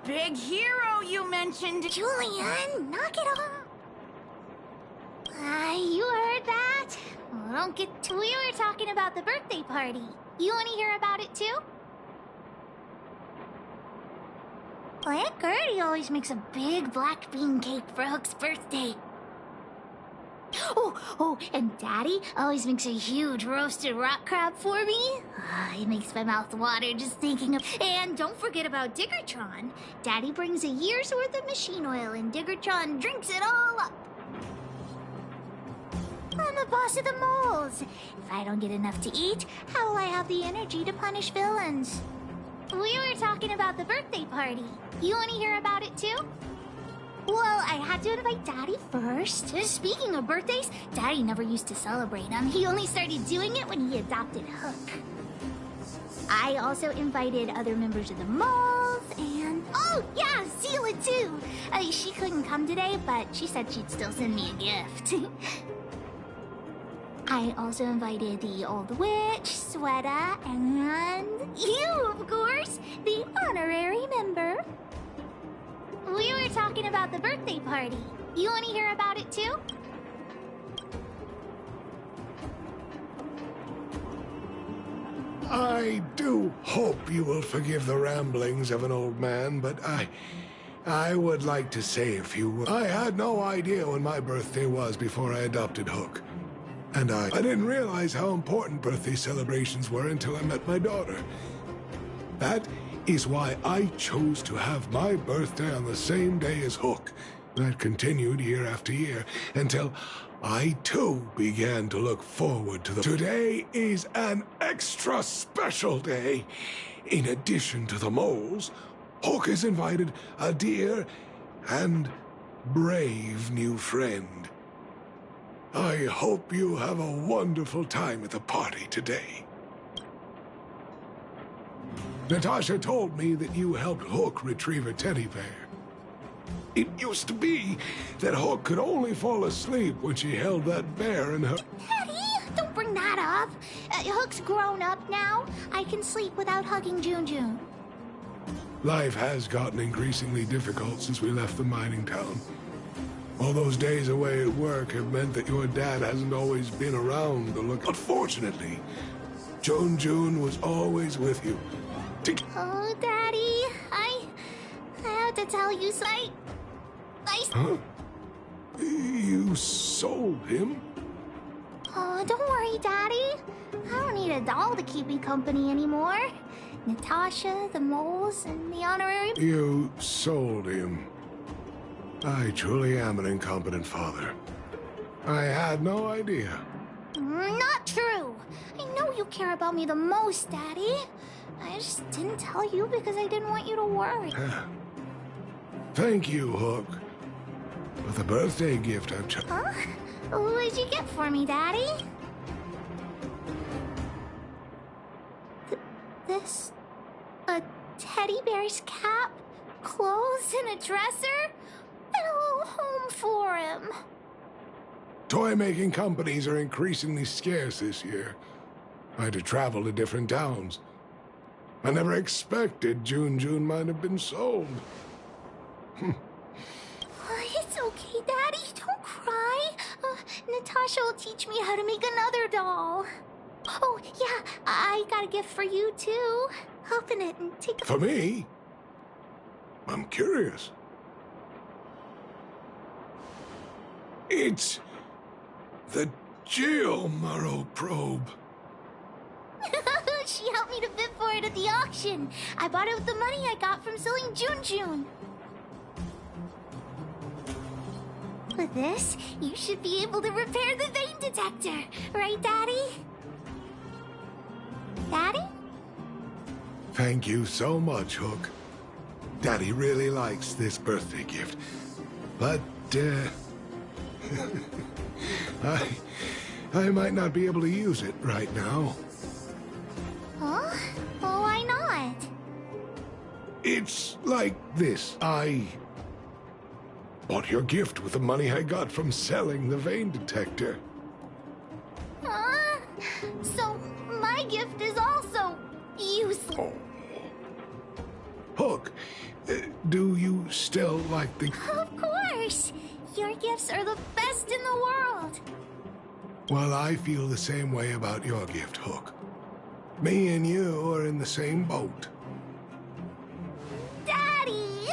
Big hero you mentioned. Julian, knock it off. You heard that? Well, don't get too... We were talking about the birthday party. You want to hear about it too? Aunt Gertie always makes a big black bean cake for Hook's birthday. Oh, and Daddy always makes a huge roasted rock crab for me. It makes my mouth water just thinking of... And don't forget about Diggertron. Daddy brings a year's worth of machine oil and Diggertron drinks it all up. I'm the boss of the moles. If I don't get enough to eat, how will I have the energy to punish villains? We were talking about the birthday party. You want to hear about it too? Well, I had to invite Daddy first. Speaking of birthdays, Daddy never used to celebrate them. He only started doing it when he adopted Hook. I also invited other members of the moles and... Oh, yeah, Zila too. She couldn't come today, but she said she'd still send me a gift. I also invited the old witch, Sweta, and you, of course, the honorary member. We were talking about the birthday party. You want to hear about it too? I do hope you will forgive the ramblings of an old man, but I would like to say a few words. I had no idea when my birthday was before I adopted Hook. And I didn't realize how important birthday celebrations were until I met my daughter. That is why I chose to have my birthday on the same day as Hook. That continued year after year until I too began to look forward to the... Today is an extra special day. In addition to the moles, Hook has invited a dear and brave new friend. I hope you have a wonderful time at the party today. Natasha told me that you helped Hook retrieve a teddy bear. It used to be that Hook could only fall asleep when she held that bear in her... Daddy, don't bring that up. Hook's grown up now. I can sleep without hugging Jun. Life has gotten increasingly difficult since we left the mining town. All those days away at work have meant that your dad hasn't always been around to look... Unfortunately, Jun was always with you. Oh, Daddy, I have to tell you, Huh? You sold him? Oh, don't worry, Daddy. I don't need a doll to keep me company anymore. Natasha, the moles, and the honorary... You sold him. I truly am an incompetent father. I had no idea. Not true. I know you care about me the most, Daddy. I just didn't tell you because I didn't want you to worry. Thank you, Hook, for the birthday gift I've chosen. Huh? What did you get for me, Daddy? This... a teddy bear's cap, clothes, and a dresser? And a little home for him. Toy-making companies are increasingly scarce this year. I had to travel to different towns. I never expected Jun might have been sold. It's okay, Daddy. Don't cry. Natasha will teach me how to make another doll. Oh, yeah, I got a gift for you, too. Open it and take a... For me? I'm curious. It's the Geomaro probe. She helped me to bid for it at the auction. I bought it with the money I got from selling Jun. With this, you should be able to repair the vein detector. Right, Daddy? Daddy? Thank you so much, Hook. Daddy really likes this birthday gift. But, I might not be able to use it right now. Huh? Well, why not? It's like this. I bought your gift with the money I got from selling the vein detector. So my gift is also useless. Oh. Hook, do you still like the... Of course! Your gifts are the best in the world! Well, I feel the same way about your gift, Hook. Me and you are in the same boat. Daddy!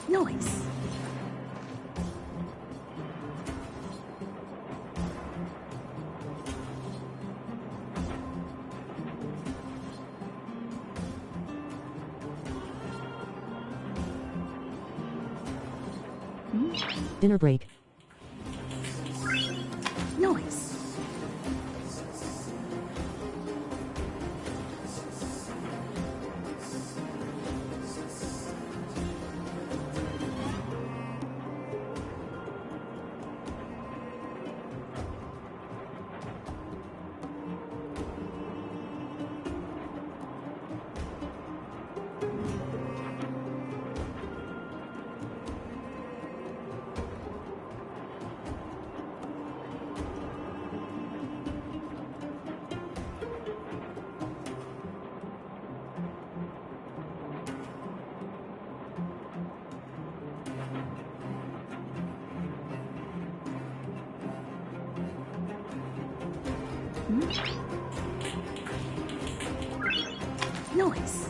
Noise. Dinner break. Noise. Noise.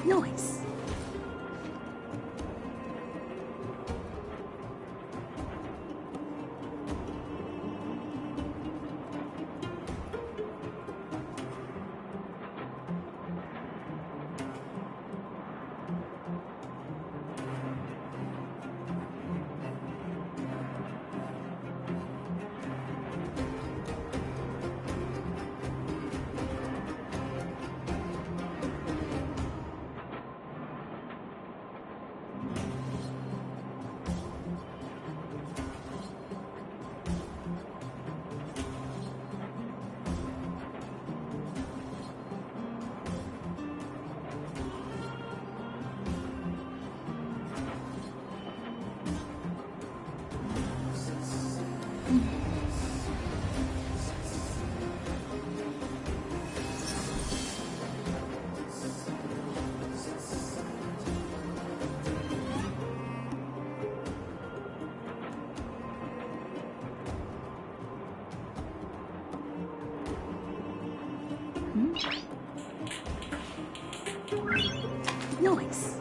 Noise. Noise.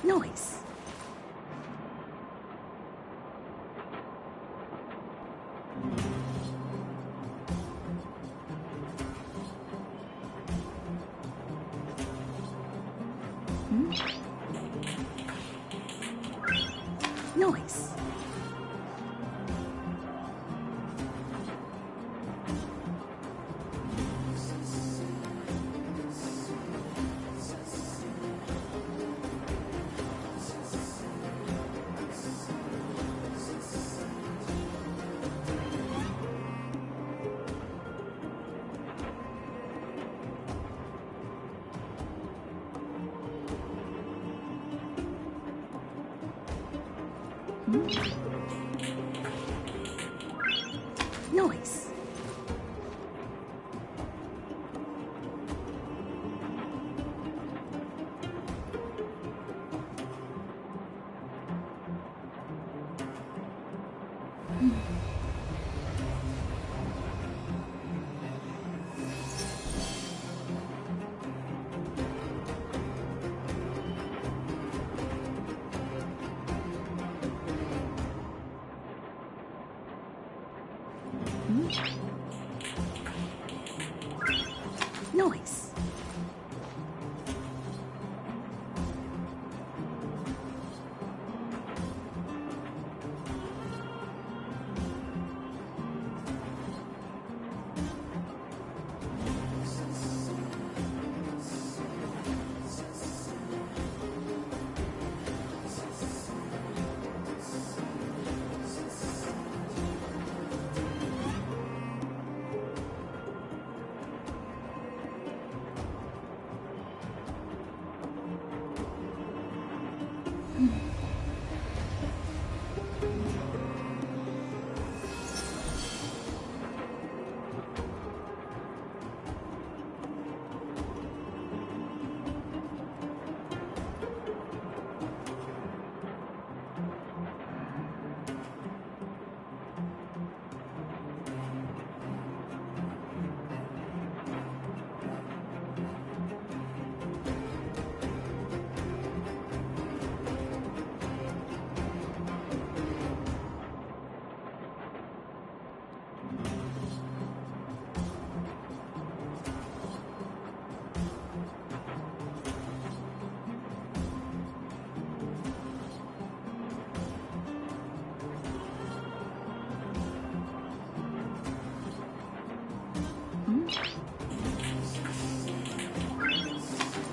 Noise. Noise. Noise. Noise.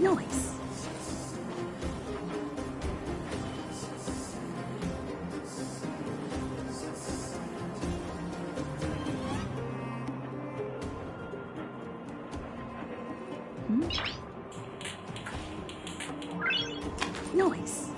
Noise. Noise.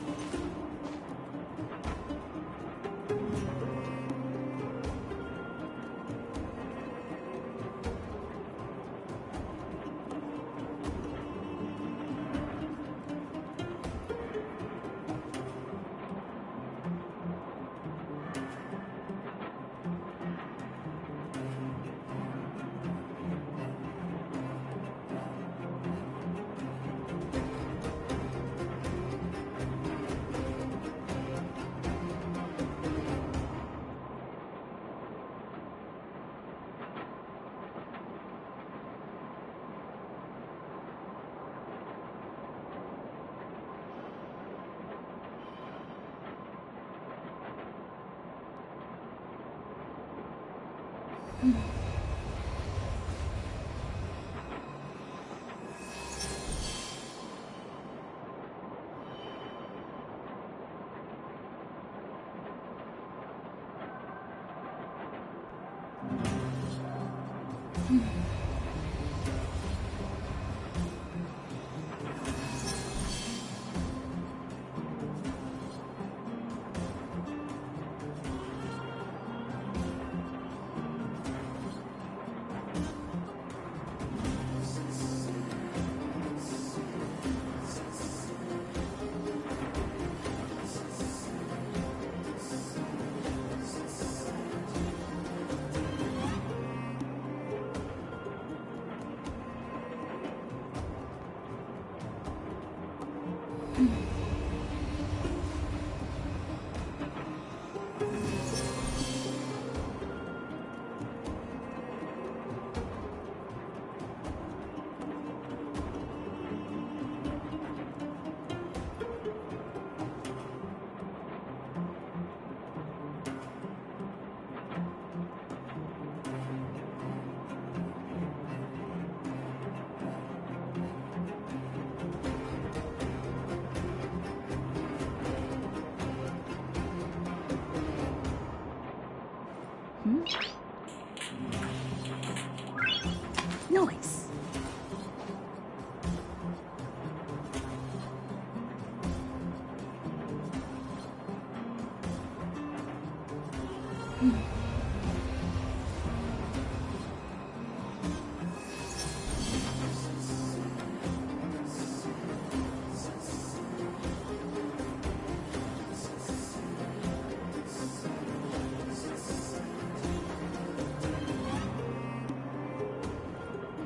Noise.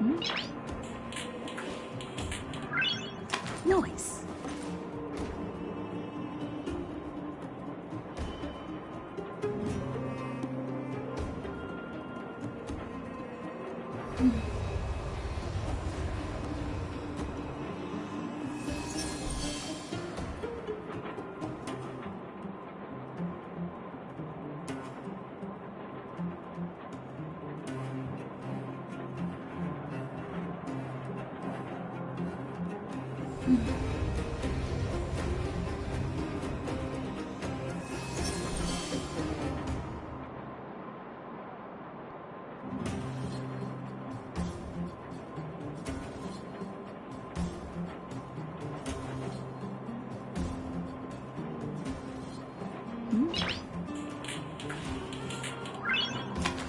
Noise. Noise.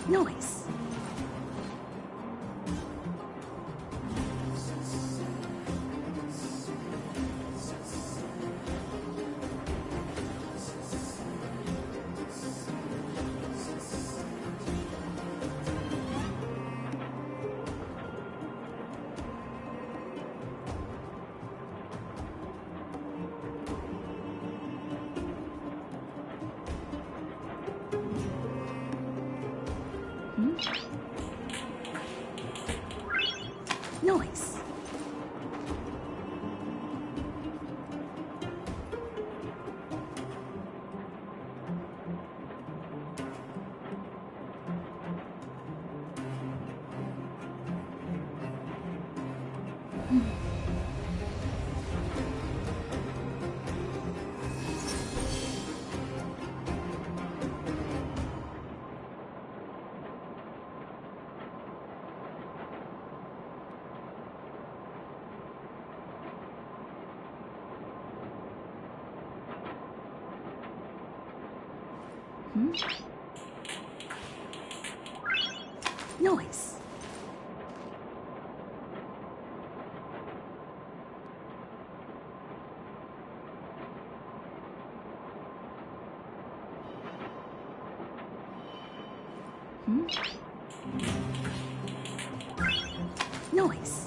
Noise. Noise. Noise.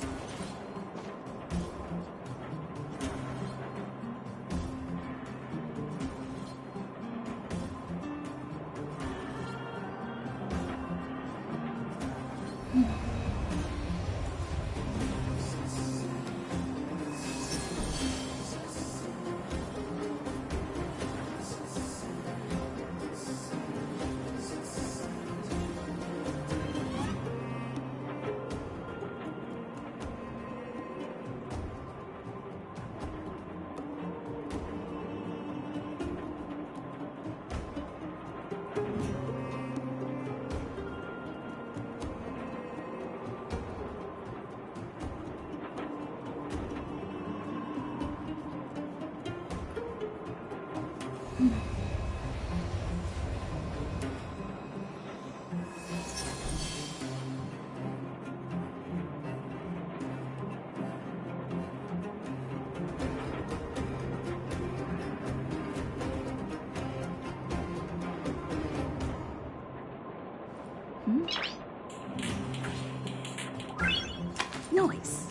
Noise.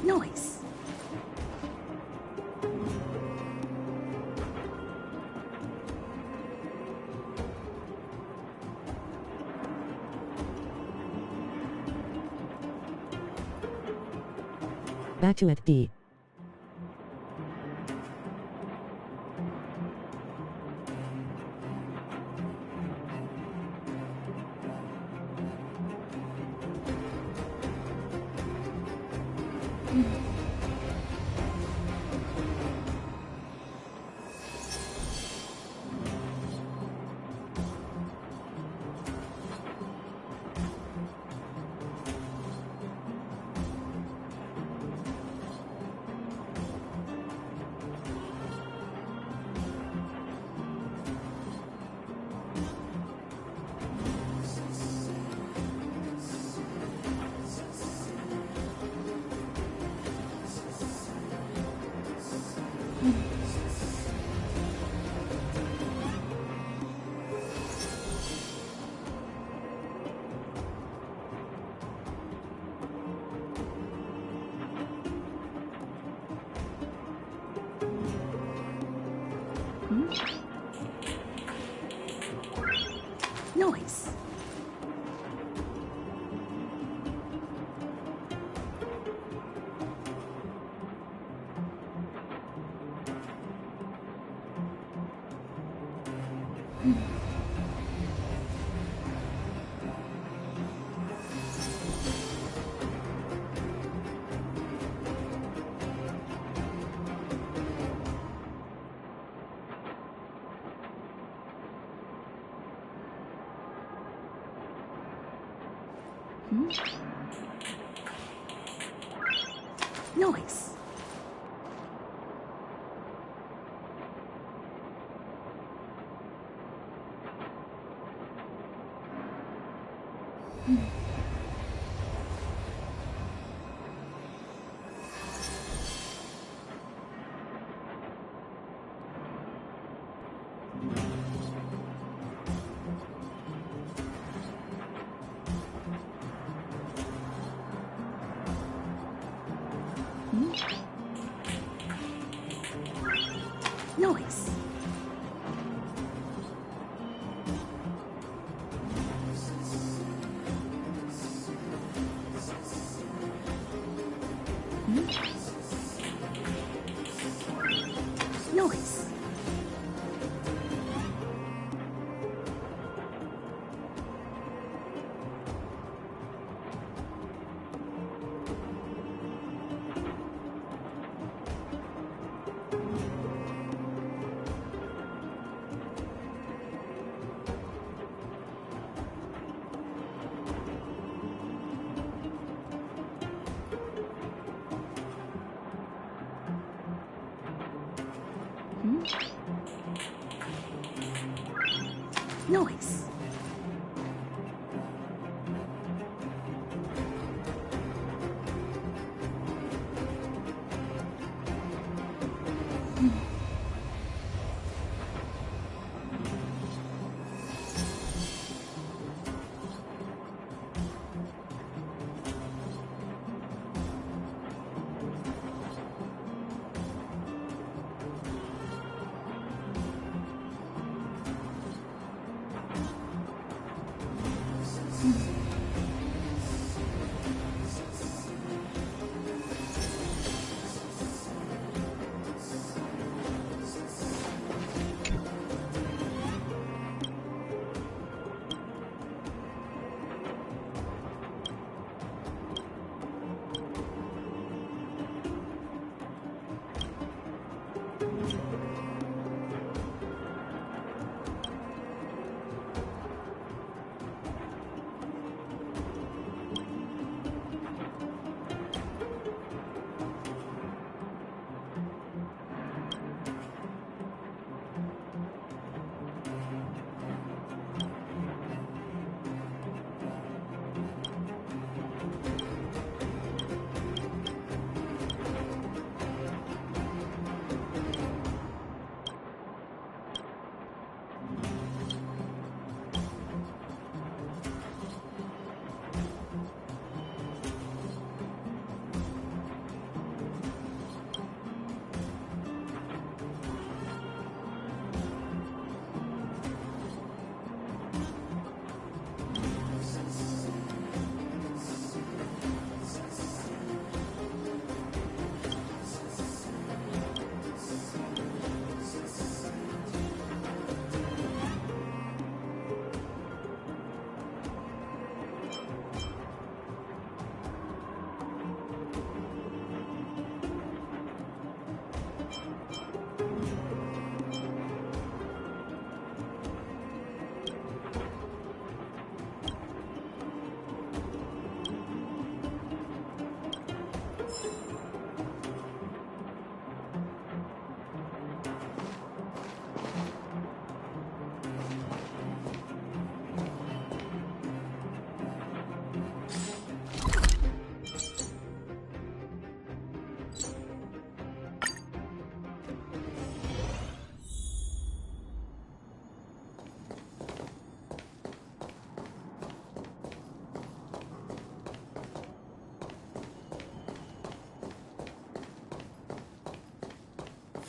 Noise. Back to it, D. Noise. Noise. Noise. Noise. Noise.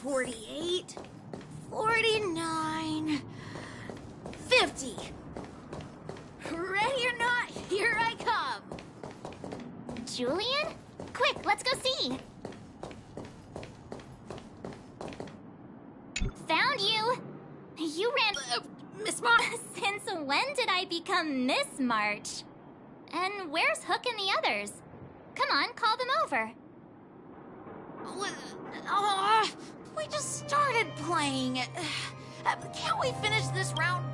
$48, $49, $50. Julian? Quick, let's go see! Found you! You ran... Miss March! Since when did I become Miss March? And where's Hook and the others? Come on, call them over. We just started playing. Can't we finish this round?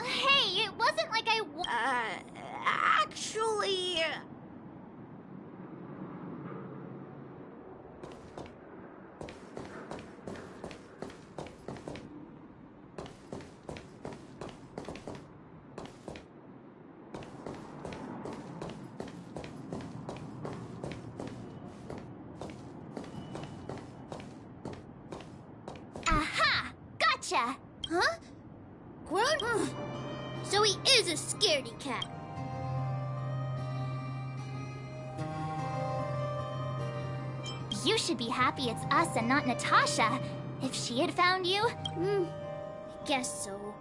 Hey, it wasn't like actually... Aha! Gotcha! Huh? Grown? So he is a scaredy cat. You should be happy it's us and not Natasha. If she had found you, I guess so.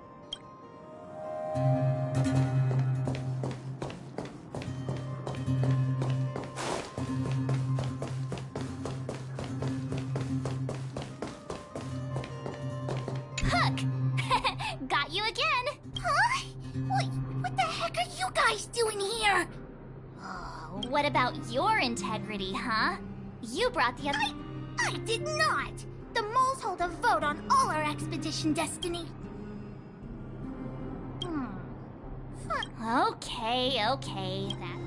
Hook! Got you again! Huh? What the heck are you guys doing here? Oh, what about your integrity, huh? You brought the other— I did not! The moles hold a vote on all our expedition destiny. Okay. That.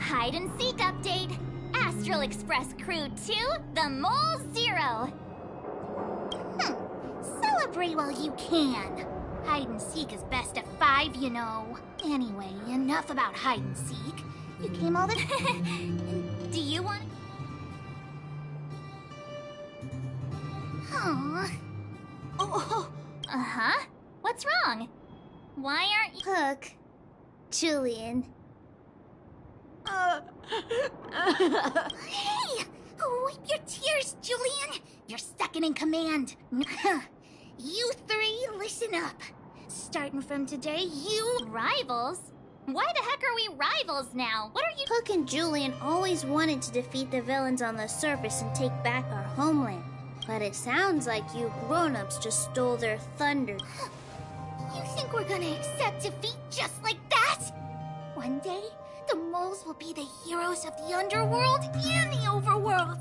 Hide and seek update. Astral Express Crew 2, the Mole 0. Celebrate while you can. Hide and seek is best of 5, you know. Anyway, enough about hide and seek. You came all the— Do you want— Oh. Uh-huh. What's wrong? Why aren't you— Hook. Julian. Hey! Wipe your tears, Julian! You're second in command. You three, listen up. Starting from today, you— Rivals? Why the heck are we rivals now? What are you— Hook and Julian always wanted to defeat the villains on the surface and take back our homeland. But it sounds like you grown-ups just stole their thunder. You think we're gonna accept defeat just like that? One day, the moles will be the heroes of the underworld and the overworld.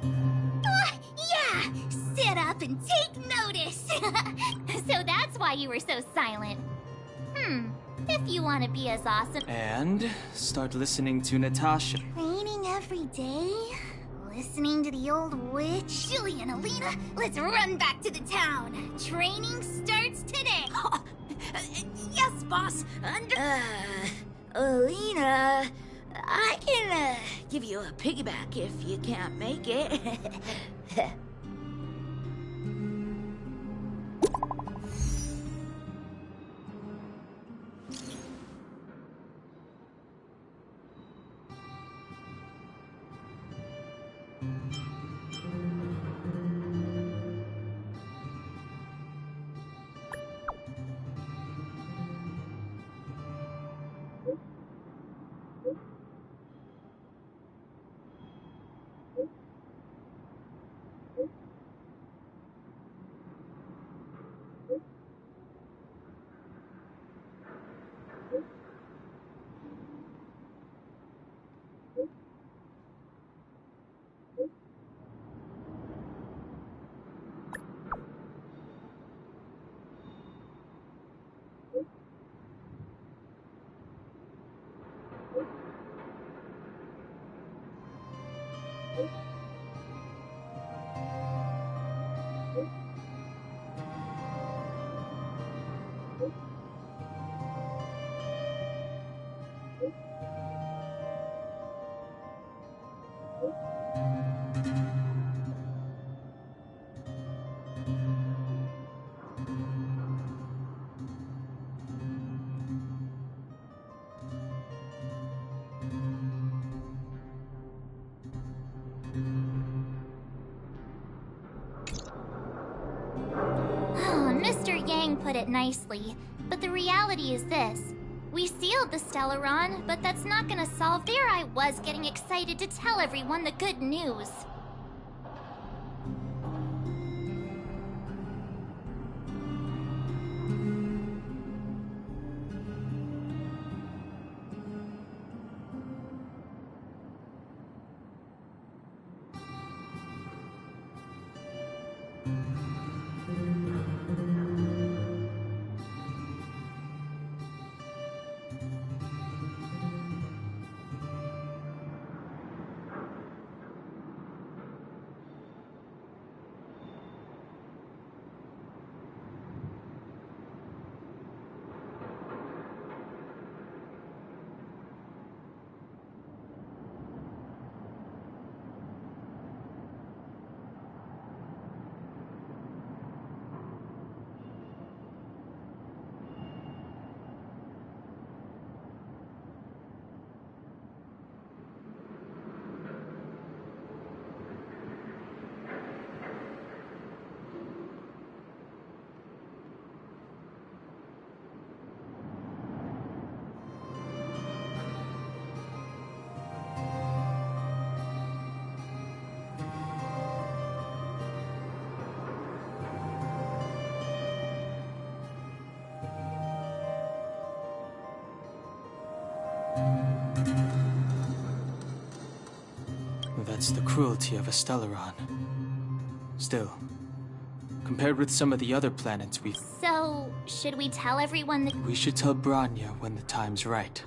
Yeah! Sit up and take notice! So that's why you were so silent. If you want to be as awesome— And start listening to Natasha. Training every day? Listening to the old witch? Julian, Alina, let's run back to the town. Training starts today. Yes, boss. Alina, I can give you a piggyback if you can't make it. Mr. Yang put it nicely, but the reality is this. We sealed the Stellaron, but that's not gonna solve— There I was getting excited to tell everyone the good news. That's the cruelty of a Stellaron. Still, compared with some of the other planets we've... So, should we tell everyone that... We should tell Branya when the time's right.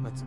Let's...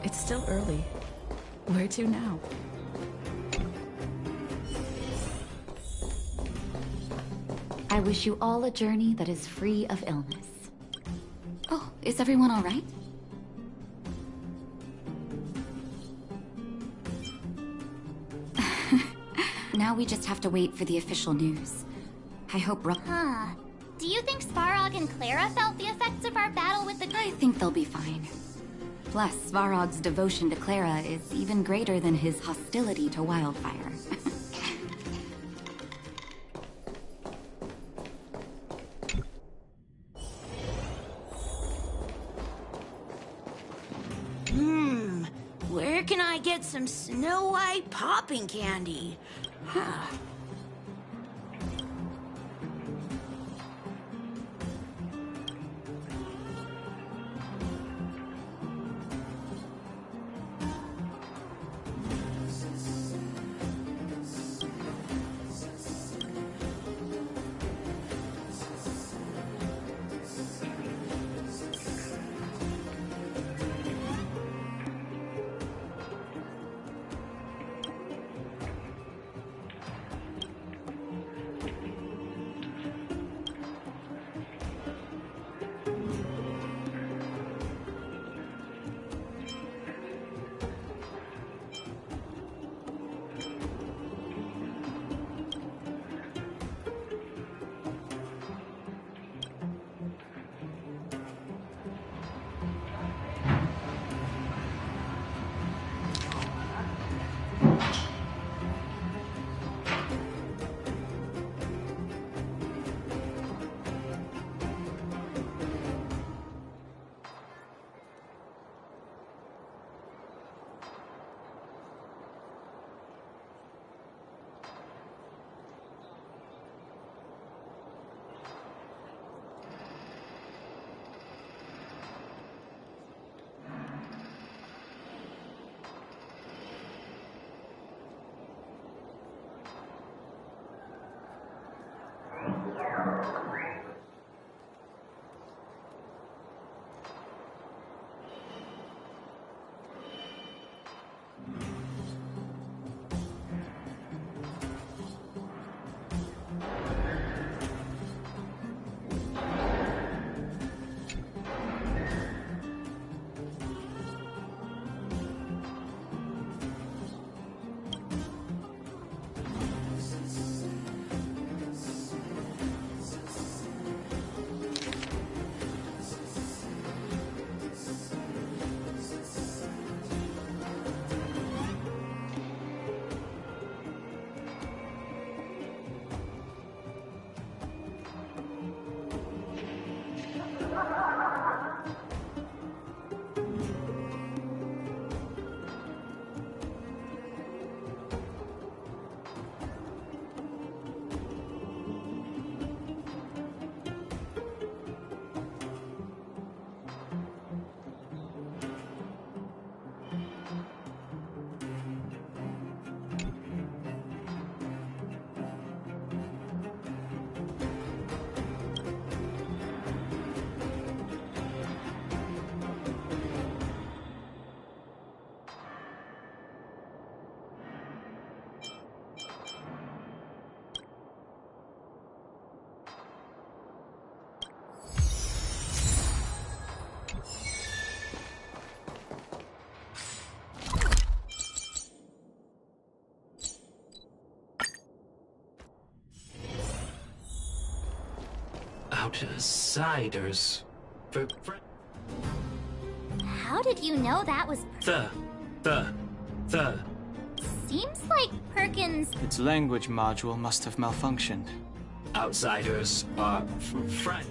It's still early. Where to now? I wish you all a journey that is free of illness. Oh, is everyone all right? Now we just have to wait for the official news. I hope Huh. Do you think Svarog and Clara felt the effects of our battle with the... I think they'll be fine. Plus, Svarog's devotion to Clara is even greater than his hostility to Wildfire. Where can I get some Snow White popping candy? Huh. Outsiders. How did you know that was The. Seems like Perkins... Its language module must have malfunctioned. Outsiders are friend.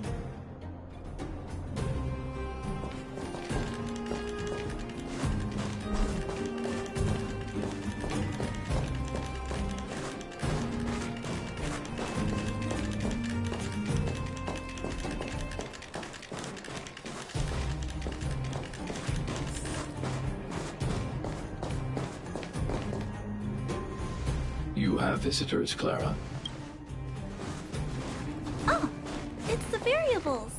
You have visitors, Clara. Oh, it's the variables.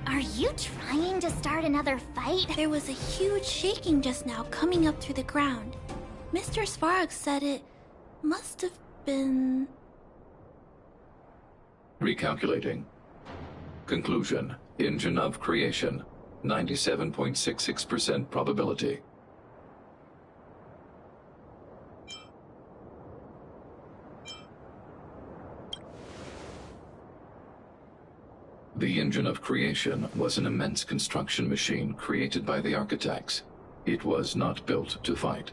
Are you trying to start another fight? There was a huge shaking just now coming up through the ground. Mr. Svarog said it must have been... Recalculating. Conclusion. Engine of creation. 97.66% probability. The engine of creation was an immense construction machine created by the architects. It was not built to fight.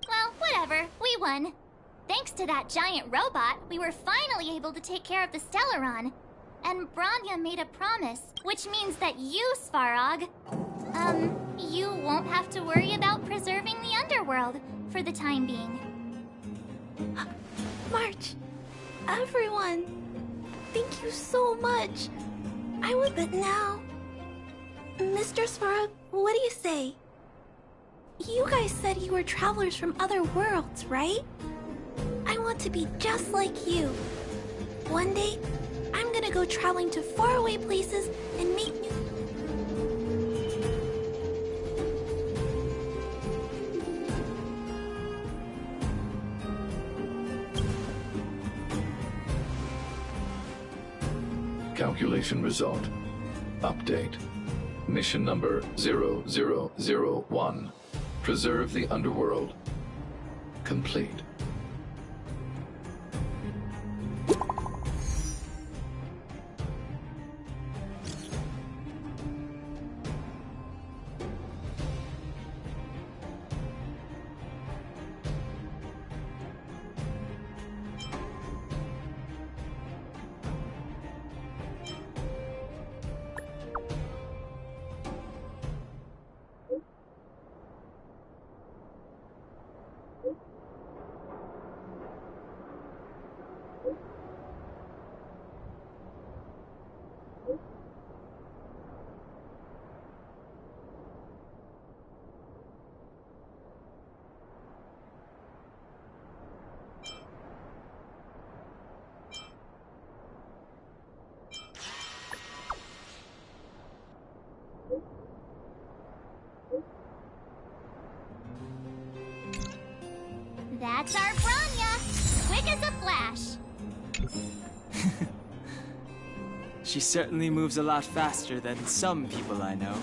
Well, whatever. We won. Thanks to that giant robot, we were finally able to take care of the Stellaron. And Branya made a promise, which means that you, Svarog, you won't have to worry about preserving the underworld for the time being. March, everyone, thank you so much. I would, but now... Mr. Svarog, what do you say? You guys said you were travelers from other worlds, right? I want to be just like you. One day, I'm gonna go traveling to faraway places and meet new... Calculation result. Update. Mission number 0001. Preserve the underworld. Complete. That's our Branya! Quick as a flash! She certainly moves a lot faster than some people I know.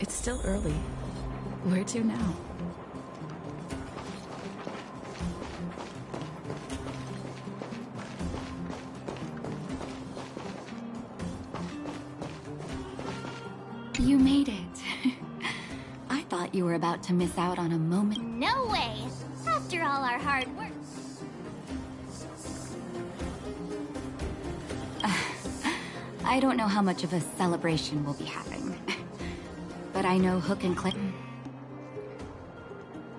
It's still early. Where to now? You made it. I thought you were about to miss out on a moment. No way! After all our hard work. I don't know how much of a celebration we'll be having. But I know Hook and Clinton.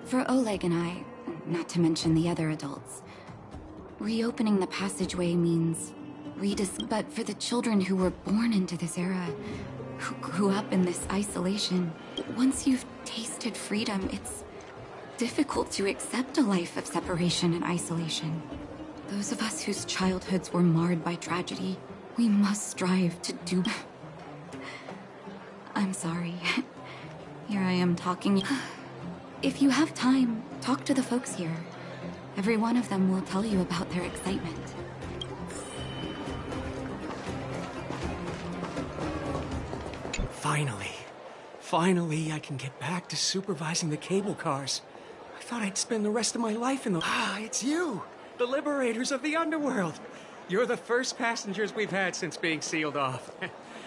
For Oleg and I, not to mention the other adults, reopening the passageway means but for the children who were born into this era, who grew up in this isolation, once you've tasted freedom, it's difficult to accept a life of separation and isolation. Those of us whose childhoods were marred by tragedy, we must strive to do... I'm sorry. Here I am talking. If you have time, talk to the folks here. Every one of them will tell you about their excitement. Finally, I can get back to supervising the cable cars. I thought I'd spend the rest of my life in the... Ah, it's you! The liberators of the underworld! You're the first passengers we've had since being sealed off.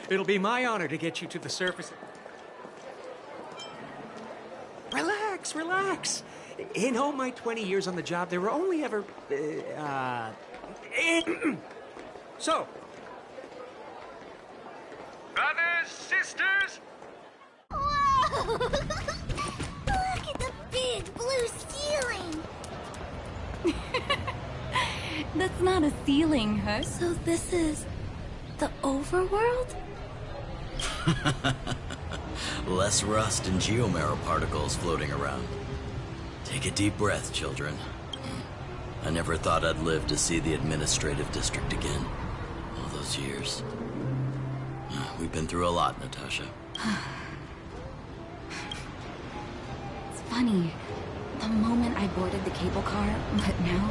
It'll be my honor to get you to the surface. Relax. In all my 20 years on the job, there were only ever... So... Brothers, sisters... Whoa! Look at the big blue ceiling! That's not a ceiling, Hook. So this is the overworld? Less rust and geomarrow particles floating around. Take a deep breath, children. I never thought I'd live to see the administrative district again. All those years. We've been through a lot, Natasha. It's funny. The moment I boarded the cable car, but now...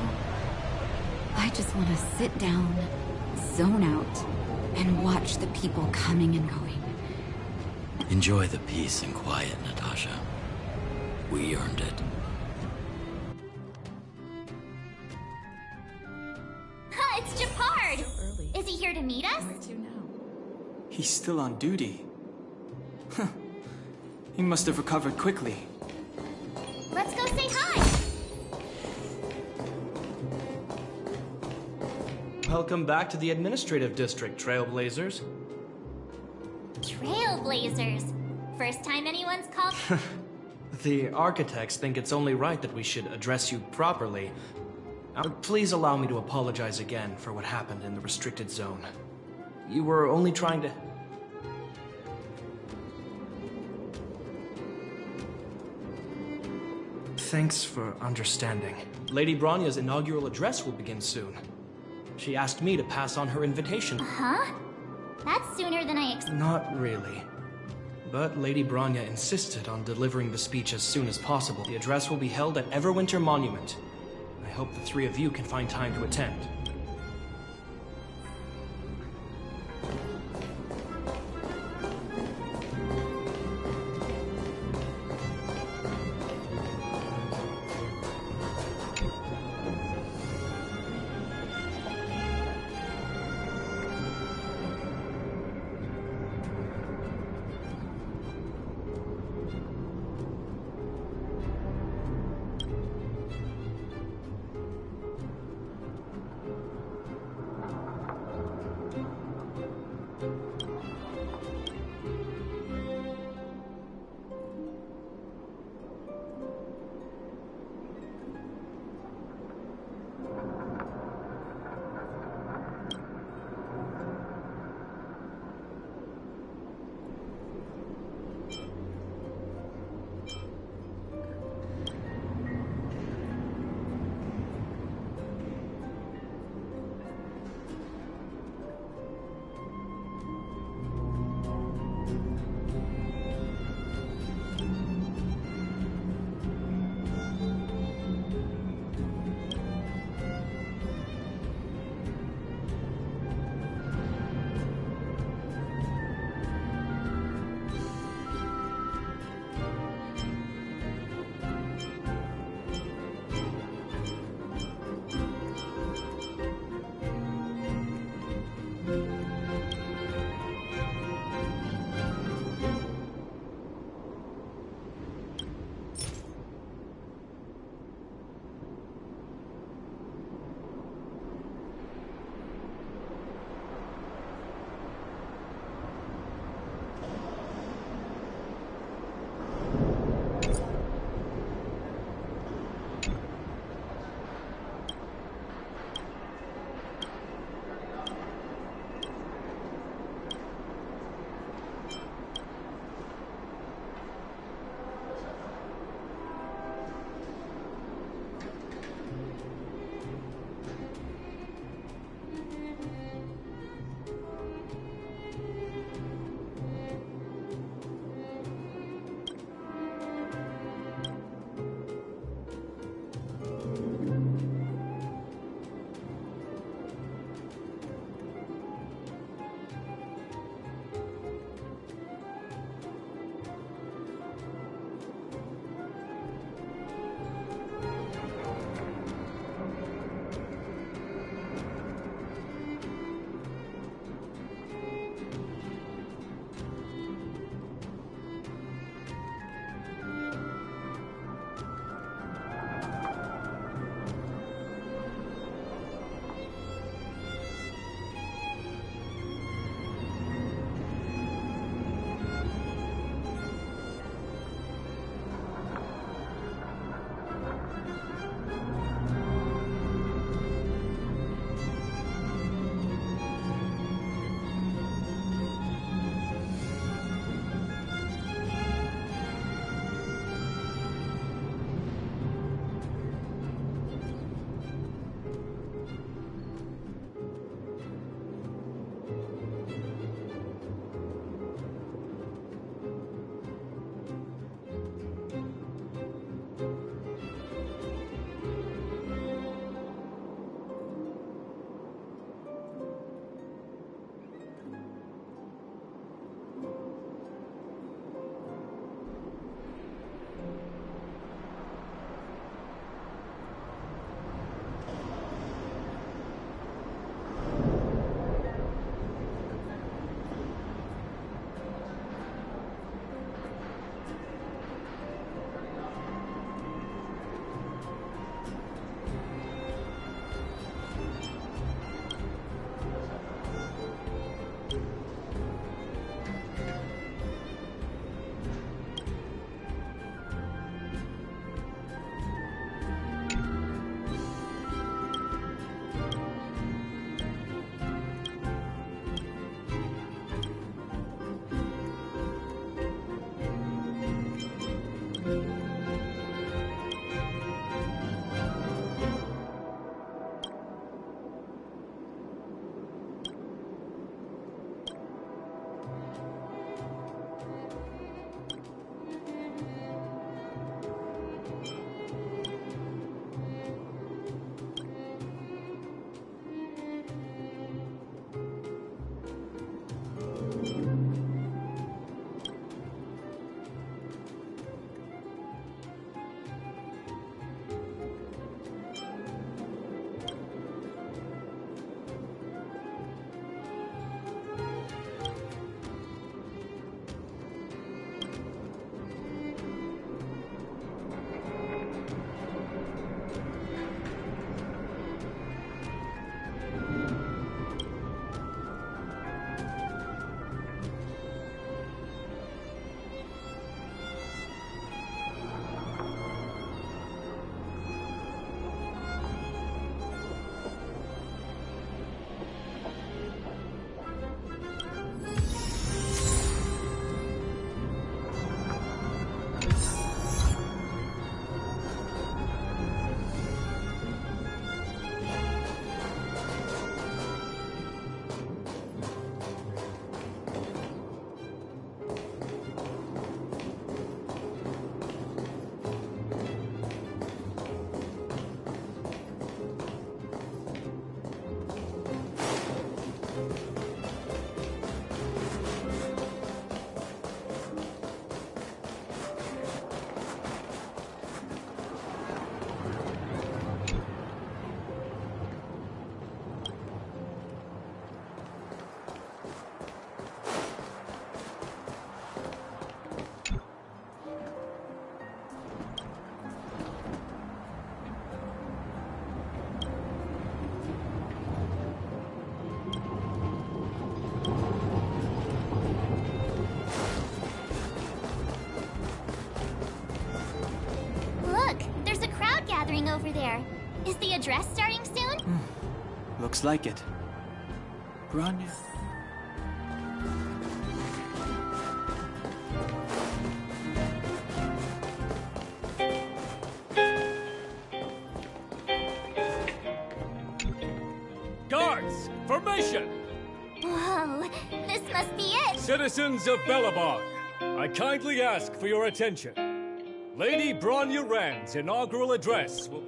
I just want to sit down, zone out, and watch the people coming and going. Enjoy the peace and quiet, Natasha. We earned it. It's Japard! Is he here to meet us? He's still on duty. Huh. He must have recovered quickly. Let's go say hi! Welcome back to the administrative district, Trailblazers. Trailblazers. First time anyone's called... The architects think it's only right that we should address you properly. Please allow me to apologize again for what happened in the restricted zone. You were only trying to... Thanks for understanding. Lady Bronya's inaugural address will begin soon. She asked me to pass on her invitation. Huh? That's sooner than I expected. Not really. But Lady Bronya insisted on delivering the speech as soon as possible. The address will be held at Everwinter Monument. I hope the three of you can find time to attend. Is the address starting soon? Looks like it. Bronya. Guards, formation! Whoa, this must be it! Citizens of Belobog, I kindly ask for your attention. Lady Bronya Rand's inaugural address will...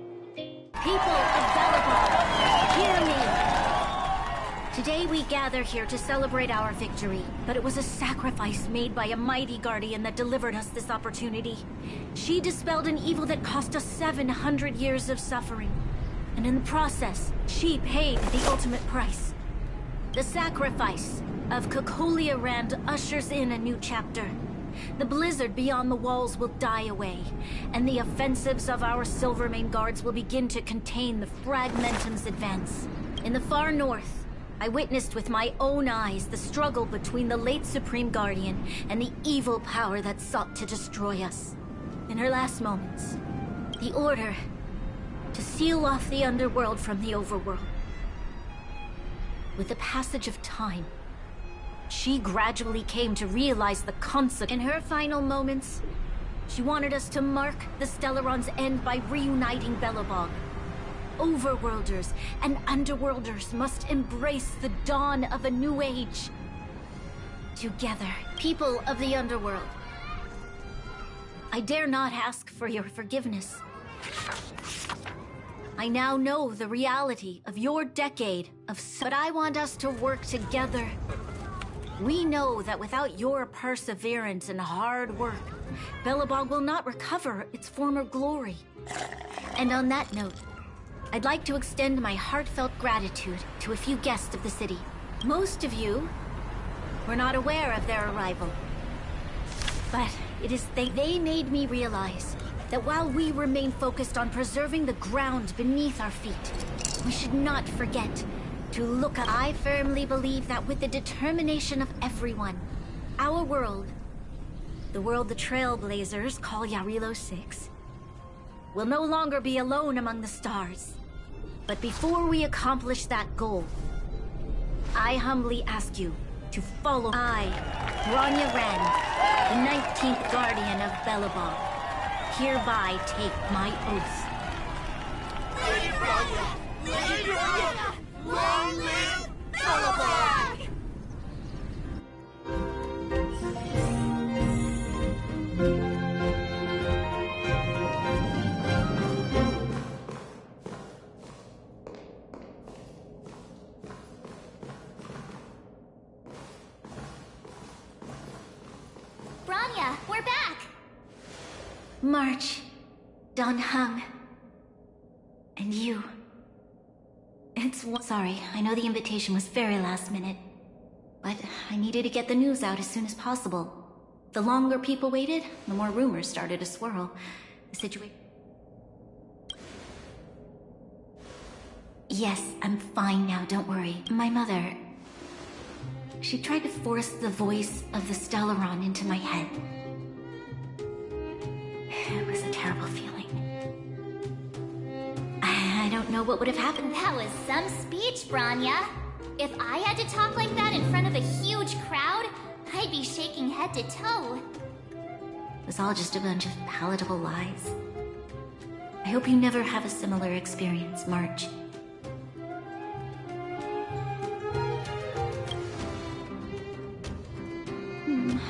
People of Belobog, hear me! Today we gather here to celebrate our victory, but it was a sacrifice made by a mighty guardian that delivered us this opportunity. She dispelled an evil that cost us 700 years of suffering. And in the process, she paid the ultimate price. The sacrifice of Cocolia Rand ushers in a new chapter. The blizzard beyond the walls will die away, and the offensives of our Silvermane guards will begin to contain the Fragmentum's advance. In the far north, I witnessed with my own eyes the struggle between the late Supreme Guardian and the evil power that sought to destroy us. In her last moments, the Order to seal off the underworld from the overworld. With the passage of time, she gradually came to realize the consequence. In her final moments, she wanted us to mark the Stellaron's end by reuniting Belobog. Overworlders and Underworlders must embrace the dawn of a new age. Together, people of the Underworld, I dare not ask for your forgiveness. I now know the reality of your decade of but I want us to work together. We know that without your perseverance and hard work, Belobog will not recover its former glory. And on that note, I'd like to extend my heartfelt gratitude to a few guests of the city. Most of you were not aware of their arrival. But it is they made me realize that while we remain focused on preserving the ground beneath our feet, we should not forget to look up. I firmly believe that with the determination of everyone, our world, the world the Trailblazers call Yarilo 6, will no longer be alone among the stars. But before we accomplish that goal, I humbly ask you to follow Bronya Rand, the 19th Guardian of Belobog, hereby take my oath. Lady Bronya! Lady Bronya! Long live Belobog! Bronya, we're back! March, Don Hung, and you. Sorry, I know the invitation was very last minute, but I needed to get the news out as soon as possible. The longer people waited, the more rumors started to swirl. The situation... Yes, I'm fine now, don't worry. My mother... She tried to force the voice of the Stellaron into my head. It was a terrible feeling. I don't know what would have happened. That was some speech, Bronya. If I had to talk like that in front of a huge crowd, I'd be shaking head to toe. It was all just a bunch of palatable lies. I hope you never have a similar experience, March.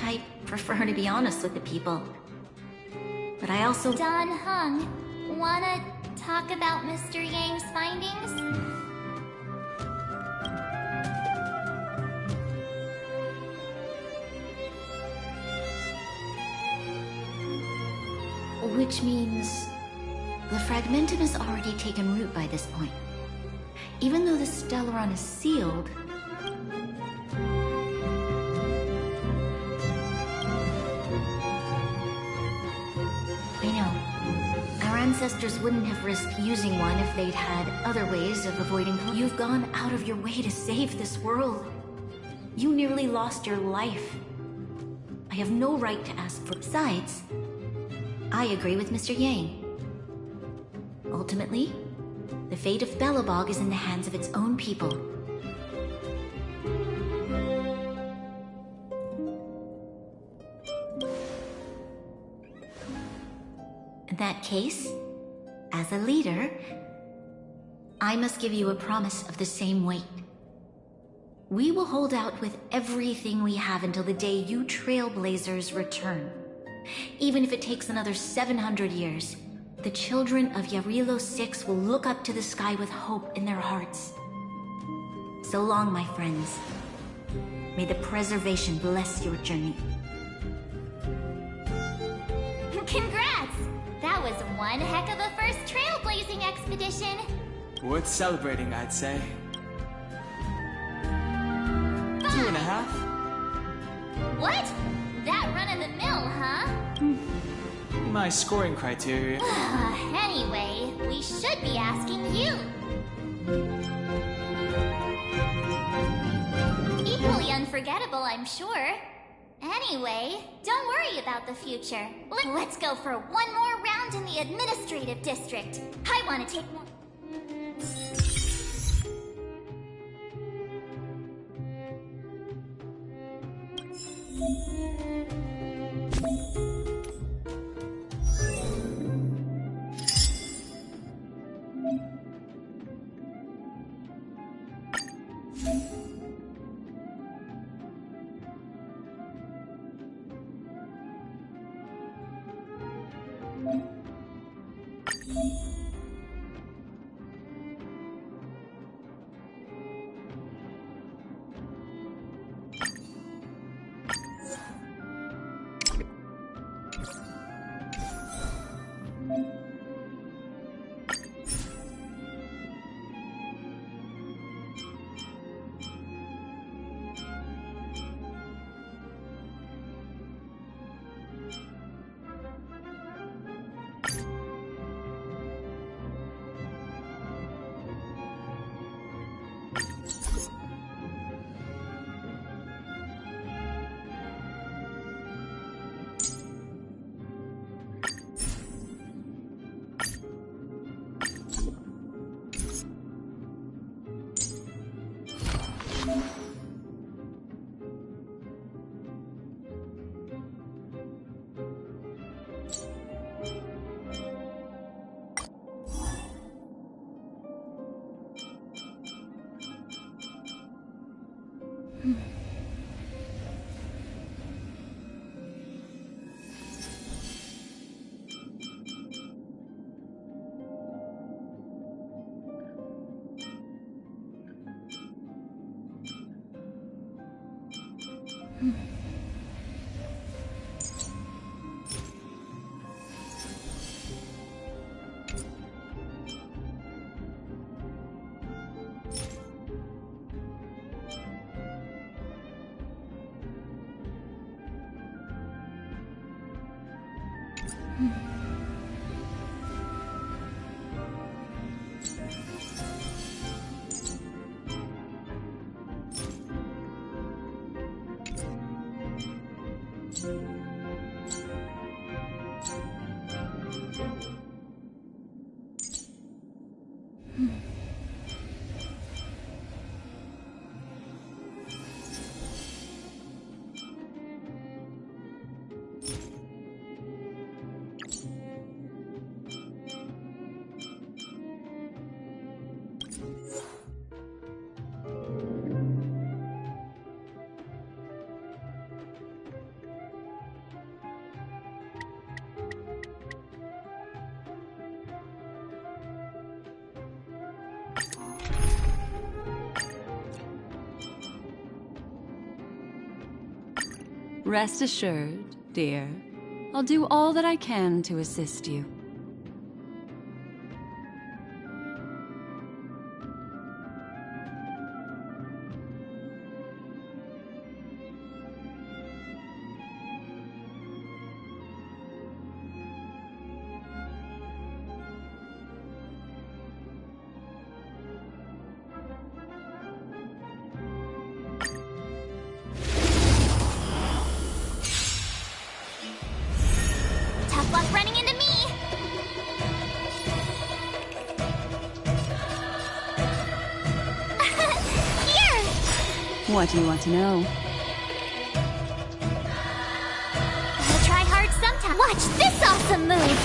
I prefer to be honest with the people. But I also... Don Hung, wanna talk about Mr. Yang's findings? Which means... the Fragmentum has already taken root by this point. Even though the Stellaron is sealed... I know. Our ancestors wouldn't have risked using one if they'd had other ways of avoiding... You've gone out of your way to save this world. You nearly lost your life. I have no right to ask for... Besides, I agree with Mr. Yang. Ultimately, The fate of Belobog is in the hands of its own people. In that case, as a leader, I must give you a promise of the same weight. We will hold out with everything we have until the day you Trailblazers return. Even if it takes another 700 years, the children of Yarilo 6 will look up to the sky with hope in their hearts. So long, my friends. May the preservation bless your journey. Congrats! That was one heck of a first trailblazing expedition. Worth celebrating, I'd say. 2.5. What? That run-of-the-mill, huh? My scoring criteria. Anyway, we should be asking you. Equally unforgettable, I'm sure. Anyway, don't worry about the future. Let's go for one more round in the administrative district. I want to take more. Rest assured, dear. I'll do all that I can to assist you. Tough luck running into me! What do you want to know? I'll try hard sometime. Watch this awesome move!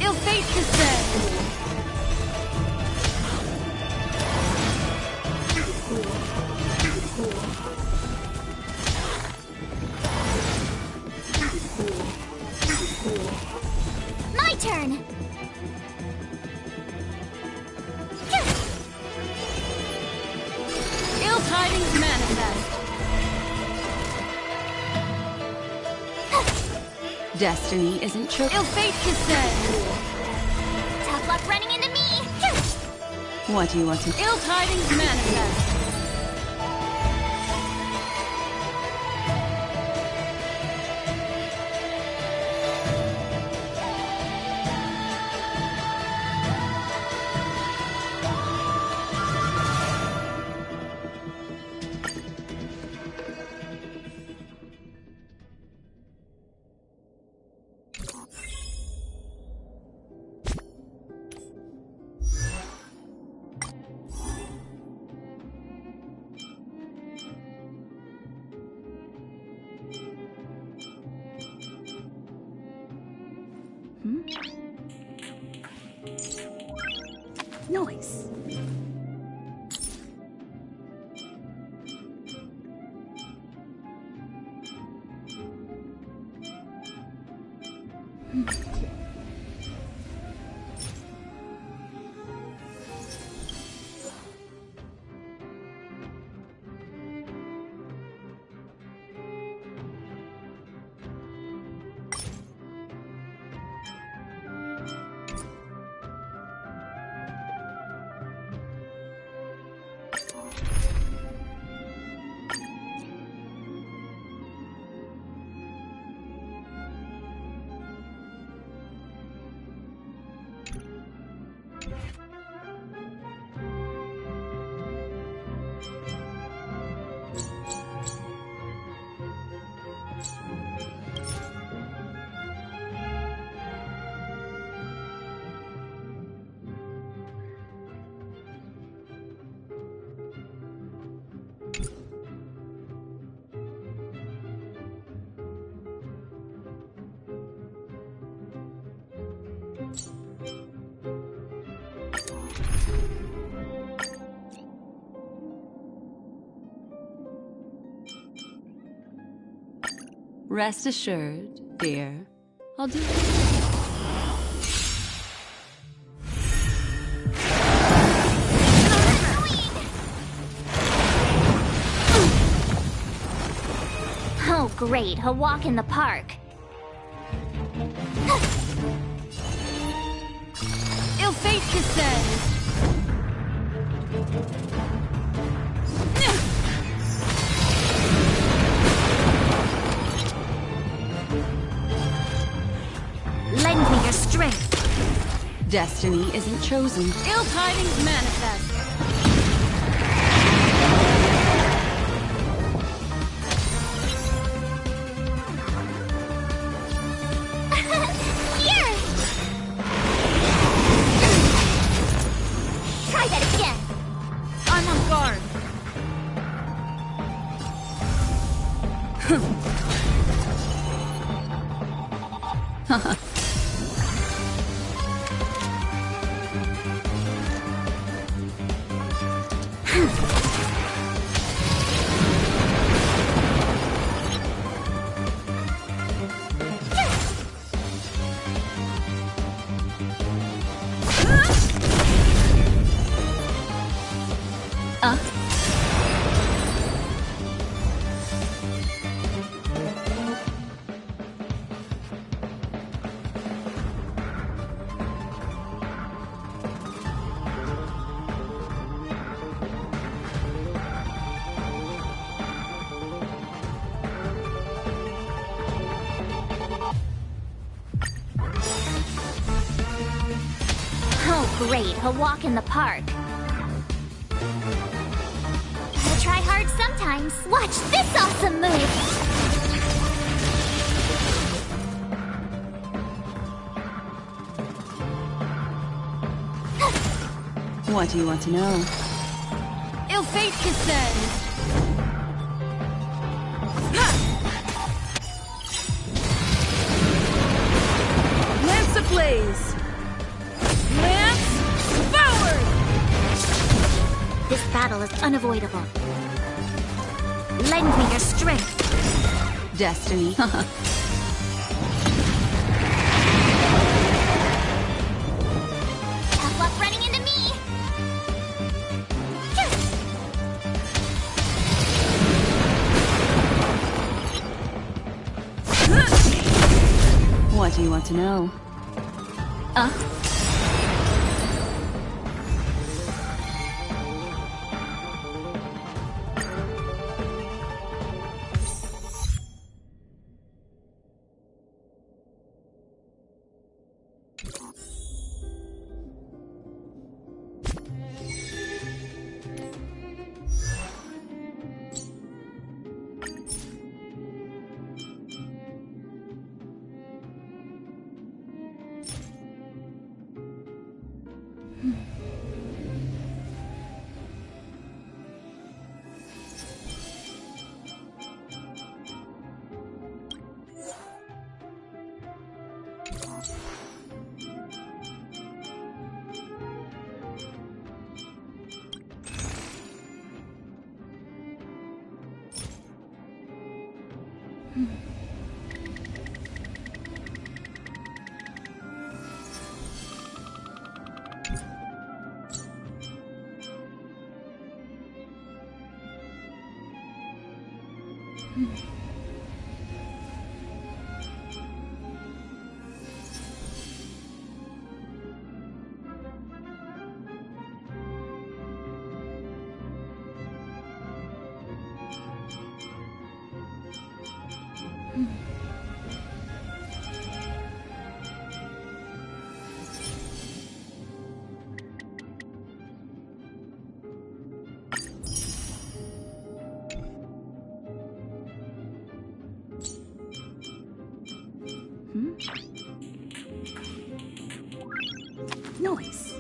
Ill fate descends! My turn! Ill tidings manifest! Destiny isn't true. Ill fate descends! Tough luck running into me! What do you want to... Ill tidings manifest! Nice. Rest assured, dear. I'll do... Oh, great, a walk in the park. Ill fate descends! Lend me your strength! Destiny isn't chosen. Ill tidings manifest! Here! Try that again! I'm on guard! Haha. Oh, great, a walk in the park. I'll try hard sometimes. Watch this awesome move! What do you want to know? Ill fate descends! Lance ablaze! Lance forward! This battle is unavoidable. Lend me your strength. Destiny. Tough luck running into me! What do you want to know? Noise.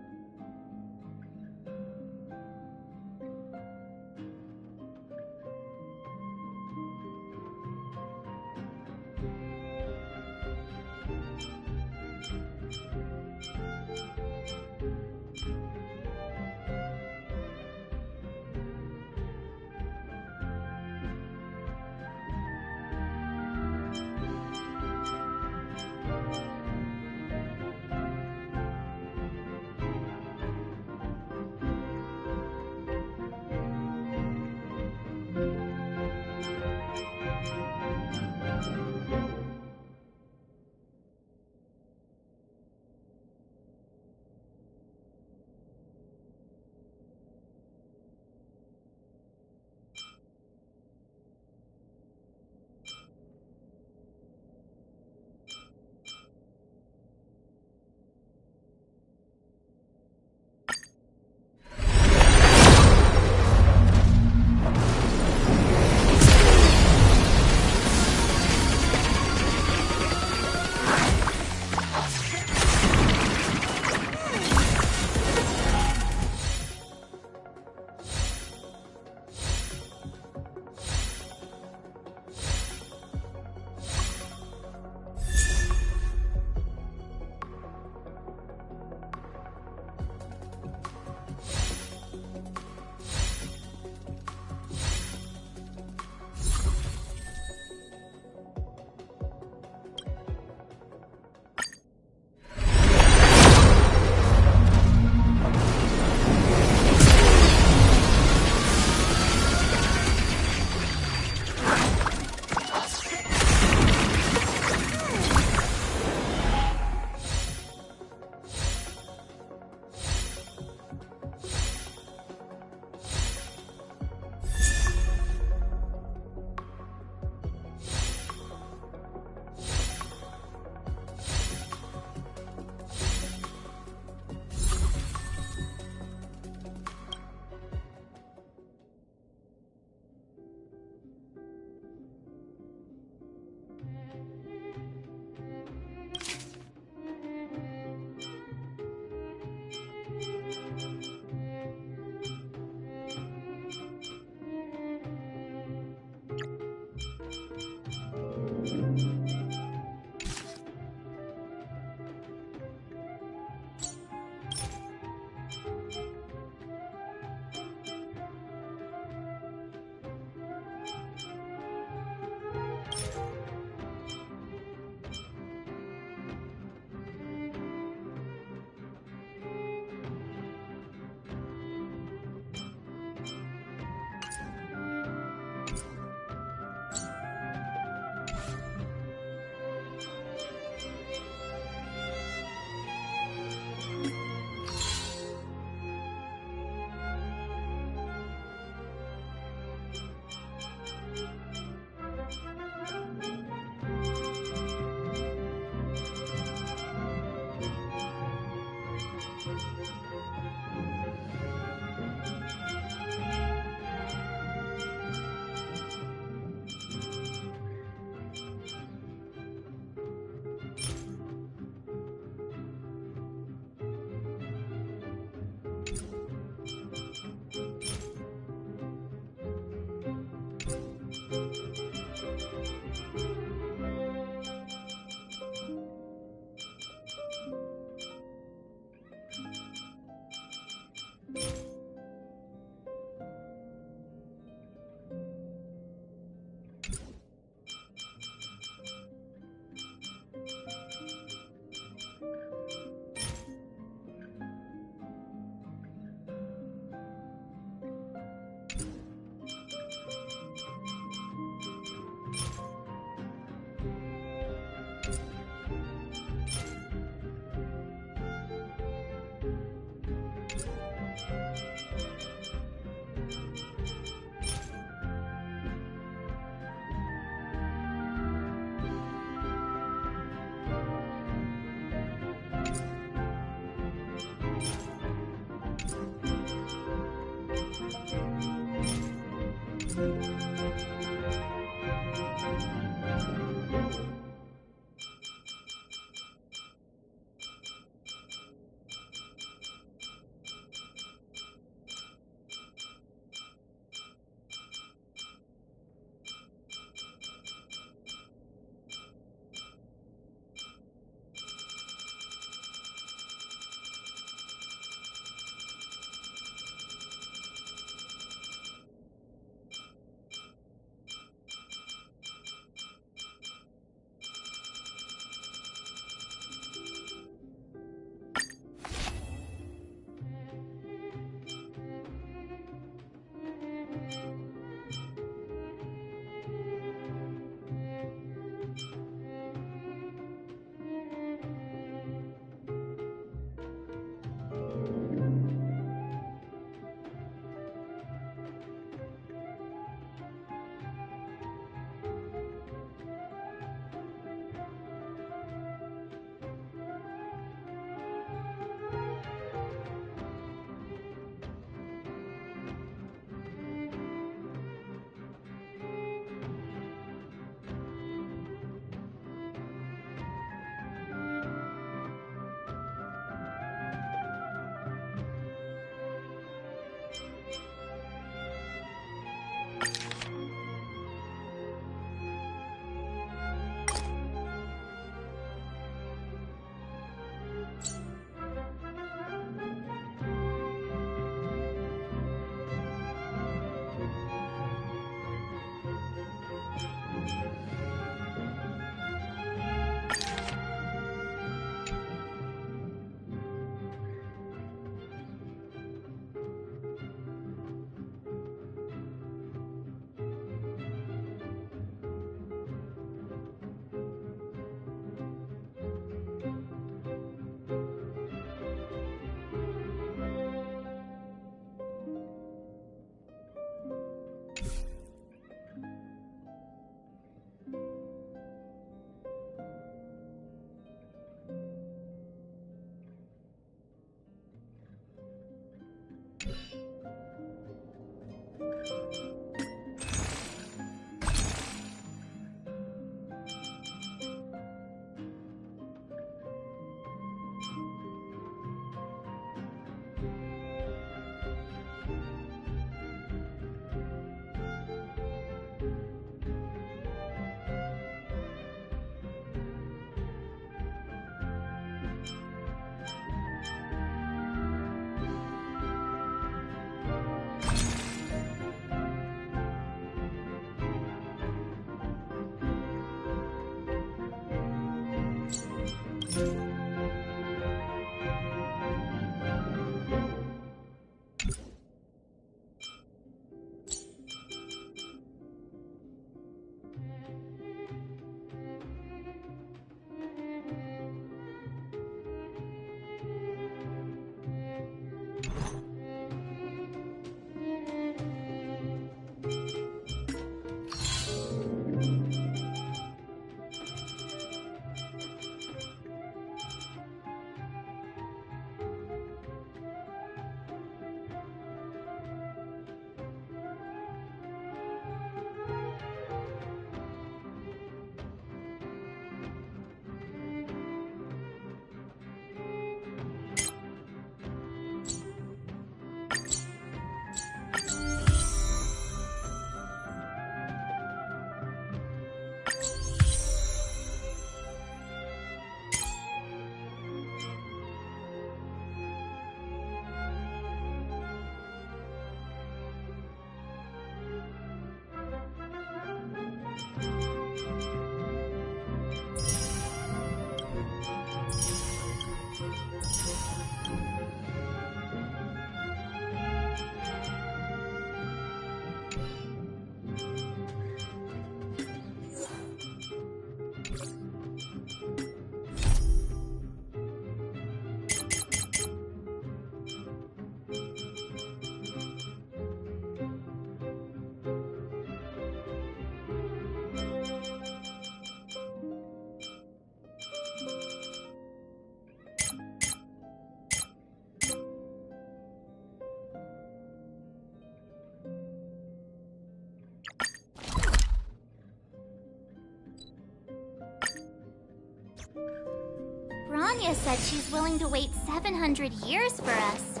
Bronya said she's willing to wait 700 years for us.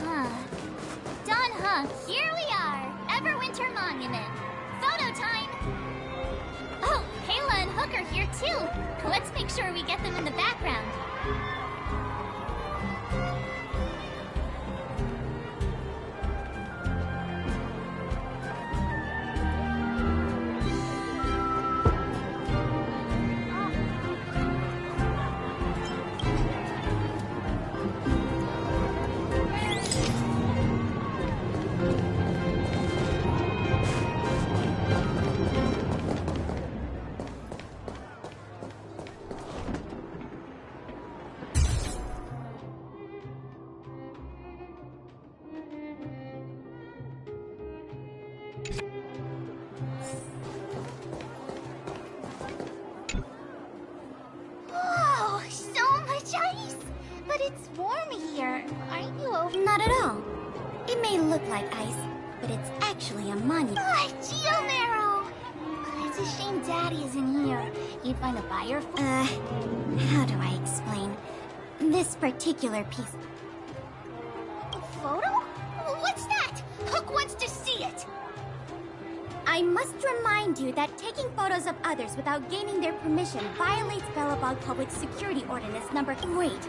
Huh. Don, here we are! Everwinter Monument. Photo time! Oh, Kayla and Hook are here too. Let's make sure we get them in the background. Whoa, so much ice! But it's warm here. Aren't you over? Not at all. It may look like ice, but it's actually a monument. Geomero! It's a shame Daddy isn't here. You'd find a buyer for How do I explain? This particular piece. Photo? What's that? Hook wants to see it! I must remind you that taking photos of others without gaining their permission violates Belobog Public Security Ordinance number... Wait,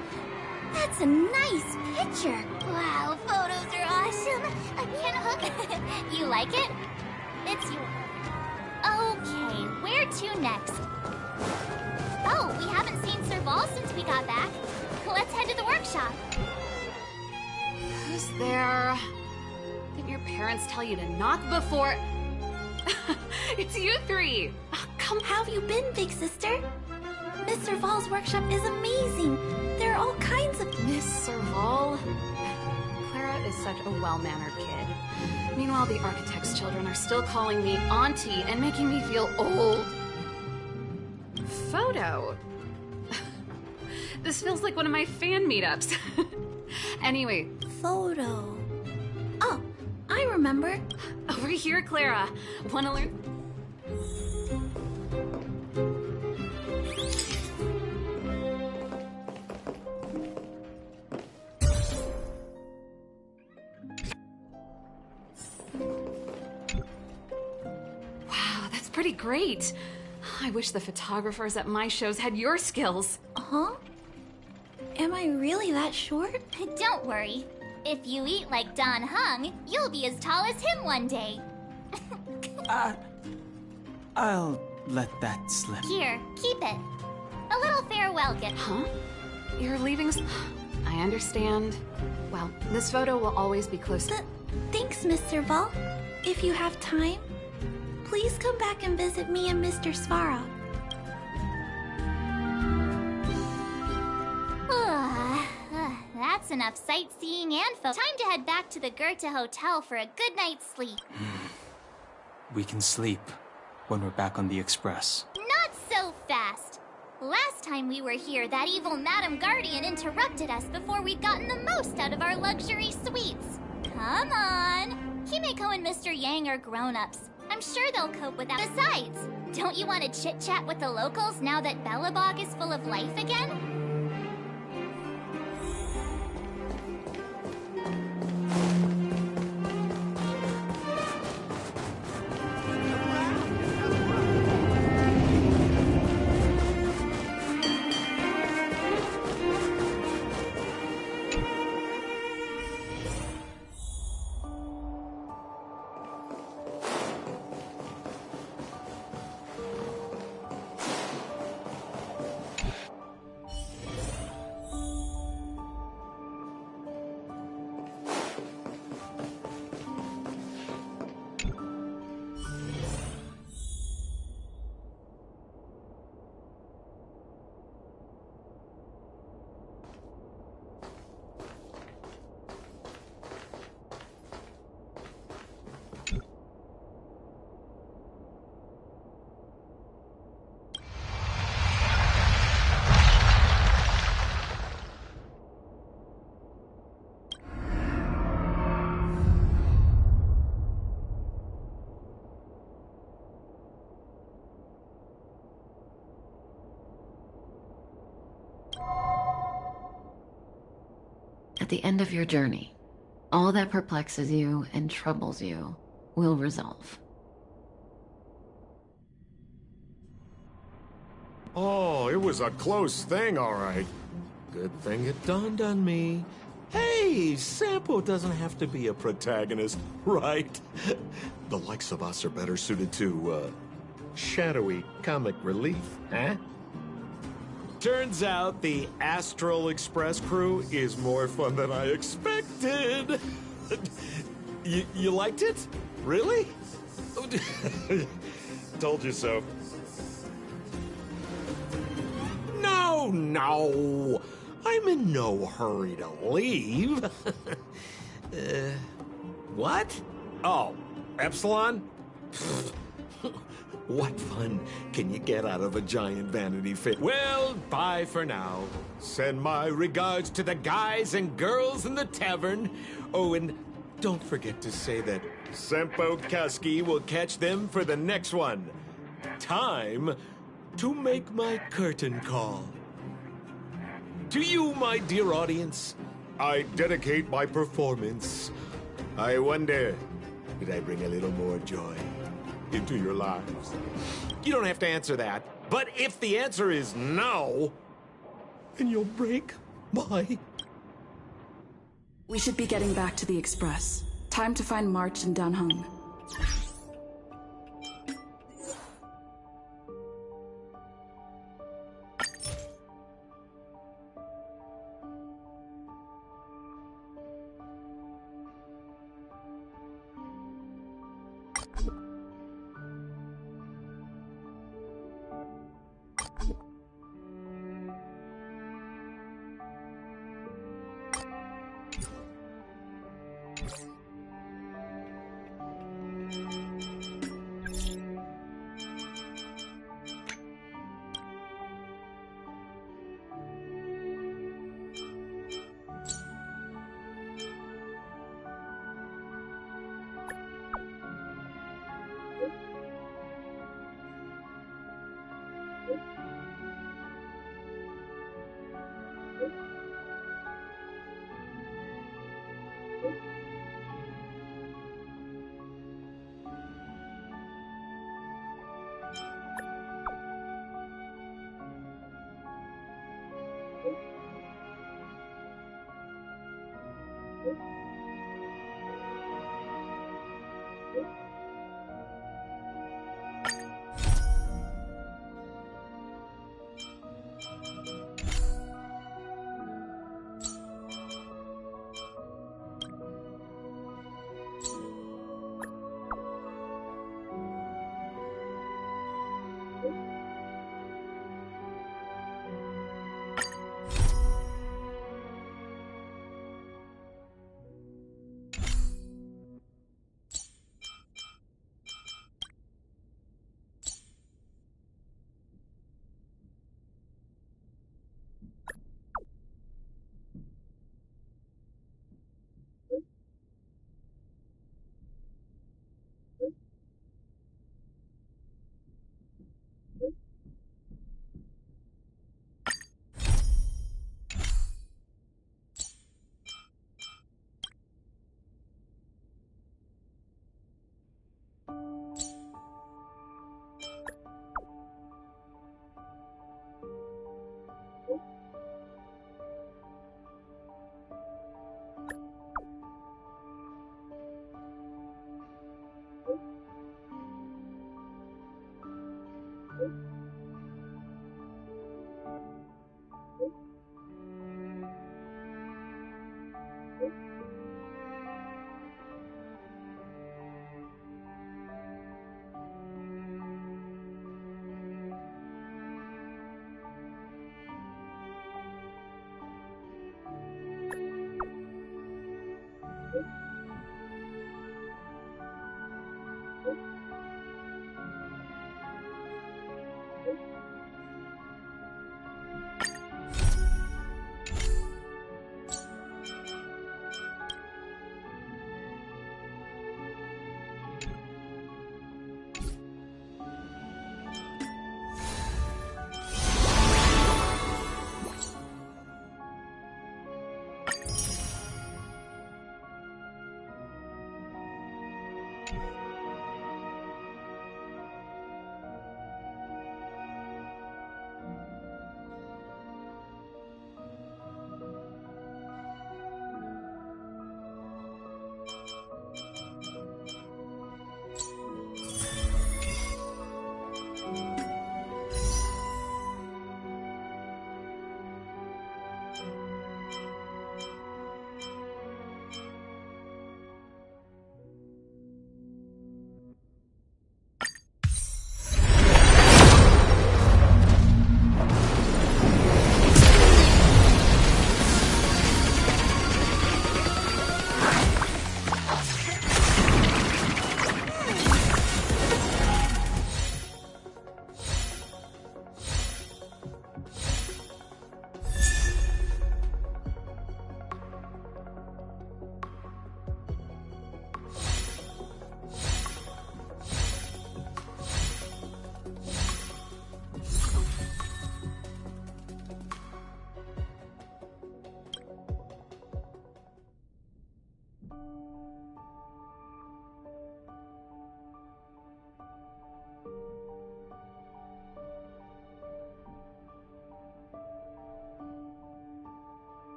that's a nice picture. Wow, photos are awesome. Again, Hook, you like it? It's you. Okay, where to next? Oh, we haven't seen Serval since we got back. Let's head to the workshop. Who's there? Didn't your parents tell you to knock before... It's you three! Come, how have you been, big sister? Miss Serval's workshop is amazing. There are all kinds of... Miss Serval? Clara is such a well-mannered kid. Meanwhile, the architect's children are still calling me auntie and making me feel old. Photo? This feels like one of my fan meetups. Anyway. Photo. Oh, I remember. Over here, Clara. Wanna learn? Wow, that's pretty great. I wish the photographers at my shows had your skills. Huh? Am I really that short? Don't worry. If you eat like Don Hung, you'll be as tall as him one day. I'll let that slip. Here, keep it. A little farewell gift. Huh? You're leaving... I understand. Well, this photo will always be close to... Thanks, Miss Serval. If you have time, please come back and visit me and Mr. Svara. That's enough sightseeing and Time to head back to the Goethe Hotel for a good night's sleep. We can sleep when we're back on the Express. Not so fast. Last time we were here, that evil Madam Guardian interrupted us before we'd gotten the most out of our luxury suites. Come on. Himeko and Mr. Yang are grown-ups. I'm sure they'll cope with that. Besides, don't you want to chit-chat with the locals now that Belobog is full of life again? At the end of your journey, all that perplexes you and troubles you will resolve. Oh, it was a close thing, all right. Good thing it dawned on me. Hey, Sampo doesn't have to be a protagonist, right? The likes of us are better suited to, shadowy comic relief, eh? Turns out the Astral Express crew is more fun than I expected. You liked it? Really? Told you so. No. I'm in no hurry to leave. What? Oh, Epsilon? What fun can you get out of a giant vanity fair? Well, bye for now. Send my regards to the guys and girls in the tavern. Oh, and don't forget to say that Sempo Kuski will catch them for the next one. Time to make my curtain call. To you, my dear audience, I dedicate my performance. I wonder, did I bring a little more joy into your lives? You don't have to answer that, but if the answer is no, then you'll break my... We should be getting back to the Express. Time to find March and Dunhung.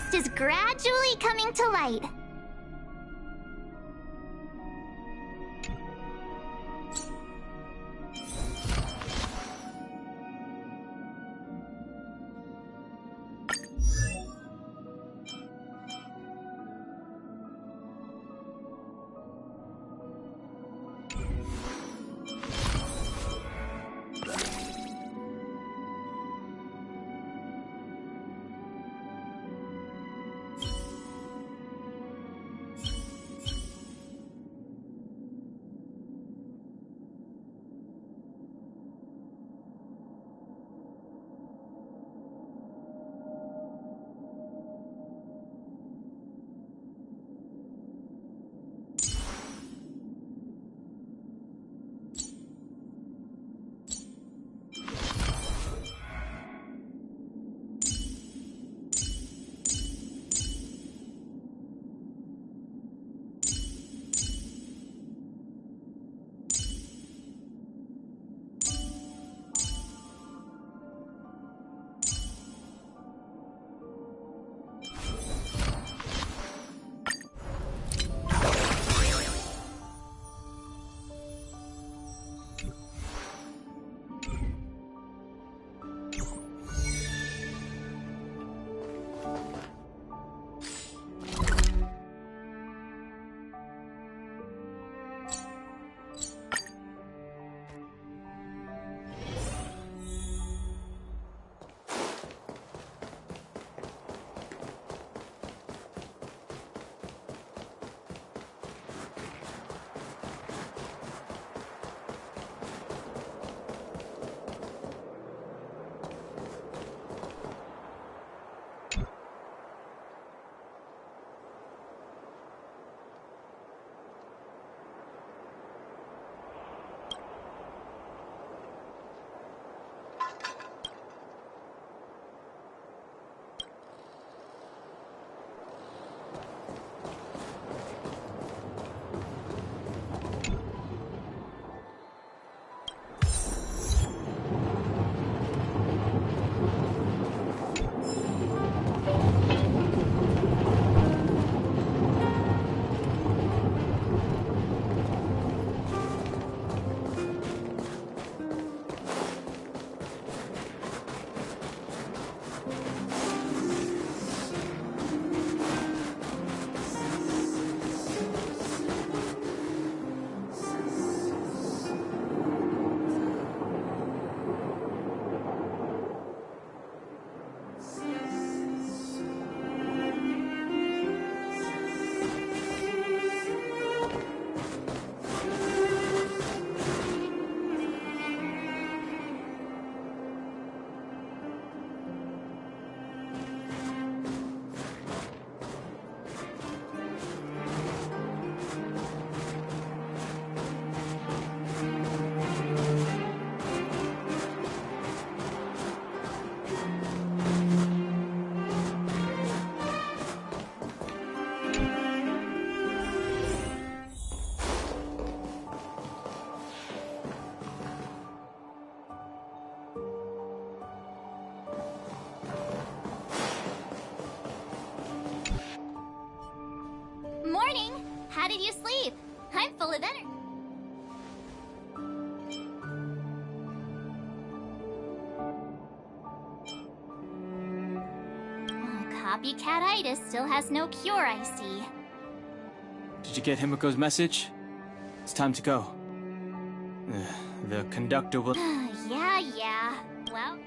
past is gradually coming to light. Morning! How did you sleep? I'm full of energy. Copycatitis still has no cure, I see. Did you get Himiko's message? It's time to go. The conductor will... Yeah. Well...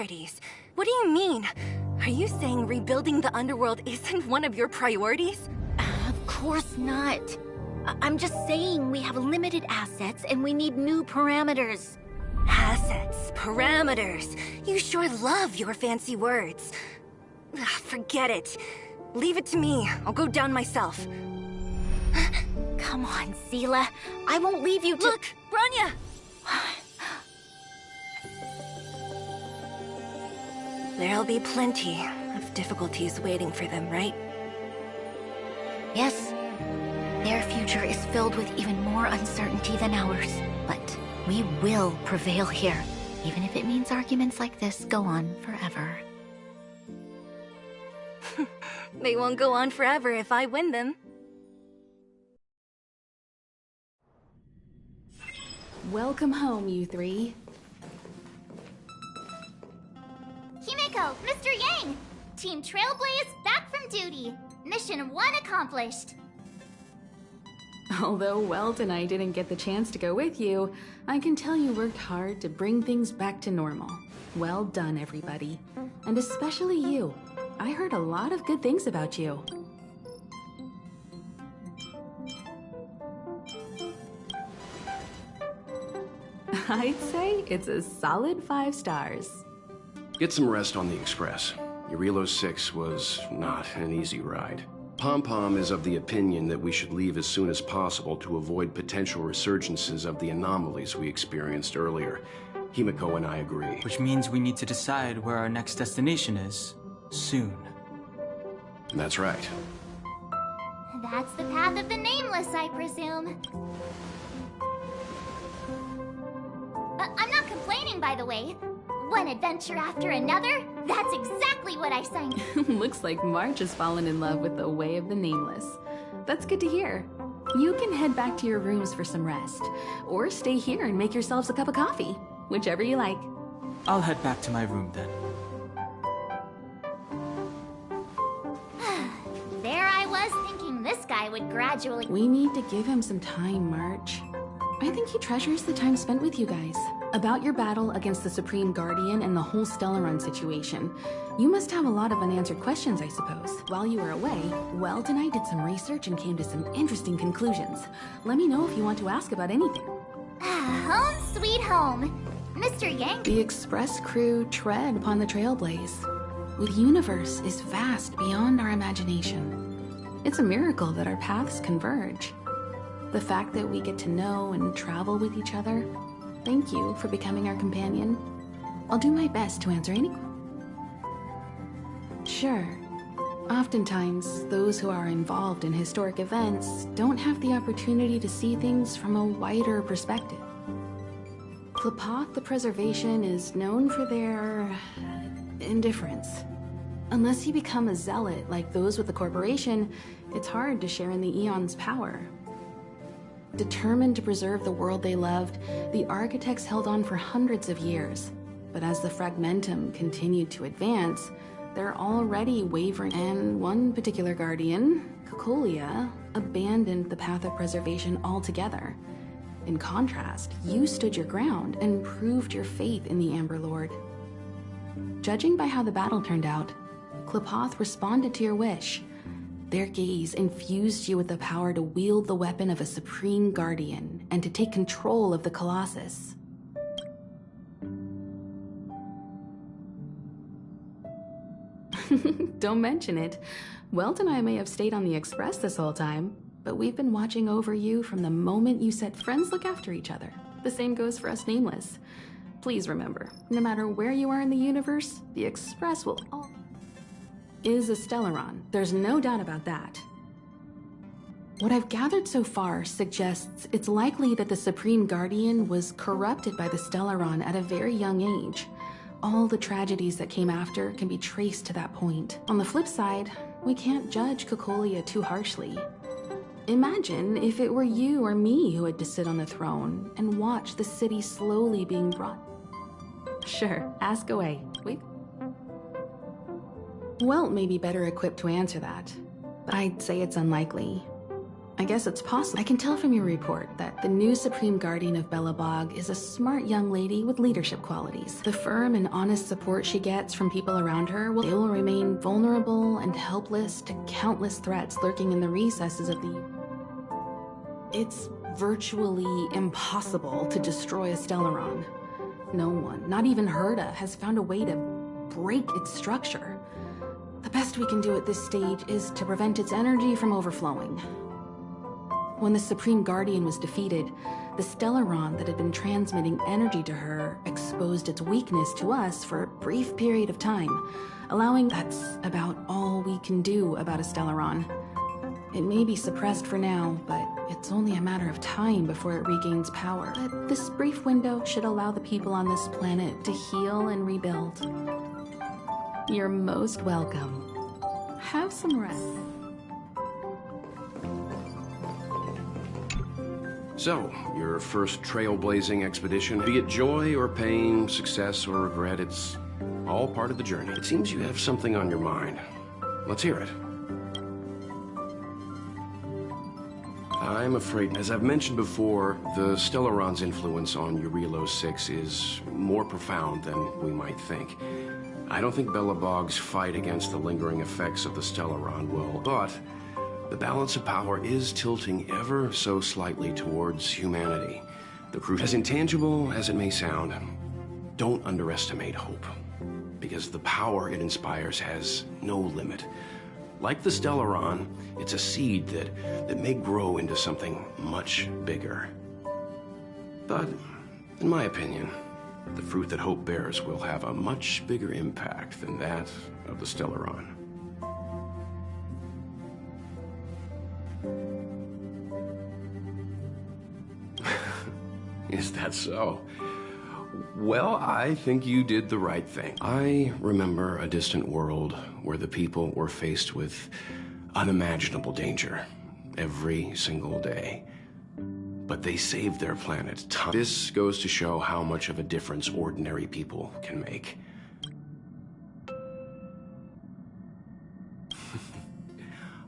priorities. What do you mean? Are you saying rebuilding the underworld isn't one of your priorities? Of course not. I'm just saying we have limited assets and we need new parameters. Assets, parameters. You sure love your fancy words. Ugh, forget it. Leave it to me. I'll go down myself. Come on, Seela. I won't leave you to— Look, Bronya! There'll be plenty of difficulties waiting for them, right? Yes. Their future is filled with even more uncertainty than ours. But we will prevail here, even if it means arguments like this go on forever. They won't go on forever if I win them. Welcome home, you three. Himeko, Mr. Yang! Team Trailblaze back from duty. Mission 1 accomplished. Although Welt and I didn't get the chance to go with you, I can tell you worked hard to bring things back to normal. Well done, everybody. And especially you. I heard a lot of good things about you. I'd say it's a solid 5 stars. Get some rest on the Express. Eurilo 6 was not an easy ride. Pom-Pom is of the opinion that we should leave as soon as possible to avoid potential resurgences of the anomalies we experienced earlier. Himeko and I agree. Which means we need to decide where our next destination is, soon. That's right. That's the path of the Nameless, I presume. I'm not complaining, by the way. One adventure after another, that's exactly what I signed. Looks like March has fallen in love with the Way of the Nameless. That's good to hear. You can head back to your rooms for some rest, or stay here and make yourselves a cup of coffee, whichever you like. I'll head back to my room then. There I was thinking this guy would gradually— We need to give him some time, March. I think he treasures the time spent with you guys. About your battle against the Supreme Guardian and the whole Stellaron situation. You must have a lot of unanswered questions, I suppose. While you were away, Welt and I did some research and came to some interesting conclusions. Let me know if you want to ask about anything. Home sweet home. Mr. Yang— The Express crew tread upon the Trailblaze. The universe is vast beyond our imagination. It's a miracle that our paths converge. The fact that we get to know and travel with each other. Thank you for becoming our companion. I'll do my best to answer any questions. Sure. Oftentimes, those who are involved in historic events don't have the opportunity to see things from a wider perspective. Klapoth the Preservation is known for their indifference. Unless you become a zealot like those with the corporation, it's hard to share in the Eon's power. Determined to preserve the world they loved, the architects held on for hundreds of years. But as the Fragmentum continued to advance, they're already wavering, and one particular guardian, Cocolia, abandoned the path of preservation altogether. In contrast, you stood your ground and proved your faith in the Amber Lord. Judging by how the battle turned out, Klapoth responded to your wish. Their gaze infused you with the power to wield the weapon of a supreme guardian and to take control of the Colossus. Don't mention it. Welt and I may have stayed on the Express this whole time, but we've been watching over you from the moment you said friends look after each other. The same goes for us Nameless. Please remember, no matter where you are in the universe, the Express will is a Stellaron. There's no doubt about that. What I've gathered so far suggests it's likely that the Supreme Guardian was corrupted by the Stellaron at a very young age. All the tragedies that came after can be traced to that point. On the flip side, we can't judge Cocolia too harshly. Imagine if it were you or me who had to sit on the throne and watch the city slowly being brought. Sure, ask away. Wait. Welt may be better equipped to answer that, but I'd say it's unlikely. I guess it's possible. I can tell from your report that the new Supreme Guardian of Belobog is a smart young lady with leadership qualities. The firm and honest support she gets from people around her will remain vulnerable and helpless to countless threats lurking in the recesses of the... It's virtually impossible to destroy a Stellaron. No one, not even Herta, has found a way to break its structure. The best we can do at this stage is to prevent its energy from overflowing. When the Supreme Guardian was defeated, the Stellaron that had been transmitting energy to her exposed its weakness to us for a brief period of time, allowing... That's about all we can do about a Stellaron. It may be suppressed for now, but it's only a matter of time before it regains power. But this brief window should allow the people on this planet to heal and rebuild. You're most welcome. Have some rest. So, your first trailblazing expedition, be it joy or pain, success or regret, it's all part of the journey. It seems you have something on your mind. Let's hear it. I'm afraid, as I've mentioned before, the Stellaron's influence on Eurilo 6 is more profound than we might think. I don't think Belobog's fight against the lingering effects of the Stellaron will, but the balance of power is tilting ever so slightly towards humanity. The proof, as intangible as it may sound, don't underestimate hope, because the power it inspires has no limit. Like the Stellaron, it's a seed that may grow into something much bigger. But, in my opinion, the fruit that hope bears will have a much bigger impact than that of the Stellaron. Is that so? Well, I think you did the right thing. I remember a distant world where the people were faced with unimaginable danger every single day. But they saved their planet. This goes to show how much of a difference ordinary people can make.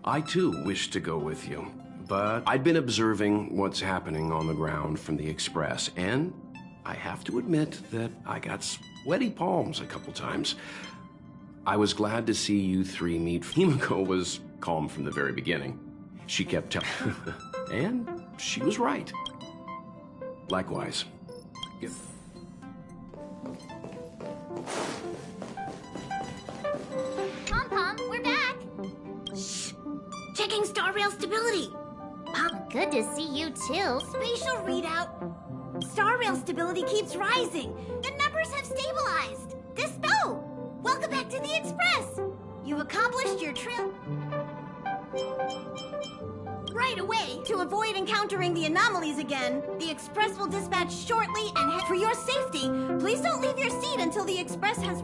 I too wish to go with you, but I'd been observing what's happening on the ground from the Express, and I have to admit that I got sweaty palms a couple times. I was glad to see you three meet. Himiko was calm from the very beginning. She kept telling... and she was right. Likewise. Yep. Pom-Pom, we're back! Shh! Checking star rail stability! Good to see you too. Spatial readout. Star rail stability keeps rising. The numbers have stabilized. Gusto! Welcome back to the Express. You've accomplished your trip right away. To avoid encountering the anomalies again, the Express will dispatch shortly and head for your safety. Please don't leave your seat until the Express has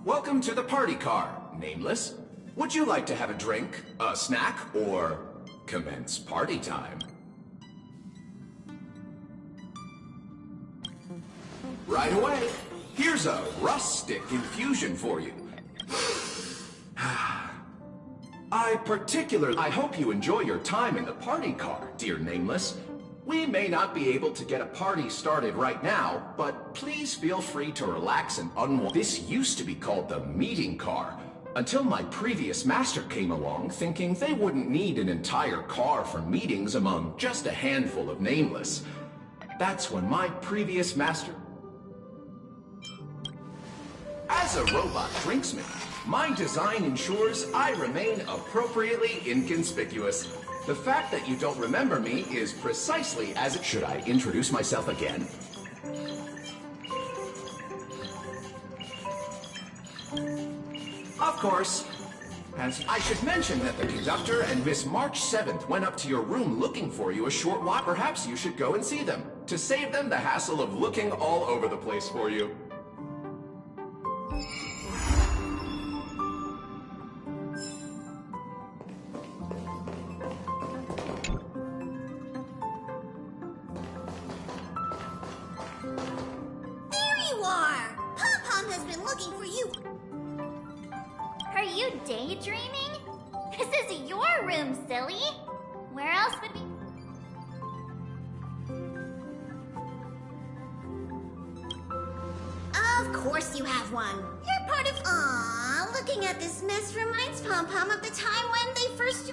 Welcome to the party car, Nameless. Would you like to have a drink, a snack, or commence party time? Right away. Here's a rustic infusion for you. I hope you enjoy your time in the party car, dear Nameless. We may not be able to get a party started right now, but please feel free to relax and unwind. This used to be called the meeting car, until my previous master came along thinking they wouldn't need an entire car for meetings among just a handful of Nameless. That's when my previous master... As a robot drinksman, my design ensures I remain appropriately inconspicuous. The fact that you don't remember me is precisely as it should. I introduce myself again? Of course. As I should mention that the conductor and Miss March 7th went up to your room looking for you a short while. Perhaps you should go and see them, to save them the hassle of looking all over the place for you. Daydreaming? This is your room, silly. Where else would we... Of course you have one. You're part of... Aww, looking at this mess reminds Pom Pom of the time when they first...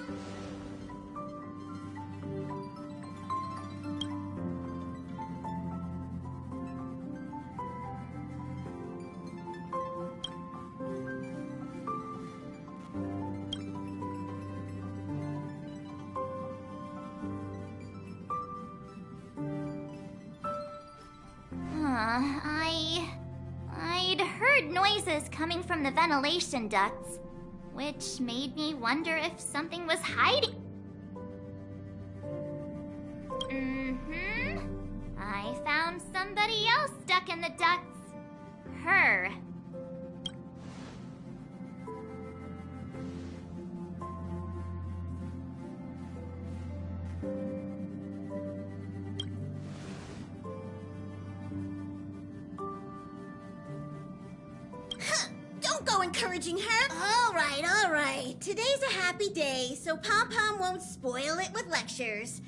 I'd heard noises coming from the ventilation ducts, which made me wonder if something was hiding. I found somebody else stuck in the ducts. Her. Encouraging her. All right. Today's a happy day, so Pom Pom won't spoil it with lectures.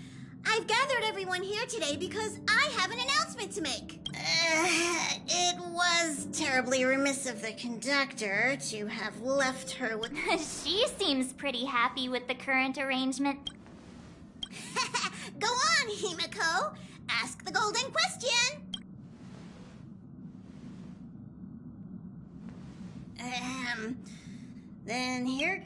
I've gathered everyone here today because I have an announcement to make. It was terribly remiss of the conductor to have left her with... She seems pretty happy with the current arrangement. Go on, Himiko. Ask the golden question. Then here...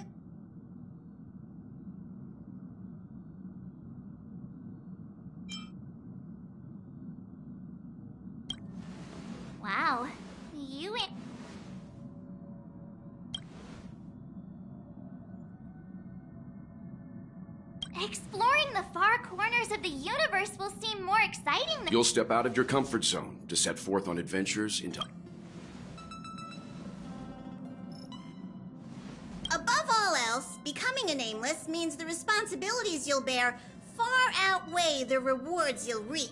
Wow, you ain't... Exploring the far corners of the universe will seem more exciting than... You'll step out of your comfort zone to set forth on adventures into... Above all else, becoming a nameless means the responsibilities you'll bear far outweigh the rewards you'll reap.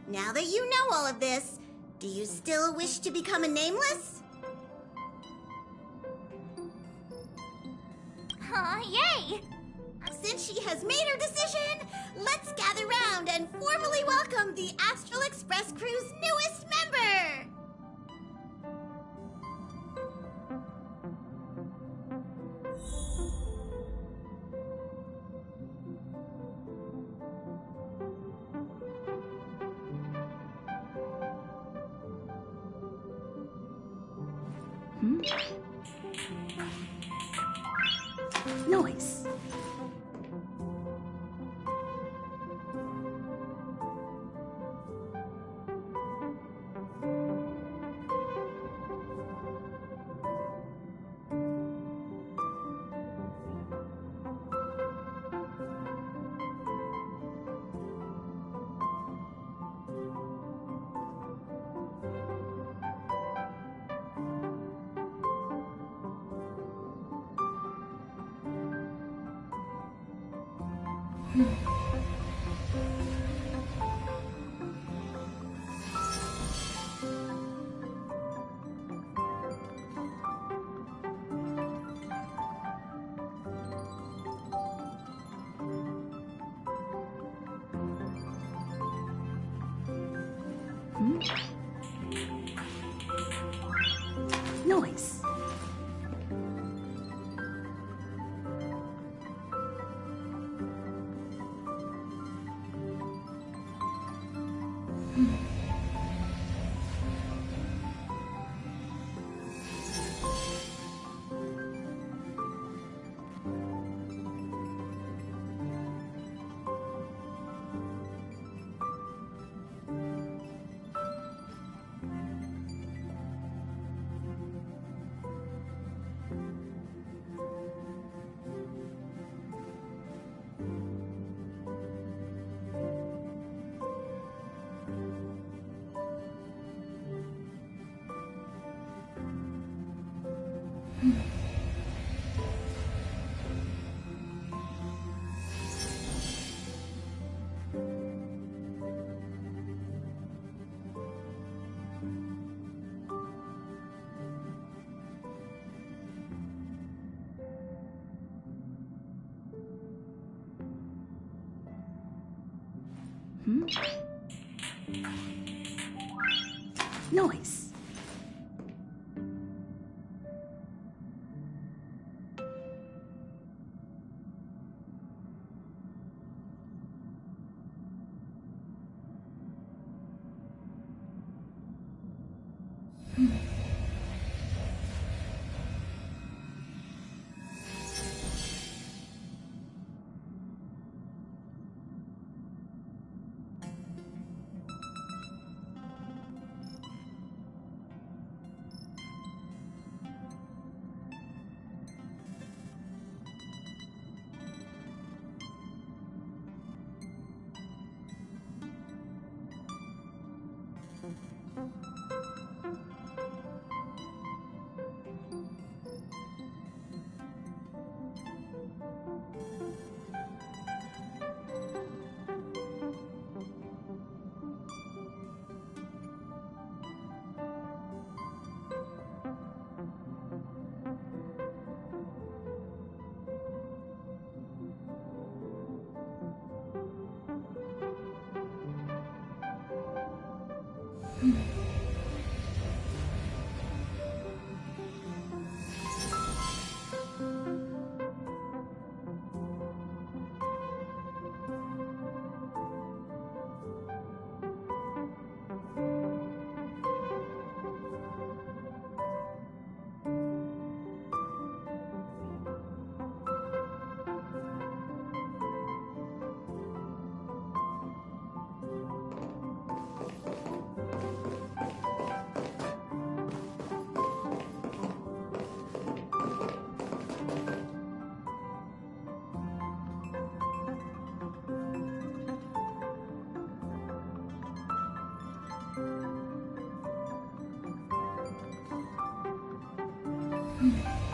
Now that you know all of this, do you still wish to become a nameless? Aw, yay! Since she has made her decision, let's gather round and formally welcome the Astral Express crew's newest member! Noise. Noise. Noise. Hmm.